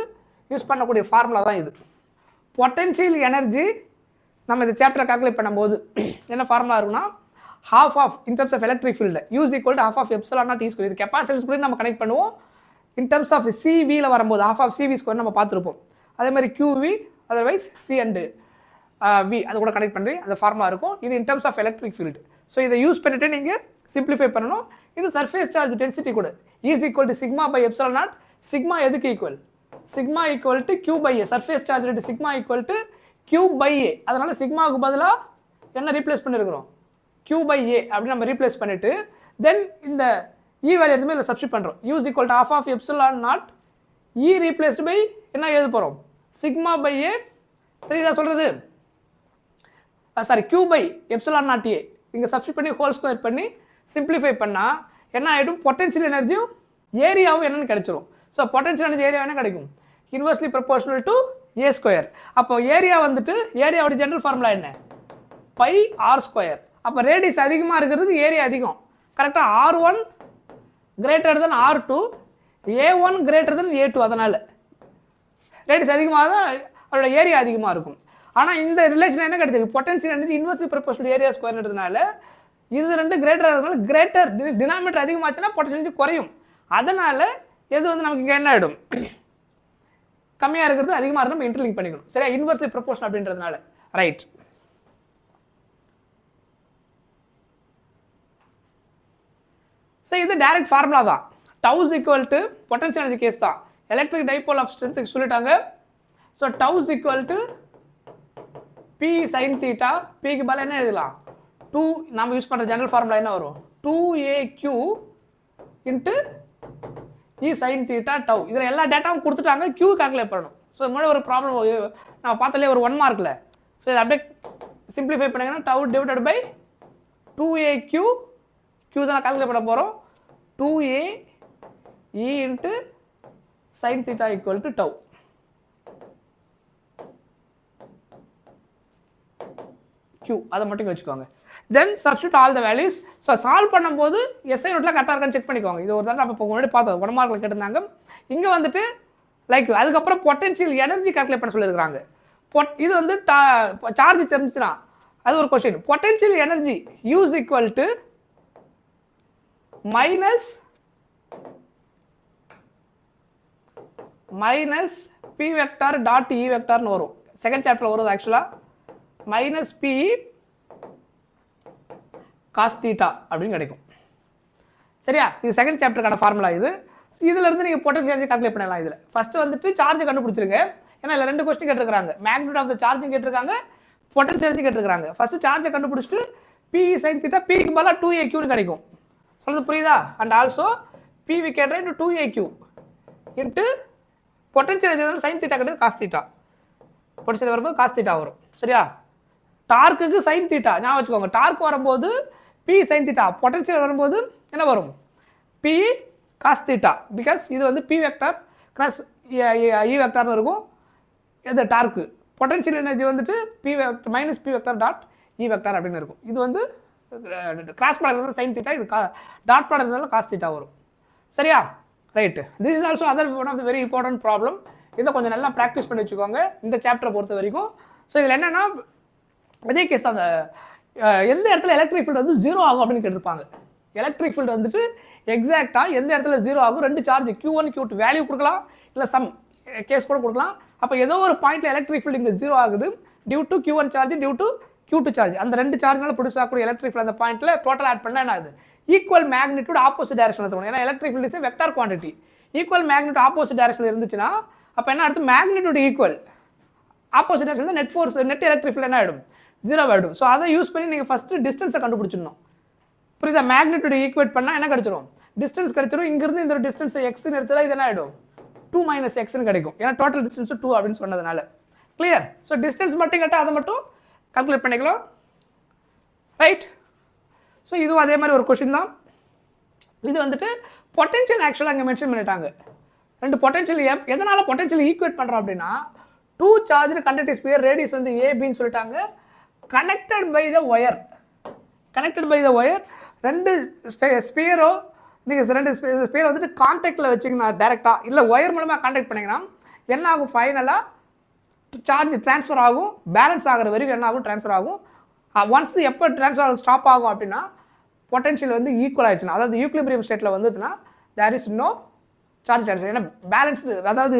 A: use பண்ணக்கூடிய formula தான் இது. பொட்டன்ஷியல் எனர்ஜி நம்ம இந்த சாப்டரை கால்குலேட் பண்ணும்போது என்ன ஃபார்முலா இருக்குன்னா, half of in terms of electric field U = ½ 𝜖0 இது கெப்பாசிட்டன்ஸ் கூட நம்ம கனெக்ட் பண்ணுவோம். இன் டர்ம்ஸ் ஆஃப் CV வரும்போது ½ CV² நம்ம பார்த்துருப்போம். அதே மாதிரி QV, otherwise C and V அது கூட கனெக்ட் பண்ணி அந்த ஃபார்முலா இருக்கும். இது in terms of electric field. So இதை யூஸ் பண்ணிட்டு நீங்கள் சிம்பிளிஃபை பண்ணணும். இது சர்ஃபேஸ் சார்ஜ் டென்சிட்டி கூட E = σ/ε0. சிக்மா எதுக்கு equal? Sigma = Q/A. Surface charge rate sigma = Q/A. அதனால சிக்மாவுக்கு பதிலாக என்ன ரீப்ளேஸ் பண்ணியிருக்கிறோம்? Q/A அப்படின்னு நம்ம ரீப்ளேஸ் பண்ணிட்டு தென் இந்த E வேல்யூ எடுத்துமே இதில் சப்ஸ்டிட் பண்ணுறோம். U = ½ 𝜖0. E ரீப்ளேஸ்டு பை என்ன எழுத போகிறோம்? சிக்மா/A. தெரியுதா சொல்கிறது? சாரி, Q/ε0A இங்கே சப்ஸ்டிட் பண்ணி ஹோல் ஸ்கொயர் பண்ணி சிம்பிளிஃபை பண்ணால் என்ன ஆகிடும்? பொட்டன்ஷியல் எனர்ஜியும் ஏரியாவும் என்னென்னு கிடைச்சிரும். ஸோ பொட்டன்ஷியல் எனர்ஜி ஏரியா என்ன கிடைக்கும்? Inversely proportional to A². அப்போ ஏரியா வந்துட்டு ஏரியாவோட ஜென்ரல் ஃபார்முலா என்ன? πr². அப்போ ரேடியஸ் அதிகமாக இருக்கிறதுக்கு ஏரியா அதிகம். கரெக்டாக R1 > R2, A1 > A2. அதனால் ரேடியஸ் அதிகமாக தான் அதோட ஏரியா அதிகமாக இருக்கும். ஆனால் இந்த ரிலேஷன் என்ன கிடைச்சிருக்கு? பொட்டன்ஷியல் எனர்ஜி இன்வெர்ஸ்லி ப்ரொபோர்ஷனல் ஏரியா ஸ்கொயர்ன்றதுனால இது ரெண்டு கிரேட்டராக இருக்கிறதுனால கிரேட்டர் டினாமினேட்டர் அதிகமாச்சுன்னா பொட்டன்ஷியல் எனர்ஜி குறையும். அதனால் எது வந்து நமக்கு இங்கே என்ன ஆகிடும்? கம்மியாக இருக்கிறது அதிகமாக இருந்தால் நம்ம இன்டர்லிங்க் பண்ணிக்கணும். சரியா? இன்வெர்ஸ்லி ப்ரொபோர்ஷன் அப்படின்றதுனால. ரைட். ஸோ இது டைரக்ட் ஃபார்முலா தான். டவு = பொட்டன்ஷியல் எனர்ஜி கேஸ் தான். எலக்ட்ரிக் டைபோல் ஆஃப் ஸ்ட்ரென்த்துக்கு சொல்லிட்டாங்க. ஸோ டவு = P sin θ. Pக்கு பதிலாக என்ன எழுதலாம்? 2 நம்ம யூஸ் பண்ணுற ஜெனரல் ஃபார்முலா என்ன வரும்? 2AQ × E sin θ τ. இதில் எல்லா டேட்டாவும் கொடுத்துட்டாங்க. Q கால்குலேட் பண்ணணும். ஸோ முன்னாடி ஒரு ப்ராப்ளம் நம்ம பார்த்தாலே ஒரு 1 மார்க்கில். ஸோ இதை அப்படியே சிம்பிளிஃபை பண்ணிங்கன்னா டவு / 2AQ. Q தான் கால்குலேட் பண்ண போகிறோம். 2A E × sin θ = τ. q அதை மட்டும் வச்சுக்கோங்க. Then substitute all the values. So solve பண்ணும்போது எஸ்ஐ நோட்டில் கரெக்டாக இருக்கான்னு செக் பண்ணிக்கோங்க. இது ஒரு தடவை நம்ம இப்போ முன்னாடி பார்த்தோம், 1 மார்க்கில் கேட்டிருந்தாங்க. இங்கே வந்துட்டு லைக் அதுக்கப்புறம் பொட்டன்ஷியல் எனர்ஜி கால்குலேட் பண்ண சொல்லியிருக்காங்க. இது வந்து சார்ஜ் தெரிஞ்சுச்சுன்னா அது ஒரு கொஸ்டின். Potential energy use equal to minus P vector dot E வெக்டார்னு வரும். செகண்ட் சாப்டர்ல வருது ஆக்சுவலாக. மைனஸ் பி காஸ் தீட்டா அப்படின்னு கிடைக்கும். சரியா? இது செகண்ட் சாப்டருக்கான ஃபார்முலா. இதுல இருந்து நீங்கள் பொட்டன்ஷியல் எனர்ஜி கால்குலேட் பண்ணலாம். இதில் ஃபர்ஸ்ட் வந்துட்டு சார்ஜ் கண்டுபிடிச்சிருங்க. ஏன்னா இல்லை 2 கொஸ்டின் கேட்டிருக்காங்க. மேக்னிட்யூட் ஆஃப் த சார்ஜும் கேட்டிருக்காங்க, பொட்டன்ஷியல் எனர்ஜி கேட்டிருக்காங்க. ஃபர்ஸ்ட் சார்ஜை கண்டுபிடிச்சிட்டு பி சைன் தீட்டா பிக்கு பதிலாக 2aqன்னு கிடைக்கும். சொல்றது புரியுதா? And also be we can right 2aq into potential energy sine theta கிடையாது காஸ் தீட்டா. பொட்டன்ஷியல் வரும்போது காஸ் தீட்டா வரும். சரியா? டார்க்குக்கு சைன் தீட்டா ஞாபகம் வச்சுக்கோங்க. டார்க் வரும்போது பி சைன் தீட்டா, பொட்டன்ஷியல் வரும்போது என்ன வரும்? B cos theta. பிகாஸ் இது வந்து பி வெக்டார் கிராஸ் இ வெக்டார்னு இருக்கும். இது டார்க்கு. பொட்டன்ஷியல் எனர்ஜி வந்துட்டு P minus P vector dot E vector அப்படின்னு இருக்கும். இது வந்து கிராஸ் ப்ராடக்ட் இருந்தால் சைன் தீட்டா, இது டாட் ப்ராடக்ட் இருந்தாலும் காஸ் தீட்டா வரும். சரியா? Right. This is also other one of the very important problem. இதை கொஞ்சம் நல்லா ப்ராக்டிஸ் பண்ணி வச்சுக்கோங்க இந்த சாப்டரை பொறுத்த வரைக்கும். ஸோ இதில் என்னென்னா அதே கேஸ் தான். அந்த எந்த இடத்துல எலக்ட்ரிக் ஃபீல்டு வந்து 0 ஆகும் அப்படின்னு கேட்டிருப்பாங்க. எலக்ட்ரிக் ஃபீல்டு வந்துட்டு எக்ஸாக்டாக எந்த இடத்துல 0 ஆகும், 2 சார்ஜ் Q1 Q2 வேல்யூ கொடுக்கலாம், இல்லை சம் கேஸ் கூட கொடுக்கலாம். அப்போ ஏதோ ஒரு பாயிண்ட்ல எலக்ட்ரிக் ஃபீல்டு இங்கே 0 ஆகுது due to Q1 charge due to Q2 charge. அந்த 2 சார்ஜ்னால ப்ரொடியூஸ் ஆகக்கூடிய எலக்ட்ரிக் ஃபீல்டு அந்த பாயிண்ட்ல டோட்டல் ஆட் பண்ணால் என்ன ஆகுது? ஈக்குவல் மேக்னிட்யூட் ஆப்போசிட் டைரக்ஷனில் தோணும். ஏன்னா electric field is vector quantity. Equal magnitude opposite டைரக்ஷனில் இருந்துச்சுன்னா அப்போ என்ன அடுத்து magnitude equal opposite direction net force net electric field என்ன ஆகிடும்? 0 ஆகிடும். ஸோ அதை யூஸ் பண்ணி நீங்கள் ஃபஸ்ட்டு டிஸ்டன்ஸை கண்டுபிடிச்சிடணும். புரியுதா? மேக்னிட்யூட் ஈக்குவேட் பண்ணால் என்ன கிடைச்சிரும்? டிஸ்டன்ஸ் கிடைச்சிரும். இங்கிருந்து இந்த டிஸ்டன்ஸ் எக்ஸ்ன்னு எடுத்தால் இது என்ன ஆகிடும்? 2 - xன்னு கிடைக்கும். ஏன்னா டோட்டல் டிஸ்டன்ஸ் 2 அப்படின்னு சொன்னதுனால. கிளியர்? ஸோ டிஸ்டன்ஸ் மட்டும் கேட்டால் அதை மட்டும் கால்குலேட் பண்ணிக்கலாம். ரைட்? ஸோ இதுவும் அதே மாதிரி ஒரு கொஸ்டின் தான். இது வந்துட்டு பொட்டன்ஷியல் ஆக்சுவலாக அங்கே மென்ஷன் பண்ணிட்டாங்க. 2 பொட்டன்ஷியல் எதனால் பொட்டன்ஷியல் ஈக்குவேட் பண்ணுறோம் அப்படின்னா 2 சார்ஜ் கண்டக்டிவ் ஸ்பியர் ரேடியஸ் வந்து ஏபின்னு சொல்லிட்டாங்க. Connected by the wire. Connected by the wire 2 ஸ்பியரோ நீங்கள் 2 ஸ்பியர் வந்துட்டு கான்டாக்டில் வச்சிங்கன்னா டேரெக்டாக இல்லை ஒயர் மூலமாக கான்டாக்ட் பண்ணிங்கன்னா என்ன ஆகும்? ஃபைனலாக சார்ஜ் ட்ரான்ஸ்ஃபர் ஆகும். பேலன்ஸ் ஆகிற வரைக்கும் என்ன ஆகும்? ட்ரான்ஸ்ஃபர் ஆகும். ஒன்ஸ் எப்போ ட்ரான்ஸ்ஃபர் ஸ்டாப் ஆகும் அப்படின்னா பொட்டன்ஷியல் வந்து ஈக்குவல் ஆயிடுச்சுன்னா, அதாவது ஈக்குலிபிரியம் ஸ்டேட்டில் வந்துச்சுன்னா there is no charge transfer. ஏன்னா பேலன்ஸ்டு, அதாவது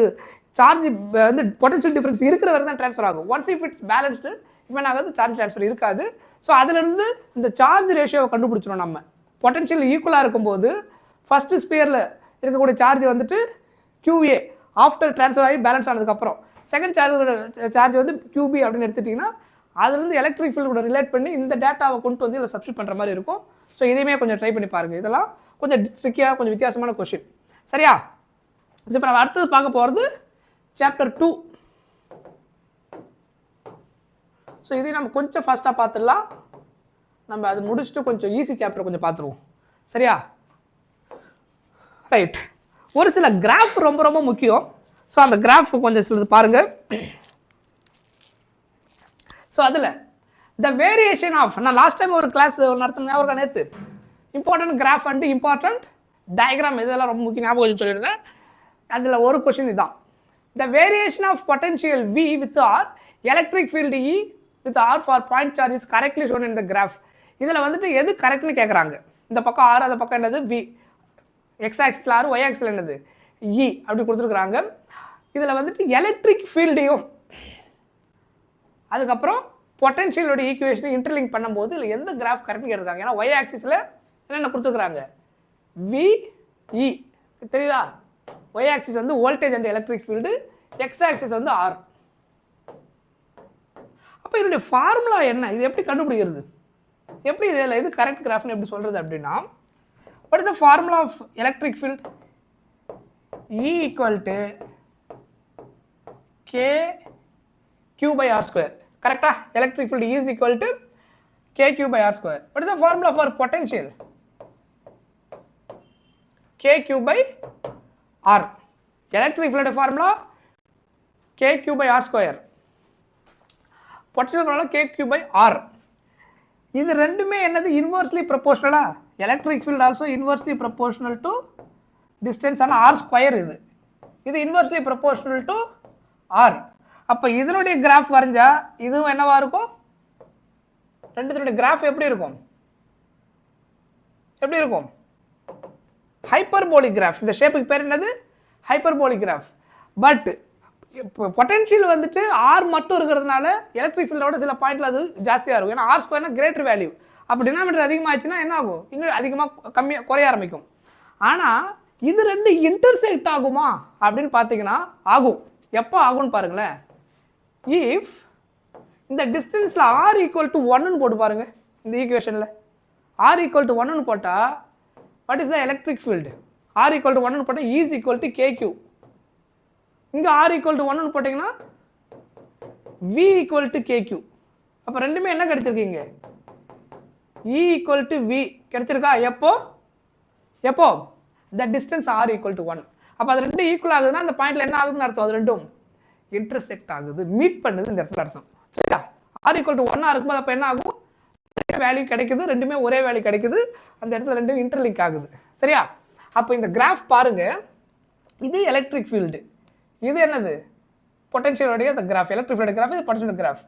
A: சார்ஜ் வந்து பொட்டன்ஷியல் டிஃபரன்ஸ் இருக்கிற வரை தான் ட்ரான்ஸ்ஃபர் ஆகும். ஒன்ஸ் இஃப் இட்ஸ் பேலன்ஸ்டு இப்போ ஆகாது, சார்ஜ் ட்ரான்ஸ்ஃபர் இருக்காது. ஸோ அதிலிருந்து இந்த சார்ஜ் ரேஷியோவை கண்டுபிடிச்சிடும். நம்ம பொட்டன்ஷியல் ஈக்குவலாக இருக்கும்போது ஃபஸ்ட்டு ஸ்பியரில் இருக்கக்கூடிய சார்ஜ் வந்துட்டு QA ஆஃப்டர் ட்ரான்ஸ்ஃபர் ஆகி பேலன்ஸ் ஆனதுக்கப்புறம் செகண்ட் சார்ஜ் வந்து QB அப்படின்னு எடுத்துட்டிங்கன்னா அதுலேருந்து எலக்ட்ரிக் ஃபீல்டு கூட ரிலேட் பண்ணி இந்த டேட்டாவை கொண்டு வந்து இதில் சப்ஸ்டிட் பண்ணுற மாதிரி இருக்கும். ஸோ இதையுமே கொஞ்சம் ட்ரை பண்ணி பாருங்கள். இதெல்லாம் கொஞ்சம் ட்ரிக்கியாக கொஞ்சம் வித்தியாசமான கொஸ்டின். சரியா? இப்போ நம்ம அடுத்தது பார்க்க போகிறது சாப்டர் 2. ஸோ இதையும் நம்ம கொஞ்சம் ஃபாஸ்ட்டாக பார்த்துடலாம். நம்ம அது முடிச்சுட்டு கொஞ்சம் ஈஸி சாப்டர் கொஞ்சம் பார்த்துருவோம். சரியா? ரைட். ஒரு சில கிராஃப் ரொம்ப ரொம்ப முக்கியம். ஸோ அந்த கிராஃப் கொஞ்சம் சிலது பாருங்கள். ஸோ அதில் த வேரியேஷன் ஆஃப், நான் லாஸ்ட் டைம் ஒரு கிளாஸ் நடத்தினேன் ஒரு நேற்று, important graph and important diagram இதெல்லாம் ரொம்ப முக்கிய ஞாபகம் சொல்லியிருந்தேன். அதில் ஒரு கொஸ்டின் இதுதான். The variation of potential V with R electric field E with R for point charge is correctly shown in the graph. இதில் வந்துட்டு எது கரெக்ட்னு கேட்குறாங்க. இந்த பக்கம் R, அந்த பக்கம் என்னது V, X ஆக்சிஸில் R, Y ஆக்சிஸில் என்னது E அப்படி கொடுத்துருக்குறாங்க. இதில் வந்துட்டு எலக்ட்ரிக் ஃபீல்டையும் அதுக்கப்புறம் பொட்டன்ஷியலோட ஈக்குவேஷனை இன்டர்லிங்க் பண்ணும்போது இதில் எந்த கிராஃப் கரெக்ட்னு கேட்டிருக்காங்க. ஏன்னா Y ஆக்சிஸில் என்னென்ன கொடுத்துருக்குறாங்க? VE தெரியுதா? Y ஆக்சிஸ் வந்து voltage and electric field, X axis வந்து R. அப்போ இதனுடைய ஃபார்முலா என்ன? இது எப்படி கண்டுபிடிக்கிறது? எப்படி இதில் எது கரெக்ட் கிராஃப்னு எப்படி சொல்கிறது அப்படின்னா, what is the formula of electric field? E equal to KQ/R square. Correct? Electric field E is equal to KQ/R square. What is the formula for potential? KQ/R. Electric field formula KQ/R square. Potential formula KQ/R. இது ரெண்டுமே என்னது inversely ப்ரொபோர்ஷனலா electric field also inversely proportional to distance ஆன R square இது inversely proportional to R. அப்போ இதனுடைய graph வரைஞ்சா இதுவும் என்னவா இருக்கும்? ரெண்டுத்தினுடைய கிராஃப் எப்படி இருக்கும்? எப்படி இருக்கும்? Hyperbolic graph. இந்த ஷேப்புக்கு பேர் என்னது? Hyperbolic graph. பட் பொட்டன்ஷியல் வந்துட்டு ஆர் மட்டும் இருக்கிறதுனால எலக்ட்ரிக் ஃபீல்டோட சில பாயிண்ட்ல அது ஜாஸ்தியாக இருக்கும். ஏன்னா ஆர் ஸ்கொயர்னா கிரேட்டர் வேல்யூ. அப்போ டினாமினேட்டர் அதிகமாகிடுச்சுன்னா என்ன ஆகும்? இன்னும் அதிகமாக கம்மியாக குறைய ஆரம்பிக்கும். ஆனால் இது ரெண்டு இன்டர்செக்ட் ஆகுமா அப்படின்னு பார்த்தீங்கன்னா ஆகும். எப்போ ஆகும்னு பாருங்களேன். இஃப் இந்த டிஸ்டன்ஸில் ஆர் ஈக்குவல் டு 1ன்னு போட்டு பாருங்க. இந்த ஈக்குவேஷனில் ஆர் ஈக்குவல் டு 1ன்னு போட்டால் what is the electric field? R equal to 1ன்னு போட்டால் ஈஸ் ஈக்குவல் டு கேக்யூ. இங்கே ஆர் ஈக்குவல் டு 1ன்னு போட்டிங்கன்னா வி ஈக்குவல் டு கேக்யூ. அப்போ ரெண்டுமே என்ன கிடைச்சிருக்கீங்க? இ ஈக்குவல் டு வி கிடைச்சிருக்கா? எப்போ the distance R equal to 1. அப்போ அது ரெண்டும் ஈக்குவல் ஆகுதுன்னா அந்த பாயிண்ட்ல என்ன ஆகுதுன்னு அர்த்தம்? அது ரெண்டும் இன்டர்செக்ட் ஆகுது, மீட் பண்ணுது இந்த இடத்துல அர்த்தம். சரியா? ஆர் ஈக்குவல் டு 1 இருக்கும்போது அப்போ என்ன ஆகும்? வேல்யூ கிடைக்குது, ரெண்டுமே ஒரே வேல்யூ கிடைக்குது, அந்த இடத்துல ரெண்டும் இன்டர்லிங்க் ஆகுது. சரியா? அப்போ இந்த கிராஃப் பாருங்க. இது எலக்ட்ரிக் ஃபீல்டு, இது என்னது? பொட்டன்ஷியலுடைய அந்த கிராஃப். எலக்ட்ரிக் ஃபீல்டு கிராஃப், இது பொட்டன்ஷியல் கிராஃப்.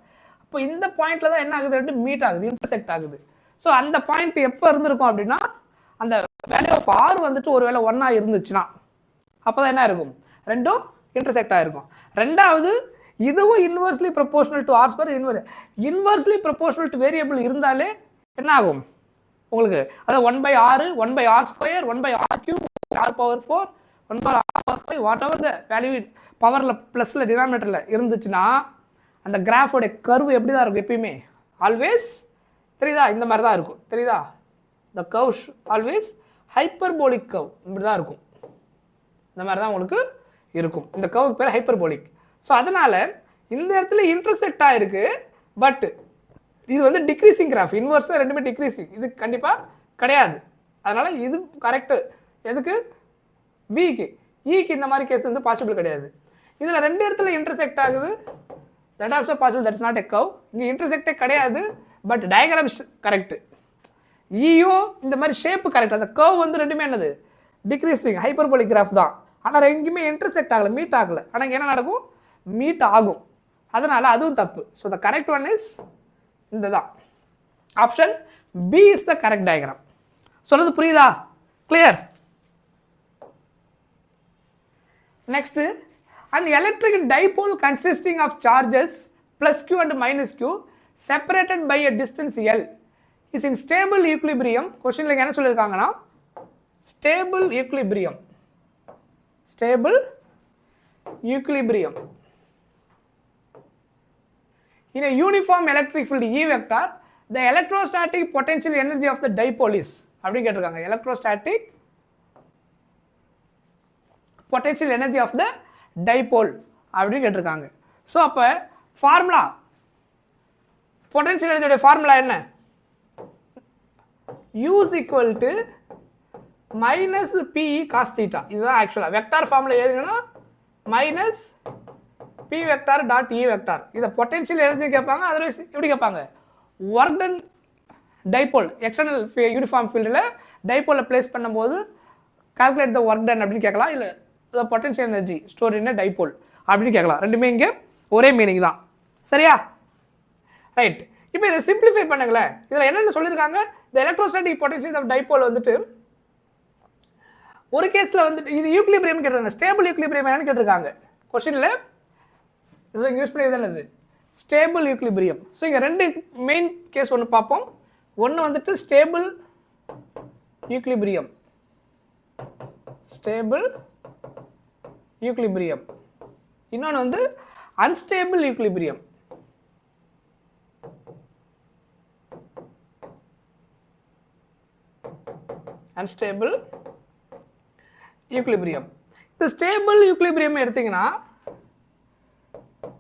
A: அப்போ இந்த பாயிண்ட்ல தான் என்ன ஆகுது? ரெண்டும் மீட் ஆகுது, இன்டர்செக்ட் ஆகுது. ஸோ அந்த பாயிண்ட் எப்போ இருந்திருக்கும் அப்படின்னா அந்த வேல்யூ ஆஃப் ஆர் வந்துட்டு ஒருவேளை 1 இருந்துச்சுன்னா அப்போ தான் என்ன இருக்கும்? ரெண்டும் இன்டர்செக்ட் ஆகிருக்கும். ரெண்டாவது இதுவும் inversely proportional to R square. Inversely proportional to variable இருந்தாலே என்ன ஆகும் உங்களுக்கு? அதாவது 1/r 1/r square 1/r cube r power 4 1/r power 5 whatever the value பவரில் ப்ளஸில் டினாமினேட்டரில் இருந்துச்சுன்னா அந்த கிராஃபோடைய கர்வ் எப்படி தான் இருக்கும்? எப்பயுமே ஆல்வேஸ் தெரியுதா? இந்த மாதிரி தான் இருக்கும். தெரியுதா? த கர்வ் ஆல்வேஸ் ஹைப்பர்போலிக் கர்வ் இப்படி தான் இருக்கும். இந்த மாதிரி தான் உங்களுக்கு இருக்கும். இந்த கர்வுக்கு பேர் ஹைப்பர்போலிக். ஸோ அதனால் இந்த இடத்துல இன்டர்செக்ட் ஆகிருக்கு. பட் இது வந்து டிக்ரீசிங் கிராஃப். இன்வெர்ஸில் ரெண்டுமே டிக்ரீசிங், இது கண்டிப்பாக கிடையாது. அதனால் இது கரெக்டு. எதுக்கு? விக்கு. ஈக்கு இந்த மாதிரி கேஸ் வந்து பாசிபிள் கிடையாது. இதில் ரெண்டு இடத்துல இன்டர்செக்ட் ஆகுது. That also possible. That is not a curve. இங்கே இன்டர்செக்டே கிடையாது. But diagram correct. ஈயும் இந்த மாதிரி ஷேப்பு கரெக்ட். அந்த கர்வ் வந்து ரெண்டுமே என்னது? டிக்ரீசிங் ஹைப்பர்போலிக் கிராஃப் தான். ஆனால் எங்கேயுமே இன்டர்செக்ட் ஆகலை, மீட் ஆகலை. ஆனால் இங்கே என்ன நடக்கும்? மீட் ஆகும். அதனால் அதுவும் தப்பு. So the correct one is இந்த தான். Option B is the correct diagram. சொல்றது புரியுதா? Clear? Next, an electric dipole consisting of charges plus q and minus q separated by a distance L is in stable equilibrium. கொஸ்டின்ல என்ன சொல்லியிருக்காங்கன்னா stable equilibrium. Stable equilibrium in a uniform electric field E vector, the electrostatic potential energy of the dipole is அப்படி கேட்டிருக்காங்க. electrostatic potential energy of the dipole அப்படி கேட்டிருக்காங்க. So அப்போ formula, potential எனர்ஜியோட formula என்ன? U is equal to minus PE cos theta. இதுதான் ஆக்சுவலாக vector formula எழுதுங்கன்னா minus P vector dot E vector. இதை பொட்டன்ஷியல் எனர்ஜி கேட்பாங்க. அதர்வைஸ் எப்படி கேட்பாங்க? Work done dipole external uniform ஃபீல்டில் டைபோலில் பிளேஸ் பண்ணும்போது கால்குலேட் த ஒர்க் டன் அப்படின்னு கேட்கலாம். இல்லை the potential energy store in dipole அப்படின்னு கேட்கலாம். ரெண்டுமே இங்கே ஒரே மீனிங் தான். சரியா? ரைட். இப்போ இதை சிம்பிளிஃபை பண்ணுங்களேன். இதில் என்னென்ன சொல்லியிருக்காங்க? இந்த எலக்ட்ரோஸ்டாட்டிக் பொட்டன்ஷியல் ஆஃப் டைபோல் வந்துட்டு ஒரு கேஸில் வந்துட்டு இது யூக்லிபிரியம் கேட்டிருக்காங்க. ஸ்டேபிள் யூக்லிபிரியம் என்னன்னு கேட்டிருக்காங்க கொஸ்டினில். இதில் யூஸ் பண்ணி என்னது? Stable equilibrium. ஸோ இங்கே ரெண்டு மெயின் கேஸ் ஒன்று பார்ப்போம். ஒன்று வந்துட்டு ஸ்டேபிள் யூக்லிபிரியம், ஸ்டேபிள் யூக்லிபிரியம். இன்னொன்று வந்து அன்ஸ்டேபிள் யூக்லிபிரியம். Unstable equilibrium. இந்த ஸ்டேபிள் ஈக்குலிபிரியம் எடுத்தீங்கன்னா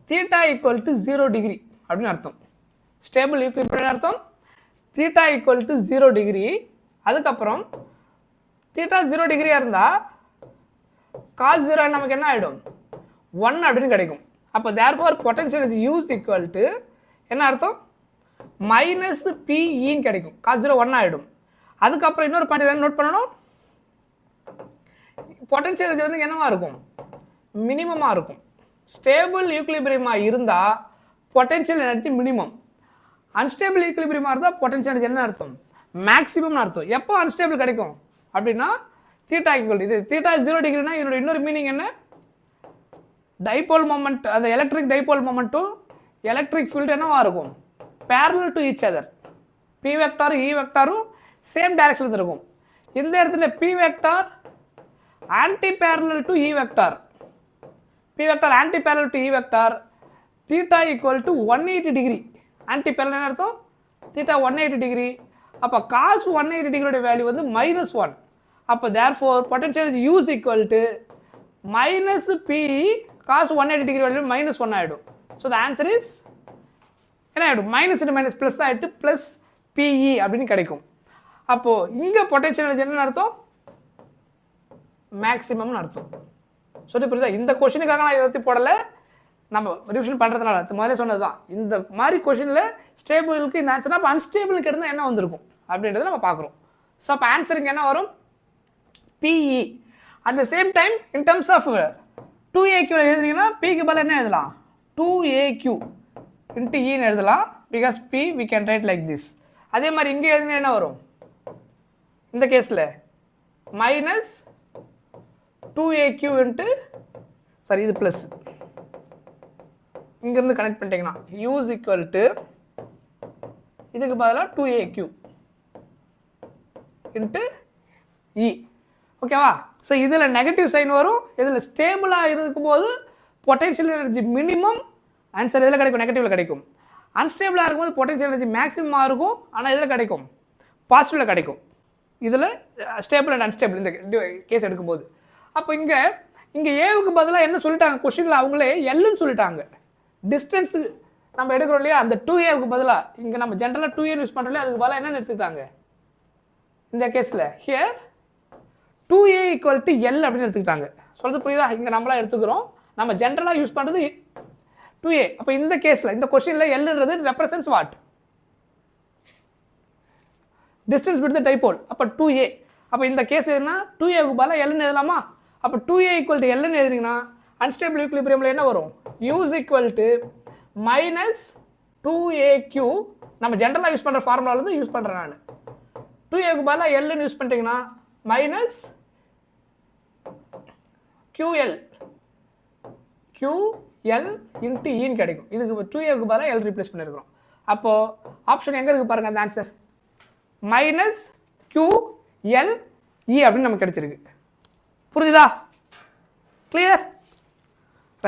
A: தீட்டா ஈக்குவல் டு 0 டிகிரி அப்படின்னு அர்த்தம். ஸ்டேபிள் ஈக்குலிபிரியம் அர்த்தம் தீட்டா ஈக்குவல் டு 0 டிகிரி. அதுக்கப்புறம் தீட்டா 0 டிகிரியாக இருந்தால் காஸ் 0 நமக்கு என்ன ஆகிடும்? 1 அப்படின்னு கிடைக்கும். அப்போ therefore potential energy use equal to என்ன அர்த்தம்? மைனஸ் பிஇன்னு கிடைக்கும். காஸ் 0 1 ஆகிடும். அதுக்கப்புறம் இன்னொரு பாயிண்ட் நோட் பண்ணணும், பொட்டன்ஷியல் எனர்ஜி வந்து என்னவா இருக்கும், மினிமமாக இருக்கும். ஸ்டேபிள் ஈக்குலிபிரியமாக இருந்தால் பொட்டன்ஷியல் எனர்ஜி மினிமம், அன்ஸ்டேபிள் ஈக்குலிபிரியமாக இருந்தால் பொட்டன்ஷியல் எனர்ஜி என்ன அர்த்தம், மேக்ஸிமம்னு அர்த்தம். எப்போ அன்ஸ்டேபிள் கிடைக்கும் அப்படின்னா தீட்டா ஈக்குவல், இது தீட்டா 0 டிகிரினா இதோட இன்னொரு மீனிங் என்ன, டைபோல் மொமெண்ட், அந்த எலக்ட்ரிக் டைபோல் மொமெண்ட்டும் எலக்ட்ரிக் ஃபீல்டு என்னவா இருக்கும், parallel to each other. P vector E வெக்டாரும் சேம் டைரக்ஷனில் இருக்கும். இந்த இடத்துல P vector anti parallel to E vector, P vector anti parallel to E vector, theta equal to 180 degree. Anti parallel என்ன அர்த்தம், தீட்டா 180 டிகிரி. அப்போ காஸ் 180 டிகிரியோட value வந்து -1. அப்போ therefore potential energy U equal to minus PE cos 180 degree value -1 ஆகிடும். So the answer is என்ன ஆகிடும், minus minus plus ஆகிட்டு ப்ளஸ் பிஇ அப்படின்னு கிடைக்கும். அப்போது இங்கே பொட்டன்ஷியல் எனர்ஜி என்ன அர்த்தம், மேக்ஸிமம்னு அர்த்தம். சொல்லி புரியுதா? இந்த கொஷினுக்காக நான் இதை போடலை, நம்ம ரிவிஷன் பண்ணுறதுனால முதல்ல சொன்னது தான். இந்த மாதிரி கொஷினில் ஸ்டேபிளுக்கு இந்த ஆன்சர்னா அப்போ அன்ஸ்டேபிளுக்கு இருந்தால் என்ன வந்திருக்கும் அப்படின்றத நம்ம பார்க்குறோம். ஸோ அப்போ ஆன்சருக்கு என்ன வரும், PE. At the same time in terms of 2AQ எழுதுனீங்கன்னா பிக்கு பதில் என்ன எழுதலாம், 2AQ இன்ட்டு ஈன்னு எழுதலாம், because P we can write like this. அதே மாதிரி இங்கே எழுதுனா என்ன வரும், இந்த கேஸில் மைனஸ் 2AQ இன்ட்டு, சாரி இது ப்ளஸ், இங்கேருந்து கனெக்ட் பண்ணிட்டீங்கன்னா யூஸ் ஈக்குவல் டு இதுக்கு பதிலாக 2AQ இன்ட்டு இ. ஓகேவா? ஸோ இதில் நெகட்டிவ் சைன் வரும், இதில் ஸ்டேபிளாக இருக்கும்போது பொட்டன்ஷியல் எனர்ஜி மினிமம், ஆன்சர் இதில் கிடைக்கும், நெகட்டிவில் கிடைக்கும். அன்ஸ்டேபிளாக இருக்கும்போது பொட்டன்ஷியல் எனர்ஜி மேக்ஸிமமாக இருக்கும், ஆனால் இதில் கிடைக்கும், பாசிட்டிவில் கிடைக்கும். இதில் ஸ்டேபிள் அண்ட் அன்ஸ்டேபிள் இந்த கேஸ் எடுக்கும்போது. அப்போ இங்கே ஏவுக்கு பதிலாக என்ன சொல்லிட்டாங்க கொஸ்டினில், அவங்களே எல்லுன்னு சொல்லிட்டாங்க. டிஸ்டன்ஸு நம்ம எடுக்கிறோம் இல்லையா, அந்த 2Aவுக்கு பதிலாக இங்கே நம்ம ஜென்ரலாக 2A யூஸ் பண்ணுறோம் இல்லையா, அதுக்கு பதிலாக என்னென்னு எடுத்துக்கிட்டாங்க இந்த கேஸில், here 2A equal to L அப்படின்னு எடுத்துக்கிட்டாங்க. சொல்கிறது புரியுதா? இங்கே நம்மளாம் எடுத்துக்கிறோம், நம்ம ஜென்ரலாக யூஸ் பண்ணுறது 2A. அப்போ இந்த கேஸில் இந்த கொஸ்டினில் எல்ன்றது represents what, distance with the dipole. அப்போ 2A. அப்போ இந்த கேஸ் என்ன, 2Aவுக்கு பதிலாக எல்னு எழுதலாமா? அப்போ 2A ஈக்குவல் டு எல்னு எழுதிங்கன்னா அன்ஸ்டேபிள் ஈக்குலிபிரியமில் என்ன வரும், use equal to minus 2AQ. நம்ம ஜென்ரலாக யூஸ் பண்ணுற ஃபார்முலாவிலேருந்து யூஸ் பண்ணுறேன் நான். 2Aவுக்கு பதிலாக எல்னு யூஸ் பண்ணிட்டீங்கன்னா மைனஸ் QL இன்ட்டு ஈன்னு கிடைக்கும். இதுக்கு 2Aவுக்கு பதிலாக எல் ரீப்ளேஸ் பண்ணியிருக்கிறோம். அப்போது ஆப்ஷன் எங்கே இருக்குது பாருங்கள், அந்த ஆன்சர் மைனஸ் QLE அப்படின்னு நமக்கு கிடைச்சிருக்கு. புரியுதா? Clear?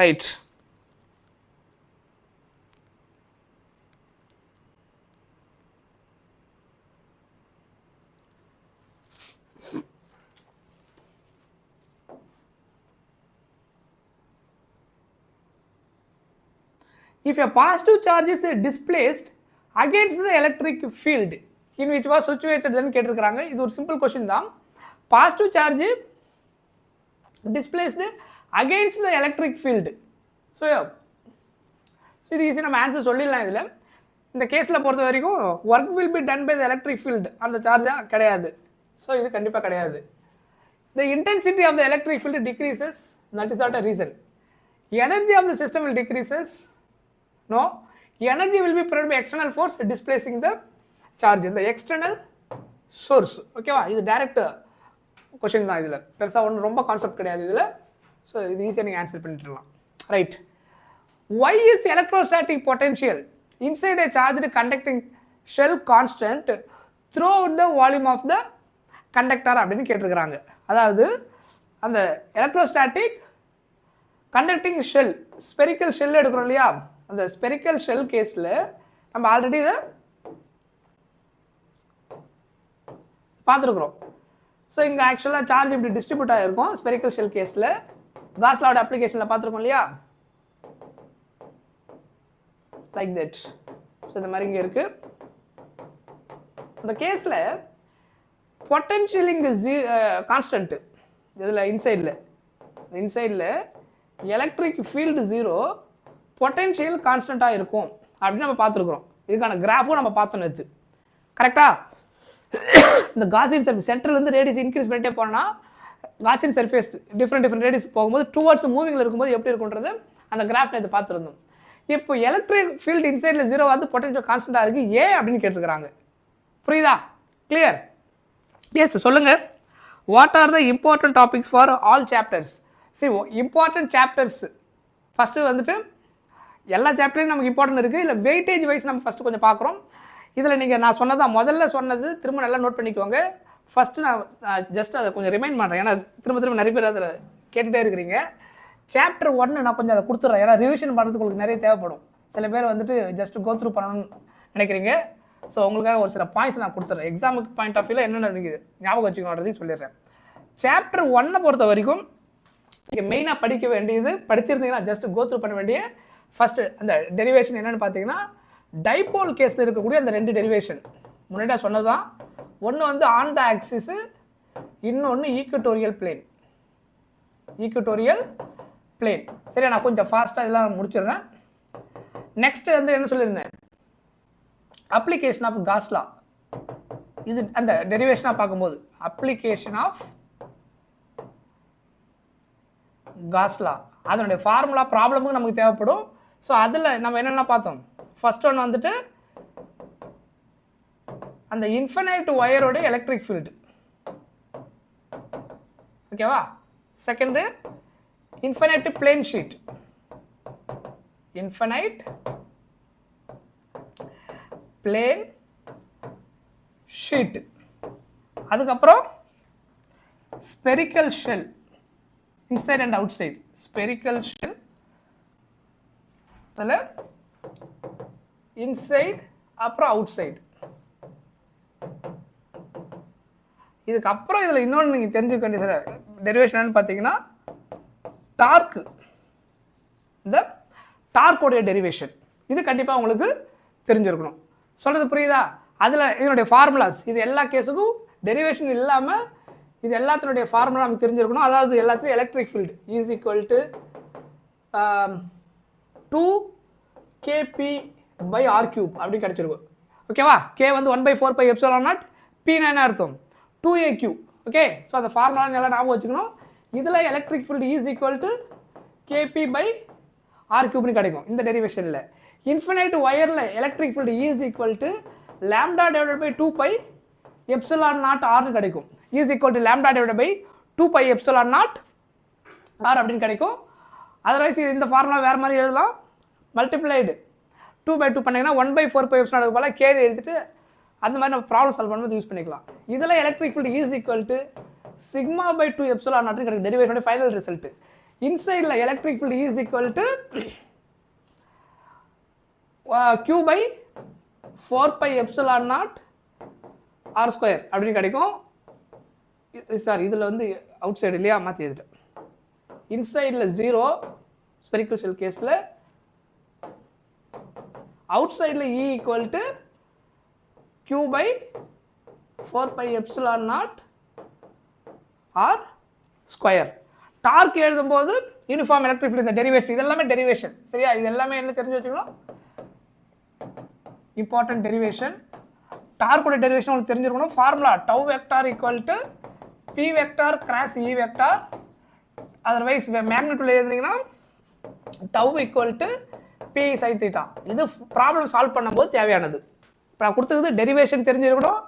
A: Right. If a positive charge is displaced against the electric field in which was situated, then கேட்டிருக்கிறாங்க. இது ஒரு சிம்பிள் கொஸ்டின் தான். Positive charge displaced against the electric field. So இது ஈஸி, நம்ம ஆன்சர் சொல்லிடலாம். இதில் இந்த கேஸில் பொறுத்த வரைக்கும் work will be done by the electric field, அந்த சார்ஜாக கிடையாது. ஸோ இது கண்டிப்பாக கிடையாது. The intensity of the electric field decreases, that is not a reason. Energy of the system will decreases, no, energy will be provided by external force displacing the charge in the external source. ஓகேவா? இது direct question தான், இதில் பெருசாக ஒன்றும் ரொம்ப concept கிடையாது இதில். So இது ஈஸியாக நீங்கள் ஆன்சர் பண்ணிட்டுலாம். Right. why is electrostatic potential inside a charged conducting shell constant throughout the volume of the conductor அப்படின்னு கேட்டிருக்கிறாங்க. அதாவது அந்த electrostatic conducting shell, spherical shell எடுக்கிறோம் இல்லையா, அந்த ஸ்பெரிக்கல் ஷெல் கேஸில் நம்ம ஆல்ரெடி இதை பார்த்துருக்குறோம். ஸோ இங்கே ஆக்சுவலாக சார்ஜ் இப்படி டிஸ்ட்ரிபியூட் ஆகிருக்கும் ஸ்பெரிக்கல் ஷெல் கேஸில். காஸ் லாவோட அப்ளிகேஷனில் பார்த்துருக்கோம் இல்லையா, லைக் தட். ஸோ இந்த மாதிரி இங்கே இருக்குது. இந்த கேஸில் பொட்டன்ஷியல் இங்கே கான்ஸ்டன்ட்டு, இதில் இன்சைடில் எலக்ட்ரிக் ஃபீல்டு 0, பொட்டன்ஷியல் கான்ஸ்டண்ட்டாக இருக்கும் அப்படின்னு நம்ம பார்த்துருக்குறோம். இதுக்கான கிராஃபும் நம்ம பார்த்தோம் நேற்று. கரெக்டாக? இந்த காசியன் சர்ஃபேஸ் சென்டர்லேருந்து ரேடியஸ் இன்க்ரீஸ் பண்ணிட்டே போனால் காசியன் சர்ஃபேஸ் டிஃப்ரெண்ட் ரேடியஸ் போகும்போது டுவர்ட்ஸ் மூவிங்கில் இருக்கும்போது எப்படி இருக்குன்றது அந்த கிராஃப் நேற்று பார்த்துருந்தோம். இப்போ எலக்ட்ரிக் ஃபீல்டு இன்சைடில் 0 வந்து பொட்டன்ஷியல் கான்ஸ்டண்ட்டாக இருக்குது ஏன் அப்படின்னு கேட்டுருக்குறாங்க. புரியுதா? கிளியர்? எஸ், சொல்லுங்கள். What are the important topics for all chapters? சரி, இம்பார்ட்டன்ட் சாப்டர்ஸ் ஃபஸ்ட்டு வந்துட்டு எல்லா சாப்டர்லையும் நமக்கு இம்பார்ட்டன்ட் இருக்குது. இல்லை வெயிட்டேஜ் வைஸ் நம்ம ஃபஸ்ட்டு கொஞ்சம் பார்க்குறோம். இதில் நீங்கள் நான் சொன்னதான் முதல்ல சொன்னது திரும்ப நல்லா நோட் பண்ணிக்கோங்க. ஃபஸ்ட்டு நான் ஜஸ்ட் அதை கொஞ்சம் ரிமைண்ட் பண்ணுறேன். ஏன்னா திரும்ப நிறைய பேர் அதில் கேட்டுகிட்டே இருக்கிறீங்க. சாப்டர் 1 நான் கொஞ்சம் அதை கொடுத்துட்றேன். ஏன்னா ரிவிஷன் பண்ணுறதுக்கு உங்களுக்கு நிறைய தேவைப்படும். சில பேர் வந்துட்டு ஜஸ்ட் கோ த்ரூ பண்ணணும்னு நினைக்கிறீங்க. ஸோ உங்களுக்காக ஒரு சில பாயிண்ட்ஸ் நான் கொடுத்துட்றேன். எக்ஸாமுக்கு பாயிண்ட் ஆஃப் வியூவில் என்னென்ன இருக்குது ஞாபகம் வச்சுக்கணுன்றதையும் சொல்லிடுறேன். சாப்டர் 1 பொறுத்த வரைக்கும் நீங்கள் மெயினாக படிக்க வேண்டியது, படிச்சிருந்தீங்கன்னா ஜஸ்ட் கோ த்ரூ பண்ண வேண்டிய ஃபஸ்ட்டு அந்த டெரிவேஷன் என்னென்னு பார்த்தீங்கன்னா டைபோல் கேஸில் இருக்கக்கூடிய அந்த 2 டெரிவேஷன் முன்னாடியாக சொன்னது தான். ஒன்று வந்து ஆன் த ஆக்சிஸு, இன்னொன்று ஈக்குவட்டோரியல் பிளேன். Equatorial plane. சரி, நான் கொஞ்சம் ஃபாஸ்ட்டாக இதெல்லாம் முடிச்சிடுறேன். நெக்ஸ்ட் வந்து என்ன சொல்லியிருந்தேன், அப்ளிகேஷன் ஆஃப் காஸ் லா. இது அந்த டெரிவேஷனாக பார்க்கும்போது அப்ளிகேஷன் ஆஃப் காஸ் லா அதனுடைய ஃபார்முலா ப்ராப்ளமுக்கு நமக்கு தேவைப்படும். ஸோ அதில் நம்ம என்னென்ன பார்த்தோம், ஃபர்ஸ்ட் ஒன் வந்துட்டு அந்த இன்ஃபினைட் ஒயரோட எலக்ட்ரிக் ஃபீல்டு. ஓகேவா? Second infinite plane sheet. Infinite plane sheet. அதுக்கப்புறம் spherical shell, inside and outside. Spherical shell அதில் இன்சைட் அப்புறம் அவுட் சைடு. இதுக்கப்புறம் இதில் இன்னொன்று நீங்கள் தெரிஞ்சுக்க வேண்டிய சில டெரிவேஷன் பார்த்தீங்கன்னா டார்க்கு. இந்த டார்க்கோடைய டெரிவேஷன் இது கண்டிப்பாக உங்களுக்கு தெரிஞ்சிருக்கணும். சொல்கிறது புரியுதா? அதில் இதனுடைய ஃபார்முலாஸ், இது எல்லா கேஸுக்கும் டெரிவேஷன் இல்லாமல் இது எல்லாத்தினுடைய ஃபார்முலா நமக்கு தெரிஞ்சிருக்கணும். அதாவது எல்லாத்துலையும் electric field is equal to 2kp/r³ அப்படி கிடச்சிருக்கும். ஓகேவா? k வந்து 1/4πε0, p என்ன அர்த்தம், 2aq. ஓகே, ஸோ அந்த ஃபார்முலா நல்லா ஞாபகம் வச்சுக்கணும். இதில் electric field is equal to kp/r³ கிடைக்கும் இந்த டெரிவேஷனில். இன்ஃபினைட் ஒயரில் electric field is equal to λ/2πε0r கிடைக்கும். இஸ் ஈக்குவல் டு λ/2πε0r அப்படின்னு கிடைக்கும். அதர்வைஸ் இந்த ஃபார்முலா வேறு மாதிரி எழுதலாம். மல்டிப்ளைடு 2/2 பண்ணிங்கன்னா 1/4πε0 போல் கேரி எழுதிட்டு அந்த மாதிரி நம்ம ப்ராப்ளம் சால்வ் பண்ணும்போது யூஸ் பண்ணிக்கலாம். இதில் electric field is equal to σ/2ε0 கிடைக்கும். டெரிவேஷனோட ஃபைனல் ரிசல்ட். இன்சைடில் electric field is equal to q/4πε0r² அப்படின்னு கிடைக்கும். சாரி, இதில் வந்து அவுட் சைடு இல்லையா, மாற்றி எழுதிட்டேன். இன்சைடில் 0 ஸ்பெரிக்கல் ஷெல் கேஸில், அவுட் சைடில் E equal to q/4πε0r². Torque எழுதும்போது யூனிஃபார்ம் எலக்ட்ரிக் ஃபீல்டு, இந்த டெரிவேஷன் இதெல்லாமே டெரிவேஷன். சரியா? இது எல்லாமே என்ன தெரிஞ்சு வச்சுக்கணும், இம்பார்ட்டன்ட் டெரிவேஷன். டார்க்கோட டெரிவேஷன் உங்களுக்கு தெரிஞ்சிருக்கணும். Formula tau vector equal to p vector cross E vector. Otherwise magnitude எழுதுனீங்கன்னா tau equal to p sin θ. இது ப்ராப்ளம் சால்வ் பண்ணும்போது தேவையானது. இப்போ நான் கொடுத்தது டெரிவேஷன் தெரிஞ்சிருக்கணும்.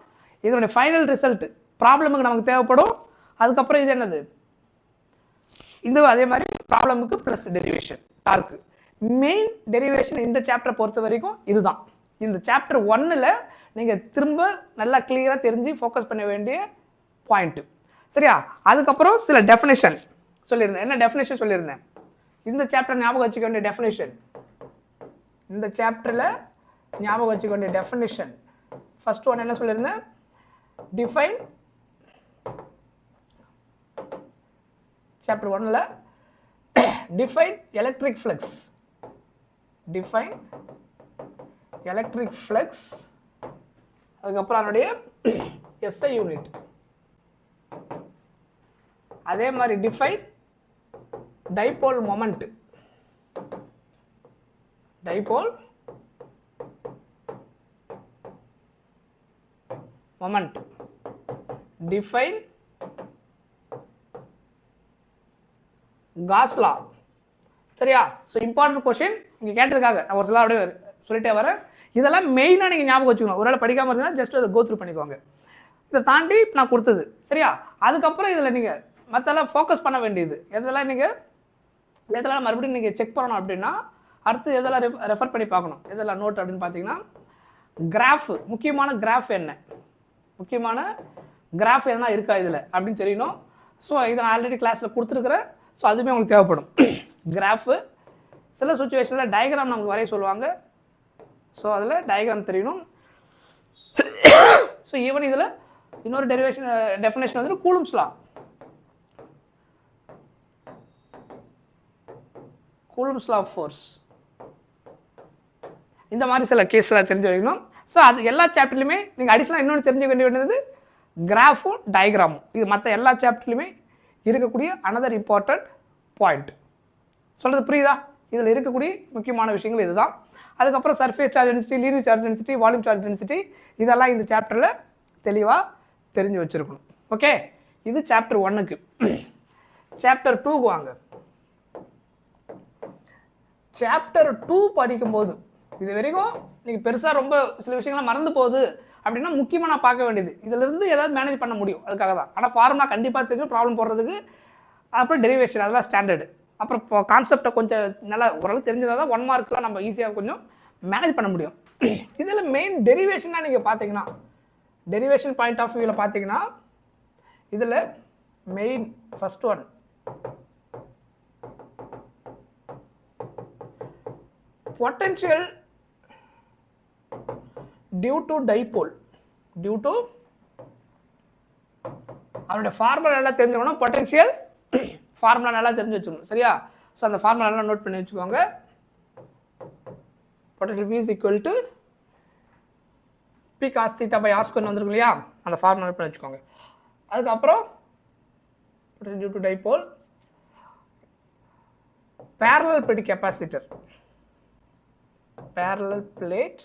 A: இதனுடைய ஃபைனல் ரிசல்ட் ப்ராப்ளமுக்கு நமக்கு தேவைப்படும். அதுக்கப்புறம் இது என்னது, இந்த அதே மாதிரி ப்ராப்ளமுக்கு plus derivation torque. Main derivation இந்த சாப்டரை பொறுத்த வரைக்கும் இதுதான். இந்த சாப்டர் 1ல் நீங்கள் திரும்ப நல்லா கிளியராக தெரிஞ்சு ஃபோக்கஸ் பண்ண வேண்டிய பாயிண்ட்டு. சரியா? அதுக்கப்புறம் சில டெஃபினேஷன் சொல்லியிருந்தேன். என்ன டெஃபினேஷன் சொல்லியிருந்தேன், இந்த சாப்டர் ஞாபகம் வச்சுக்க வேண்டிய டெஃபினேஷன். இந்த சாப்டரில் ஞாபகம் வச்சுக்க வேண்டிய டெஃபினேஷன் ஃபர்ஸ்ட் ஒன் என்ன சொல்லியிருந்தேன், டிஃபைன். சாப்டர் 1ல் define electric flux. Define electric flux. அதுக்கப்புறம் அதனுடைய SI யூனிட். அதே மாதிரி define dipole moment. Dipole moment. Define Gauss law. சரியா? ஸோ இம்பார்ட்டன்ட் கொஸ்டின் இங்கே கேட்டதுக்காக நான் ஒரு சில அப்படியே சொல்லிட்டே வரேன். இதெல்லாம் மெயினாக நீங்கள் ஞாபகம் வச்சுக்கணும். ஒருவேளை படிக்காமல் இருந்தால் ஜஸ்ட் அதை கோ த்ரூ பண்ணிக்கோங்க. இதை தாண்டி நான் கொடுத்தது சரியா? அதுக்கப்புறம் இதில் நீங்கள் மற்றெல்லாம் ஃபோக்கஸ் பண்ண வேண்டியது எதெல்லாம் நீங்கள் எதெல்லாம் மறுபடியும் நீங்கள் செக் பண்ணணும் அப்படின்னா அடுத்து எதெல்லாம் ரெஃபர் பண்ணி பார்க்கணும். எதெல்லாம் நோட் அப்படின்னு பார்த்தீங்கன்னா கிராஃப், முக்கியமான கிராஃப் என்ன, முக்கியமான கிராஃப் எதனா இருக்கா இதில் அப்படின்னு தெரியணும். ஸோ இதை நான் ஆல்ரெடி கிளாஸில் கொடுத்துருக்குறேன். ஸோ அதுவுமே உங்களுக்கு தேவைப்படும். கிராஃபு சில சுச்சுவேஷனில் டயக்ராம் நமக்கு வரைய சொல்லுவாங்க. ஸோ அதில் டயக்ராம் தெரியணும். ஸோ ஈவன் இதில் இன்னொரு டெஃபினேஷன் வந்துட்டு Coulomb's law. Coulomb's law of force. இந்த மாதிரி சில கேஸ்லாம் தெரிஞ்சு வைக்கணும். ஸோ அது எல்லா சாப்டர்லையுமே நீங்கள் அடிஷ்னலாக இன்னொன்று தெரிஞ்சுக்க வேண்டியது கிராஃபும் டயக்ராமும். இது மற்ற எல்லா சாப்டர்லையுமே இருக்கக்கூடிய அனதர் இம்பார்ட்டண்ட் பாயிண்ட். சொல்கிறது புரியுதா? இதில் இருக்கக்கூடிய முக்கியமான விஷயங்கள் இதுதான். அதுக்கப்புறம் surface charge density, linear charge density, volume charge density இதெல்லாம் இந்த சாப்டரில் தெளிவாக தெரிஞ்சு வச்சுருக்கணும். ஓகே, இது சாப்டர் 1க்கு. சாப்டர் 2க்கு வாங்க. சாப்டர் 2 படிக்கும்போது இது வரைக்கும் நீங்கள் பெருசாக ரொம்ப சில விஷயங்கள்லாம் மறந்து போகுது அப்படின்னா முக்கியமாக நான் பார்க்க வேண்டியது இதிலிருந்து ஏதாவது மேனேஜ் பண்ண முடியும், அதுக்காக தான். ஆனால் ஃபார்முலா கண்டிப்பாக தெரியும், ப்ராப்ளம் போடுறதுக்கு. அப்புறம் டெரிவேஷன் அதெல்லாம் ஸ்டாண்டர்டு. அப்புறம் இப்போ கான்செப்டை கொஞ்சம் நல்லா ஓரளவு தெரிஞ்சதாக தான் 1 மார்க்லாம் நம்ம ஈஸியாக கொஞ்சம் மேனேஜ் பண்ண முடியும். இதில் மெயின் டெரிவேஷனாக நீங்கள் பார்த்தீங்கன்னா டெரிவேஷன் பாயிண்ட் ஆஃப் வியூவில் பார்த்தீங்கன்னா இதில் main first one potential due to dipole. Due to அவனுடைய ஃபார்முலா நல்லா தெரிஞ்சுக்கணும். பொட்டன்ஷியல் ஃபார்முலா நல்லா தெரிஞ்சு வச்சுக்கணும். சரியா? ஸோ அந்த ஃபார்முலா நல்லா நோட் பண்ணி வச்சுக்கோங்க. Potential V is equal to P cos theta by R square வந்துருக்கு இல்லையா? அந்த ஃபார்முலா நோட் பண்ணி வச்சுக்கோங்க. அதுக்கப்புறம் potential due to dipole, parallel plate capacitor, parallel plate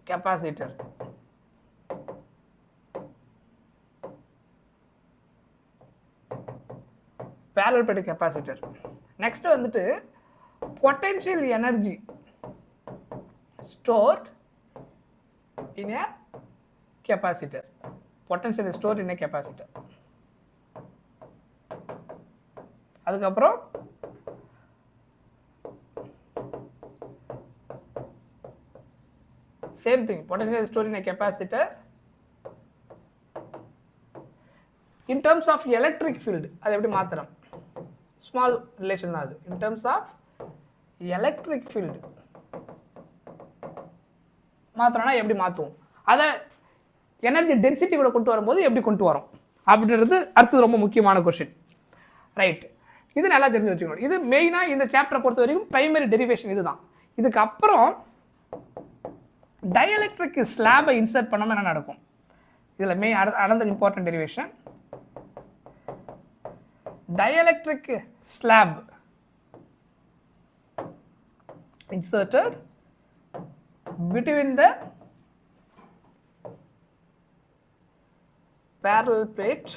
A: capacitor. Parallel plate capacitor. Next வந்துட்டு potential energy stored in a capacitor. Potential is stored in a capacitor. அதுக்கப்புறம் same thing, potential is stored in a capacitor in terms of electric field. அது எப்படி மாத்துறோம்? small relation தான் அது. in terms of electric field மாத்துறோம்னா எப்படி மாத்துவோம்? அதை energy density கூட கொண்டு வரும்போது எப்படி கொண்டு வரோம் அப்படின்றது அடுத்து ரொம்ப முக்கியமான கொஸ்டின். ரைட், இது நல்லா தெரிஞ்சு வச்சுக்கணும். இது மெயினாக இந்த சாப்டரை பொறுத்த வரைக்கும் பிரைமரி டெரிவேஷன் இதுதான். இதுக்கு அப்புறம் டயலெக்ட்ரிக் ஸ்லாபை இன்சர்ட் பண்ணாமல் என்ன நடக்கும்? இதில் main another important derivation, dielectric slab inserted between the parallel plate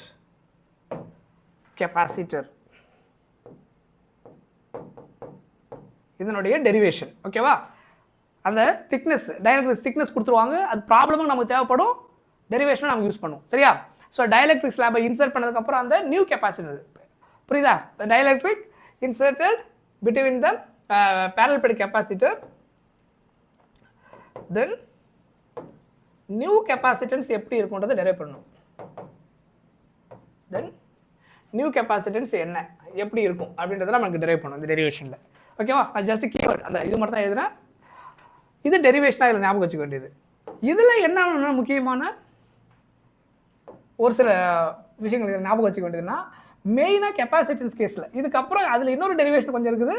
A: capacitor. இதனுடைய டெரிவேஷன். ஓகேவா? அந்த திக்னஸ், டயலெக்ட்ரிக் திக்னஸ் கொடுத்துருவாங்க. அது ப்ராப்ளமும் நமக்கு தேவைப்படும், டெரிவேஷனும் நம்ம யூஸ் பண்ணுவோம். சரியா? ஸோ டயலெக்ட்ரிக் ஸ்லாபை இன்சர்ட் பண்ணதுக்கப்புறம் அந்த நியூ கெப்பாசிட்டர், புரியுதா? Dielectric inserted between the parallel plate capacitor, then new capacitance எப்படி இருக்குன்றதை டெரைவ் பண்ணணும். தென் நியூ கெப்பாசிட்டன்ஸ் என்ன, எப்படி இருக்கும் அப்படின்றத நமக்கு டெரைவ் பண்ணணும் இந்த டெரிவேஷனில். ஓகேவா? நான் ஜஸ்ட் கீவேர்ட் அந்த இது மட்டும் தான் எழுதுறேன். இது டெரிவேஷனாக இதில் ஞாபகம் வச்சுக்க வேண்டியது. இதில் என்ன முக்கியமான ஒரு சில விஷயங்கள் இதில் ஞாபகம் வச்சுக்க வேண்டியதுன்னா மெயினாக கெப்பாசிட்டன்ஸ் கேஸில். இதுக்கப்புறம் அதில் இன்னொரு டெரிவேஷன் கொஞ்சம் இருக்குது,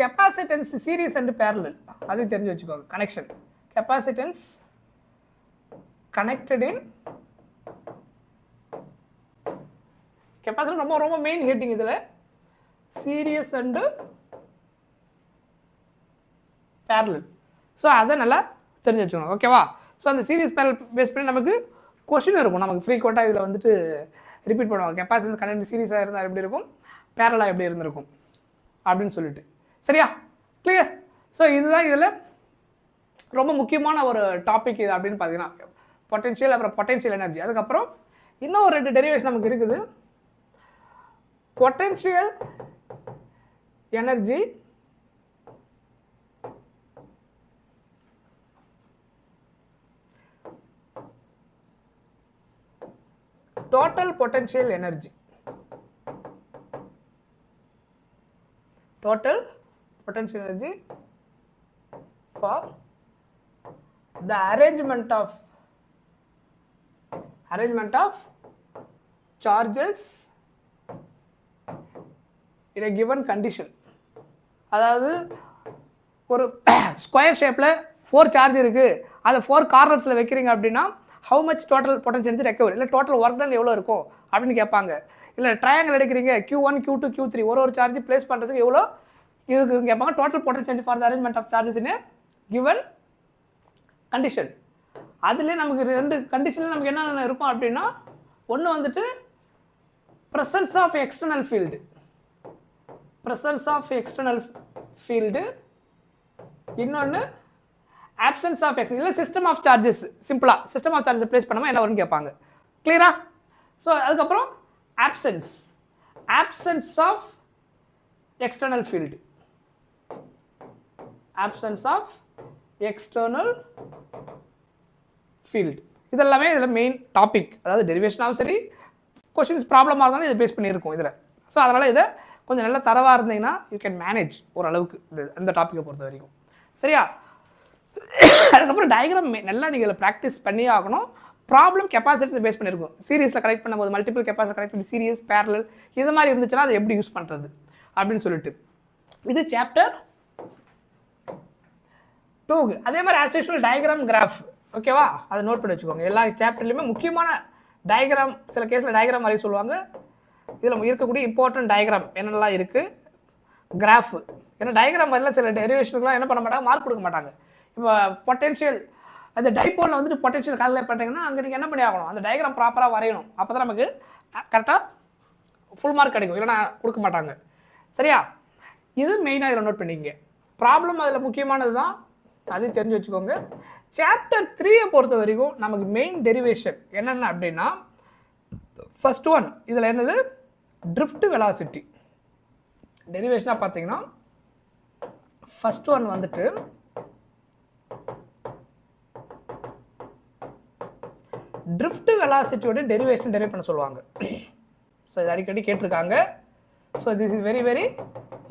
A: கெப்பாசிட்டன்ஸ் சீரீஸ் அண்ட் பேரலல். அதையும் தெரிஞ்சு வச்சுக்கோங்க. கனெக்ஷன், கெப்பாசிட்டன்ஸ் கனெக்டட் இன் கெப்பாசிட்டன்ஸ் ரொம்ப ரொம்ப மெயின் ஹெட்டிங் இதில், சீரியஸ் அண்ட் பேரலல். ஸோ அதை நல்லா தெரிஞ்சு வச்சுக்கணும். ஓகேவா? ஸோ அந்த சீரிஸ் பேரல் பேஸ் பண்ணி நமக்கு கொஷின் இருக்கும், நமக்கு ஃப்ரீக்வெண்ட்டாக இதில் வந்துட்டு ரிப்பீட் பண்ணுவாங்க. கெப்பாசிட்டன்ஸ் கனெக்ட் சீரிஸாக இருந்தால் எப்படி இருக்கும், பேரலாக எப்படி இருந்திருக்கும் அப்படின்னு சொல்லிட்டு. சரியா, கிளியர்? ஸோ இதுதான் இதில் ரொம்ப முக்கியமான ஒரு டாபிக் இது அப்படின்னு பார்த்தீங்கன்னா பொட்டென்ஷியல், அப்புறம் பொட்டென்ஷியல் எனர்ஜி. அதுக்கப்புறம் இன்னும் ஒரு 2 டெரிவேஷன் நமக்கு இருக்குது. Potential energy, total potential energy. Total potential energy for the arrangement of charges in a given condition. அதாவது ஒரு ஸ்கொயர் ஷேப்பில் 4 சார்ஜ் இருக்குது, அதை 4 கார்னர்ஸில் வைக்கிறீங்க அப்படின்னா how much total potential energy recovered, இல்லை டோட்டல் ஒர்க் டன் எவ்வளோ இருக்கும் அப்படின்னு கேட்பாங்க. இல்லை ட்ரையாங்கிள் எடுக்கிறீங்க, Q1 Q2 Q3 ஒரு சார்ஜ் ப்ளேஸ் பண்ணுறதுக்கு எவ்வளோ இதுக்கு கேட்பாங்க. Total potential energy for the arrangement of charges in given condition. அதுலேயே நமக்கு 2 கண்டிஷனில் நமக்கு என்னென்ன இருக்கும் அப்படின்னா, ஒன்று வந்துட்டு ப்ரெசன்ஸ் ஆஃப் எக்ஸ்டர்னல் ஃபீல்டு, இன்னொன்று absence of x, இல்லை சிஸ்டம் ஆஃப் சார்ஜஸ். சிம்பிளாக சிஸ்டம் ஆஃப் சார்ஜஸ் ப்ளேஸ் பண்ணாமல் என்ன வரும்னு கேட்பாங்க. கிளியரா? ஸோ அதுக்கப்புறம் absence ஆஃப் எக்ஸ்டர்னல் ஃபீல்டு, இதெல்லாமே இதில் மெயின் டாபிக். அதாவது டெரிவேஷனாகவும் சரி, கொஷின்ஸ் ப்ராப்ளமாக இருந்தாலும் இதை பேஸ் பண்ணியிருக்கும் இதில். ஸோ அதனால் இதை கொஞ்சம் நல்லா தரவாக இருந்தீங்கன்னா யூ கேன் மேனேஜ் ஓரளவுக்கு இந்த டாப்பிக்கை பொறுத்த வரைக்கும். சரியா? அதுக்கப்புறம் டயக்ராம் நல்லா நீங்கள் ப்ராக்டிஸ் பண்ணி ஆகணும். ப்ராப்ளம் கெப்பாசிட்டிஸ் பேஸ் பண்ணியிருக்கும். சீரியஸில் கனெக்ட் பண்ணும்போது மல்டிபிள் கெப்பாசிட்டி கனெக்ட் பண்ணி சீரியஸ் பேரலல் இது மாதிரி இருந்துச்சுன்னா அதை எப்படி யூஸ் பண்ணுறது அப்படின்னு சொல்லிட்டு இது சாப்டர் 2. அதே மாதிரி ஆஸ் யூஷுவல் டயக்ராம் கிராஃப், ஓகேவா? அதை நோட் பண்ணி வச்சுக்கோங்க. எல்லா சாப்டர்லையுமே முக்கியமான டயக்ராம், சில கேஸில் டயக்ராம் வரைய சொல்லுவாங்க. இதில் இருக்கக்கூடிய இம்பார்ட்டன்ட் டயக்ராம் என்னெல்லாம் இருக்குது, கிராஃப். ஏன்னா டயக்ராம் வரையில் சில டெரிவேஷனுக்குலாம் என்ன பண்ண மாட்டாங்க, மார்க் கொடுக்க மாட்டாங்க. இப்போ பொட்டென்ஷியல் அந்த டைபோலில் வந்துட்டு பொட்டென்ஷியல் கால்குலேட் பண்ணுறீங்கன்னா அங்கே நீங்கள் என்ன பண்ணி ஆகணும், அந்த டயக்ராம் ப்ராப்பராக வரையணும். அப்போ தான் நமக்கு கரெக்டாக ஃபுல் மார்க் கிடைக்கும், இல்லைனா கொடுக்க மாட்டாங்க. சரியா? இது மெயினாக இதில் நோட் பண்ணிக்கங்க. ப்ராப்ளம் அதில் முக்கியமானது தான், அதையும் தெரிஞ்சு வச்சுக்கோங்க. சாப்டர் 3 பொறுத்த வரைக்கும் நமக்கு மெயின் டெரிவேஷன் என்னென்ன அப்படின்னா, ஃபர்ஸ்ட் ஒன் இதில் என்னது, ட்ரிஃப்ட் வெலாசிட்டி. டெரிவேஷனாக பார்த்தீங்கன்னா ஃபர்ஸ்ட் ஒன் வந்துட்டு ட்ரிஃப்ட் வெலாசிட்டியோட டெரிவேஷன் டெரைவ் பண்ண சொல்லுவாங்க. ஸோ இது அடிக்கடி கேட்டிருக்காங்க. So this is very very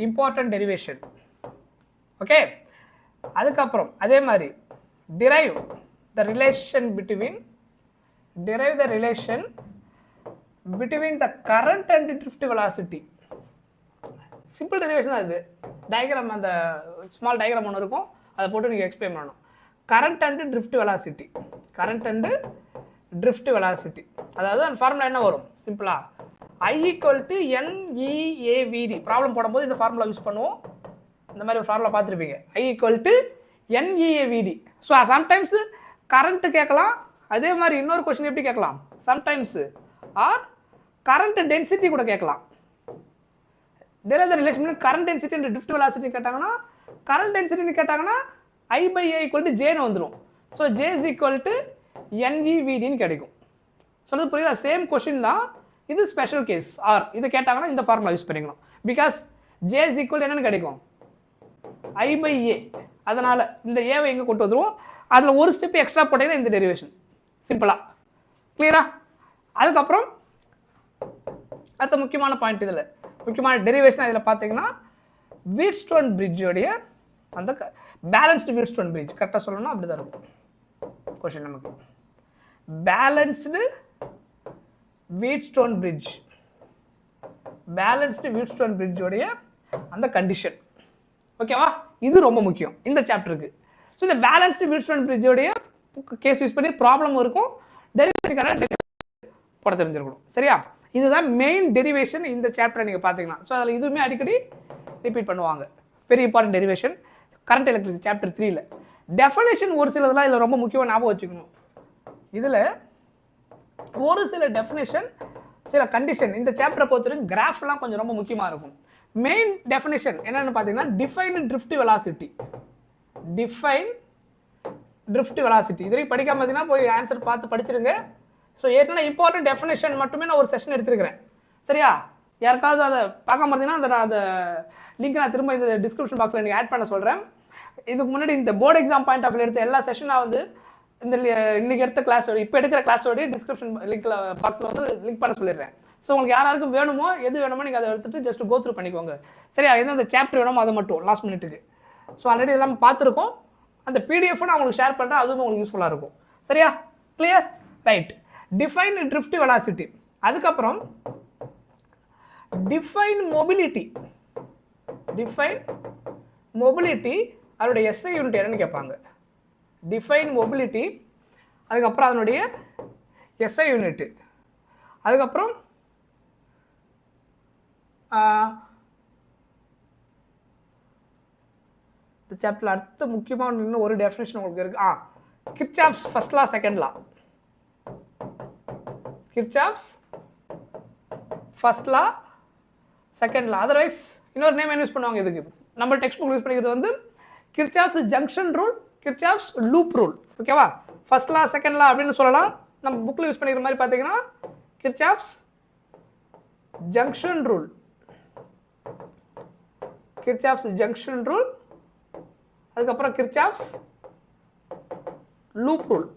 A: important derivation. Okay, அதுக்கப்புறம் அதே மாதிரி derive the relation between the current and drift velocity. Simple derivation தான் இது. டயக்ராம், அந்த ஸ்மால் டயக்ராம் ஒன்று இருக்கும், அதை போட்டு நீங்கள் எக்ஸ்பிளைன் பண்ணணும். கரண்ட் அண்டு ட்ரிஃப்ட் வெலாசிட்டி, அதாவது அந்த ஃபார்முலா என்ன வரும், சிம்பிளாக I = NEAVD. ப்ராப்ளம் போடும்போது இந்த ஃபார்முலா யூஸ் பண்ணுவோம். இந்த மாதிரி ஒரு ஃபார்முலா பார்த்துருப்பீங்க, I = NEAVD. So sometimes current கேட்கலாம். அதே மாதிரி இன்னொரு கொஸ்டின் எப்படி கேட்கலாம், சம்டைம்ஸு ஆர் கரண்ட் டென்சிட்டி கூட கேட்கலாம். There is the relation between current density and drift velocity கேட்டாங்கன்னா, கரண்ட் டென்சிட்டின்னு கேட்டாங்கன்னா I/A = Jன்னு வந்துடும். ஸோ J = NEVDன்னு கிடைக்கும். சொல்றது புரியுதா? சேம் கொஸ்டின் தான், இது ஸ்பெஷல் கேஸ். ஆர் இது கேட்டாங்கன்னா இந்த ஃபார்முலா யூஸ் பண்ணிக்கணும். பிகாஸ் J = என்னன்னு கிடைக்கும், I/A. அதனால் இந்த ஏவை எங்கே கொண்டு வந்துடுவோம், அதில் ஒரு ஸ்டெப் எக்ஸ்ட்ரா போட்டீங்கன்னா இந்த டெரிவேஷன் சிம்பிளாக. கிளியரா? அதுக்கப்புறம் அடுத்த முக்கியமான பாயிண்ட், இதில் முக்கியமான டெரிவேஷன் இதில் பார்த்தீங்கன்னா வீட்ஸ்டோன் பிரிட்ஜோடைய அந்த பேலன்ஸ்டு வீட்ஸ்டோன் பிரிட்ஜ். கரெக்டாக சொல்லணும்னா அப்படி தான் இருக்கும் கொஸ்டின் நமக்கு. பேலன்ஸ்டு வீட்ஸ்டோன் பிரிட்ஜோடைய அந்த கண்டிஷன், ஓகேவா? இது ரொம்ப முக்கியம் இந்த சாப்டருக்கு. ஸோ இந்த பேலன்ஸ்டு வீட்ஸ்டோன் பிரிட்ஜோடைய கேஸ் யூஸ் பண்ணி ப்ராப்ளம் இருக்கும், டெரிவேஷனுக்கான போட தெரிஞ்சிருக்கணும். சரியா? இதுதான் மெயின் டெரிவேஷன் இந்த சாப்டரை நீங்கள் பார்த்தீங்கன்னா. ஸோ அதில் இதுவுமே அடிக்கடி ரிப்பீட் பண்ணுவாங்க. Very important derivation. Current electricity chapter 3ல் டெஃபினேஷன் ஒரு சிலதெல்லாம் இதில் ரொம்ப முக்கியமாக ஞாபகம் வச்சுக்கணும். இதில் ஒரு சில டெஃபினேஷன், சில கண்டிஷன், இந்த சாப்டரை பொறுத்தவரைக்கும் கிராஃப்லாம் கொஞ்சம் ரொம்ப முக்கியமாக இருக்கும். மெயின் டெஃபினேஷன் என்னென்னு பார்த்தீங்கன்னா define drift velocity. Define drift velocity இது வரைக்கும் படிக்காம பார்த்தீங்கன்னா போய் ஆன்சர் பார்த்து படிச்சிருங்க. ஸோ ஏற்கனவே இம்பார்ட்டன்ட் டெஃபினேஷன் மட்டுமே நான் ஒரு செஷன் எடுத்துருக்கிறேன். சரியா? யாருக்காவது அதை பார்க்காம இருந்தீங்கன்னா அந்த லிங்க் நான் திரும்ப இந்த டிஸ்கிரிப்ஷன் பாக்ஸில் எனக்கு ஆட் பண்ண சொல்கிறேன். இதுக்கு முன்னாடி இந்த போர்டு எக்ஸாம் பாயிண்ட் ஆஃப் எடுத்த எல்லா செஷனாக வந்து இந்த இன்றைக்கி எடுத்த கிளாஸோட இப்போ எடுக்கிற கிளாஸோடய டிஸ்கிரிப்ஷன் லிங்க்கில் பாக்ஸில் வந்து லிங்க் பண்ண சொல்லிடுறேன். ஸோ உங்களுக்கு யாராருக்கும் வேணுமோ எது வேணுமோ நீங்கள் அதை எடுத்துகிட்டு ஜஸ்ட் கோ த்ரூ பண்ணிக்கோங்க. சரியா? எந்தெந்த சாப்டர் வேணுமோ அதை மட்டும் லாஸ்ட் மினிட்டுக்கு. ஸோ ஆல்ரெடி இதெல்லாம் பார்த்துருக்கோம். அந்த பிடிஎஃப் நான் உங்களுக்கு ஷேர் பண்ணுறேன், அதுவும் உங்களுக்கு யூஸ்ஃபுல்லாக இருக்கும். சரியா? Clear? Right. Define drift velocity. அதுக்கப்புறம் டிஃபைன் மொபிலிட்டி. டிஃபைன் மொபிலிட்டி அதனுடைய எஸ்ஐ யூனிட் என்னன்னு கேட்பாங்க. டிஃபைன் மொபிலிட்டி, அதுக்கப்புறம் அதனுடைய எஸ்ஐ யூனிட், அதுக்கப்புறம் இந்த சாப்டரில் அடுத்த முக்கியமான இன்னும் ஒரு டெஃபினேஷன் உங்களுக்கு இருக்குது. Kirchhoff's first law second law. Kirchhoff's first law second law. Otherwise இன்னொரு நேம் என்ன யூஸ் பண்ணுவாங்க இதுக்கு, நம்ம டெக்ஸ்ட் புக் யூஸ் பண்ணிக்கிறது வந்து Kirchhoff's junction rule, Kirchhoff's loop rule. ஓகேவா? ஃபர்ஸ்ட் லா செகண்ட் லா அப்படின்னு சொல்லலாம். நம்ம புக்கில் யூஸ் பண்ணிக்கிற மாதிரி பார்த்தீங்கன்னா Kirchhoff's junction rule, Kirchhoff's junction rule, அதுக்கப்புறம் Kirchhoff's loop rule,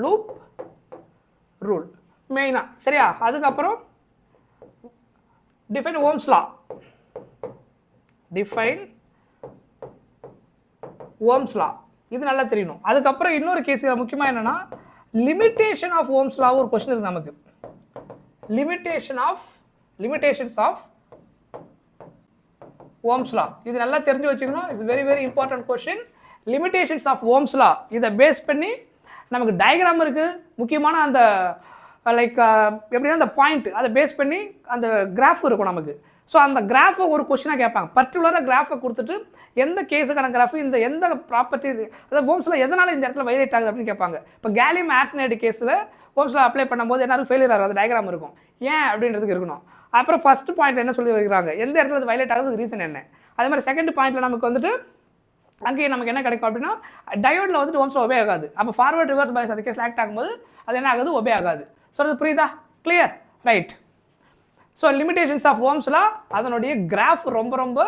A: loop rule மெயினாக. சரியா? அதுக்கப்புறம் define Ohm's law. Define Ohm's law இது நல்லா தெரியணும். அதுக்கப்புறம் இன்னொரு கேஸ் முக்கியமாக என்னென்னா லிமிட்டேஷன் ஆஃப் ஓம்ஸ் லா ஒரு கொஸ்டின் இருக்குது நமக்கு. லிமிட்டேஷன்ஸ் ஆஃப் ஓம்ஸ் லா இது நல்லா தெரிஞ்சு வச்சுக்கணும். It's very very important question. Limitations of Ohm's law இதை பேஸ் பண்ணி நமக்கு டயக்ராம் இருக்குது. முக்கியமான அந்த லைக் எப்படின்னா அந்த பாயிண்ட் அதை பேஸ் பண்ணி அந்த கிராஃப் இருக்கும் நமக்கு. ஸோ அந்த கிராஃபை ஒரு கொஸ்டினாக கேட்பாங்க. பர்டிகுலராக கிராஃபை கொடுத்துட்டு எந்த கேஸுக்கான கிராஃப், இந்த எந்த ப்ராப்பர்ட்டி, அதாவது ஓம்ஸில் எதனால் இந்த இடத்துல வைலேட் ஆகுது அப்படின்னு கேட்பாங்க. இப்போ கேலியம் ஆர்சனைடு கேஸில் ஓம்ஸில் அப்ளை பண்ணும்போது எல்லாரும் ஃபெயிலியர் ஆகும். அந்த டயக்ராம் இருக்கும். ஏன் அப்படின்றதுக்கு இருக்கணும். அப்புறம் ஃபஸ்ட்டு பாயிண்ட் என்ன சொல்லி வைக்கிறாங்க, எந்த இடத்துல அது வைலேட் ஆகுது, ரீசன் என்ன. அதே மாதிரி செகண்ட் பாயிண்ட்டில் நமக்கு வந்துட்டு அங்கேயே நமக்கு என்ன கிடைக்கும் அப்படின்னா டயோடில் வந்துட்டு ஓம்ஸில் ஒபே ஆகாது. அப்போ ஃபார்வர்ட் ரிவர்ஸ் பயாஸ் அந்த கேஸ் ஆக்ட் ஆகும்போது அது என்ன ஆகுது, ஒபே ஆகாது. ஸோ அது புரியுதா? Clear? Right. So limitations of Ohm's law அதனுடைய கிராஃப் ரொம்ப ரொம்ப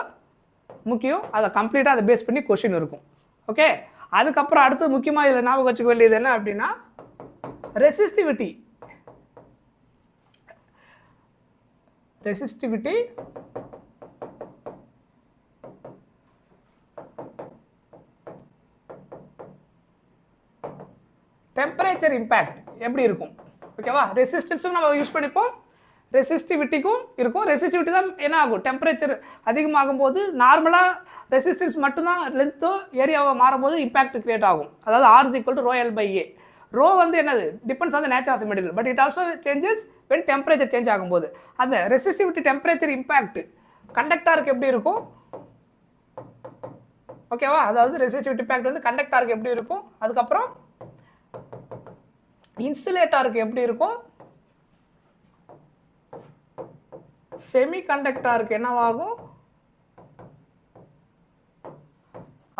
A: முக்கியம். அதை கம்ப்ளீட்டாக அதை பேஸ் பண்ணி கொஸ்டின் இருக்கும். ஓகே? அதுக்கப்புறம் அடுத்து முக்கியமாக இதில் ஞாபகம் வச்சுக்க வேண்டியது என்ன அப்படின்னா ரெசிஸ்டிவிட்டி. ரெசிஸ்டிவிட்டி டெம்பரேச்சர் இம்பேக்ட் எப்படி இருக்கும். ஓகேவா? ரெசிஸ்டன்ஸும் நம்ம யூஸ் பண்ணிப்போம், ரெசிஸ்டிவிட்டிக்கும் இருக்கும். ரெசிஸ்டிவிட்டி தான் என்ன ஆகும், டெம்பரேச்சர் அதிகமாகும் போது நார்மலாக ரெசிஸ்டன்ஸ் மட்டும்தான் லென்த்தோ ஏரியாவை மாறும்போது இம்பாக்ட் கிரியேட் ஆகும். அதாவது R is equal to ρL/A. Rho வந்து என்னது, depends on the nature of the material, but it also changes when temperature change ஆகும்போது. அந்த ரெசிஸ்டிவிட்டி டெம்பரேச்சர் இம்பேக்ட் கண்டக்டாருக்கு எப்படி இருக்கும். ஓகேவா? அதாவது ரெசிஸ்டிவிட்டி இம்பேக்ட் வந்து கண்டக்டாருக்கு எப்படி இருக்கும், அதுக்கப்புறம் இன்சுலேட்டருக்கு எப்படி இருக்கும், செமி கண்டக்டருக்கு என்னவாகும்,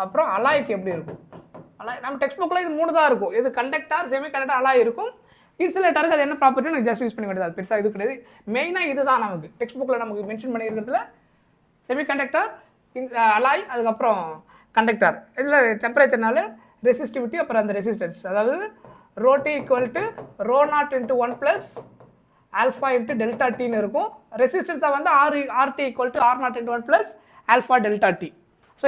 A: அப்புறம் அலாய்க்கு எப்படி இருக்கும். அலாய் நம்ம டெக்ஸ்ட் புக்கில் இது 3 தான் இருக்கும். இது கண்டக்டர், செமி கண்டக்டர், அலாய் இருக்கும். இன்சுலேட்டருக்கு அது என்ன ப்ராப்பர்ட்டி எனக்கு ஜஸ்ட் யூஸ் பண்ணி வேண்டியது, பெருசாக இது கிடையாது. மெயினாக இதுதான் நமக்கு டெக்ஸ்ட் புக்கில் நமக்கு மென்ஷன் பண்ணியிருக்கிறதுல செமி கண்டக்டர், அலாய், அதுக்கப்புறம் கண்டக்டர். இதில் டெம்பரேச்சர்னால ரெசிஸ்டிவிட்டி, அப்புறம் அந்த ரெசிஸ்டன்ஸ், அதாவது ρT equal to ρ0 × 1 + alpha × delta டின்னு இருக்கும். ரெசிஸ்டன்ஸாக வந்து RT equal to R0 × 1 + alpha delta T. So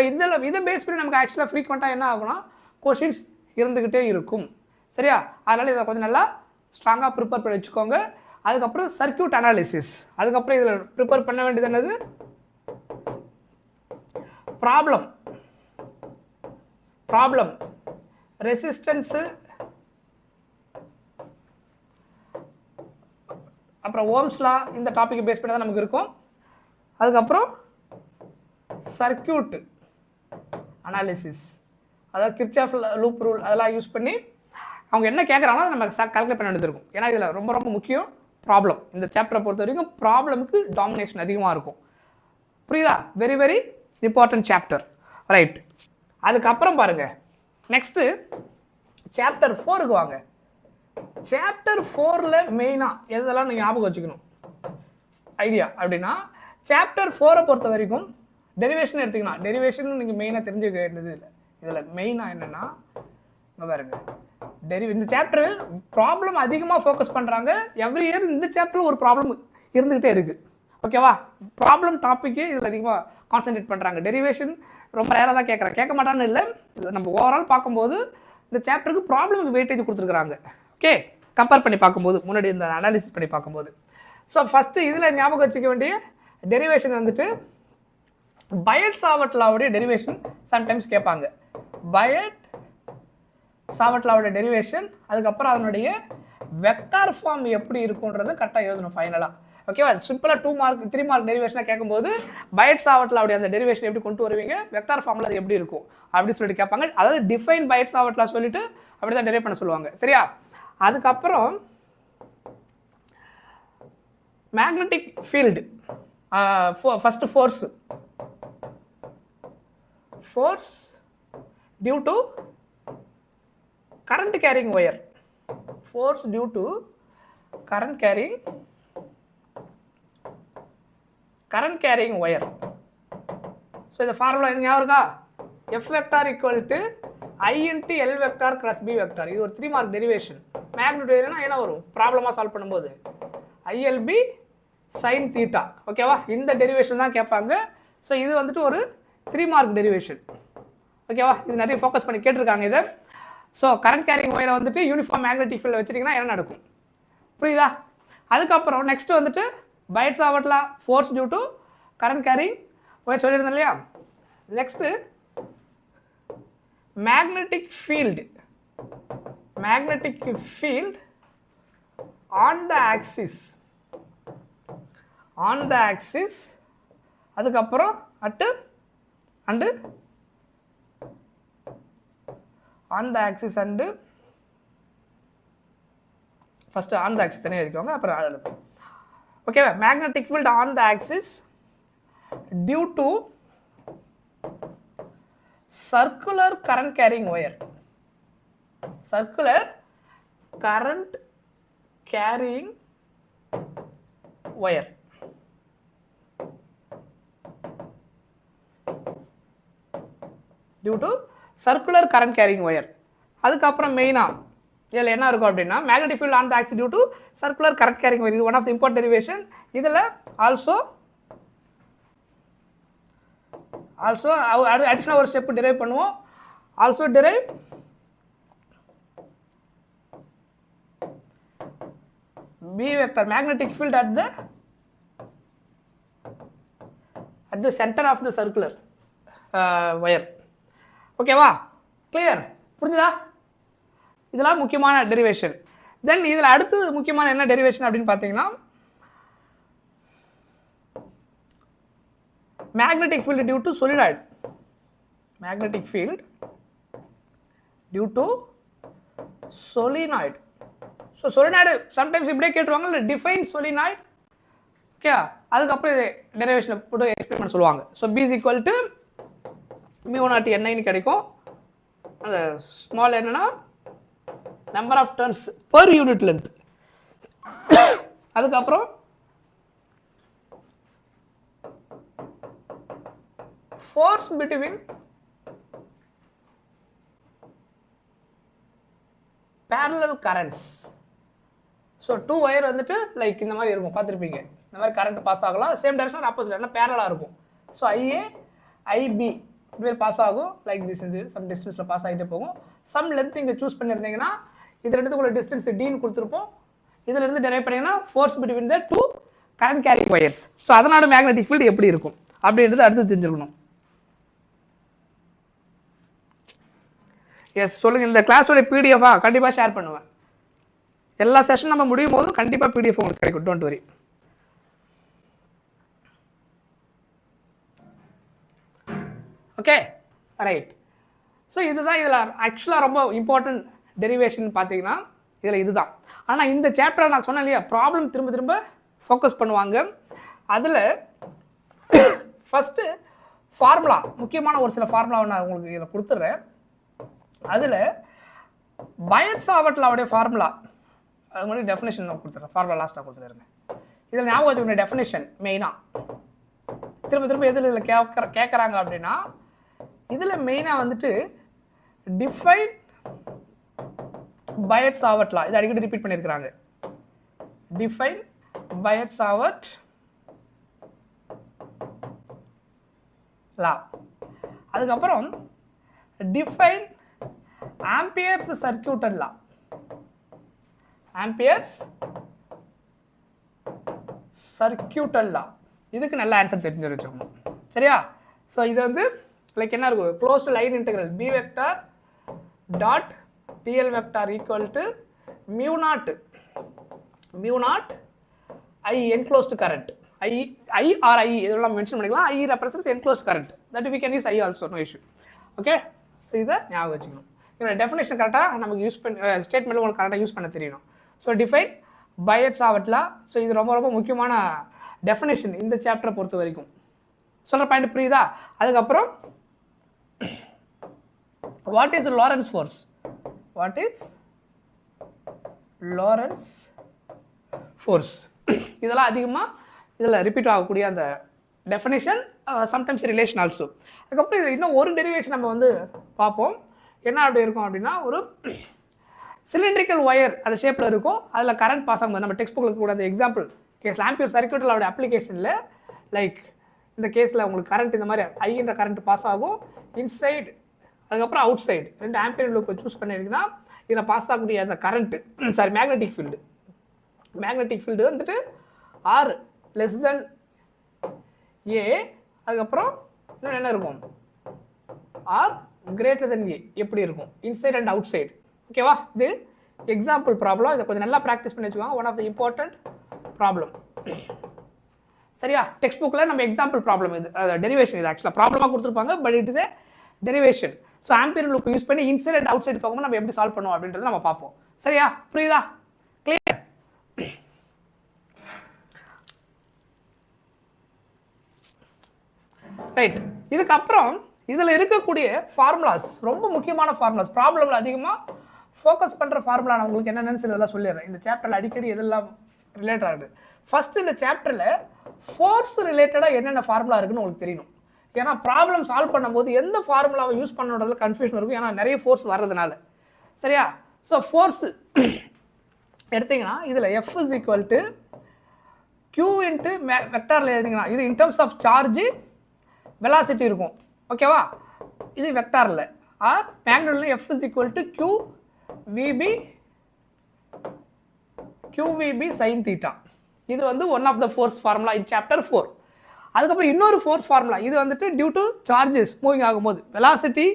A: இதை பேஸ் பண்ணி நமக்கு ஆக்சுவலாக ஃப்ரீக்வெண்ட்டாக என்ன ஆகும்னா கொஷின்ஸ் இருந்துக்கிட்டே இருக்கும். சரியா? அதனால் இதை கொஞ்சம் நல்லா ஸ்ட்ராங்காக ப்ரிப்பேர் பண்ணி வச்சுக்கோங்க. அதுக்கப்புறம் சர்க்யூட் அனாலிசிஸ், அதுக்கப்புறம் இதில் ப்ரிப்பேர் பண்ண வேண்டியது என்னது, ப்ராப்ளம் ரெசிஸ்டன்ஸு, அப்புறம் ஓம்ஸ் லா, இந்த டாப்பிக்கை பேஸ் பண்ணி தான் நமக்கு இருக்கும். அதுக்கப்புறம் சர்க்யூட் அனாலிசிஸ், அதாவது கிர்ச்சாஃப் லூப் ரூல் அதெல்லாம் யூஸ் பண்ணி அவங்க என்ன கேட்குறாங்களோ நம்ம கால்குலேட் பண்ண வேண்டியது இருக்கும். ஏன்னா இதில் ரொம்ப ரொம்ப முக்கியம் ப்ராப்ளம். இந்த சாப்டரை பொறுத்த வரைக்கும் ப்ராப்ளமுக்கு டாமினேஷன் அதிகமாக இருக்கும். புரியுதா? Very very important chapter. Right, அதுக்கப்புறம் பாருங்கள் நெக்ஸ்ட்டு சாப்டர் 4க்கு வாங்க. சாப்டர் 4ல் மெயினாக எதெல்லாம் நீங்கள் ஞாபகம் வச்சுக்கணும் ஐடியா அப்படின்னா, சாப்டர் 4 பொறுத்த வரைக்கும் டெரிவேஷன் எடுத்துக்கலாம். டெரிவேஷன் நீங்கள் மெயினாக தெரிஞ்சுக்க வேண்டியது இல்லை. இதில் மெயினாக என்னென்னா பாருங்க, இந்த சாப்டர் ப்ராப்ளம் அதிகமாக ஃபோக்கஸ் பண்ணுறாங்க. எவ்ரி இயர் இந்த சாப்டரில் ஒரு ப்ராப்ளம் இருந்துக்கிட்டே இருக்குது. ஓகேவா? ப்ராப்ளம் டாப்பிக்கே இதில் அதிகமாக கான்சன்ட்ரேட் பண்ணுறாங்க. டெரிவேஷன் ரொம்ப ரேராக தான் கேட்க மாட்டான்னு இல்லை. நம்ம ஓவரால் பார்க்கும்போது இந்த சாப்டருக்கு ப்ராப்ளமுக்கு வெயிட்டேஜ் கொடுத்துருக்குறாங்க. ஓகே, கம்பேர் பண்ணி பார்க்கும்போது, முன்னாடி இந்த அனாலிசிஸ் பண்ணி பார்க்கும்போது. ஸோ ஃபஸ்ட்டு இதில் ஞாபகம் வச்சுக்க வேண்டிய டெரிவேஷன் வந்துட்டு பையட்-சாவர்ட் லாவுடைய டெரிவேஷன் சம்டைம்ஸ் கேட்பாங்க. பையட்-சாவர்ட் லாவுடைய டெரிவேஷன், அதுக்கப்புறம் அதனுடைய வெக்டார் ஃபார்ம் எப்படி இருக்குன்றதை கரெக்டாக எழுதணும் ஃபைனலாக. ஓகேவா? சிம்பிளாக 2 மார்க் 3 மார்க் டெரிவேஷனாக கேட்கும்போது பையட்-சாவர்ட் லாவுடைய அந்த டெரிவேஷன் எப்படி கொண்டு வருவீங்க, வெக்டார் ஃபார்மில் அது எப்படி இருக்கும் அப்படின்னு சொல்லிட்டு கேட்பாங்க. அதாவது டிஃபைன் பையட்-சாவர்ட் லா சொல்லிட்டு அப்படி தான் டெரைவ் பண்ண சொல்லுவாங்க. சரியா? அதுக்கப்புறம் magnetic field, first force due to current carrying wire. Force due to current carrying wire. So இந்த ஃபார்முலா என்ன ஞாபகம் இருக்கா? F vector equal to I into L vector cross B vector. இது ஒரு 3 மார்க் டெரிவேஷன். மேக்னிட்யூட்னா என்ன வரும் ப்ராப்ளமாக சால்வ் பண்ணும்போது? ILB sine theta. ஓகேவா? இந்த டெரிவேஷன் தான் கேட்பாங்க. ஸோ இது வந்துட்டு ஒரு 3 மார்க் டெரிவேஷன். ஓகேவா? இது நிறைய ஃபோக்கஸ் பண்ணி கேட்டிருக்காங்க இதை. ஸோ கரண்ட் கேரிங் ஒயரை வந்துட்டு யூனிஃபார்ம் மேக்னெட்டிக் ஃபீல்டில் வச்சுட்டிங்கன்னா என்ன நடக்கும்? புரியுதா? அதுக்கப்புறம் நெக்ஸ்ட் வந்துட்டு Biot Savart law, force due to current carrying wire சொல்லியிருந்தேன் இல்லையா? Next magnetic field on the axis, அதுக்கப்புறம் and on the axis and first on the axis தனியாக எழுதிக்கோங்க, அப்புறம் எழுது. ஓகேவா? Magnetic field on the axis due to circular current carrying wire. Due to circular current carrying wire. அதுக்கப்புறம் மெயினாக இதில் என்ன இருக்கும் அப்படின்னா, magnetic field on the axis due to circular current carrying wire. இது one of the important derivation. இதில் also additional ஒரு step derive பண்ணுவோம். Also derive B vector magnetic field at the centre of the circular wire. ஓகேவா? Clear? புரிஞ்சுதா? இதெல்லாம் முக்கியமான derivation. தென் இதில் அடுத்து முக்கியமான என்ன டெரிவேஷன் அப்படின்னு பார்த்தீங்கன்னா, magnetic field due to solenoid. So solenoid sometimes இப்படியே கேட்டுருவாங்க, define solenoid. ஓகே, அதுக்கப்புறம் இது டெரிவேஷனை போட்டு எக்ஸ்பிளைன் பண்ண சொல்லுவாங்க. So B is equal to μ0 N கிடைக்கும். அந்த ஸ்மால் என்னன்னா number of turns per unit length. அதுக்கப்புறம் force between parallel currents. So 2 wire வந்துட்டு லைக் இந்த மாதிரி இருக்கும், பார்த்துருப்பீங்க. இந்த மாதிரி கரண்ட் பாஸ் ஆகலாம், சேம் டைரக்ஷன் ஆப்போசிட், என்ன பேரலாக இருக்கும். ஸோ IA IB இப்படி பாஸ் ஆகும், லைக் திஸ். இது சம் டிஸ்டன்ஸில் பாஸ் ஆகிட்டே போகும். சம் லென்த் இங்கே சூஸ் பண்ணியிருந்தீங்கன்னா இது ரெண்டுக்குள்ள டிஸ்டன்ஸ் டீன்னு கொடுத்துருப்போம். இதில் இருந்து டெரைவ் பண்ணிங்கன்னா force between the 2 current carrying wires. So அதனால மேக்னெட்டிக் ஃபீல்டு எப்படி இருக்கும் அப்படின்றது அடுத்து தெரிஞ்சுக்கணும். எஸ், சொல்லுங்கள். இந்த கிளாஸோட பிடிஎஃபா கண்டிப்பாக ஷேர் பண்ணுவேன். எல்லா செஷன் நம்ம முடியும் போதும் கண்டிப்பாக பிடிஎஃப் உங்களுக்கு கிடைக்கும், don't worry. Okay, right. So இதுதான் இதில் ஆக்சுவலாக ரொம்ப இம்பார்ட்டன்ட் டெரிவேஷன் பார்த்தீங்கன்னா இதில் இதுதான். ஆனால் இந்த சாப்டர் நான் சொன்னேன் இல்லையா, ப்ராப்ளம் திரும்ப திரும்ப ஃபோக்கஸ் பண்ணுவாங்க. அதில் ஃபஸ்ட்டு ஃபார்முலா, முக்கியமான ஒரு சில ஃபார்முலாவை நான் உங்களுக்கு இதில் கொடுத்துட்றேன். அதில் 𝑬𝒔𝒑𝒔 ஃபார்முலா, அது மாதிரி டெஃபினேஷன் நான் கொடுத்துட்றேன். ஃபார்முலா லாஸ்ட்டாக கொடுத்துருங்க. இதில் ஞாபகம் வச்சுக்கோங்க டெஃபினேஷன் மெயினாக திரும்ப திரும்ப எதில் இதில் கேட்குறாங்க அப்படின்னா, இதில் மெயினாக வந்துட்டு டிஃபைன் 𝑬𝒔𝒑𝒔 இது அடிக்கடி ரிப்பீட் பண்ணியிருக்கிறாங்க. டிஃபைன் 𝑬𝒔𝒑𝒔. அதுக்கப்புறம் டிஃபைன் ஆம்பியர்ஸ் சர்க்யூட்டட் லா. ஆம்பியர்ஸ் சர்க்யூட்டல் லா, இதுக்கு நல்ல ஆன்சர் தெரிஞ்சு வச்சுக்கணும். சரியா? ஸோ இது வந்து லைக் என்ன இருக்கும், closed line integral B vector dot DL vector equal to μ0 I enclosed current. I or I இதெல்லாம் மென்ஷன் பண்ணிக்கலாம். I represents enclosed current, that we can use I also, no issue. Okay, so இதை ஞாபகம் வச்சுக்கணும். இதோட definition கரெக்டாக நமக்கு use பண்ணி ஸ்டேட்மெண்ட்டில் உங்களுக்கு கரெக்டாக யூஸ் பண்ண தெரியணும். So define 𝑬𝒔𝒑𝒔. ஸோ இது ரொம்ப ரொம்ப முக்கியமான டெஃபினேஷன் இந்த சாப்டரை பொறுத்த வரைக்கும். சொல்கிற பாயிண்ட் புரியுதா? அதுக்கப்புறம் what is Lawrence force? What is Lawrence force? இதெல்லாம் அதிகமாக இதில் ரிப்பீட் ஆகக்கூடிய அந்த டெஃபினேஷன், சம்டைம்ஸ் ரிலேஷன் ஆல்சோ. அதுக்கப்புறம் இது இன்னும் ஒரு டெரிவேஷன் நம்ம வந்து பார்ப்போம். என்ன அப்படி இருக்கும் அப்படின்னா, ஒரு சிலிண்ட்ரிக்கல் ஒயர் அந்த ஷேப்பில் இருக்கும், அதில் கரண்ட் பாஸ் ஆகும்போது நம்ம டெக்ஸ்ட் புக்கில் கூட அந்த எக்ஸாம்பிள் கேஸில் ஆம்பியர் சர்க்யூட்டில் அவருடைய அப்ளிகேஷனில் லைக் இந்த கேஸில் உங்களுக்கு கரண்ட் இந்த மாதிரி ஐன்ற கரண்ட் பாஸ் ஆகும் இன்சைடு, அதுக்கப்புறம் அவுட் சைடு ரெண்டு ஆம்பியர் லூப்பை சூஸ் பண்ணியிருக்கீங்கன்னா இதில் பாஸ் ஆகக்கூடிய அந்த கரண்ட்டு மேக்னெட்டிக் ஃபீல்டு வந்துட்டு R லெஸ் தென் A, அதுக்கப்புறம் இன்னும் என்ன இருக்கும், R கிரேட்டர் தென் A எப்படி இருக்கும், இன்சைட் அண்ட் அவுட் சைடு. ஓகேவா? இது எக்ஸாம்பிள் ப்ராப்ளம். இதை கொஞ்சம் நல்லா ப்ராக்டிஸ் பண்ணி வச்சுக்கோங்க. One of the important problem. சரியா? டெக்ஸ்ட் புக்கில் நம்ம எக்ஸாம்பிள் ப்ராப்ளம் இது டெரிவேஷன். இது ஆக்சுவலாக ப்ராப்ளமாக கொடுத்துருப்பாங்க, but it is A derivation. So ampere loop use பண்ணி இன்சைட் அண்ட் அவுட் சைடு பார்க்கும்போது நம்ம எப்படி சால்வ் பண்ணுவோம் அப்படின்றத நம்ம பார்ப்போம். சரியா? புரியுதா? கிளியர்? ரைட். இதுக்கப்புறம் இதில் இருக்கக்கூடிய ஃபார்முலாஸ் ரொம்ப முக்கியமான ஃபார்முலாஸ், ப்ராப்ளமில் அதிகமாக ஃபோக்கஸ் பண்ணுற ஃபார்முலா நான் உங்களுக்கு என்னென்னு இதெல்லாம் சொல்லிடுறேன். இந்த சாப்டரில் அடிக்கடி எதெல்லாம் ரிலேட்டட் ஆகுது. ஃபஸ்ட்டு இந்த சாப்டரில் ஃபோர்ஸ் ரிலேட்டடாக என்னென்ன ஃபார்முலா இருக்குன்னு உங்களுக்கு தெரியணும். ஏன்னா ப்ராப்ளம் சால்வ் பண்ணும்போது எந்த ஃபார்முலாவை யூஸ் பண்ணுறதுல கன்ஃபியூஷன் இருக்கும், ஏன்னா நிறைய ஃபோர்ஸ் வர்றதுனால. சரியா? ஸோ ஃபோர்ஸ் எடுத்திங்கன்னா இதில் F is equal to Q into வெக்டாரில் எழுதிங்கன்னா இது in terms of charge velocity இருக்கும். ஓகேவா? இது வெக்டாரில் ஆர் மேக்னெட்டில் F is equal to QVB sin θ. இது வந்து one of the force formula in chapter 4. அதுக்கப்புறம் இன்னொரு ஃபோர்ஸ் ஃபார்முலா, இது வந்துட்டு டியூ டு சார்ஜஸ் மூவிங் ஆகும்போது வெலாசிட்டி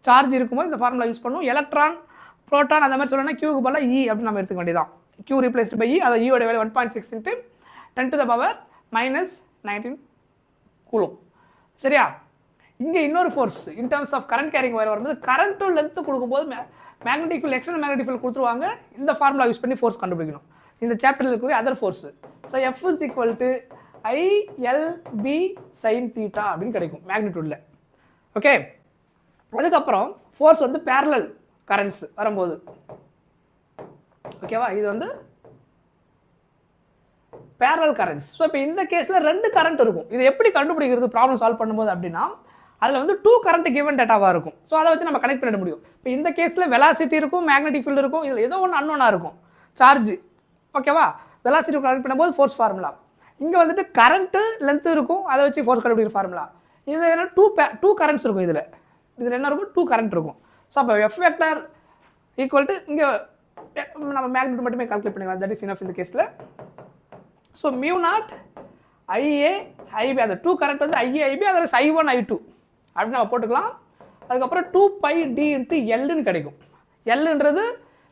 A: சார்ஜ் இருக்கும்போது இந்த ஃபார்முலா யூஸ் பண்ணுவோம். எலக்ட்ரான் ப்ரோட்டான் அந்த மாதிரி சொல்லணும்னா Qக்கு பதிலாக E அப்படின்னு நம்ம எடுத்துக்க வேண்டியதான். Q ரீப்ளேஸ்டு பை E, அதை ஈயோட வேலை 1.6 × 10⁻−19 கூலும். சரியா? இங்கே இன்னொரு force in terms of current carrying wire வரும்போது கரண்ட்டும் லென்த்து கொடுக்கும்போது magnetic field external magnetic field கொடுத்துருவாங்க. இந்த ஃபார்முலா யூஸ் பண்ணி ஃபோர்ஸ் கண்டுபிடிக்கணும். இந்த சாப்டரில் இருக்கக்கூடிய other force. So F is equal to ILB sin θ அப்படின்னு கிடைக்கும் மேக்னிடியூடில். ஓகே, அதுக்கப்புறம் ஃபோர்ஸ் வந்து பேரலல் கரண்ட்ஸ் வரும்போது, ஓகேவா, இது வந்து பேரலல் கரண்ட்ஸ். ஸோ இப்போ இந்த கேஸில் ரெண்டு கரண்ட் இருக்கும். இது எப்படி கண்டுபிடிக்கிறது ப்ராப்ளம் சால்வ் பண்ணும்போது அப்படின்னா, அதில் வந்து 2 கரண்ட் கிவன் டேட்டாவாக இருக்கும். ஸோ அதை வச்சு நம்ம கனெக்ட் பண்ண முடியும். இப்போ இந்த கேஸில் வெலாசிட்டி இருக்கும், மேக்னெட்டிக் ஃபீல்டு இருக்கும், இதில் ஏதோ ஒன்று அன்னோனாக இருக்கும், சார்ஜ். ஓகேவா? வெலாசிட்டி கனெக்ட் பண்ணும்போது ஃபோர்ஸ் ஃபார்முலா. இங்கே வந்துட்டு கரண்ட்டு லென்த்து இருக்கும், அதை வச்சு ஃபோர்ஸ் கண்டுபிடிக்கிற ஃபார்முலா. இது என்ன 2 கரண்ட்ஸ் இருக்கும். இதில் என்ன இருக்கும், 2 கரண்ட் இருக்கும். ஸோ அப்போ F வெக்டார் ஈக்குவல் டு இங்கே நம்ம மேக்னெட் மட்டுமே கால்குலேட் பண்ணிக்கலாம். தட் இஸ் இனஃப் இந்த கேஸில். ஸோ μ0 IA IB, அந்த 2 கரண்ட் வந்து IA IB, அதில் I1 I2 அப்படின்னு நம்ம போட்டுக்கலாம். அதுக்கப்புறம் 2πD × Lன்னு கிடைக்கும். Lன்றது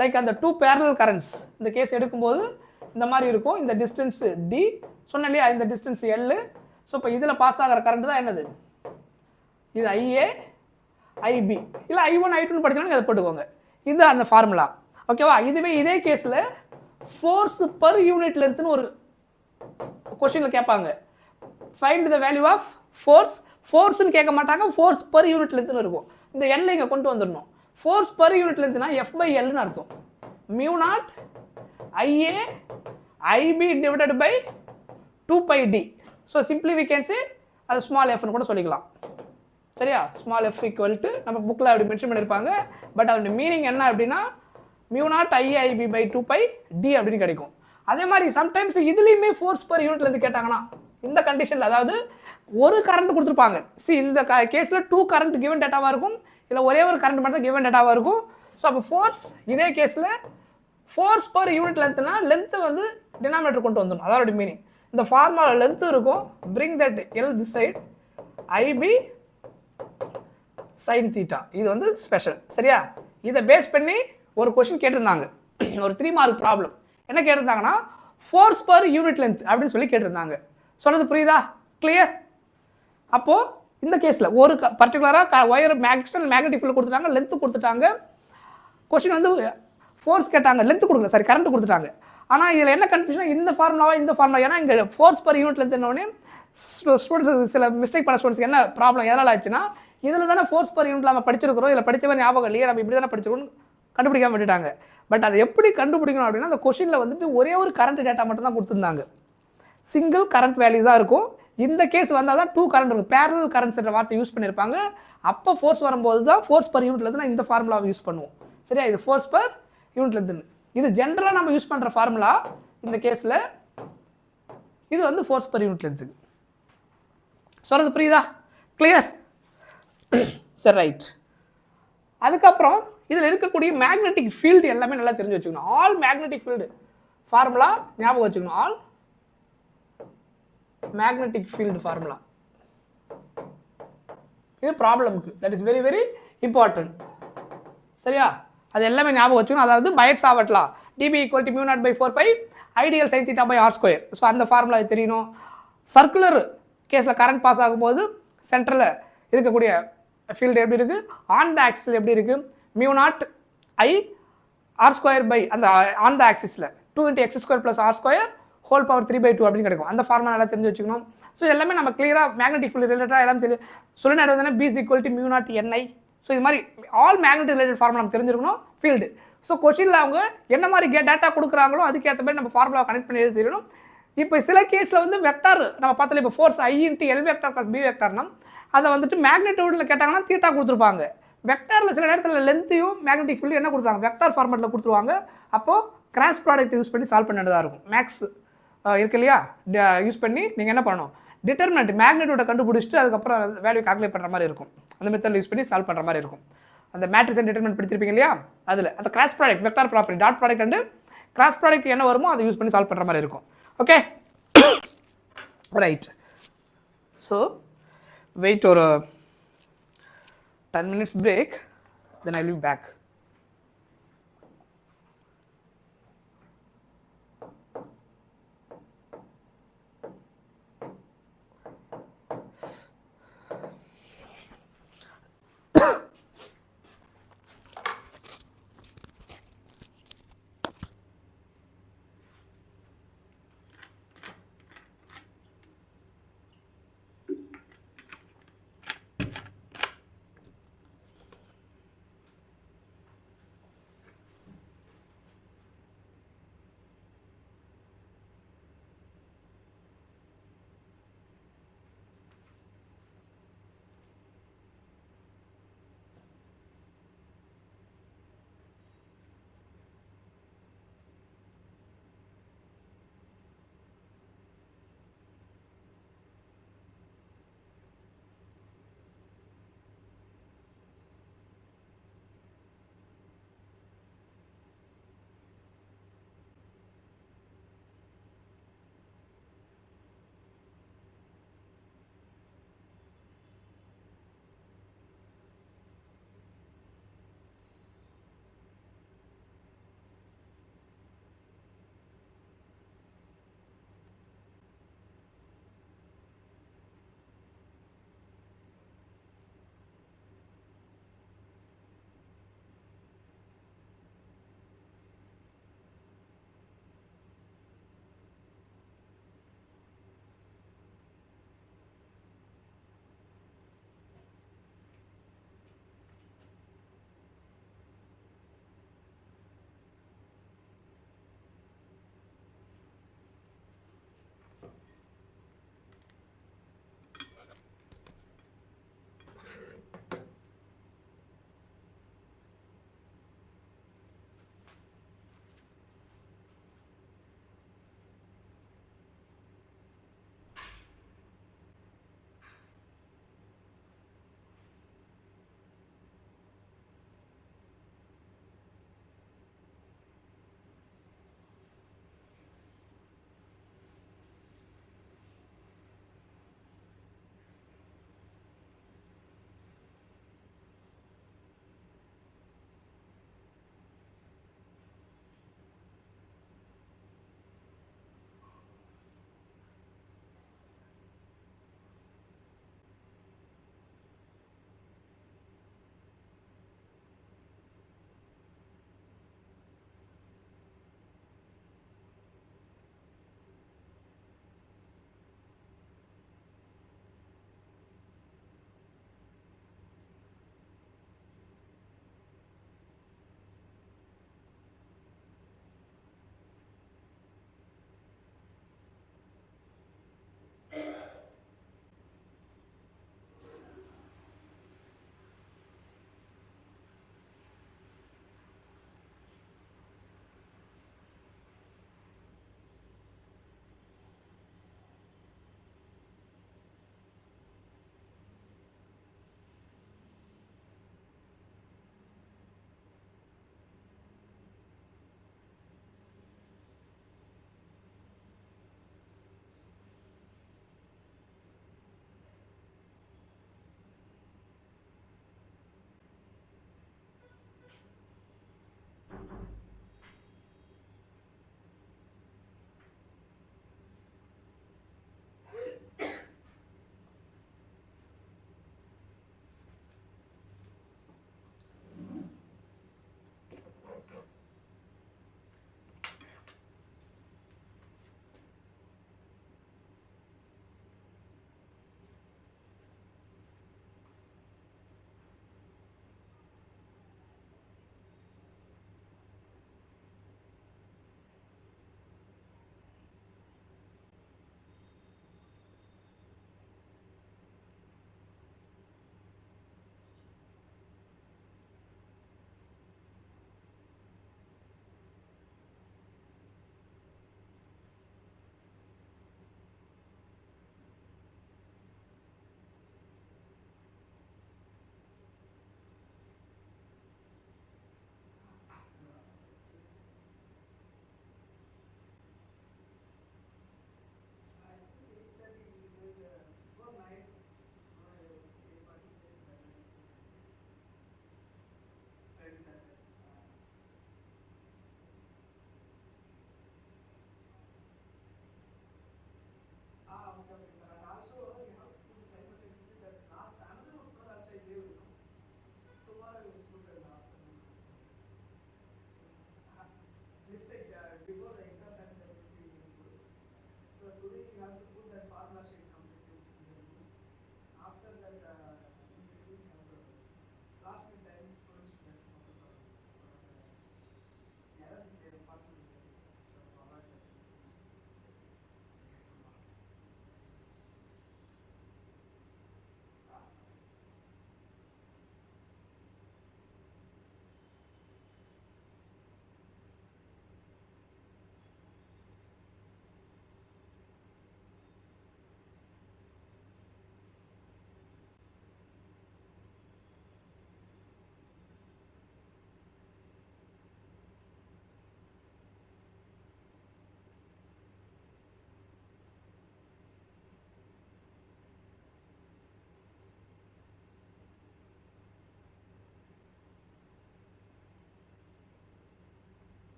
A: லைக் அந்த 2 பேரலல் கரண்ட்ஸ் இந்த கேஸ் எடுக்கும்போது இந்த மாதிரி இருக்கும். இந்த டிஸ்டன்ஸ் D சொன்ன இல்லையா, இந்த டிஸ்டன்ஸ் L. ஸோ இப்போ இதில் பாஸ் ஆகிற கரண்ட் தான் என்னது, இது IA, ஐபி இல்லை I1 I2 படிச்சாலும் அதை போட்டுக்கோங்க. இது அந்த ஃபார்முலா. ஓகேவா? இதுவே இதே கேஸில் ஃபோர்ஸ் பர் யூனிட் லென்த்னு ஒரு கொஸ்டினில் கேட்பாங்க. ஃபைண்ட் த வேல்யூ ஆஃப் ஃபோர்ஸ்னு கேட்க மாட்டாங்க, ஃபோர்ஸ் பர் யூனிட் லென்த்னு இருக்கும். இந்த எல்லை இங்கே கொண்டு வந்துடணும். ஃபோர்ஸ் பர் யூனிட் லென்த்னா F/Lன்னு அர்த்தம். μ0 IA IB divided by 2πd. So simply we can say அது ஸ்மால் எஃப்னு கூட சொல்லிக்கலாம். சரியா? ஸ்மால் எஃப் ஈக்குவல் டு நம்ம புக்கில் அப்படி மென்ஷன் பண்ணியிருப்பாங்க. பட் அதோட மீனிங் என்ன அப்படின்னா μ0 IA IB by 2πd அப்படின்னு கிடைக்கும். அதே மாதிரி சம்டைம்ஸ் இதுலேயுமே ஃபோர்ஸ் பர் யூனிட்லேருந்து கேட்டாங்கன்னா இந்த கண்டிஷனில், அதாவது ஒரு கரண்ட் கொடுத்துருப்பாங்க. இந்த கேஸில் 2 கரண்ட் கிவன் டேட்டாவாக இருக்கும், இல்லை ஒரே ஒரு கரண்ட் மட்டும் தான் கிவன் டேட்டாவாக இருக்கும். ஸோ அப்போ ஃபோர்ஸ் இதே கேஸில் ஃபோர்ஸ் பர் யூனிட் லென்த்னா லென்த்து வந்து டினாமினேட்டர் கொண்டு வந்துடும். அதோட மீனிங் இந்த ஃபார்முலா லென்த்து இருக்கும். Bring that L this side IB sine theta. இது வந்து ஸ்பெஷல். சரியா? இதை பேஸ் பண்ணி ஒரு கொஸ்டின் கேட்டிருந்தாங்க. ஒரு 3 மார்க் ப்ராப்ளம். என்ன கேட்டிருந்தாங்கன்னா ஃபோர்ஸ் பர் யூனிட் லென்த் அப்படின்னு சொல்லி கேட்டிருந்தாங்க. சொல்கிறது புரியுதா? கிளியர்? அப்போது இந்த கேஸில் ஒரு பர்டிகுலராக ஒயர் எக்ஸ்டர்னல் மேக்னெட்டிக் ஃபீல்டு கொடுத்துட்டாங்க, லென்த்து கொடுத்துட்டாங்க. கொஸ்டின் வந்து ஃபோர்ஸ் கேட்டாங்க, லென்த்து கொடுக்கல, சாரி கரண்ட் கொடுத்துட்டாங்க. ஆனால் இதில் என்ன கன்ஃபியூஷன், இந்த ஃபார்முலாவா இந்த ஃபார்முலா? ஏன்னா இங்கே ஃபோர்ஸ் பர் யூனிட் லென்த்னோடனே ஸ்டூடெண்ட்ஸ் சில மிஸ்டேக் பண்ண ஸ்டூடெண்ட்ஸ்க்கு என்ன ப்ராப்ளம் எதனால் ஆச்சுன்னா, இதில் தானே ஃபோர்ஸ் பர் யூனிட் நம்ம படிச்சிருக்கிறோம், இதில் படித்தவன் ஞாபகம் இல்லையே, நம்ம இப்படி தானே படிச்சிருக்கோம் கண்டுபிடிக்காம விட்டுட்டாங்க. பட் அதை எப்படி கண்டுபிடிக்கணும் அப்படின்னா, அந்த கொஸ்டினில் வந்துட்டு ஒரே ஒரு கரண்ட் டேட்டா மட்டும் தான் கொடுத்துருந்தாங்க. சிங்கிள் கரண்ட் வேல்யூ தான் இருக்கும். இந்த கேஸ் வந்தால் தான் 2 கரண்ட் இருக்கும். பேரலல் கரண்ட்ஸ் என்ற வார்த்தை யூஸ் பண்ணியிருப்பாங்க. அப்போ ஃபோர்ஸ் வரும்போது தான் ஃபோர்ஸ் பர் யூனிட்லேருந்து நான் இந்த ஃபார்முலாவை யூஸ் பண்ணுவோம். சரியா? இது ஃபோர்ஸ் பர் யூனிட்லேருந்து. இது ஜென்ரலாக நம்ம யூஸ் பண்ணுற ஃபார்முலா. இந்த கேஸில் இது வந்து ஃபோர்ஸ் பர் யூனிட்லேருந்து. சொல்கிறது புரியுதா? கிளியர்? சரி, ரைட். அதுக்கப்புறம் இதில் இருக்கக்கூடிய மேக்னெட்டிக் ஃபீல்டு எல்லாமே நல்லா தெரிஞ்சு வச்சுக்கணும். ஆல் மேக்னெட்டிக் ஃபீல்டு ஃபார்முலா ஞாபகம் வச்சுக்கணும். ஆல் மேக்னெட்டிக் ஃபீல்டு ஃபார்முலா இது ப்ராப்ளமுக்கு that is very very important. சரியா? அது எல்லாமே ஞாபகம் வச்சுக்கணும். அதாவது 𝑦𝒑𝒒𝒆 law dB = μ0 by 4π I DL sin θ by r². So அந்த ஃபார்முலா தெரியணும். சர்க்குலர் கேஸில் கரண்ட் பாஸ் ஆகும்போது சென்டரில் இருக்கக்கூடிய ஃபீல்டு எப்படி இருக்குது, ஆன் த ஆக்சிஸில் எப்படி இருக்குது, μ0 I r² by அந்த ஆன் த ஆக்சிஸில் 2 × x² + r² ஹோல் பவர் 3/2 அப்படின்னு கிடைக்கும். அந்த ஃபார்முலா நல்லா தெரிஞ்சு வச்சுக்கணும். ஸோ எல்லாமே நம்ம கிளியராக மேக்னெட்டிக் ஃபீல்டு ரிலேட்டடாக எல்லாம் தெரியும். சொல்லினாடு வந்து B = μ0 NI. ஸோ இது மாதிரி ஆல் மேக்னெட்டிக் ரிலேட்டட் ஃபார்முலா நம்ம தெரிஞ்சிருக்கணும் ஃபீல்டு. ஸோ கொஸ்டினில் அவங்க என்ன மாதிரி டேட்டா கொடுக்குறாங்களோ அதுக்கேற்ற மாதிரி நம்ம ஃபார்முலாவை கனெக்ட் பண்ணி எழுதி தெரியணும். இப்போ சில கேஸில் வந்து வெக்டார் நம்ம பார்த்தல, இப்போ force I × L vector + B வெக்டார்னா அதை வந்துட்டு மேக்னெட்டியூடில் கேட்டாங்கன்னா தீட்டா கொடுத்துருப்பாங்க. வெக்டாரில் சில நேரத்தில் லென்த்தையும் மேக்னெட்டிக் ஃபீல்டு என்ன கொடுத்துருவாங்க, வெக்டார் ஃபார்மேட்டில் கொடுத்துருவாங்க. அப்போது கிராஸ் ப்ராடக்ட் யூஸ் பண்ணி சால்வ் பண்ண வேண்டியதாக இருக்கும். மேக்ஸ் இருக்கு இல்லையா, யூஸ் பண்ணி நீங்கள் என்ன பண்ணணும், டிட்டர்மினன்ட் மேக்னெட்டியூடை கண்டுபிடிச்சிட்டு அதுக்கப்புறம் வேல்யூ கால்குலேட் பண்ணுற மாதிரி இருக்கும். அந்த மெத்தட் யூஸ் பண்ணி சால்வ் பண்ணுற மாதிரி இருக்கும். அந்த மேட்ரிக்ஸ் அண்ட் டிட்டர்மினன்ட் படிச்சிருப்பீங்க இல்லையா, அதில் அந்த cross product vector property dot product and cross product என்ன வருமோ அதை யூஸ் பண்ணி சால்வ் பண்ணுற மாதிரி இருக்கும். Okay, right. ஸோ வெயிட் ஒரு 10 minutes break, then I will be back.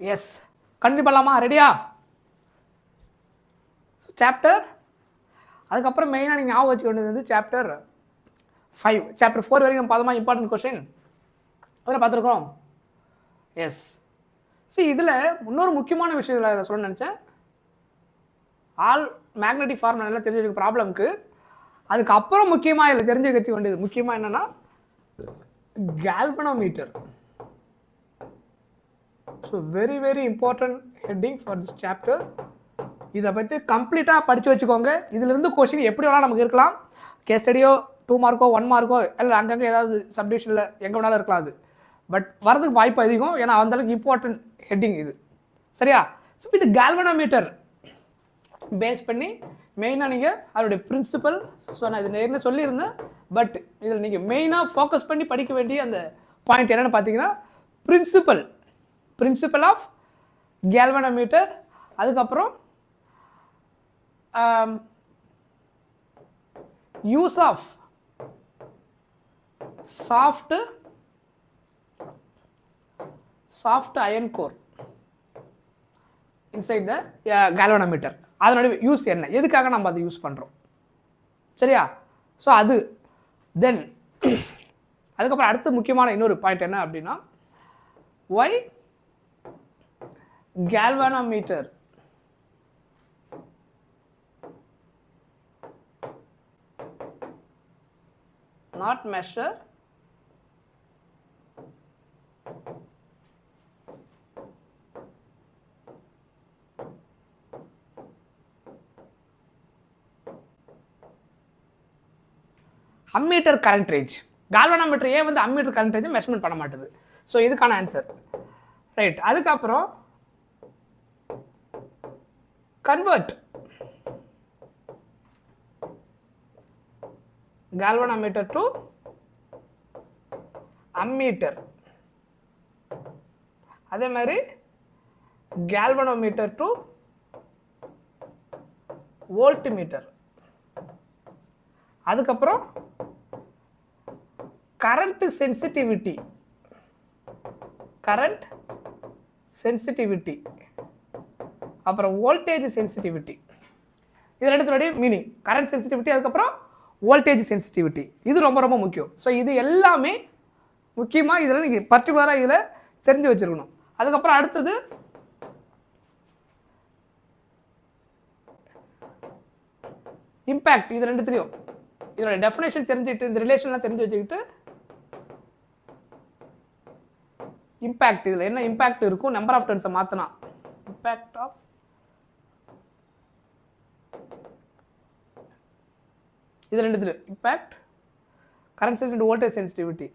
A: Yes கண்டிப்பாலாமா ரெடியா? சாப்டர் அதுக்கப்புறம் மெயினாக நீங்கள் ஞாபகம் வச்சுக்க வேண்டியது வந்து சாப்டர் 5 சாப்டர் 4 வரைக்கும் நம்ம பார்த்தோமா இம்பார்ட்டன்ட் கொஸ்டின் அதில் பார்த்துருக்கோம். எஸ் இதில் இன்னொரு முக்கியமான விஷயம் இதில் சொல்ல நினச்சேன். ஆல் மேக்னெட்டிக் ஃபார்முலா எல்லாம் தெரிஞ்ச ப்ராப்ளம்க்கு அதுக்கப்புறம் முக்கியமாக இதில் தெரிஞ்சு வச்சுக்க வேண்டியது முக்கியமாக என்னென்னா galvanometer. So very important heading for this chapter. இதை பற்றி கம்ப்ளீட்டாக படித்து வச்சுக்கோங்க. இதிலிருந்து கொஸ்டின் எப்படி வேணாலும் நமக்கு இருக்கலாம். கேஸ் ஸ்டடியோ 2 மார்க்கோ 1 மார்க்கோ இல்லை அங்கங்கே ஏதாவது சப்டிவிஷனில் எங்கே வேணாலும் இருக்கலாம். அது பட் வரதுக்கு வாய்ப்பு அதிகம். ஏன்னா அந்தளவுக்கு இம்பார்ட்டன்ட் ஹெட்டிங் இது. சரியா? ஸோ இது galvanometer பேஸ் பண்ணி மெயினாக நீங்கள் அதோடைய பிரின்சிபல் நான் இது நேரில் சொல்லியிருந்தேன். பட் இதில் நீங்கள் மெயினாக ஃபோக்கஸ் பண்ணி படிக்க வேண்டிய அந்த பாயிண்ட் என்னென்னு பார்த்தீங்கன்னா பிரின்சிபல் ஆஃப் galvanometer. அதுக்கப்புறம் use of soft iron core inside the galvanometer. அதனுடைய யூஸ் என்ன, எதுக்காக நம்ம அதை யூஸ் பண்ணுறோம். சரியா? ஸோ அது தென் அதுக்கப்புறம் அடுத்த முக்கியமான இன்னொரு பாயிண்ட் என்ன அப்படின்னா why galvanometer not measure ammeter current range. galvanometer ஏன் வந்து அம்மீட்டர் கரண்ட் ரேஞ்ச் மெஷர்மெண்ட் பண்ண மாட்டுது. ஸோ இதுக்கான ஆன்சர் ரைட். அதுக்கப்புறம் கன்வெர்ட் galvanometer to ammeter. அதே மாதிரி galvanometer to voltmeter. அதுக்கப்புறம் current sensitivity அப்புறம் voltage sensitivity. இது ரெண்டுத்தோட மீனிங் current sensitivity அதுக்கப்புறம் வோல்டேஜ் சென்சிட்டிவிட்டி. இது ரொம்ப முக்கியம். ஸோ இது எல்லாமே முக்கியமாக இதில் நீங்கள் பர்டிகுலராக இதில் தெரிஞ்சு வச்சுருக்கணும். அதுக்கப்புறம் அடுத்தது இம்பேக்ட். இது ரெண்டுத்துலையும் இதோட டெஃபினேஷன் தெரிஞ்சுக்கிட்டு இந்த ரிலேஷன்லாம் தெரிஞ்சு வச்சுக்கிட்டு இம்பேக்ட் இதில் என்ன இம்பேக்ட் இருக்கும் நம்பர் ஆஃப் டர்ன்ஸை மாற்றினா இம்பேக்ட் ஆஃப் இது ரெண்டுத்துல impact current sensitivity voltage sensitivity.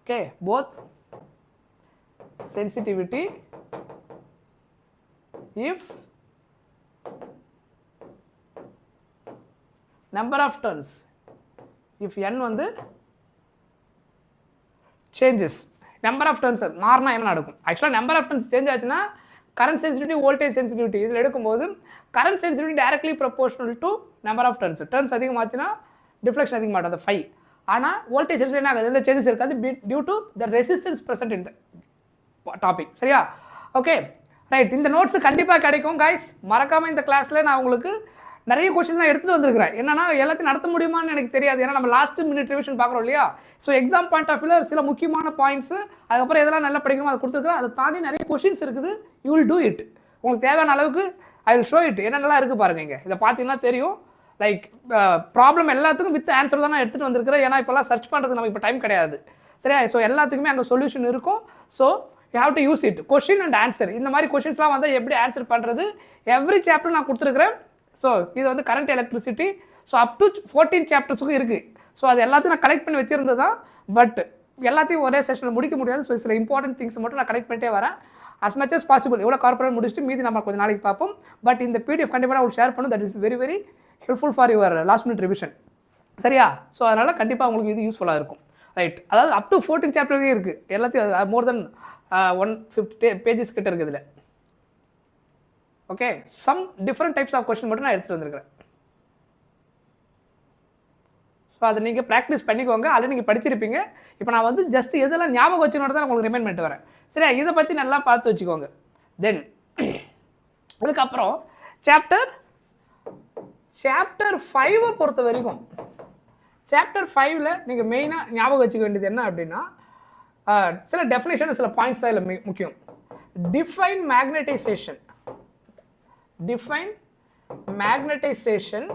A: Okay both sensitivity if number of turns if n வந்து changes நம்பர் ஆஃப் டர்ன்ஸ் மாறினா என்ன நடக்கும். ஆக்சுவலாக நம்பர் ஆஃப் டர்ன்ஸ் சேஞ்ச் ஆச்சுன்னா கரண்ட் சென்சிட்டிவிட்டி வோல்டேஜ் சென்சிட்டிவிட்டி இதில் எடுக்கும்போது current sensitivity directly proportional to number of turns அதிகமாச்சுன்னா deflection அதிகமாகும் அந்த 5. ஆனால் வோல்டேஜ் சென்சிட்டிவ் என்ன ஆகுது, எந்த சேஞ்சஸ் இருக்காது due to the resistance present in the topic. சரியா? Okay right. இந்த நோட்ஸ் கண்டிப்பாக கிடைக்கும் கைஸ். மறக்காமல் இந்த கிளாஸில் நான் உங்களுக்கு நிறைய கொஸ்டின் நான் எடுத்துகிட்டு வந்திருக்கிறேன். என்னன்னா எல்லாத்தையும் நடத்த முடியுமான்னு எனக்கு தெரியாது. ஏன்னா நம்ம லாஸ்ட் மினிட் ரிவிஷன் பார்க்குறோம் இல்லையா. ஸோ எக்ஸாம் பாயிண்ட் ஆஃப் வியூவில் சில முக்கியமான பாயிண்ட்ஸ் அதுக்கப்புறம் எதெல்லாம் நல்லா படிக்கணுமோ அதை கொடுத்துருக்குறேன். அதை தாண்டி நிறைய கொஸ்டின்ஸ் இருக்குது. You will do it. உங்களுக்கு தேவையான அளவுக்கு ஐ வில் ஷோ இட். என்னென்னலாம் இருக்குது பாருங்க. இங்கே இதை பார்த்தீங்கன்னா தெரியும். லைக் ப்ராப்ளம் எல்லாத்துக்கும் வித் ஆன்சர் தான் நான் எடுத்துகிட்டு வந்திருக்கிறேன். ஏன்னா இப்போல்லாம் சர்ச் பண்ணுறது நமக்கு இப்போ டைம் கிடையாது. சரியா? ஸோ எல்லாத்துக்குமே அங்கே சொல்யூஷன் இருக்கும். So you have to use it. Question and answer இந்த மாதிரி கொஸ்டின்ஸ்லாம் வந்து எப்படி ஆன்சர் பண்ணுறது எவ்ரி சாப்டர் நான் கொடுத்துருக்குறேன். ஸோ இது வந்து current electricity. So up to 14 சாப்டர்ஸுக்கும் இருக்குது. ஸோ அது எல்லாத்தையும் நான் கலெக்ட் பண்ணி வச்சுருந்தது தான். பட் எல்லாத்தையும் ஒரே செஷனில் முடிக்க முடியாது. ஸோ சில இம்பார்ட்டன்ட் திங்ஸ் மட்டும் நான் கலெக்ட் பண்ணிட்டே வரேன். as much as possible எவ்வளோ கார்பரேட் முடிச்சுட்டு மீதி நம்ம கொஞ்சம் நாளைக்கு பார்ப்போம். பட் இந்த பிடிஎஃப் கண்டிப்பாக நான் ஷேர் பண்ணும். That is very helpful for your last minute revision. சரியா? ஸோ அதனால் கண்டிப்பாக உங்களுக்கு இது யூஸ்ஃபுல்லாக இருக்கும். ரைட். அதாவது அப் டு 14 சாப்டர்லேயே இருக்குது. எல்லாத்தையும் மோர் தென் 150 பேஜஸ் கிட்ட இருக்குது இதில். Okay some different types of question மட்டும் நான் எடுத்துகிட்டு வந்திருக்கிறேன். ஸோ அதை நீங்கள் ப்ராக்டிஸ் பண்ணிக்கோங்க. ஆல்ரெடி நீங்கள் படிச்சிருப்பீங்க. இப்போ நான் வந்து ஜஸ்ட் எதெல்லாம் ஞாபகம் வச்சுன்னு தான் உங்களுக்கு ரிமைண்ட் பண்ணிட்டு வரேன். சரியா? இதை பற்றி நல்லா பார்த்து வச்சுக்கோங்க. தென் அதுக்கப்புறம் சாப்டர் 5 பொறுத்த வரைக்கும் சாப்டர் 5ல் நீங்கள் மெயினாக ஞாபகம் வச்சுக்க வேண்டியது என்ன அப்படின்னா, சில டெஃபினேஷன் சில பாயிண்ட்ஸ் தான் இதில் முக்கியம். டிஃபைன் மேக்னடைசேஷன்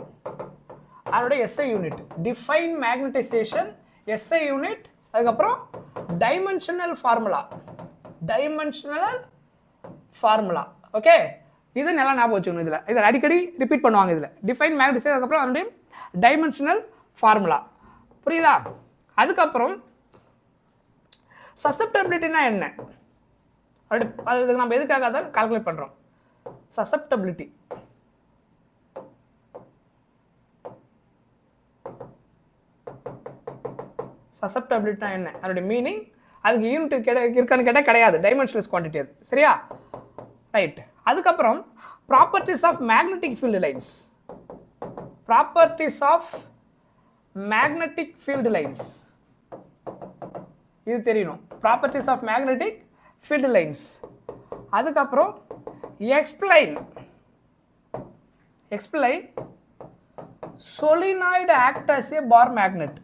A: அதோட SI unit. Define magnetisation SI unit. அதுக்கப்புறம் டைமென்ஷனல் ஃபார்முலா. ஓகே, இது நல்லா ஞாபகம் வச்சுக்கணும். இதில் அடிக்கடி ரிப்பீட் பண்ணுவாங்க. இதில் டிஃபைன் மேக்னடைசேஷன், அதுக்கப்புறம் அதனுடைய டைமென்ஷனல் ஃபார்முலா. புரியுதா? அதுக்கப்புறம் சசப்டபிலிட்டினா என்ன, அதுக்கு நம்ம எதுக்காக அதை கால்குலேட் பண்ணுறோம். சசப்டபிலிட்டினா என்ன, அதோடைய மீனிங், அதுக்கு யூனிட் இருக்கான்னு கேட்டால் கிடையாது, டைமென்ஷனலஸ் குவான்டிட்டி அது. சரியா? ரைட். அதுக்கப்புறம் properties of magnetic field lines. இது தெரியணும். Properties of magnetic field lines. அதுக்கப்புறம் explain solenoid act as a bar magnet.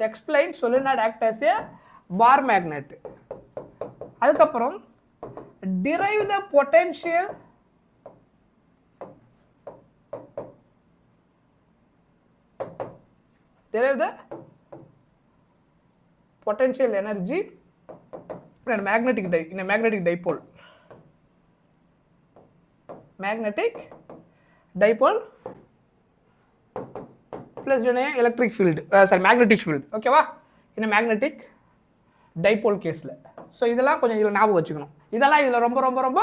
A: Explain solenoid act as a bar magnet. அதுக்கப்புறம் derive the potential energy in a magnetic dipole. Magnetic dipole plus electric field, magnetic field. Okay va? In a magnetic dipole case la. So இதெல்லாம் கொஞ்சம் இதில் ஞாபகம் வச்சுக்கணும். இதெல்லாம் இதில் ரொம்ப ரொம்ப ரொம்ப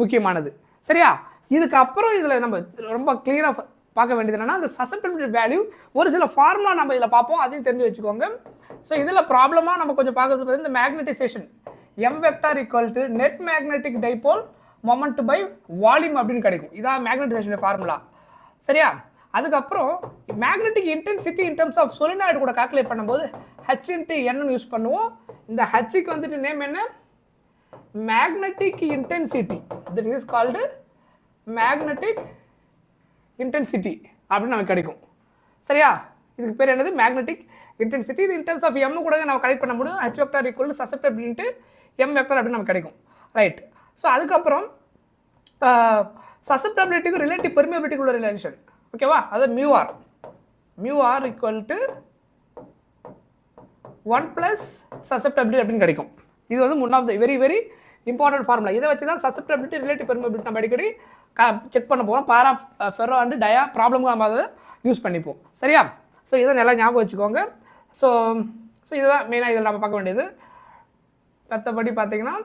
A: முக்கியமானது. சரியா? இதுக்கு அப்புறம் இதில் நம்ம ரொம்ப கிளியராக பார்க்க வேண்டியது என்னன்னா, அந்த சசப்டபிலிட்டி வேல்யூ ஒரு சில ஃபார்முலா நம்ம இதில் பார்ப்போம், அதையும் தெரிஞ்சு வச்சுக்கோங்க. ஸோ இதில் ப்ராப்ளமாக நம்ம கொஞ்சம் பார்க்கறது பார்த்தீங்கன்னா, இந்த magnetization m vector equal to net magnetic dipole moment by volume அப்படின்னு கிடைக்கும். இதான் மேக்னடைசேஷன் ஃபார்முலா. சரியா? அதுக்கப்புறம் magnetic intensity in terms of solenoid கூட கால்குலேட் பண்ணும்போது h/n யூஸ் பண்ணுவோம். இந்த ஹச்சுக்கு வந்துட்டு நேம் என்ன, magnetic intensity. That is called magnetic intensity அப்படின்னு நமக்கு கிடைக்கும். சரியா? இதுக்கு பேர் என்னது, மேக்னெட்டிக் இன்டென்சிட்டி. இது இன் டர்ம்ஸ் ஆஃப் m கூட நம்ம கனெக்ட் பண்ண முடியும். h vector equal to susceptibility m vector அப்படின்னு நமக்கு கிடைக்கும். ரைட். ஸோ அதுக்கப்புறம் சசப்டபிலிட்டிக்கு ரிலேட்டிவ் பெர்மியபிலிட்டிக்கு உள்ள ரிலேஷன். ஓகேவா? அது μr equal to 1 plus susceptibility அப்படின்னு கிடைக்கும். இது வந்து one of the very very important formula. இதை வச்சு தான் சசப்டபிலிட்டி ரிலேட்டிவ் பெர்மியபிலிட்டி நம்ம அடிக்கடி செக் பண்ண போகிறோம். பாரா ஃபெரோ அண்டு டயா ப்ராப்ளமும் நம்ம அதை யூஸ் பண்ணிப்போம். சரியா? ஸோ இதை நல்லா ஞாபகம் வச்சுக்கோங்க. ஸோ இதுதான் மெயினாக இதில் நம்ம பார்க்க வேண்டியது. மற்றபடி பார்த்தீங்கன்னா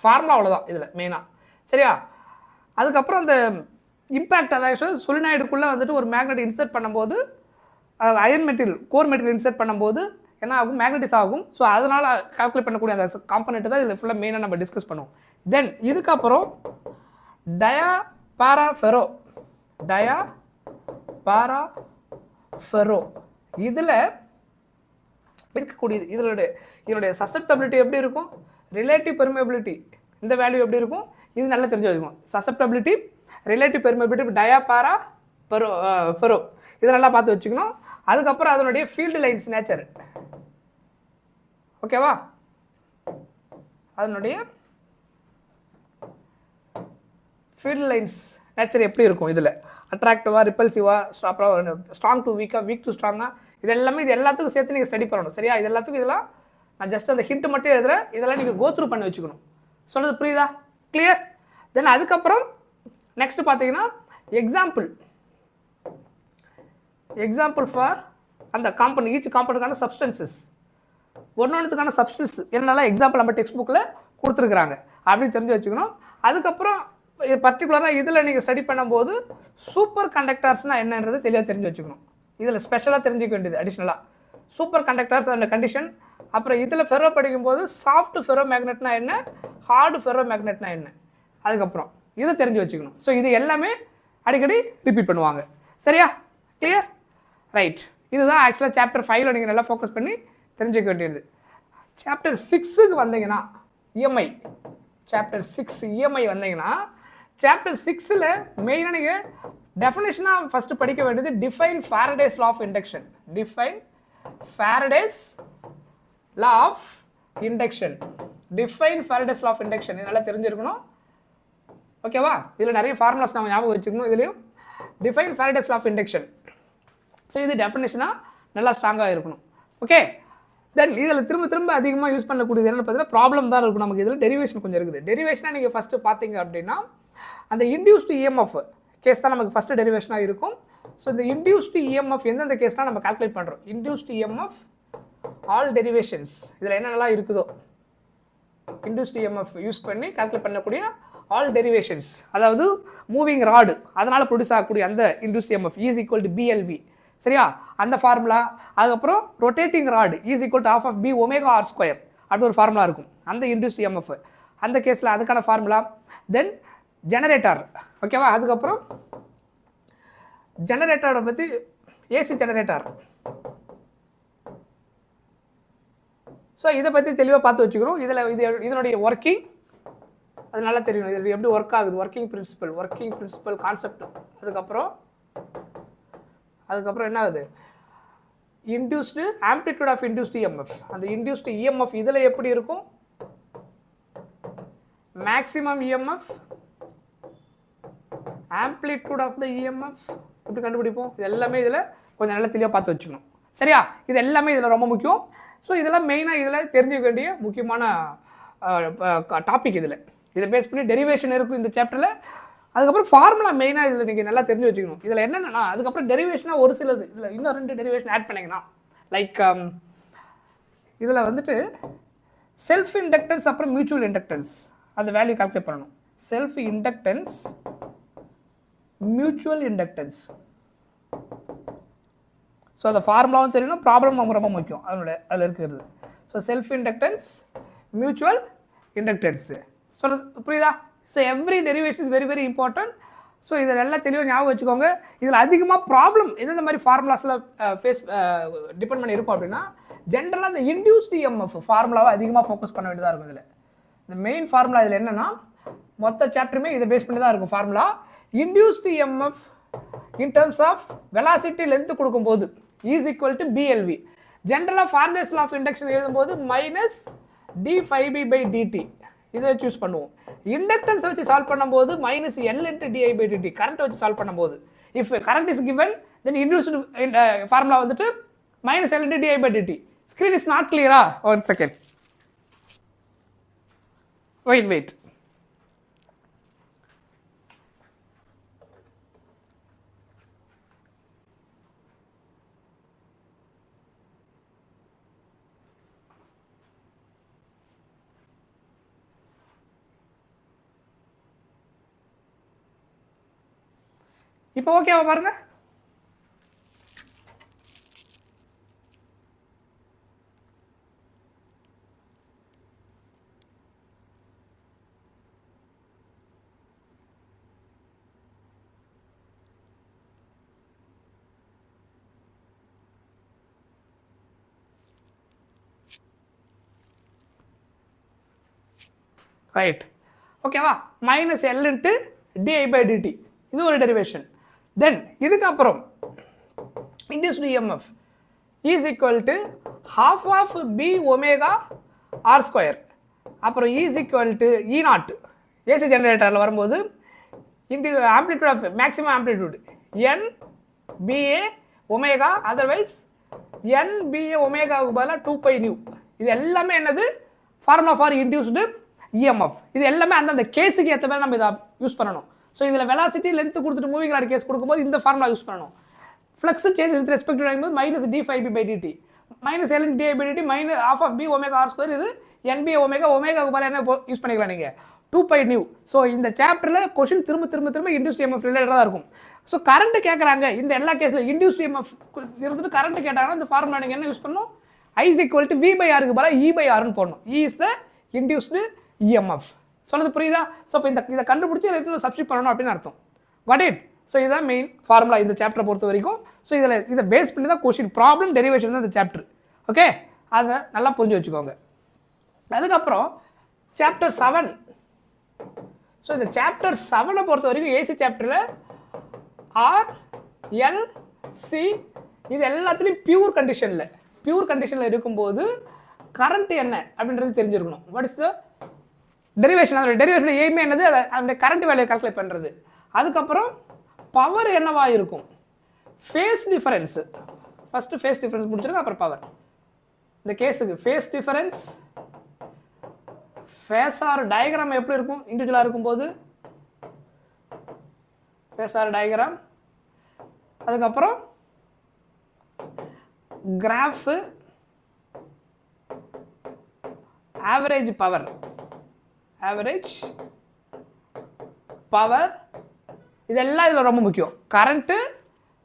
A: ஃபார்முலா அவ்வளோதான் இதில் மெயினாக. சரியா? அதுக்கப்புறம் அந்த இம்பேக்ட், அதாவது சொலினாய்டுக்குள்ளே வந்துட்டு ஒரு மேக்னெட் இன்சர்ட் பண்ணும்போது, iron material core material insert பண்ணும்போது என்ன ஆகும், மேக்னெட்டிஸ் ஆகும். ஸோ அதனால் கால்குலேட் பண்ணக்கூடிய அந்த காம்பனெண்ட் தான் இதில் ஃபுல்லாக மெயினாக நம்ம டிஸ்கஸ் பண்ணுவோம். தென் இதுக்கப்புறம் டயா பாரா ஃபெரோ இதில் இருக்கக்கூடியது. இதனுடைய சசப்டபிலிட்டி எப்படி இருக்கும், ரிலேட்டிவ் பெர்மியபிலிட்டி இந்த வேல்யூ எப்படி இருக்கும், இது நல்லா தெரிஞ்சு வச்சுக்கணும். சசப்டபிலிட்டி, ரிலேட்டிவ் பெர்மியபிலிட்டி, டயா பாரா ஃபெரோ இதை நல்லா பார்த்து வச்சுக்கணும். அதுக்கப்புறம் அதனுடைய ஃபீல்டு லைன்ஸ் நேச்சர். ஓகேவா? அதனுடைய ஃபீல்டு லைன்ஸ் நேச்சர் எப்படி இருக்கும், இதில் அட்ராக்டிவாக, ரிப்பல்சிவாக, ஸ்ட்ராங் டு வீக்காக, வீக் டு ஸ்ட்ராங்காக, இது எல்லாத்துக்கும் சேர்த்து நீங்கள் ஸ்டடி பண்ணணும். சரியா? இது எல்லாத்துக்கும் இதெல்லாம் நான் ஜஸ்ட் அந்த ஹிண்ட் மட்டும் எழுதுகிறேன். இதெல்லாம் நீங்கள் கோத்ரூ பண்ணி வச்சுக்கணும். சொல்கிறது புரியுதா? கிளியர்? தென் அதுக்கப்புறம் நெக்ஸ்ட் பார்த்தீங்கன்னா எக்ஸாம்பிள் ஃபார் அந்த காம்பவுண்ட், ஈச் காம்பவுண்டுக்கான சப்ஸ்டன்சஸ், ஒன்றுக்கான சப்ஸ்டன்ஸ் என்னெல்லாம் எக்ஸாம்பிள் நம்ம டெக்ஸ்ட் புக்கில் கொடுத்துருக்குறாங்க அப்படின்னு தெரிஞ்சு வச்சுக்கணும். அதுக்கப்புறம் பர்டிகுலராக இதில் நீங்கள் ஸ்டடி பண்ணும்போது சூப்பர் கண்டக்டர்ஸ்னால் என்னன்றது தெளிவாக தெரிஞ்சு வச்சுக்கணும். இதில் ஸ்பெஷலாக தெரிஞ்சுக்க வேண்டியது அடிஷ்னலாக சூப்பர் கண்டக்டர்ஸ் அந்த கண்டிஷன். அப்புறம் இதில் ஃபெரோ படிக்கும்போது சாஃப்ட் ஃபெரோ மேக்னெட்னா என்ன, ஹார்டு ஃபெரோ மேக்னெட்னா என்ன, அதுக்கப்புறம் இதை தெரிஞ்சு வச்சுக்கணும். ஸோ இது எல்லாமே அடிக்கடி ரிப்பீட் பண்ணுவாங்க. சரியா? கிளியர்? ரைட். இதுதான் ஆக்சுவலாக சாப்டர் 5ல் நீங்கள் நல்லா ஃபோக்கஸ் பண்ணி தெரிஞ்சுக்க வேண்டியது. சாப்டர் 6க்கு வந்தீங்கன்னா இஎம்ஐ, சாப்டர் 6 இஎம்ஐ வந்தீங்கன்னா சாப்டர் 6ல் மெயினாக நீங்கள் டெஃபினேஷனாக ஃபஸ்ட்டு படிக்க வேண்டியது define Faraday's law of induction. Define Faraday's law of induction. Define Faraday's law of induction இது நல்லா தெரிஞ்சிருக்கணும். ஓகேவா? இதில் நிறைய ஃபார்முலாஸ் நம்ம ஞாபகம் வச்சுக்கணும். இதுலேயும் define Faraday's law of induction. So இது டெஃபினேஷனாக நல்லா ஸ்ட்ராங்காக இருக்கணும். ஓகே, தென் இதில் திரும்ப அதிகமாக யூஸ் பண்ணக்கூடியது என்னென்னு பார்த்தீங்கன்னா ப்ராப்ளம் தான் இருக்கும். நமக்கு இதில் டெரிவேஷன் கொஞ்சம் இருக்குது. டெரிவேஷனாக நீங்கள் ஃபஸ்ட்டு பார்த்தீங்க அப்படின்னா அந்த இன்டியூஸ்டு இஎம்எஃப் கேஸ் தான் நமக்கு ஃபஸ்ட்டு டெரிவேஷனாக இருக்கும். ஸோ இந்த இன்டியூஸ்டு இஎம்எஃப் எந்தெந்த கேஸ்லாம் நம்ம கால்குலேட் பண்ணுறோம். இன்டியூஸ்டு இஎம்எஃப் ஆல் டெரிவேஷன்ஸ் இதில் என்னென்னலாம் இருக்குதோ இன்டியூஸ்டு இஎம்எஃப் யூஸ் பண்ணி கால்குலேட் பண்ணக்கூடிய ஆல் டெரிவேஷன்ஸ், அதாவது மூவிங் ராடு அதனால் ப்ரொடியூஸ் ஆகக்கூடிய அந்த induced EMF is equal to PLV. சரியா? அந்த ஃபார்முலா. அதுக்கப்புறம் rotating rod is equal to half of b omega r square அப்படி ஒரு ஃபார்முலா இருக்கும். அந்த இன்டியூஸ்டு இஎம்எஃப் அந்த கேஸில் அதுக்கான ஃபார்முலா. தென் ஜெனரேட்டர். ஓகேவா? அதுக்கப்புறம் ஜெனரேட்டரை பற்றி ஏசி ஜெனரேட்டர். ஸோ இதை பற்றி தெளிவாக பார்த்து வச்சுக்கிறோம். இதனுடைய ஒர்க்கிங் அது நல்லா தெரியணும். இது எப்படி ஒர்க் ஆகுது, ஒர்க்கிங் பிரின்சிபல் கான்செப்ட். அதுக்கப்புறம் என்ன ஆகுது, induced amplitude of induced EMF. அந்த இன்டியூஸ்டு இஎம்எஃப் இதில் எப்படி இருக்கும், maximum EMF, amplitude of the EMF எப்படி கண்டுபிடிப்போம். இது எல்லாமே இதில் கொஞ்சம் நல்லா தெளிவாக பார்த்து வச்சுக்கணும். சரியா? இது எல்லாமே இதில் ரொம்ப முக்கியம். ஸோ இதெல்லாம் மெயினாக இதில் தெரிஞ்சுக்க வேண்டிய முக்கியமான டாபிக். இதை பேஸ் பண்ணி டெரிவேஷன் இருக்கும் இந்த சாப்டரில். அதுக்கப்புறம் ஃபார்முலா மெயினாக இதில் நீங்கள் நல்லா தெரிஞ்சு வச்சுக்கணும். இதில் என்னென்னா அதுக்கப்புறம் டெரிவேஷனாக ஒரு சிலது இதில் இன்னும் 2 டெரிவேஷன் ஆட் பண்ணிங்கன்னா லைக் இதில் வந்துட்டு செல்ஃப் இண்டக்டன்ஸ் அப்புறம் மியூச்சுவல் இண்டக்டன்ஸ் அந்த வேல்யூ கால்குலேட் பண்ணணும். Self inductance, mutual inductance. So அந்த ஃபார்முலாவும் தெரியணும், ப்ராப்ளம் ரொம்ப முக்கியம் அதில் இருக்கிறது. So self inductance, mutual inductance. So புரியுதா? So every derivation is very very important. So இதில் எல்லாம் தெளிவாக ஞாபகம் வச்சுக்கோங்க. இதில் அதிகமாக ப்ராப்ளம் எந்தெந்த மாதிரி ஃபார்முலாஸில் டிபெண்ட் பண்ணி இருக்கும் அப்படின்னா ஜென்ரலாக இந்த இன்டியூஸ்டு இஎம்எஃப் ஃபார்முலாவை அதிகமாக ஃபோக்கஸ் பண்ண வேண்டியதாக இருக்கும். இதில் இந்த மெயின் ஃபார்முலா இதில் என்னென்னா மொத்த சாப்டருமே இதை பேஸ் பண்ணி தான் இருக்கும் formula. Induced EMF in terms of velocity length கொடுக்கும்போது இஸ் ஈக்குவல் டு பிஎல்வி. ஜென்ரலாக ஃபாரடேஸ் லா ஆஃப் இண்டக்ஷன் எழுதும்போது மைனஸ் d∅b/dt இதை வச்சு யூஸ் பண்ணுவோம். இண்டக்டன்ஸ் வச்சு சால்வ் பண்ணும்போது மைனஸ் L × di/dt கரண்ட் வச்சு சால்வ் பண்ணும்போது if current is given then induced formula வந்துட்டு minus L × di/dt. Screen is not கிளியரா? 1 செகண்ட், வெயிட். இப்போ ஓகேவா பாருங்க. ரைட், ஓகேவா? மைனஸ் L × di/dt இது ஒரு டெரிவேஷன். தென் இதுக்கப்புறம் induced EMF is equal to half of b omega r square அப்புறம் is equal to E0 AC ஜெனரேட்டரில் வரும்போது into amplitude of maximum amplitude NBA omega, otherwise NBA ஒமேகாவுக்கு பதிலாக 2π/nu. இது எல்லாமே என்னது ஃபார்முலா ஃபார் இன்டியூஸ்டு இஎம்எஃப். இது எல்லாமே அந்தந்த கேஸுக்கு ஏற்ற மாதிரி நம்ம இதை யூஸ் பண்ணணும். ஸோ இதில் வெலாசிட்டி லென்த் கொடுத்துட்டு மூவிங் ராட் கேஸ் கொடுக்கும்போது இந்த ஃபார்முலா யூஸ் பண்ணணும். Flux change with respect to minus d∅b/dt minus L × di/dt minus half of b omega r square இது NBA ஒமேகாவுக்கு பதிலாக என்ன யூஸ் பண்ணிக்கலாம் நீங்கள் 2π/nu. ஸோ இந்த சாப்டரில் கொஷின் திரும்ப இன்டியூஸ்டு இஎம்எஃப் ரிலேட்டடாக இருக்கும். ஸோ கரண்ட் கேட்குறாங்க இந்த எல்லா கேஸில் இன்டியூஸ்டு இஎம்எஃப் இருந்துட்டு கரண்ட் கேட்டாங்கன்னா இந்த ஃபார்முலா நீங்கள் என்ன யூஸ் பண்ணணும், I = V/Rக்கு பதிலாக E/Rன்னு போடணும். E is the induced EMF. சொல்றது புரியுதா? ஸோ இப்போ இதை கண்டுபிடிச்சி சப்ஸ்டிட் பண்ணணும் அப்படின்னு அர்த்தம். Got it? ஸோ இதுதான் மெயின் ஃபார்முலா இந்த சாப்டரை பொறுத்த வரைக்கும். ஸோ இதை பேஸ் பண்ணி தான் கொஷின், ப்ராப்ளம் டெரிவேஷன் தான் இந்த சாப்டர். ஓகே, அதை நல்லா புரிஞ்சு வச்சுக்கோங்க. அதுக்கப்புறம் சாப்டர் 7. ஸோ இந்த சாப்டர் 7 பொறுத்த வரைக்கும் ஏசி சாப்டரில் ஆர், எல், சி இது எல்லாத்துலேயும் பியூர் கண்டிஷனில் இருக்கும்போது கரண்ட் என்ன அப்படின்றது தெரிஞ்சிருக்கணும். வாட் இஸ் த டெரிவேஷன், அதோட டெரிவேஷன் எய்மே என்னது, அதோட கரண்ட் வேல்யூ கால்குலேட் பண்ணுறது. அதுக்கப்புறம் பவர் என்னவா இருக்கும், face difference, first face difference முடிச்சிருக்கோம், அப்புறம் பவர். இந்த கேஸுக்கு ஃபேஸ் டிஃபரன்ஸ், ஃபேஸார் டயக்ராம் எப்படி இருக்கும் இண்டிவிஜுவலாக இருக்கும்போது, ஃபேஸார் டயக்ராம். அதுக்கப்புறம் கிராஃபு, ஆவரேஜ் பவர் இதெல்லாம் இதில் ரொம்ப முக்கியம். Current,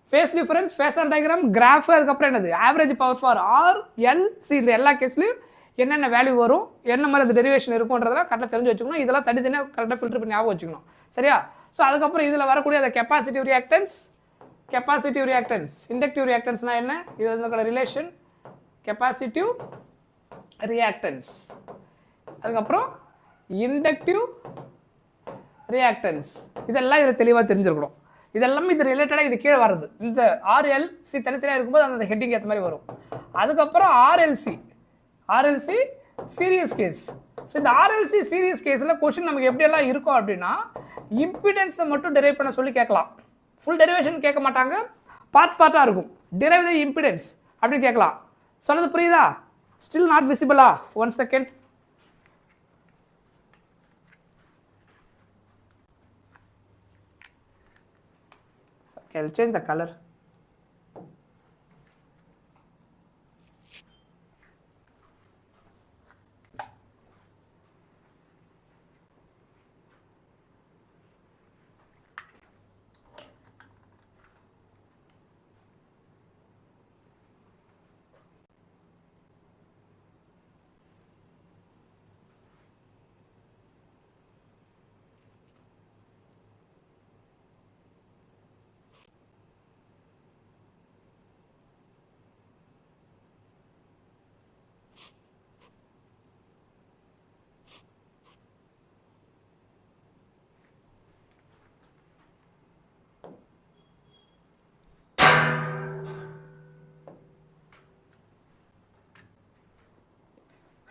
A: phase difference, phasor diagram, graph, அதுக்கப்புறம் என்னது average power for R, L, C. இந்த எல்லா கேஸ்லையும் என்னென்ன வேல்யூ வரும், என்ன மாதிரி அந்த டெரிவேஷன் இருக்குன்றதெல்லாம் கரெக்டாக தெரிஞ்சு வச்சுக்கணும். இதெல்லாம் தனித்தனியாக கரெக்டாக ஃபில்டர் பண்ணி ஞாபகம் வச்சுக்கணும். சரியா? ஸோ அதுக்கப்புறம் இதில் வரக்கூடிய அந்த கெப்பாசிட்டிவ் ரியாக்டன்ஸ், இண்டக்டிவ் ரியாக்டன்ஸ்னால் என்ன, இது வந்து ரிலேஷன் கெப்பாசிட்டிவ் ரியாக்டன்ஸ். அதுக்கப்புறம் இண்டக்டிவ் ரியாக்டன்ஸ், இதெல்லாம் இதில் தெளிவாக தெரிஞ்சிருக்கணும். இதெல்லாமே இது ரிலேட்டடாக இது கீழே வருது. இந்த ஆர்எல்சி தனித்தனியாக இருக்கும்போது அந்த ஹெட்டிங் ஏற்ற மாதிரி வரும். அதுக்கப்புறம் ஆர்எல்சி சீரியஸ் கேஸ். ஸோ இந்த ஆர்எல்சி சீரியஸ் கேஸில் கொஸ்டின் நமக்கு எப்படியெல்லாம் இருக்கும் அப்படின்னா, இம்பிடன்ஸை மட்டும் டெரைவ் பண்ண சொல்லி கேட்கலாம். ஃபுல் டெரிவேஷன் கேட்க மாட்டாங்க, பார்ட்டாக இருக்கும். டெரைவ் த இம்பிடன்ஸ் அப்படின்னு கேட்கலாம். சொன்னது புரியுதா? ஸ்டில் நாட் விசிபிளா? 1 second. I'll change the color.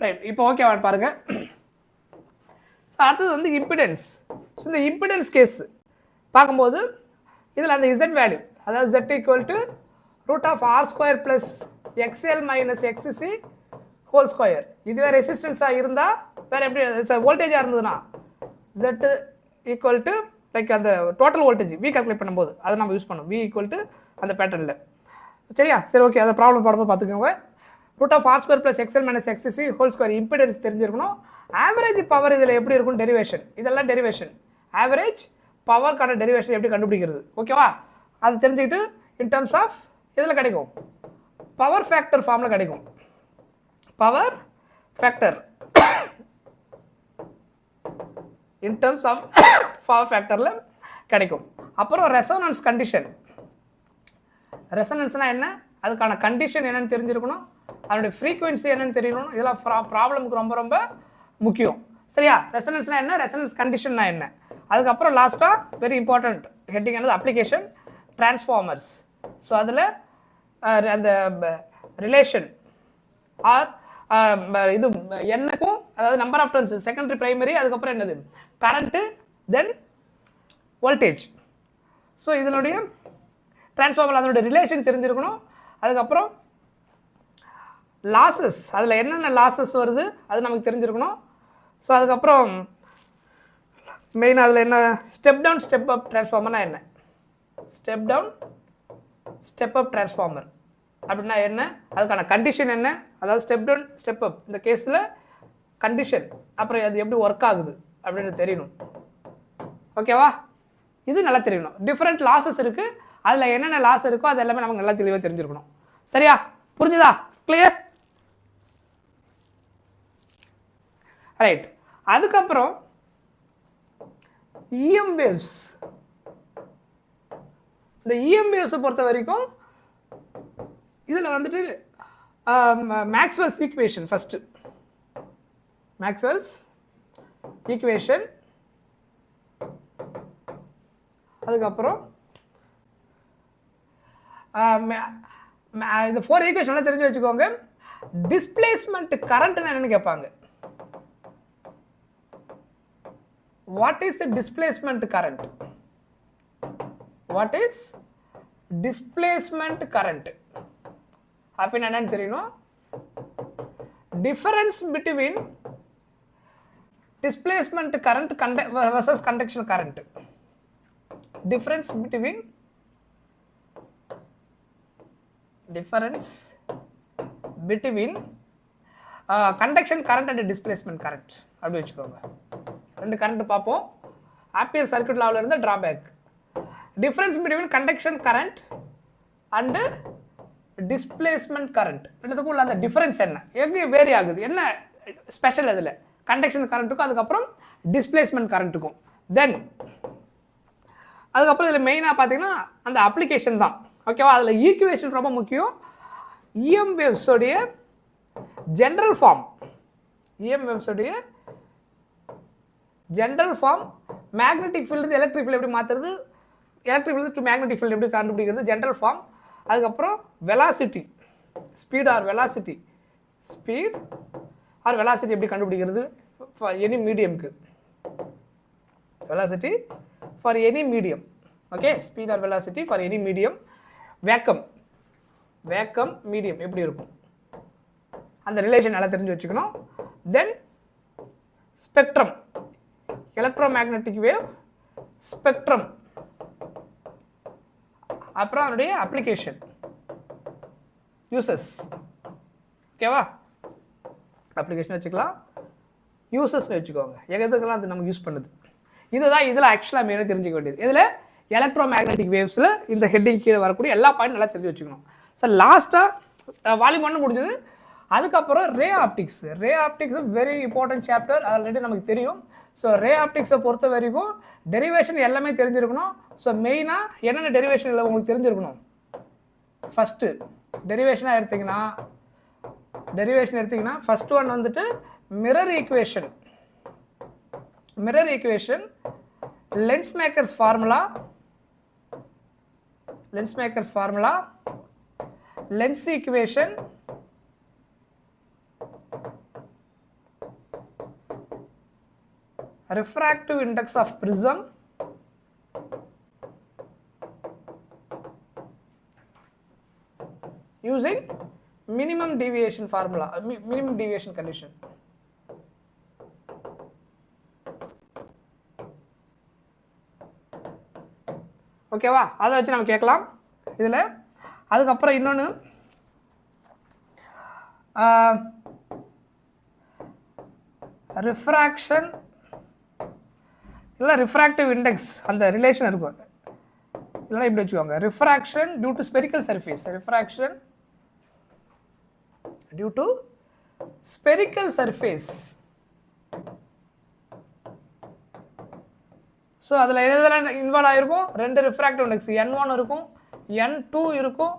A: Right, இப்போ ஓகேவான்னு பாருங்க. அடுத்தது வந்து இம்பிடன்ஸ். ஸோ இந்த இம்பிடன்ஸ் கேஸ் பார்க்கும்போது இதில் அந்த இசட் வேல்யூ, அதாவது Z = √R² + XL - XC whole square. இதுவே ரெசிஸ்டன்ஸாக இருந்தால் வேறு எப்படி, வோல்டேஜாக இருந்ததுன்னா Z = லைக் அந்த டோட்டல் வோல்டேஜ் V கால்குலேட் பண்ணும்போது அதை நம்ம யூஸ் பண்ணோம். V = அந்த பேட்டர்னில். சரியா? சரி, ஓகே. அதை ப்ராப்ளம் பாடும்போது பார்த்துக்கோங்க. √R² + XL - XC whole square impedance தெரிஞ்சிருக்கணும். ஆவரேஜ் பவர் இதில் எப்படி இருக்கும், டெரிவேஷன், இதெல்லாம் டெரிவேஷன். ஆவரேஜ் பவர்க்கான டெரிவேஷன் எப்படி கண்டுபிடிக்கிறது, ஓகேவா? அது தெரிஞ்சுக்கிட்டு இன் டர்ம்ஸ் ஆஃப் இதில் கிடைக்கும், பவர் ஃபேக்டர் ஃபார்மில் கிடைக்கும். Power factor in terms of power ஃபேக்டரில் கிடைக்கும். அப்புறம் ரெசோனன்ஸ் கண்டிஷன். ரெசனன்ஸ்னால் என்ன, அதுக்கான கண்டிஷன் என்னென்னு தெரிஞ்சிருக்கணும், அதனுடைய ஃப்ரீக்வன்சி என்னென்னு தெரியணும். இதெல்லாம் ப்ராப்ளமுக்கு ரொம்ப ரொம்ப முக்கியம். சரியா? ரெசனன்ஸ்னால் என்ன, ரெசனன்ஸ் கண்டிஷன்னா என்ன. அதுக்கப்புறம் லாஸ்ட்டாக வெரி இம்பார்ட்டண்ட் ஹெட்டிங் என்னது, அப்ளிகேஷன் டிரான்ஸ்ஃபார்மர்ஸ். ஸோ அதில் அந்த ரிலேஷன் ஆர் இது என்னக்கும், அதாவது number of turns, secondary primary, அதுக்கப்புறம் என்னது கரண்ட்டு, தென் வோல்டேஜ். ஸோ இதனுடைய டிரான்ஸ்ஃபார்மர் அதனுடைய ரிலேஷன் தெரிஞ்சிருக்கணும். அதுக்கப்புறம் லாசஸ், அதில் என்னென்ன லாசஸ் வருது அது நமக்கு தெரிஞ்சிருக்கணும். ஸோ அதுக்கப்புறம் மெயின் அதில் என்ன, ஸ்டெப் டவுன் ஸ்டெப் அப் டிரான்ஸ்ஃபார்மர்னா என்ன, step down step up transformer அப்படின்னா என்ன, அதுக்கான கண்டிஷன் என்ன, அதாவது ஸ்டெப் டவுன் ஸ்டெப் அப் இந்த கேஸில் கண்டிஷன், அப்புறம் அது எப்படி ஒர்க் ஆகுது அப்படின்னு தெரியணும். ஓகேவா? இது நல்லா தெரியணும். டிஃப்ரெண்ட் லாசஸ் இருக்குது, அதில் என்னென்ன லாஸ் இருக்கோ அது எல்லாமே நமக்கு நல்லா தெளிவாக தெரிஞ்சிருக்கணும். சரியா? புரிஞ்சுதா? கிளியர்? ரைட். அதுக்கப்புறம் EM waves. இந்த EM waves பொறுத்த வரைக்கும் இதில் வந்துட்டு Maxwell's equation first, Maxwell's equation, அதுக்கப்புறம் இந்த 4 ஈக்குவேஷன்லாம் தெரிஞ்சு வச்சுக்கோங்க. டிஸ்பிளேஸ்மெண்ட் கரண்ட்னா என்னன்னு கேட்பாங்க. What is the displacement current? What is displacement current? அப்படின்னா என்னன்னு தெரியணும். Difference between displacement current versus conduction current. Difference between conduction current and displacement current அப்படி வச்சுக்கோங்க. ரெண்டு கரண்ட் பார்ப்போம். ஆம்பியர் சர்க்யூட் லாவில் இருந்து drawback. Difference between conduction current and displacement current ரெண்டுத்துக்கும் உள்ள அந்த டிஃபரன்ஸ் என்ன, எங்கே வேரி ஆகுது, என்ன ஸ்பெஷல் அதில் கண்டக்ஷன் கரண்ட்டுக்கும் அதுக்கப்புறம் டிஸ்பிளேஸ்மெண்ட் கரண்ட்டுக்கும். தென் அதுக்கப்புறம் இதில் மெயினாக பார்த்தீங்கன்னா அந்த அப்ளிகேஷன் தான். ஓகேவா? அதில் ஈக்குவேஷன் ரொம்ப முக்கியம். EM வேவ்ஸோடைய ஜென்ரல் ஃபார்ம், EM வேவ்ஸோடைய general form, magnetic field electric field எப்படி மாற்றுறது, electric field to magnetic field எப்படி கண்டுபிடிக்கிறது, ஜென்ரல் ஃபார்ம். அதுக்கப்புறம் velocity, speed or velocity, speed or velocity எப்படி கண்டுபிடிக்கிறது எனி மீடியம்க்கு, velocity for any medium. Okay, speed or velocity for any medium. Vacuum medium எப்படி இருக்கும், அந்த ரிலேஷன் நல்லா தெரிஞ்சு வச்சுக்கணும். Then spectrum, electromagnetic wave spectrum, அப்புறம் அதனுடைய அப்ளிகேஷன் யூசஸ். ஓகேவா? அப்ளிகேஷன் வச்சுக்கலாம், யூசஸ்ன்னு வச்சுக்கோங்க. எதுக்கெல்லாம் அது நம்ம யூஸ் பண்ணுது, இதுதான் இதில் ஆக்சுவலாக மெயினாக தெரிஞ்சுக்க வேண்டியது. இதில் எலக்ட்ரோமேக்னெட்டிக் வேவ்ஸில் இந்த ஹெட்டிங் கீழே வரக்கூடிய எல்லா பாயிண்ட் நல்லா தெரிஞ்சு வச்சுக்கணும். சார் லாஸ்ட்டாக வால்யூம் 1 முடிஞ்சது. அதுக்கப்புறம் ray optics. Ray optics very important chapter, already நமக்கு தெரியும். ஸோ ரே ஆப்டிக்ஸை பொறுத்த வரைக்கும் டெரிவேஷன் எல்லாமே தெரிஞ்சிருக்கணும். ஸோ மெயினாக என்னென்ன டெரிவேஷன் இல்லை உங்களுக்கு தெரிஞ்சிருக்கணும். ஃபஸ்ட்டு டெரிவேஷனாக எடுத்திங்கன்னா ஃபஸ்ட் ஒன் வந்துட்டு mirror equation. Mirror equation, lens makers formula, lens equation, refractive index of prism, using minimum deviation formula, minimum deviation condition. ஓகேவா? அதை வச்சு நம்ம கேட்கலாம் இதில். அதுக்கப்புறம் இன்னொன்று ரிஃப்ராக்ஷன் இல்லை ரிஃப்ராக்டிவ் இண்டெக்ஸ், அந்த ரிலேஷன் இருக்கும். இதெல்லாம் இப்படி வச்சுக்கோங்க. Refraction due to spherical surface, refraction due to spherical surface. So அதில் எதெல்லாம் இன்வால்வ் ஆகிருக்கும், 2 ரிஃப்ராக்டிவ் இண்டெக்ஸ், N1 இருக்கும், N2 இருக்கும்,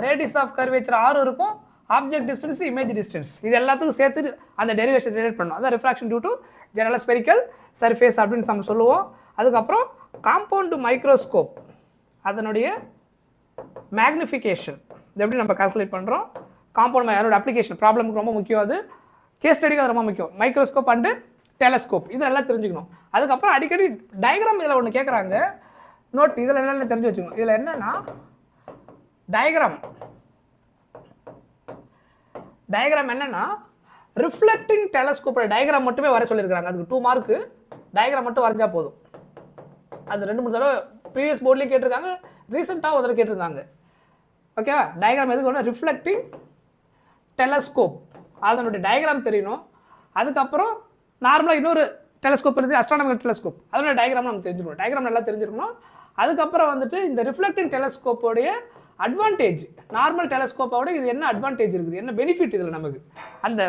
A: ரேடியஸ் ஆஃப் கர்வேச்சர் R இருக்கும், ஆப்ஜெக்ட் டிஸ்டன்ஸ், இமேஜ் டிஸ்டன்ஸ். இது எல்லாத்துக்கும் சேர்த்து அந்த டெரிவேஷன் ரிலேட் பண்ணணும். அதான் refraction due to general spherical surface அப்படின்னு நம்ம சொல்லுவோம். அதுக்கப்புறம் காம்பவுண்ட் மைக்ரோஸ்கோப், அதனுடைய மேக்னிஃபிகேஷன் இது எப்படி நம்ம கால்குலேட் பண்ணுறோம். காம்பவுண்ட் அதோட அப்ளிகேஷன் ப்ராப்ளமுக்கு ரொம்ப முக்கியம். அது கேஸ் ஸ்டடிக்கு அது ரொம்ப முக்கியம். மைக்ரோஸ்கோப் அண்டு டெலஸ்கோப் இது எல்லாம் தெரிஞ்சுக்கணும். அதுக்கப்புறம் அடிக்கடி டயக்ராம் இதில் ஒன்று கேட்குறாங்க, நோட் இதில் என்னென்ன தெரிஞ்சு வச்சுக்கணும். இதில் என்னென்னா டயக்ராம் என்னென்னா ரிஃப்ளெக்டிங் டெலஸ்கோப்போட டயக்ராம் மட்டுமே வர சொல்லியிருக்காங்க. அதுக்கு 2 மார்க்கு, டயக்ராம் மட்டும் வரைஞ்சா போதும். அது 2-3 தடவை ப்ரீவியஸ் போர்ட்லேயும் கேட்டிருக்காங்க, ரீசெண்டாக ஒரு தடவை கேட்டிருந்தாங்க. ஓகேவா? டயக்ராம் எதுக்கு ஒன்று ரிஃப்ளெக்டிங் டெலஸ்கோப், அதனுடைய டயக்ராம் தெரியணும். அதுக்கப்புறம் நார்மலாக இன்னொரு டெலஸ்கோப் இருக்குது, அஸ்ட்ரானமிக்கல் டெலஸ்கோப், அதோட டயக்ராம் நம்ம தெரிஞ்சுக்கணும். டயக்ராம் நல்லா தெரிஞ்சிருக்கணும். அதுக்கப்புறம் வந்துட்டு இந்த ரிஃப்ளெக்டிங் டெலஸ்கோப்போடைய அட்வான்டேஜ், நார்மல் டெலஸ்கோப்போட இது என்ன அட்வான்டேஜ் இருக்குது, என்ன பெனிஃபிட் இதில் நமக்கு, அந்த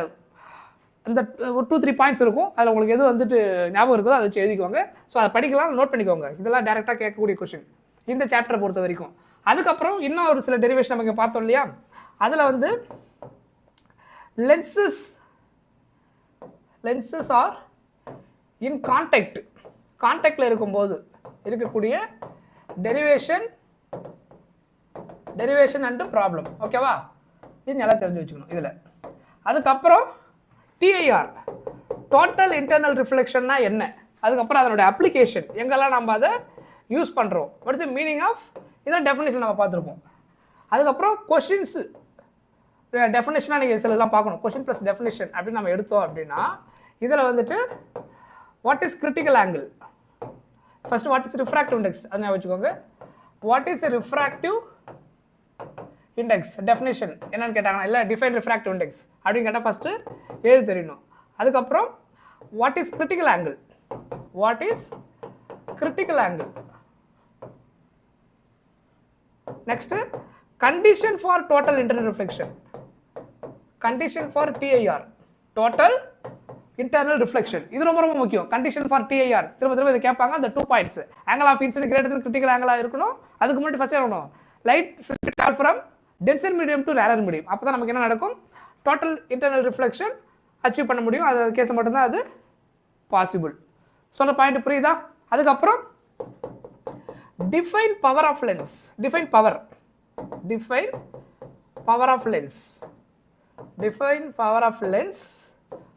A: அந்த 2-3 பாயிண்ட்ஸ் இருக்கும். அதில் உங்களுக்கு எது வந்துட்டு ஞாபகம் இருக்குதோ அதை வச்சு எழுதிக்கோங்க. ஸோ அதை படிக்கலாம், நோட் பண்ணிக்கோங்க. இதெல்லாம் டேரெக்டாக கேட்கக்கூடிய கொஸ்டின் இந்த சாப்டரை பொறுத்த வரைக்கும். அதுக்கப்புறம் இன்னும் ஒரு சில டெரிவேஷன் நம்ம இங்கே பார்த்தோம் இல்லையா, அதில் வந்து lenses ஆர் இன் கான்டாக்டில் இருக்கும்போது இருக்கக்கூடிய டெரிவேஷன் அண்ட் ப்ராப்ளம். ஓகேவா, இது நல்லா தெரிஞ்சு வச்சுக்கணும் இதில். அதுக்கப்புறம் டிஐஆர் டோட்டல் இன்டர்னல் ரிஃப்ளெக்ஷன்னா என்ன, அதுக்கப்புறம் அதனுடைய அப்ளிகேஷன் எங்கெல்லாம் நம்ம அதை யூஸ் பண்ணுறோம், வாட்ஸ் தி மீனிங் ஆஃப், இதான் டெஃபினேஷன் நம்ம பார்த்துருப்போம். அதுக்கப்புறம் கொஷின்ஸு டெஃபினேஷனாக நீங்கள் சிலதெல்லாம் பார்க்கணும். கொஷின் ப்ளஸ் டெஃபினேஷன் அப்படின்னு நம்ம எடுத்தோம் அப்படின்னா இதில் வந்துட்டு what is critical angle, first what is refractive index அதை வச்சுக்கோங்க. What is refractive index definition என்னன்னு கேட்டாங்கன்னா இல்லை டிஃபைன் ரிஃப்ராக்டிவ் இண்டெக்ஸ் அப்படின்னு கேட்டால் ஃபஸ்ட்டு எழுத தெரியணும். அதுக்கப்புறம் what is critical angle, next condition for total internal reflection, condition for DIR total internal reflection, இது ரொம்ப ரொம்ப முக்கியம். கண்டிஷன் ஃபார் டிஐஆர் திரும்ப இதை கேட்பாங்க. அந்த 2 points angle of incident greater than critical ஆங்கிளாக இருக்கணும். அதுக்கு முன்னாடி ஃபஸ்ட் இருக்கணும் light should travel from denser medium to rarer medium. அப்போ தான் நமக்கு என்ன நடக்கும், டோட்டல் இன்டர்னல் ரிஃப்ளெக்ஷன் அச்சீவ் பண்ண முடியும். அது கேஸில் மட்டும்தான் அது பாசிபிள். சொல்கிற பாயிண்ட் புரியுதா? அதுக்கப்புறம் define power of lens, define power of lens,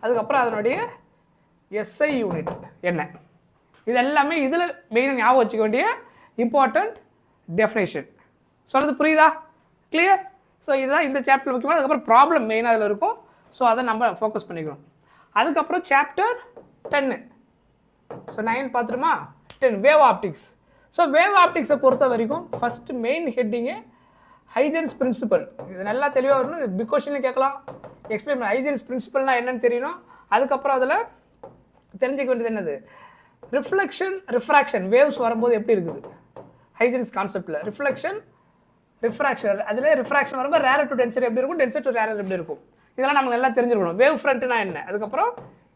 A: அதுக்கப்புறம் அதனுடைய எஸ்ஐ யூனிட் என்ன, இது எல்லாமே இதில் மெயினாக ஞாபகம் வச்சுக்க வேண்டிய இம்பார்ட்டண்ட் டெஃபினேஷன். சொல்கிறது புரியுதா? கிளியர்? ஸோ இதுதான் இந்த சாப்டர் முக்கியமாக. அதுக்கப்புறம் ப்ராப்ளம் மெயினாக அதில் இருக்கும். ஸோ அதை நம்ம ஃபோக்கஸ் பண்ணிக்கணும். அதுக்கப்புறம் சாப்டர் 10, ஸோ 9 பார்த்துருமா, 10 வேவ் ஆப்டிக்ஸ். ஸோ வேவ் ஆப்டிக்ஸை பொறுத்த வரைக்கும் first main heading Huygens principle. இது நல்லா தெளிவாக வரணும். பிக் கொஸ்டின்ல கேட்கலாம். எக்ஸ்பிளைன் பண்ண ஹைஜன்ஸ் பிரின்சிபல்னா என்னன்னு தெரியணும். அதுக்கப்புறம் அதில் தெரிஞ்சுக்க வேண்டியது என்னது, ரிஃப்ராக்ஷன் வேவ்ஸ் வரும்போது எப்படி இருக்குது ஹைஜன்ஸ் கான்செப்டில், ரிஃப்ராக்ஷன் அதில் ரிஃப்ராக்ஷன் வரும்போது ரேரர் டு டென்சர் எப்படி இருக்கும், டென்சர் டு ரேரர் எப்படி இருக்கும், இதெல்லாம் நமக்கு நல்லா தெரிஞ்சிருக்கணும். வேவ் ஃப்ரண்ட்னா என்ன, அதுக்கப்புறம்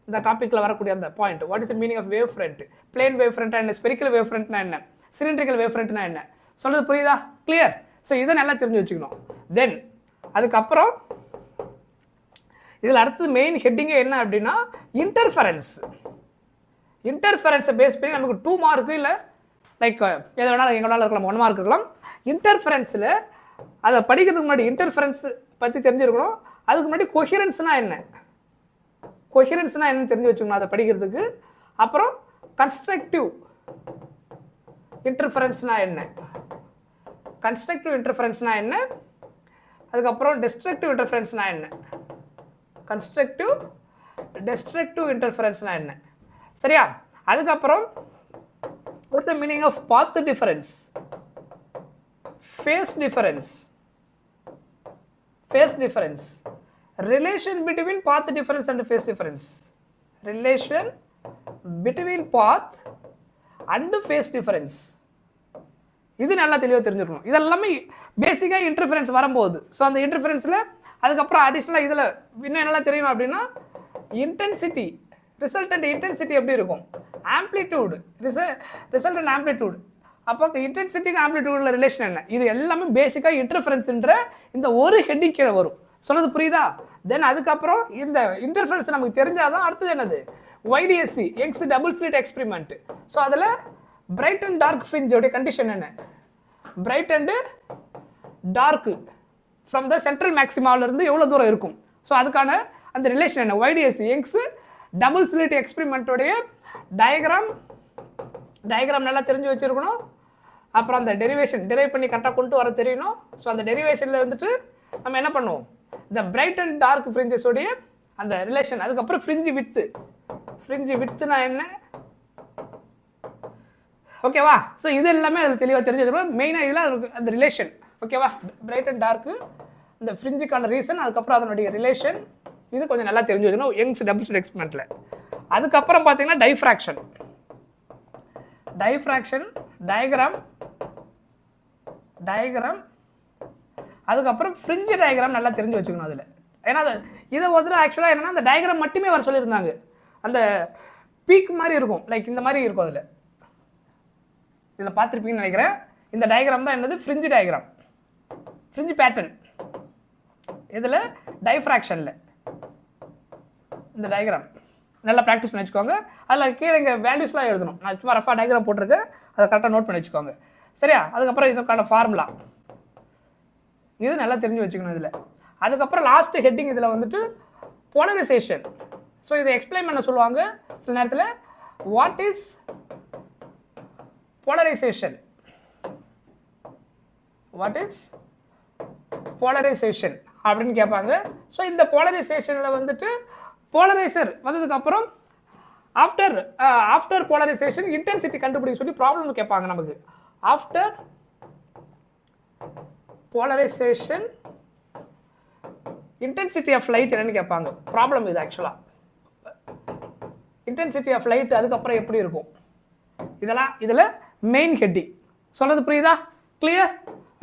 A: இந்த டாப்பிக்கில் வரக்கூடிய அந்த point what is the meaning of wavefront, plane wave ஃப்ரண்ட்னா என்ன, ஸ்பெரிக்கல் வேவ் ஃப்ரண்ட்னா என்ன, சிலிண்ட்ரிக்கல் வேவ் ஃப்ரண்ட்னா என்ன, சொல்கிறது புரியுதா? கிளியர்? ஸோ இதை நல்லா தெரிஞ்சு வச்சுக்கணும். தென் அதுக்கப்புறம் இதில் அடுத்தது மெயின் ஹெட்டிங்கே என்ன அப்படின்னா இன்டர்ஃபரன்ஸை பேஸ் பண்ணி நமக்கு 2 மார்க்கு இல்லை லைக் எதை வேணாலும் எங்கே வேணாலும் இருக்கலாம், 1 மார்க் இருக்கலாம். இன்டர்ஃபரன்ஸில் அதை படிக்கிறதுக்கு முன்னாடி இன்டர்ஃபரன்ஸ் பற்றி தெரிஞ்சிருக்கணும். அதுக்கு முன்னாடி கொஹிரன்ஸ்னால் என்னன்னு தெரிஞ்சு வச்சுக்கணும் அதை படிக்கிறதுக்கு. அப்புறம் கன்ஸ்ட்ரக்டிவ் இன்டர்ஃபரன்ஸ்னால் என்ன, அதுக்கப்புறம் டெஸ்ட்ரக்டிவ் இன்டர்ஃபரன்ஸ்னால் என்ன, சரியா? அதுக்கப்புறம் what the meaning of path difference, phase difference, relation between path difference and phase difference, இது நல்லா தெளிவாக தெரிஞ்சுக்கணும். இதெல்லாமே பேசிக்காக இன்டர்ஃபரன்ஸ் வரும்போது. ஸோ அந்த இன்டர்ஃபரன்ஸில் அதுக்கப்புறம் அடிஷ்னலாக இதில் இன்னும் நல்லா தெரியணும் அப்படின்னா இன்டென்சிட்டி, ரிசல்டன்ட் இன்டென்சிட்டி எப்படி இருக்கும், ஆம்ப்ளிடியூடு, ரிசல்டன்ட் ஆம்ப்ளிடியூடு, அப்போ இன்டென்சிட்டிக்கு ஆம்ப்ளிடியூடில் ரிலேஷன் என்ன, இது எல்லாமே பேசிக்காக இன்டர்ஃபரன்ஸ்ன்ற இந்த ஒரு ஹெட்டிங் கீழே வரும். சொல்கிறது புரியுதா? தென் அதுக்கப்புறம் இந்த இன்டர்ஃபரன்ஸ் நமக்கு தெரிஞ்சாதான் அடுத்தது என்னது, YDSC Young's double slit experiment. So அதில் பிரைட் அண்ட் டார்க் ஃப்ரிஞ்சோடைய கண்டிஷன் என்ன, bright and dark from the central மேக்ஸிமாவிலிருந்து எவ்வளோ தூரம் இருக்கும், ஸோ அதுக்கான அந்த ரிலேஷன் என்ன, YDSC யங்ஸ் டபுள் ஸ்லிட் எக்ஸ்பெரிமெண்ட்டோடைய டயக்ராம் நல்லா தெரிஞ்சு வச்சுருக்கணும். அப்புறம் அந்த டெரைவ் பண்ணி கரெக்டாக கொண்டு வர தெரியணும். ஸோ அந்த டெரிவேஷனில் வந்துட்டு நம்ம என்ன பண்ணுவோம், இந்த பிரைட் அண்ட் டார்க் ஃப்ரிஞ்சஸோடைய அந்த ரிலேஷன். அதுக்கப்புறம் ஃப்ரிஞ்சு வித்துனா என்ன, ஓகேவா? ஸோ இது எல்லாமே அதில் தெளிவாக தெரிஞ்சு வச்சுருக்கோம். மெயினாக இதில் அந்த ரிலேஷன், ஓகேவா? பிரைட் அண்ட் டார்க்கு இந்த ஃப்ரிஞ்சுக்கான ரீசன், அதுக்கப்புறம் அதனுடைய ரிலேஷன், இது கொஞ்சம் நல்லா தெரிஞ்சு வச்சுக்கணும் யங்ஸ் டபுள் ஸ்லிட் எக்ஸ்பெரிமெண்ட்டில். அதுக்கப்புறம் பார்த்தீங்கன்னா டைஃப்ராக்ஷன் டயக்ராம், அதுக்கப்புறம் ஃப்ரிஞ்சு டயக்ராம் நல்லா தெரிஞ்சு வச்சுக்கணும் அதில். ஏன்னா இதை ஒரு ஆக்சுவலாக என்னென்னா அந்த டயக்ராம் மட்டுமே வர சொல்லியிருந்தாங்க. அந்த பீக் மாதிரி இருக்கும், லைக் இந்த மாதிரி இருக்கும். இதில் பார்த்துருப்பீங்கன்னு நினைக்கிறேன். இந்த டயக்ராம் தான் என்னது ஃப்ரிஞ்ச் டயக்ராம், ஃப்ரிஞ்ச் பேட்டர்ன். இதில் டைஃப்ராக்ஷனில் இந்த டயக்ராம் நல்லா ப்ராக்டிஸ் பண்ணி வச்சுக்கோங்க. அதில் கீழே இங்கே வேல்யூஸ்லாம் எழுதணும். நான் சும்மா ரஃபாக டயக்ராம் போட்டிருக்கேன், அதை கரெக்டாக நோட் பண்ணி வச்சுக்கோங்க. சரியா? அதுக்கப்புறம் இதுக்கான ஃபார்முலா இது நல்லா தெரிஞ்சு வச்சுக்கணும் இதில். அதுக்கப்புறம் லாஸ்ட் ஹெட்டிங் இதில் வந்துட்டு போலரைசேஷன். ஸோ இதை எக்ஸ்பிளைன் பண்ண சொல்லுவாங்க சில நேரத்தில். What is polarisation? What is polarisation அப்படின்னு கேட்பாங்க. ஸோ இந்த போலரைசேஷனில் வந்துட்டு போலரைசர் வந்ததுக்கப்புறம் ஆஃப்டர் போலரைசேஷன் இன்டென்சிட்டி கண்டுபிடிக்க சொல்லி ப்ராப்ளம் கேட்பாங்க நமக்கு. After polarization intensity of light என்னன்னு கேட்பாங்க. ப்ராப்ளம் இது ஆக்சுவலாக. இன்டென்சிட்டி ஆஃப் லைட் அதுக்கப்புறம் எப்படி இருக்கும், இதெல்லாம் இதில் மெயின் ஹெட்டிங். சொல்கிறது புரியுதா? கிளியர்?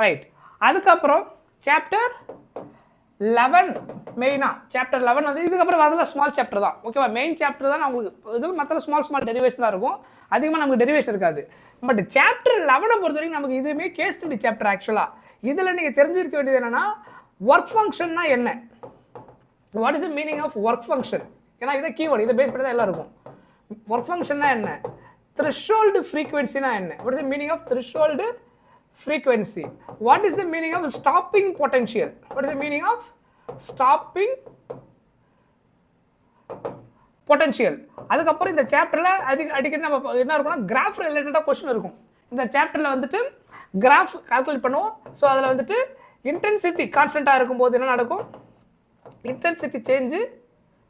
A: ரைட். அதுக்கப்புறம் சாப்டர் 11 மெயினாக சாப்டர் 11 வந்து இதுக்கப்புறம் அதில் ஸ்மால் சாப்டர் தான். ஓகேவா? மெயின் சாப்டர் தான் உங்களுக்கு இதில் மற்ற ஸ்மால் டெரிவேஷன் தான் இருக்கும். அதிகமாக நமக்கு டெரிவேஷன் இருக்காது. பட் சாப்டர் 11 பொறுத்த வரைக்கும் நமக்கு இதுவுமே கேஸ் ஸ்டடி சாப்டர் ஆக்சுவலாக. இதில் நீங்கள் தெரிஞ்சிருக்க வேண்டியது என்னென்னா ஒர்க் ஃபங்க்ஷன்னா என்ன, what is the meaning of work function. ஏன்னா இதை கீவேர்டு, இதை பேஸ் பண்ணி தான் எல்லாம் இருக்கும். ஒர்க் ஃபங்க்ஷன்னா என்ன, த்ரெஷோல்டு ஃப்ரீக்வன்சினா என்ன, what is the meaning of threshold frequency, what is the meaning of stopping potential, what is the meaning of stopping potential. அதுக்கப்புறம் இந்த சாப்டர்ல அடிக்கடி நம்ம என்ன இருக்கும்னா கிராஃப் ரிலேட்டடாக கொஸ்டின் இருக்கும். இந்த சாப்டர்ல வந்துட்டு கிராஃப் கால்குலேட் பண்ணுவோம். ஸோ அதில் வந்துட்டு இன்டென்சிட்டி கான்ஸ்டண்ட்டாக இருக்கும்போது என்ன நடக்கும், இன்டென்சிட்டி சேஞ்சு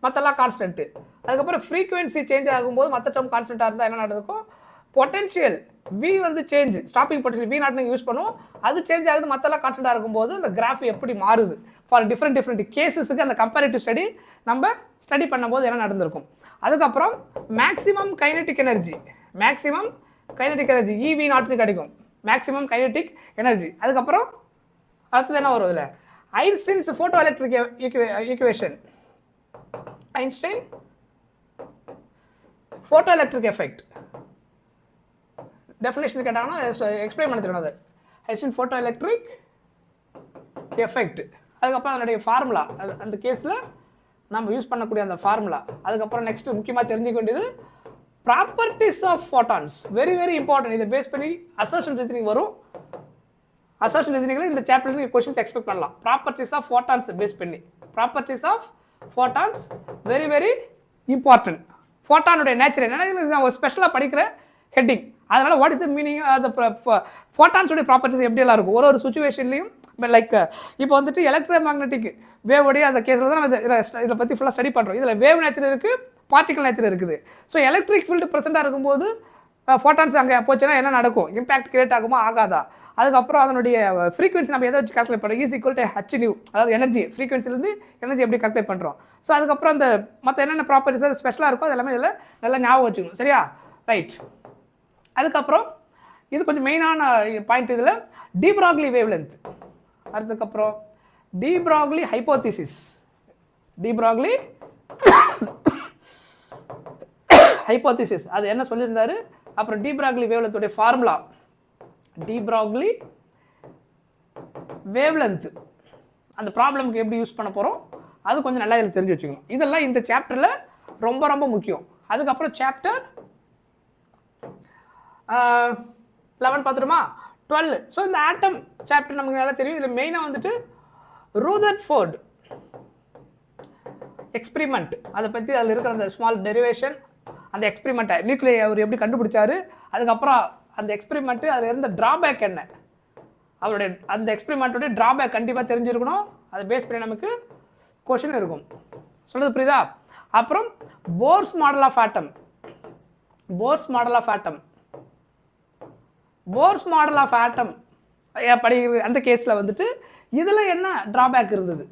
A: மற்றெல்லாம் கான்ஸ்டன்ட்டு. அதுக்கப்புறம் ஃப்ரீக்வன்சி சேஞ்ச் ஆகும்போது மற்ற டேர்ம் கான்ஸ்டண்ட்டாக இருந்தால் என்ன நடக்கும், பொட்டன்ஷியல் V வந்து change, stopping potential V not நீங்கள் யூஸ் பண்ணுவோம், அது சேஞ்ச் ஆகுது, மற்றெல்லாம் கான்ஸ்டன்ட்டாக இருக்கும்போது அந்த கிராஃப் எப்படி மாறுது ஃபார் டிஃப்ரெண்ட் கேசஸுக்கு அந்த கம்பேரிட்டிவ் ஸ்டடி நம்ம ஸ்டடி பண்ணும்போது என்ன நடந்திருக்கும். அதுக்கப்புறம் maximum kinetic energy, maximum kinetic energy EV நாட்னு கிடைக்கும், மேக்ஸிமம் கைனெட்டிக் எனர்ஜி. அதுக்கப்புறம் அடுத்தது என்ன வரும் இதில், Einstein's photo electric equation, Einstein photo electric effect definition கேட்டாங்கன்னா எக்ஸ்பிளைன் பண்ண தெரியும். அது ஐன்ஸ்டைன் ஃபோட்டோ எலக்ட்ரிக் எஃபெக்ட். அதுக்கப்புறம் அதனுடைய ஃபார்முலா, அந்த கேஸில் நம்ம யூஸ் பண்ணக்கூடிய அந்த ஃபார்முலா. அதுக்கப்புறம் நெக்ஸ்ட் முக்கியமாக தெரிஞ்சுக்க வேண்டியது properties of photons, very very important. இதை பேஸ் பண்ணி அசர்ஷன் ரீசனிங் வரும். அசர்ஷன் ரீசனிங்கில் இந்த சாப்டர்ல நீங்கள் கொஸ்டின்ஸ் எக்ஸ்பெக்ட் பண்ணலாம். ப்ராப்பர்ட்டிஸ் ஆஃப் ஃபோட்டான்ஸ் பேஸ் பண்ணி, properties of photons very very important. ஃபோட்டானுடைய நேச்சர் என்னன்னா ஒரு ஸ்பெஷலாக படிக்கிற ஹெட்டிங். அதனால் வாட் இஸ் த மீனிங், அந்த ஃபோட்டான்ஸோடைய ப்ராப்பர்ட்டிஸ் எப்படியெல்லாம் இருக்கும் ஒரு சுச்சுவேஷன்லையும். லைக் இப்போ வந்துட்டு எலக்ட்ரோ மேக்னெட்டிக் வேவோடைய அந்த கேஸில் தான் நம்ம இதை பற்றி ஃபுல்லாக ஸ்டடி பண்ணுறோம். இதில் வேவ் நேச்சர் இருக்குது, பார்ட்டிகல் நேச்சர் இருக்குது. ஸோ எலக்ட்ரிக் ஃபீல்டு ப்ரெசென்ட்டாக இருக்கும்போது ஃபோட்டான்ஸ் அங்கே போச்சுன்னா என்ன நடக்கும், இம்பாக்ட் கிரியேட் ஆகுமா ஆகாதா. அதுக்கப்புறம் அதனுடைய ஃப்ரீக்வன்சி நம்ம எதை வச்சு கால்குலேட் பண்ணுறோம், =hν, அதாவது எனர்ஜி, ஃப்ரீக்வன்சிலேருந்து எனர்ஜி எப்படி கால்குலேட் பண்ணுறோம். ஸோ அதுக்கப்புறம் அந்த மற்ற என்னென்ன ப்ராப்பர்ட்டிஸ் ஸ்பெஷலாக இருக்கும் அது எல்லாமே இதில் நல்லா ஞாபகம் வச்சுக்கணும். சரியா? ரைட். அதுக்கப்புறம் இது கொஞ்சம் மெயினான பாயிண்ட் இதில் டி ப்ராக்லி வேவ் லென்த். அதுக்கப்புறம் de Broglie hypothesis, de Broglie hypothesis அது என்ன சொல்லியிருந்தாரு. அப்புறம் டி ப்ராக்லி வேவ் லென்த்துடைய formula, de Broglie wavelength அந்த ப்ராப்ளமுக்கு எப்படி யூஸ் பண்ண போகிறோம் அது கொஞ்சம் நல்லா இதில் தெரிஞ்சு வச்சுக்கணும். இதெல்லாம் இந்த சாப்டரில் ரொம்ப ரொம்ப முக்கியம். அதுக்கப்புறம் சாப்டர் 11 பார்த்துருமா, 12. ஸோ இந்த ஆட்டம் சாப்டர் நமக்கு நல்லா தெரியும். இதில் மெயினாக வந்துட்டு ரூதர்ஃபோர்ட் எக்ஸ்பிரிமெண்ட் அதை பற்றி அதில் இருக்கிற அந்த ஸ்மால் டெரிவேஷன், அந்த எக்ஸ்பிரிமெண்ட்டை நியூக்ளியை அவர் எப்படி கண்டுபிடிச்சாரு, அதுக்கப்புறம் அந்த எக்ஸ்பிரிமெண்ட்டு அதில் இருந்த ட்ராபேக் என்ன, அவருடைய அந்த எக்ஸ்பிரிமெண்ட்டோடைய ட்ராபேக் கண்டிப்பாக தெரிஞ்சிருக்கணும். அதை பேஸ் பண்ணி நமக்கு கொஷின் இருக்கும். சொல்கிறது புரியுதா? அப்புறம் Bohr's model of atom, Bohr's model of atom, Bohr's model of atom படிக்கிற அந்த கேஸில் வந்துட்டு இதில் என்ன ட்ராபேக் இருந்தது,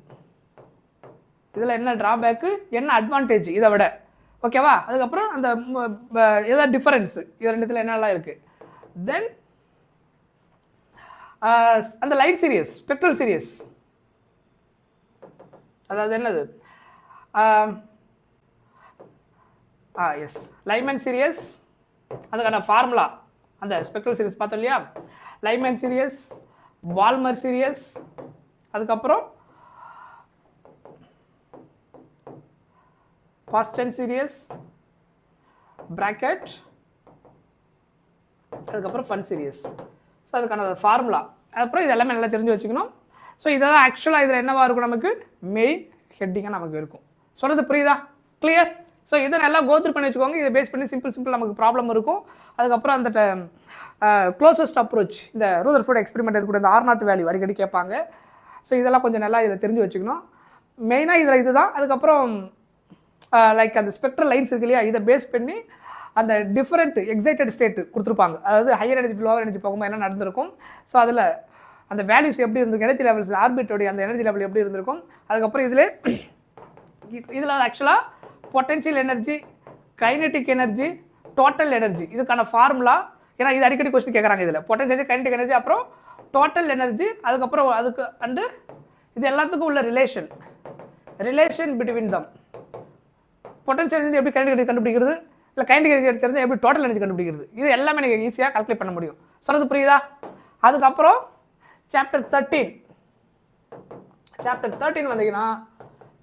A: இதில் என்ன ட்ராபேக்கு, என்ன அட்வான்டேஜ் இதை விட, ஓகேவா. அதுக்கப்புறம் அந்த ஏதாவது டிஃபரன்ஸு இது ரெண்டுத்தில் என்னெல்லாம் இருக்குது. தென் அந்த லைட் சீரியஸ், ஸ்பெக்ட்ரல் சீரியஸ், அதாவது என்னது, எஸ் லைமன் சீரியஸ், அதுக்கான ஃபார்முலா அந்த ஸ்பெக்ட்ரல் சீரிஸ் பார்த்தோம் இல்லையா. லைமேன் சீரியஸ், பால்மர் சீரியஸ், அதுக்கப்புறம் பாஸ்டன் சீரியஸ், பிராக்கெட், அதுக்கப்புறம் ஃபன் சீரியஸ். ஸோ அதுக்கான ஃபார்முலா, அப்புறம் இது எல்லாமே நல்லா தெரிஞ்சு வச்சுக்கணும். ஸோ இதெல்லாம் ஆக்சுவலாக இதில் என்னவா இருக்கும், நமக்கு மெயின் ஹெட்டிங்காக நமக்கு இருக்கும். சொல்கிறது புரியுதா? கிளியர்? ஸோ இதை நல்லா கோத்ரூ பண்ணி வச்சுக்கோங்க. இதை பேஸ் பண்ணி சிம்பிள் நமக்கு ப்ராப்ளம் இருக்கும். அதுக்கப்புறம் அந்த க்ளோசஸ்ட் அப்ரோச், இந்த ரூதர்ஃபோர்ட் எக்ஸ்பெரிமெண்ட் இருக்கக்கூடிய இந்த R0 வேல்யூ அடிக்கடி கேட்பாங்க. ஸோ இதெல்லாம் கொஞ்சம் நல்லா இதில் தெரிஞ்சு வச்சுக்கணும். மெயினாக இதில் இதுதான். அதுக்கப்புறம் லைக் அந்த ஸ்பெக்ட்ரல் லைன்ஸ் இருக்கு இல்லையா, இதை பேஸ் பண்ணி அந்த டிஃப்ரெண்ட் எக்ஸைட்டட் ஸ்டேட்டு கொடுத்துருப்பாங்க. அதாவது ஹையர் எனர்ஜி லோவர் எனர்ஜி போகும்போது என்ன நடந்திருக்கும், ஸோ அதில் அந்த வேல்யூஸ் எப்படி இருந்திருக்கும், எனர்ஜி லெவல்ஸ் ஆர்பிட்டோடைய அந்த எனர்ஜி லெவல் எப்படி இருந்திருக்கும். அதுக்கப்புறம் இதில் ஆக்சுவலாக potential energy, kinetic energy, total energy, இதுக்கான ஃபார்முலா. ஏன்னா இது அடிக்கடி கொஸ்டின் கேட்குறாங்க. இதில் பொட்டன்ஷியல், கைனெட்டிக் எனர்ஜி, அப்புறம் டோட்டல் எனர்ஜி, அதுக்கப்புறம் அதுக்கு அண்டு இது எல்லாத்துக்கும் உள்ள ரிலேஷன் பிட்வீன் தம். பொட்டன்ஷியல் எனர்ஜி எப்படி கைனெட்டிக் எனர்ஜி கண்டுபிடிக்கிறது, இல்லை கைனெட்டிக் எனர்ஜி தெரிஞ்சு எப்படி டோட்டல் எனர்ஜி கண்டுபிடிக்கிறது, இது எல்லாமே நீங்கள் ஈஸியாக கால்குலேட் பண்ண முடியும். சொல்கிறது புரியுதா? அதுக்கப்புறம் சாப்டர் 13 வந்தீங்கன்னா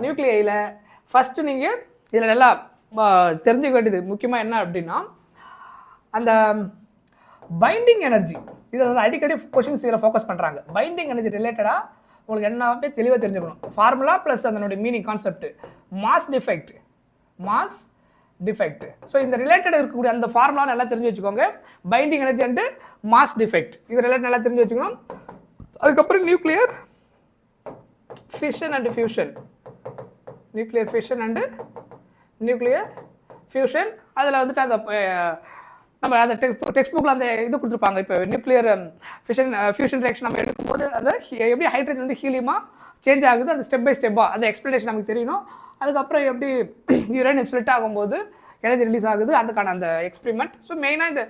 A: நியூக்ளியில் ஃபஸ்ட்டு நீங்கள் இதில் நல்லா தெரிஞ்சுக்க வேண்டியது முக்கியமாக என்ன அப்படின்னா, அந்த பைண்டிங் எனர்ஜி. இதில் வந்து அடிக்கடி கொஷின்ஸ் இதில் ஃபோக்கஸ் பண்ணுறாங்க. பைண்டிங் எனர்ஜி ரிலேட்டடாக உங்களுக்கு என்னவே தெளிவாக தெரிஞ்சுக்கணும். ஃபார்முலா ப்ளஸ் அதனுடைய meaning concept, mass defect. So இந்த ரிலேட்டட் இருக்கக்கூடிய அந்த ஃபார்முலா நல்லா தெரிஞ்சு வச்சுக்கோங்க. Binding energy and mass defect இது ரிலேட்டட் நல்லா தெரிஞ்சு வச்சுக்கணும். அதுக்கப்புறம் நியூக்ளியர் ஃபிஷன் அண்ட் ஃபியூஷன், அதில் வந்துட்டு அந்த நம்ம அந்த டெக்ஸ்ட் புக்கில் அந்த இது கொடுத்துருப்பாங்க. இப்போ நியூக்ளியர் ஃபியூஷன் ரியாக்ஷன் நம்ம எடுக்கும்போது அந்த எப்படி ஹைட்ரஜன் வந்து ஹீலியமாக சேஞ்ச் ஆகுது, அந்த ஸ்டெப் பை ஸ்டெப்பாக அந்த எக்ஸ்பிளனேஷன் நமக்கு தெரியணும். அதுக்கப்புறம் எப்படி யுரேனியம் ஸ்ப்ளிட் ஆகும்போது எனர்ஜி ரிலீஸ் ஆகுது, அதுக்கான அந்த எக்ஸ்பெரிமெண்ட். ஸோ மெயினாக இந்த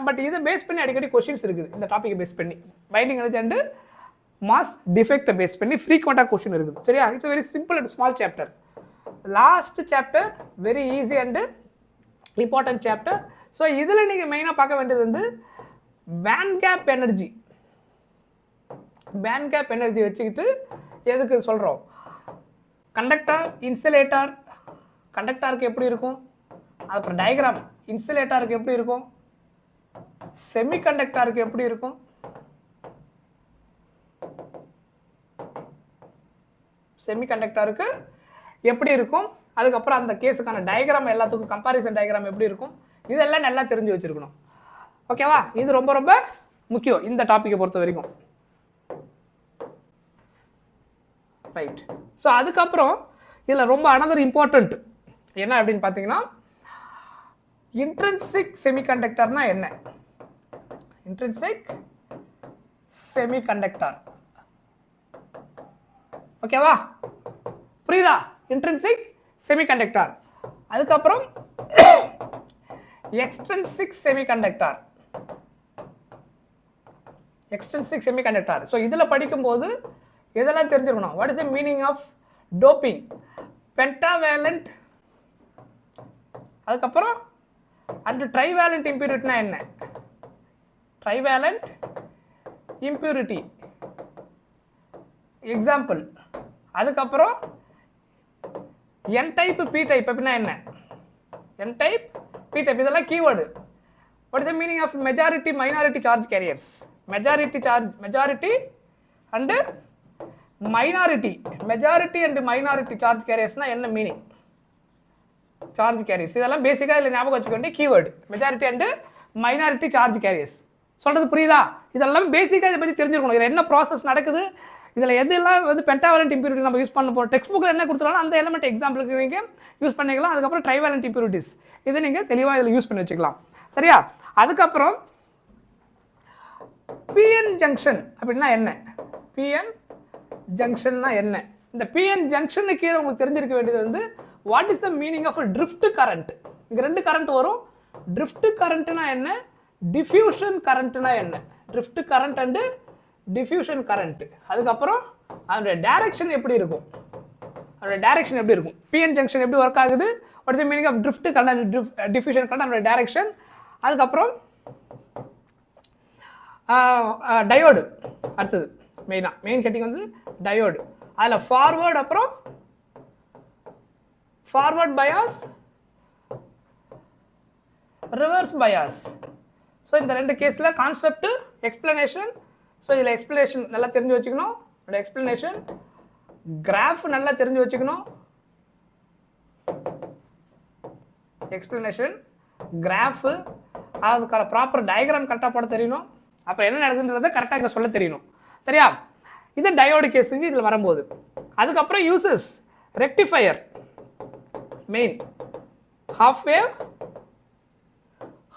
A: பட் இதை பேஸ் பண்ணி அடிக்கடி கொஷின்ஸ் இருக்குது. இந்த டாப்பிக்கை பேஸ் பண்ணி பைண்டிங் எனர்ஜி அண்டு மாஸ் டிஃபெக்டை பேஸ் பண்ணி ஃப்ரீக்வெண்ட்டாக கொஷின் இருக்குது. சரியா? It's very simple and small chapter. Last chapter very easy and important chapter. So இதில் நீங்கள் மெயினாக பார்க்க வேண்டியது வந்து பேண்ட் கேப் எனர்ஜி வச்சுக்கிட்டு எதுக்கு சொல்கிறோம், கண்டக்டர், இன்சுலேட்டர், கண்டக்டருக்கு எப்படி இருக்கும், அப்புறம் டயக்ராம், இன்சுலேட்டருக்கு எப்படி இருக்கும், செமிகண்டக்டருக்கு எப்படி இருக்கும், அதுக்கப்புறம் அந்த கேஸுக்கான டயக்ராம் எல்லாத்துக்கும் கம்பாரிசன் டயக்ராம் எப்படி இருக்கும், இதெல்லாம் நல்லா தெரிஞ்சு வச்சுருக்கணும். ஓகேவா? இது ரொம்ப ரொம்ப முக்கியம் இந்த டாப்பிக்கை பொறுத்த வரைக்கும். ரைட். ஸோ அதுக்கப்புறம் இதில் ரொம்ப அனதர் இம்பார்ட்டண்ட் என்ன அப்படின்னு பார்த்தீங்கன்னா, இன்ட்ரின்சிக் செமிகண்டக்டர்னா என்ன? Intrinsic semiconductor. ஓகேவா? புரியுதா? Intrinsic semiconductor. அதுக்கப்புறம் எக்ஸ்ட்ரின்சிக் செமிகண்டக்டர். ஸோ இதில் படிக்கும்போது இதெல்லாம் தெரிஞ்சுக்கணும். What is the meaning of doping, pentavalent, அதுக்கப்புறம் அண்ட் ட்ரைவேலண்ட் இம்பியூரிட்டினா என்ன, ட்ரைவேலண்ட் இம்பியூரிட்டி எக்ஸாம்பிள். அதுக்கப்புறம் என் டைப், பி டைப் அப்படின்னா என்ன, என் டைப், பி டைப், இதெல்லாம் keyword. What is the meaning of majority minority charge carriers, majority and majority and minority charge கேரியர்ஸ்னா என்ன meaning, charge careers. இதெல்லாம் பேசிக்காக இதில் ஞாபகம் வச்சுக்க வேண்டிய keyword, majority and minority charge careers. சொல்கிறது புரியுதா? இதெல்லாம் பேசிக்காக இதை பற்றி தெரிஞ்சுக்கணும். இதில் என்ன ப்ராசஸ் நடக்குது, இதில் எதெல்லாம் வந்து பென்டாவேலண்ட் இம்பியூரிட்டி நம்ம யூஸ் பண்ண போகிறோம், டெக்ஸ்ட் புக்கில் என்ன கொடுத்துருக்காலும் அந்த எலமெண்ட் எக்ஸாம்பிளுக்கு நீங்கள் யூஸ் பண்ணிக்கலாம். அதுக்கப்புறம் ட்ரைவேலண்ட் இம்பியூரிட்டிஸ் இதை நீங்கள் தெளிவாக இதில் யூஸ் பண்ணி வச்சுக்கலாம். சரியா? அதுக்கப்புறம் பிஎன் ஜங்ஷன் அப்படின்னா என்ன, பிஎன் ஜங்ஷன்னா என்ன? இந்த பிஎன் ஜங்ஷனு கீழே உங்களுக்கு தெரிஞ்சிருக்க வேண்டியது வந்து what is the meaning of drift current. இங்கே ரெண்டு கரண்ட் வரும். ட்ரிஃப்ட் கரண்ட்னா என்ன, டிஃப்யூஷன் கரண்ட்னா என்ன, drift current and diffusion current. அதுக்கப்புறம் அதோட டைரக்ஷன் எப்படி இருக்கும், பிஎன் ஜங்ஷன் எப்படி ஒர்க் ஆகுது, what is the meaning of drift current, diffusion current, அதோட டைரக்ஷன். அதுக்கப்புறம் டயோடு அடுத்தது மெயின் ஹெட்டிங் வந்து டயோடு. அதில் ஃபார்வர்டு அப்புறம் forward bias reverse bias. So இந்த ரெண்டு கேஸில் கான்செப்ட் எக்ஸ்பிளனேஷன். ஸோ இதில் எக்ஸ்பிளனேஷன் நல்லா தெரிஞ்சு வச்சுக்கணும். எக்ஸ்பிளனேஷன் கிராஃப் நல்லா தெரிஞ்சு வச்சுக்கணும். எக்ஸ்பிளனேஷன் கிராஃபு அதுக்கான ப்ராப்பர் டயக்ராம் கரெக்டாக போட தெரியணும். அப்புறம் என்ன நடக்குதுன்றதை கரெக்டாக இங்கே சொல்ல தெரியணும். சரியா? இது டயோடு கேஸுங்க இதில் வரும்போது. அதுக்கப்புறம் uses rectifier main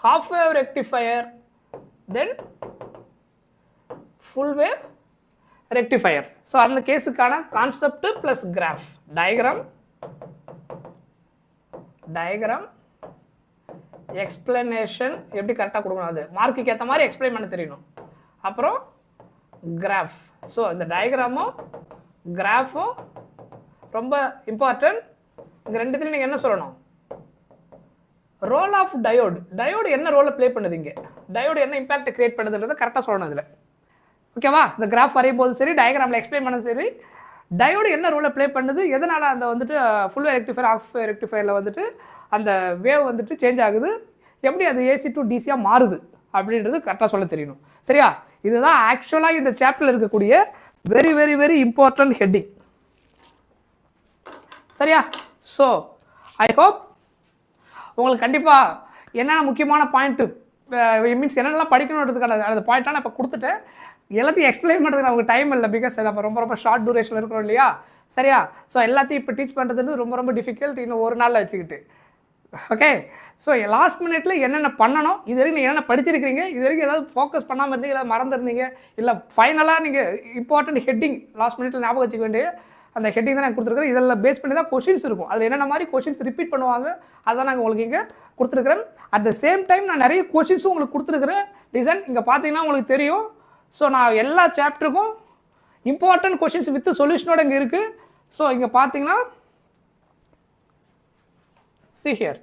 A: half wave rectifier, then full wave rectifier. So அந்த கேஸுக்கான concept plus graph diagram explanation எப்படி கரெக்டாக கொடுக்கணும், அது மார்க்குக்கு ஏற்ற மாதிரி எக்ஸ்பிளைன் பண்ண தெரியணும். அப்புறம் கிராஃப். ஸோ இந்த டயக்ராமும் கிராஃபும் ரொம்ப இம்பார்ட்டன்ட். இங்கே ரெண்டுத்துலையும் நீங்கள் என்ன சொல்லணும், ரோல் ஆஃப் டயோடு என்ன ரோலை ப்ளே பண்ணுது, இங்கே டயோடு என்ன இம்பாக்ட் கிரியேட் பண்ணுதுன்றதை கரெக்டாக சொல்லணும் இதில். ஓகேவா? இந்த கிராஃப் வரையும் போது சரி, டயக்ராமில் எக்ஸ்பிளைன் பண்ணது சரி, டயோடு என்ன ரோலை ப்ளே பண்ணுது, எதனால் அந்த வந்துட்டு full wave rectifier half wave ரெக்டிஃபயரில் வந்துட்டு அந்த வேவ் வந்துட்டு சேஞ்ச் ஆகுது, எப்படி அது ஏசி டு டிசியாக மாறுது அப்படின்றது கரெக்டாக சொல்ல தெரியணும். சரியா? இதுதான் ஆக்சுவலாக இந்த சாப்டரில் இருக்கக்கூடிய very very very important heading. சரியா? ஸோ ஐ ஹோப் உங்களுக்கு கண்டிப்பாக என்னென்ன முக்கியமான பாயிண்ட்டு மீன்ஸ் என்னென்னலாம் படிக்கணுன்றதுக்கான அந்த பாயிண்ட்டாக நான் இப்போ கொடுத்துட்டேன். எல்லாத்தையும் எக்ஸ்பிளைன் பண்ணுறதுக்கு நமக்கு டைம் இல்லை, பிகாஸ் நம்ம ரொம்ப ரொம்ப ஷார்ட் டூரேஷனில் இருக்கிறோம் இல்லையா? சரியா? ஸோ எல்லாத்தையும் இப்போ டீச் பண்ணுறது ரொம்ப ரொம்ப டிஃபிகல்ட், இன்னும் ஒரு நாளில் வச்சுக்கிட்டு. ஓகே, ஸோ லாஸ்ட் மினிட்ல என்னென்ன பண்ணணும், இது வரைக்கும் நீங்கள் என்னென்ன படிச்சிருக்கிறீங்க, இது வரைக்கும் ஏதாவது ஃபோக்கஸ் பண்ணாமல் இருந்தீங்க, இல்லை மறந்துருந்தீங்க, இல்லை ஃபைனலாக நீங்கள் இம்பார்ட்டன்ட் ஹெட்டிங் லாஸ்ட் மினிட்ல ஞாபகம் வச்சுக்க வேண்டிய அந்த ஹெட்டிங் தான் நான் கொடுத்துருக்கேன். இதில் பேஸ் பண்ணி தான் கொஷின்ஸ் இருக்கும். அதில் என்னென்ன மாதிரி கொஷின்ஸ் ரிப்பீட் பண்ணுவாங்க அதான் நாங்கள் உங்களுக்கு இங்கே கொடுத்துருக்குறேன். அட் த சேம் டைம் நான் நிறைய கொஷின்ஸும் உங்களுக்கு கொடுத்துருக்குறேன். லிசன், இங்கே பார்த்தீங்கன்னா உங்களுக்கு தெரியும். ஸோ நான் எல்லா சாப்டருக்கும் இம்பார்ட்டன்ட் கொஷின்ஸ் வித் சொல்யூஷனோட இங்கே இருக்குது. ஸோ இங்கே பார்த்தீங்கன்னா see here.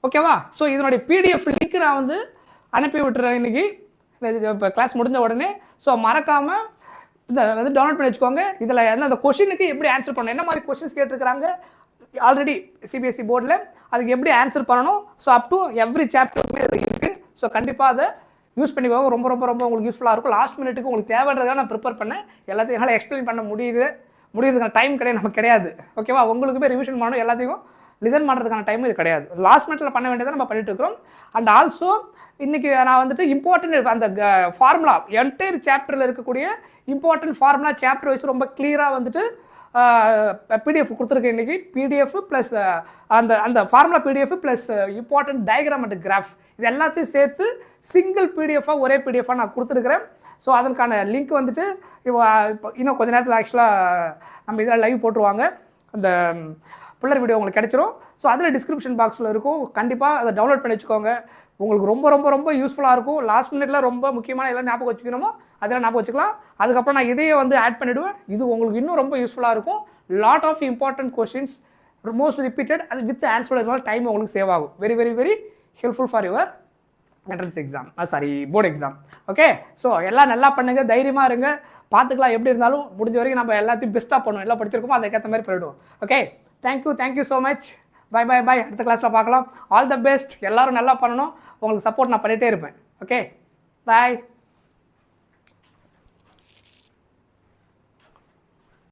A: ஓகேவா? ஸோ இதனுடைய பிடிஎஃப் லிங்க் நான் வந்து அனுப்பி விட்டுறேன் இன்னைக்கு இப்போ கிளாஸ் முடிஞ்ச உடனே. ஸோ மறக்காமல் இதை வந்து டவுன்லோட் பண்ணி வச்சுக்கோங்க. இதில் அந்த கொஷினுக்கு எப்படி ஆன்சர் பண்ணணும், என்ன மாதிரி கொஷின்ஸ் கேட்டிருக்கிறாங்க ஆல்ரெடி சிபிஎஸ்சி போர்டில், அதுக்கு எப்படி ஆன்சர் பண்ணணும். ஸோ அப் டு எவ்ரி சாப்டருமே இதில் இருக்குது. ஸோ கண்டிப்பாக அதை யூஸ் பண்ணிக்கோங்க. ரொம்ப ரொம்ப ரொம்ப உங்களுக்கு யூஸ்ஃபுல்லாக இருக்கும். லாஸ்ட் மினிட்டுக்கு உங்களுக்கு தேவைன்றதுக்காக நான் ப்ரிப்பேர் பண்ணேன். எல்லாத்தையும் என்னால் எக்ஸ்பிளைன் பண்ண முடியுறதுக்கான டைம் கிடையாது, நமக்கு கிடையாது. ஓகேவா? உங்களுக்குமே ரிவிஷன் பண்ணணும், எல்லாத்தையும் லிசன் பண்ணுறதுக்கான டைம் இது கிடையாது. லாஸ்ட் மினிட்ல பண்ண வேண்டியதை நம்ம பண்ணிட்டு இருக்கிறோம். அண்ட் ஆல்சோ இன்றைக்கி நான் வந்துட்டு இம்பார்ட்டன்ட் அந்த ஃபார்முலா என்டையர் சாப்டரில் இருக்கக்கூடிய இம்பார்ட்டன்ட் ஃபார்முலா சாப்டர் வைஸ் ரொம்ப கிளியராக வந்துட்டு பிடிஎஃப் கொடுத்துருக்கேன் இன்றைக்கி. பிடிஎஃப் ப்ளஸ் அந்த formula PDF plus important diagram and graph இது எல்லாத்தையும் சேர்த்து சிங்கிள் பிடிஎஃபாக ஒரே பிடிஎஃபாக நான் கொடுத்துருக்குறேன். ஸோ அதற்கான லிங்க் வந்துட்டு இப்போ இன்னும் கொஞ்சம் நேரத்தில் ஆக்சுவலாக நம்ம இதில் லைவ் போட்டுருவாங்க. அந்த பிள்ளர் வீடியோ உங்களுக்கு கிடைச்சிரும். ஸோ அதில் டிஸ்கிரிப்ஷன் பாக்ஸில் இருக்கும். கண்டிப்பாக அதை டவுன்லோட் பண்ணி வச்சுக்கோங்க. உங்களுக்கு ரொம்ப ரொம்ப ரொம்ப யூஸ்ஃபுல்லாக இருக்கும். லாஸ்ட் மினிட்ல ரொம்ப முக்கியமான எல்லாம் ஞாபகம் வச்சுக்கணுமோ அதெல்லாம் ஞாபகம் வச்சுக்கலாம். அதுக்கப்புறம் நான் இதையே வந்து ஆட் பண்ணிவிடுவேன். இது உங்களுக்கு இன்னும் ரொம்ப யூஸ்ஃபுல்லாக இருக்கும். Lot of important questions most repeated, அது வித் ஆன்சர் டைம் உங்களுக்கு சேவ் ஆகும். Very very very helpful for your entrance exam, board exam. Okay, so எல்லாம் நல்லா பண்ணுங்கள், தைரியமாக இருங்க, பார்த்துக்கலாம். எப்படி இருந்தாலும் முடிஞ்ச வரைக்கும் நம்ம எல்லாத்தையும் பெஸ்ட்டாக பண்ணுவோம். எல்லாம் படிச்சிருக்கோமோ அதுக்கேற்ற மாதிரி போயிடுவோம். Okay, thank you so much. Bye. அடுத்த கிளாஸில் பார்க்கலாம். All the best. எல்லோரும் நல்லா பண்ணணும். உங்களுக்கு சப்போர்ட் நான் பண்ணிகிட்டே இருப்பேன். ஓகே, பாய்.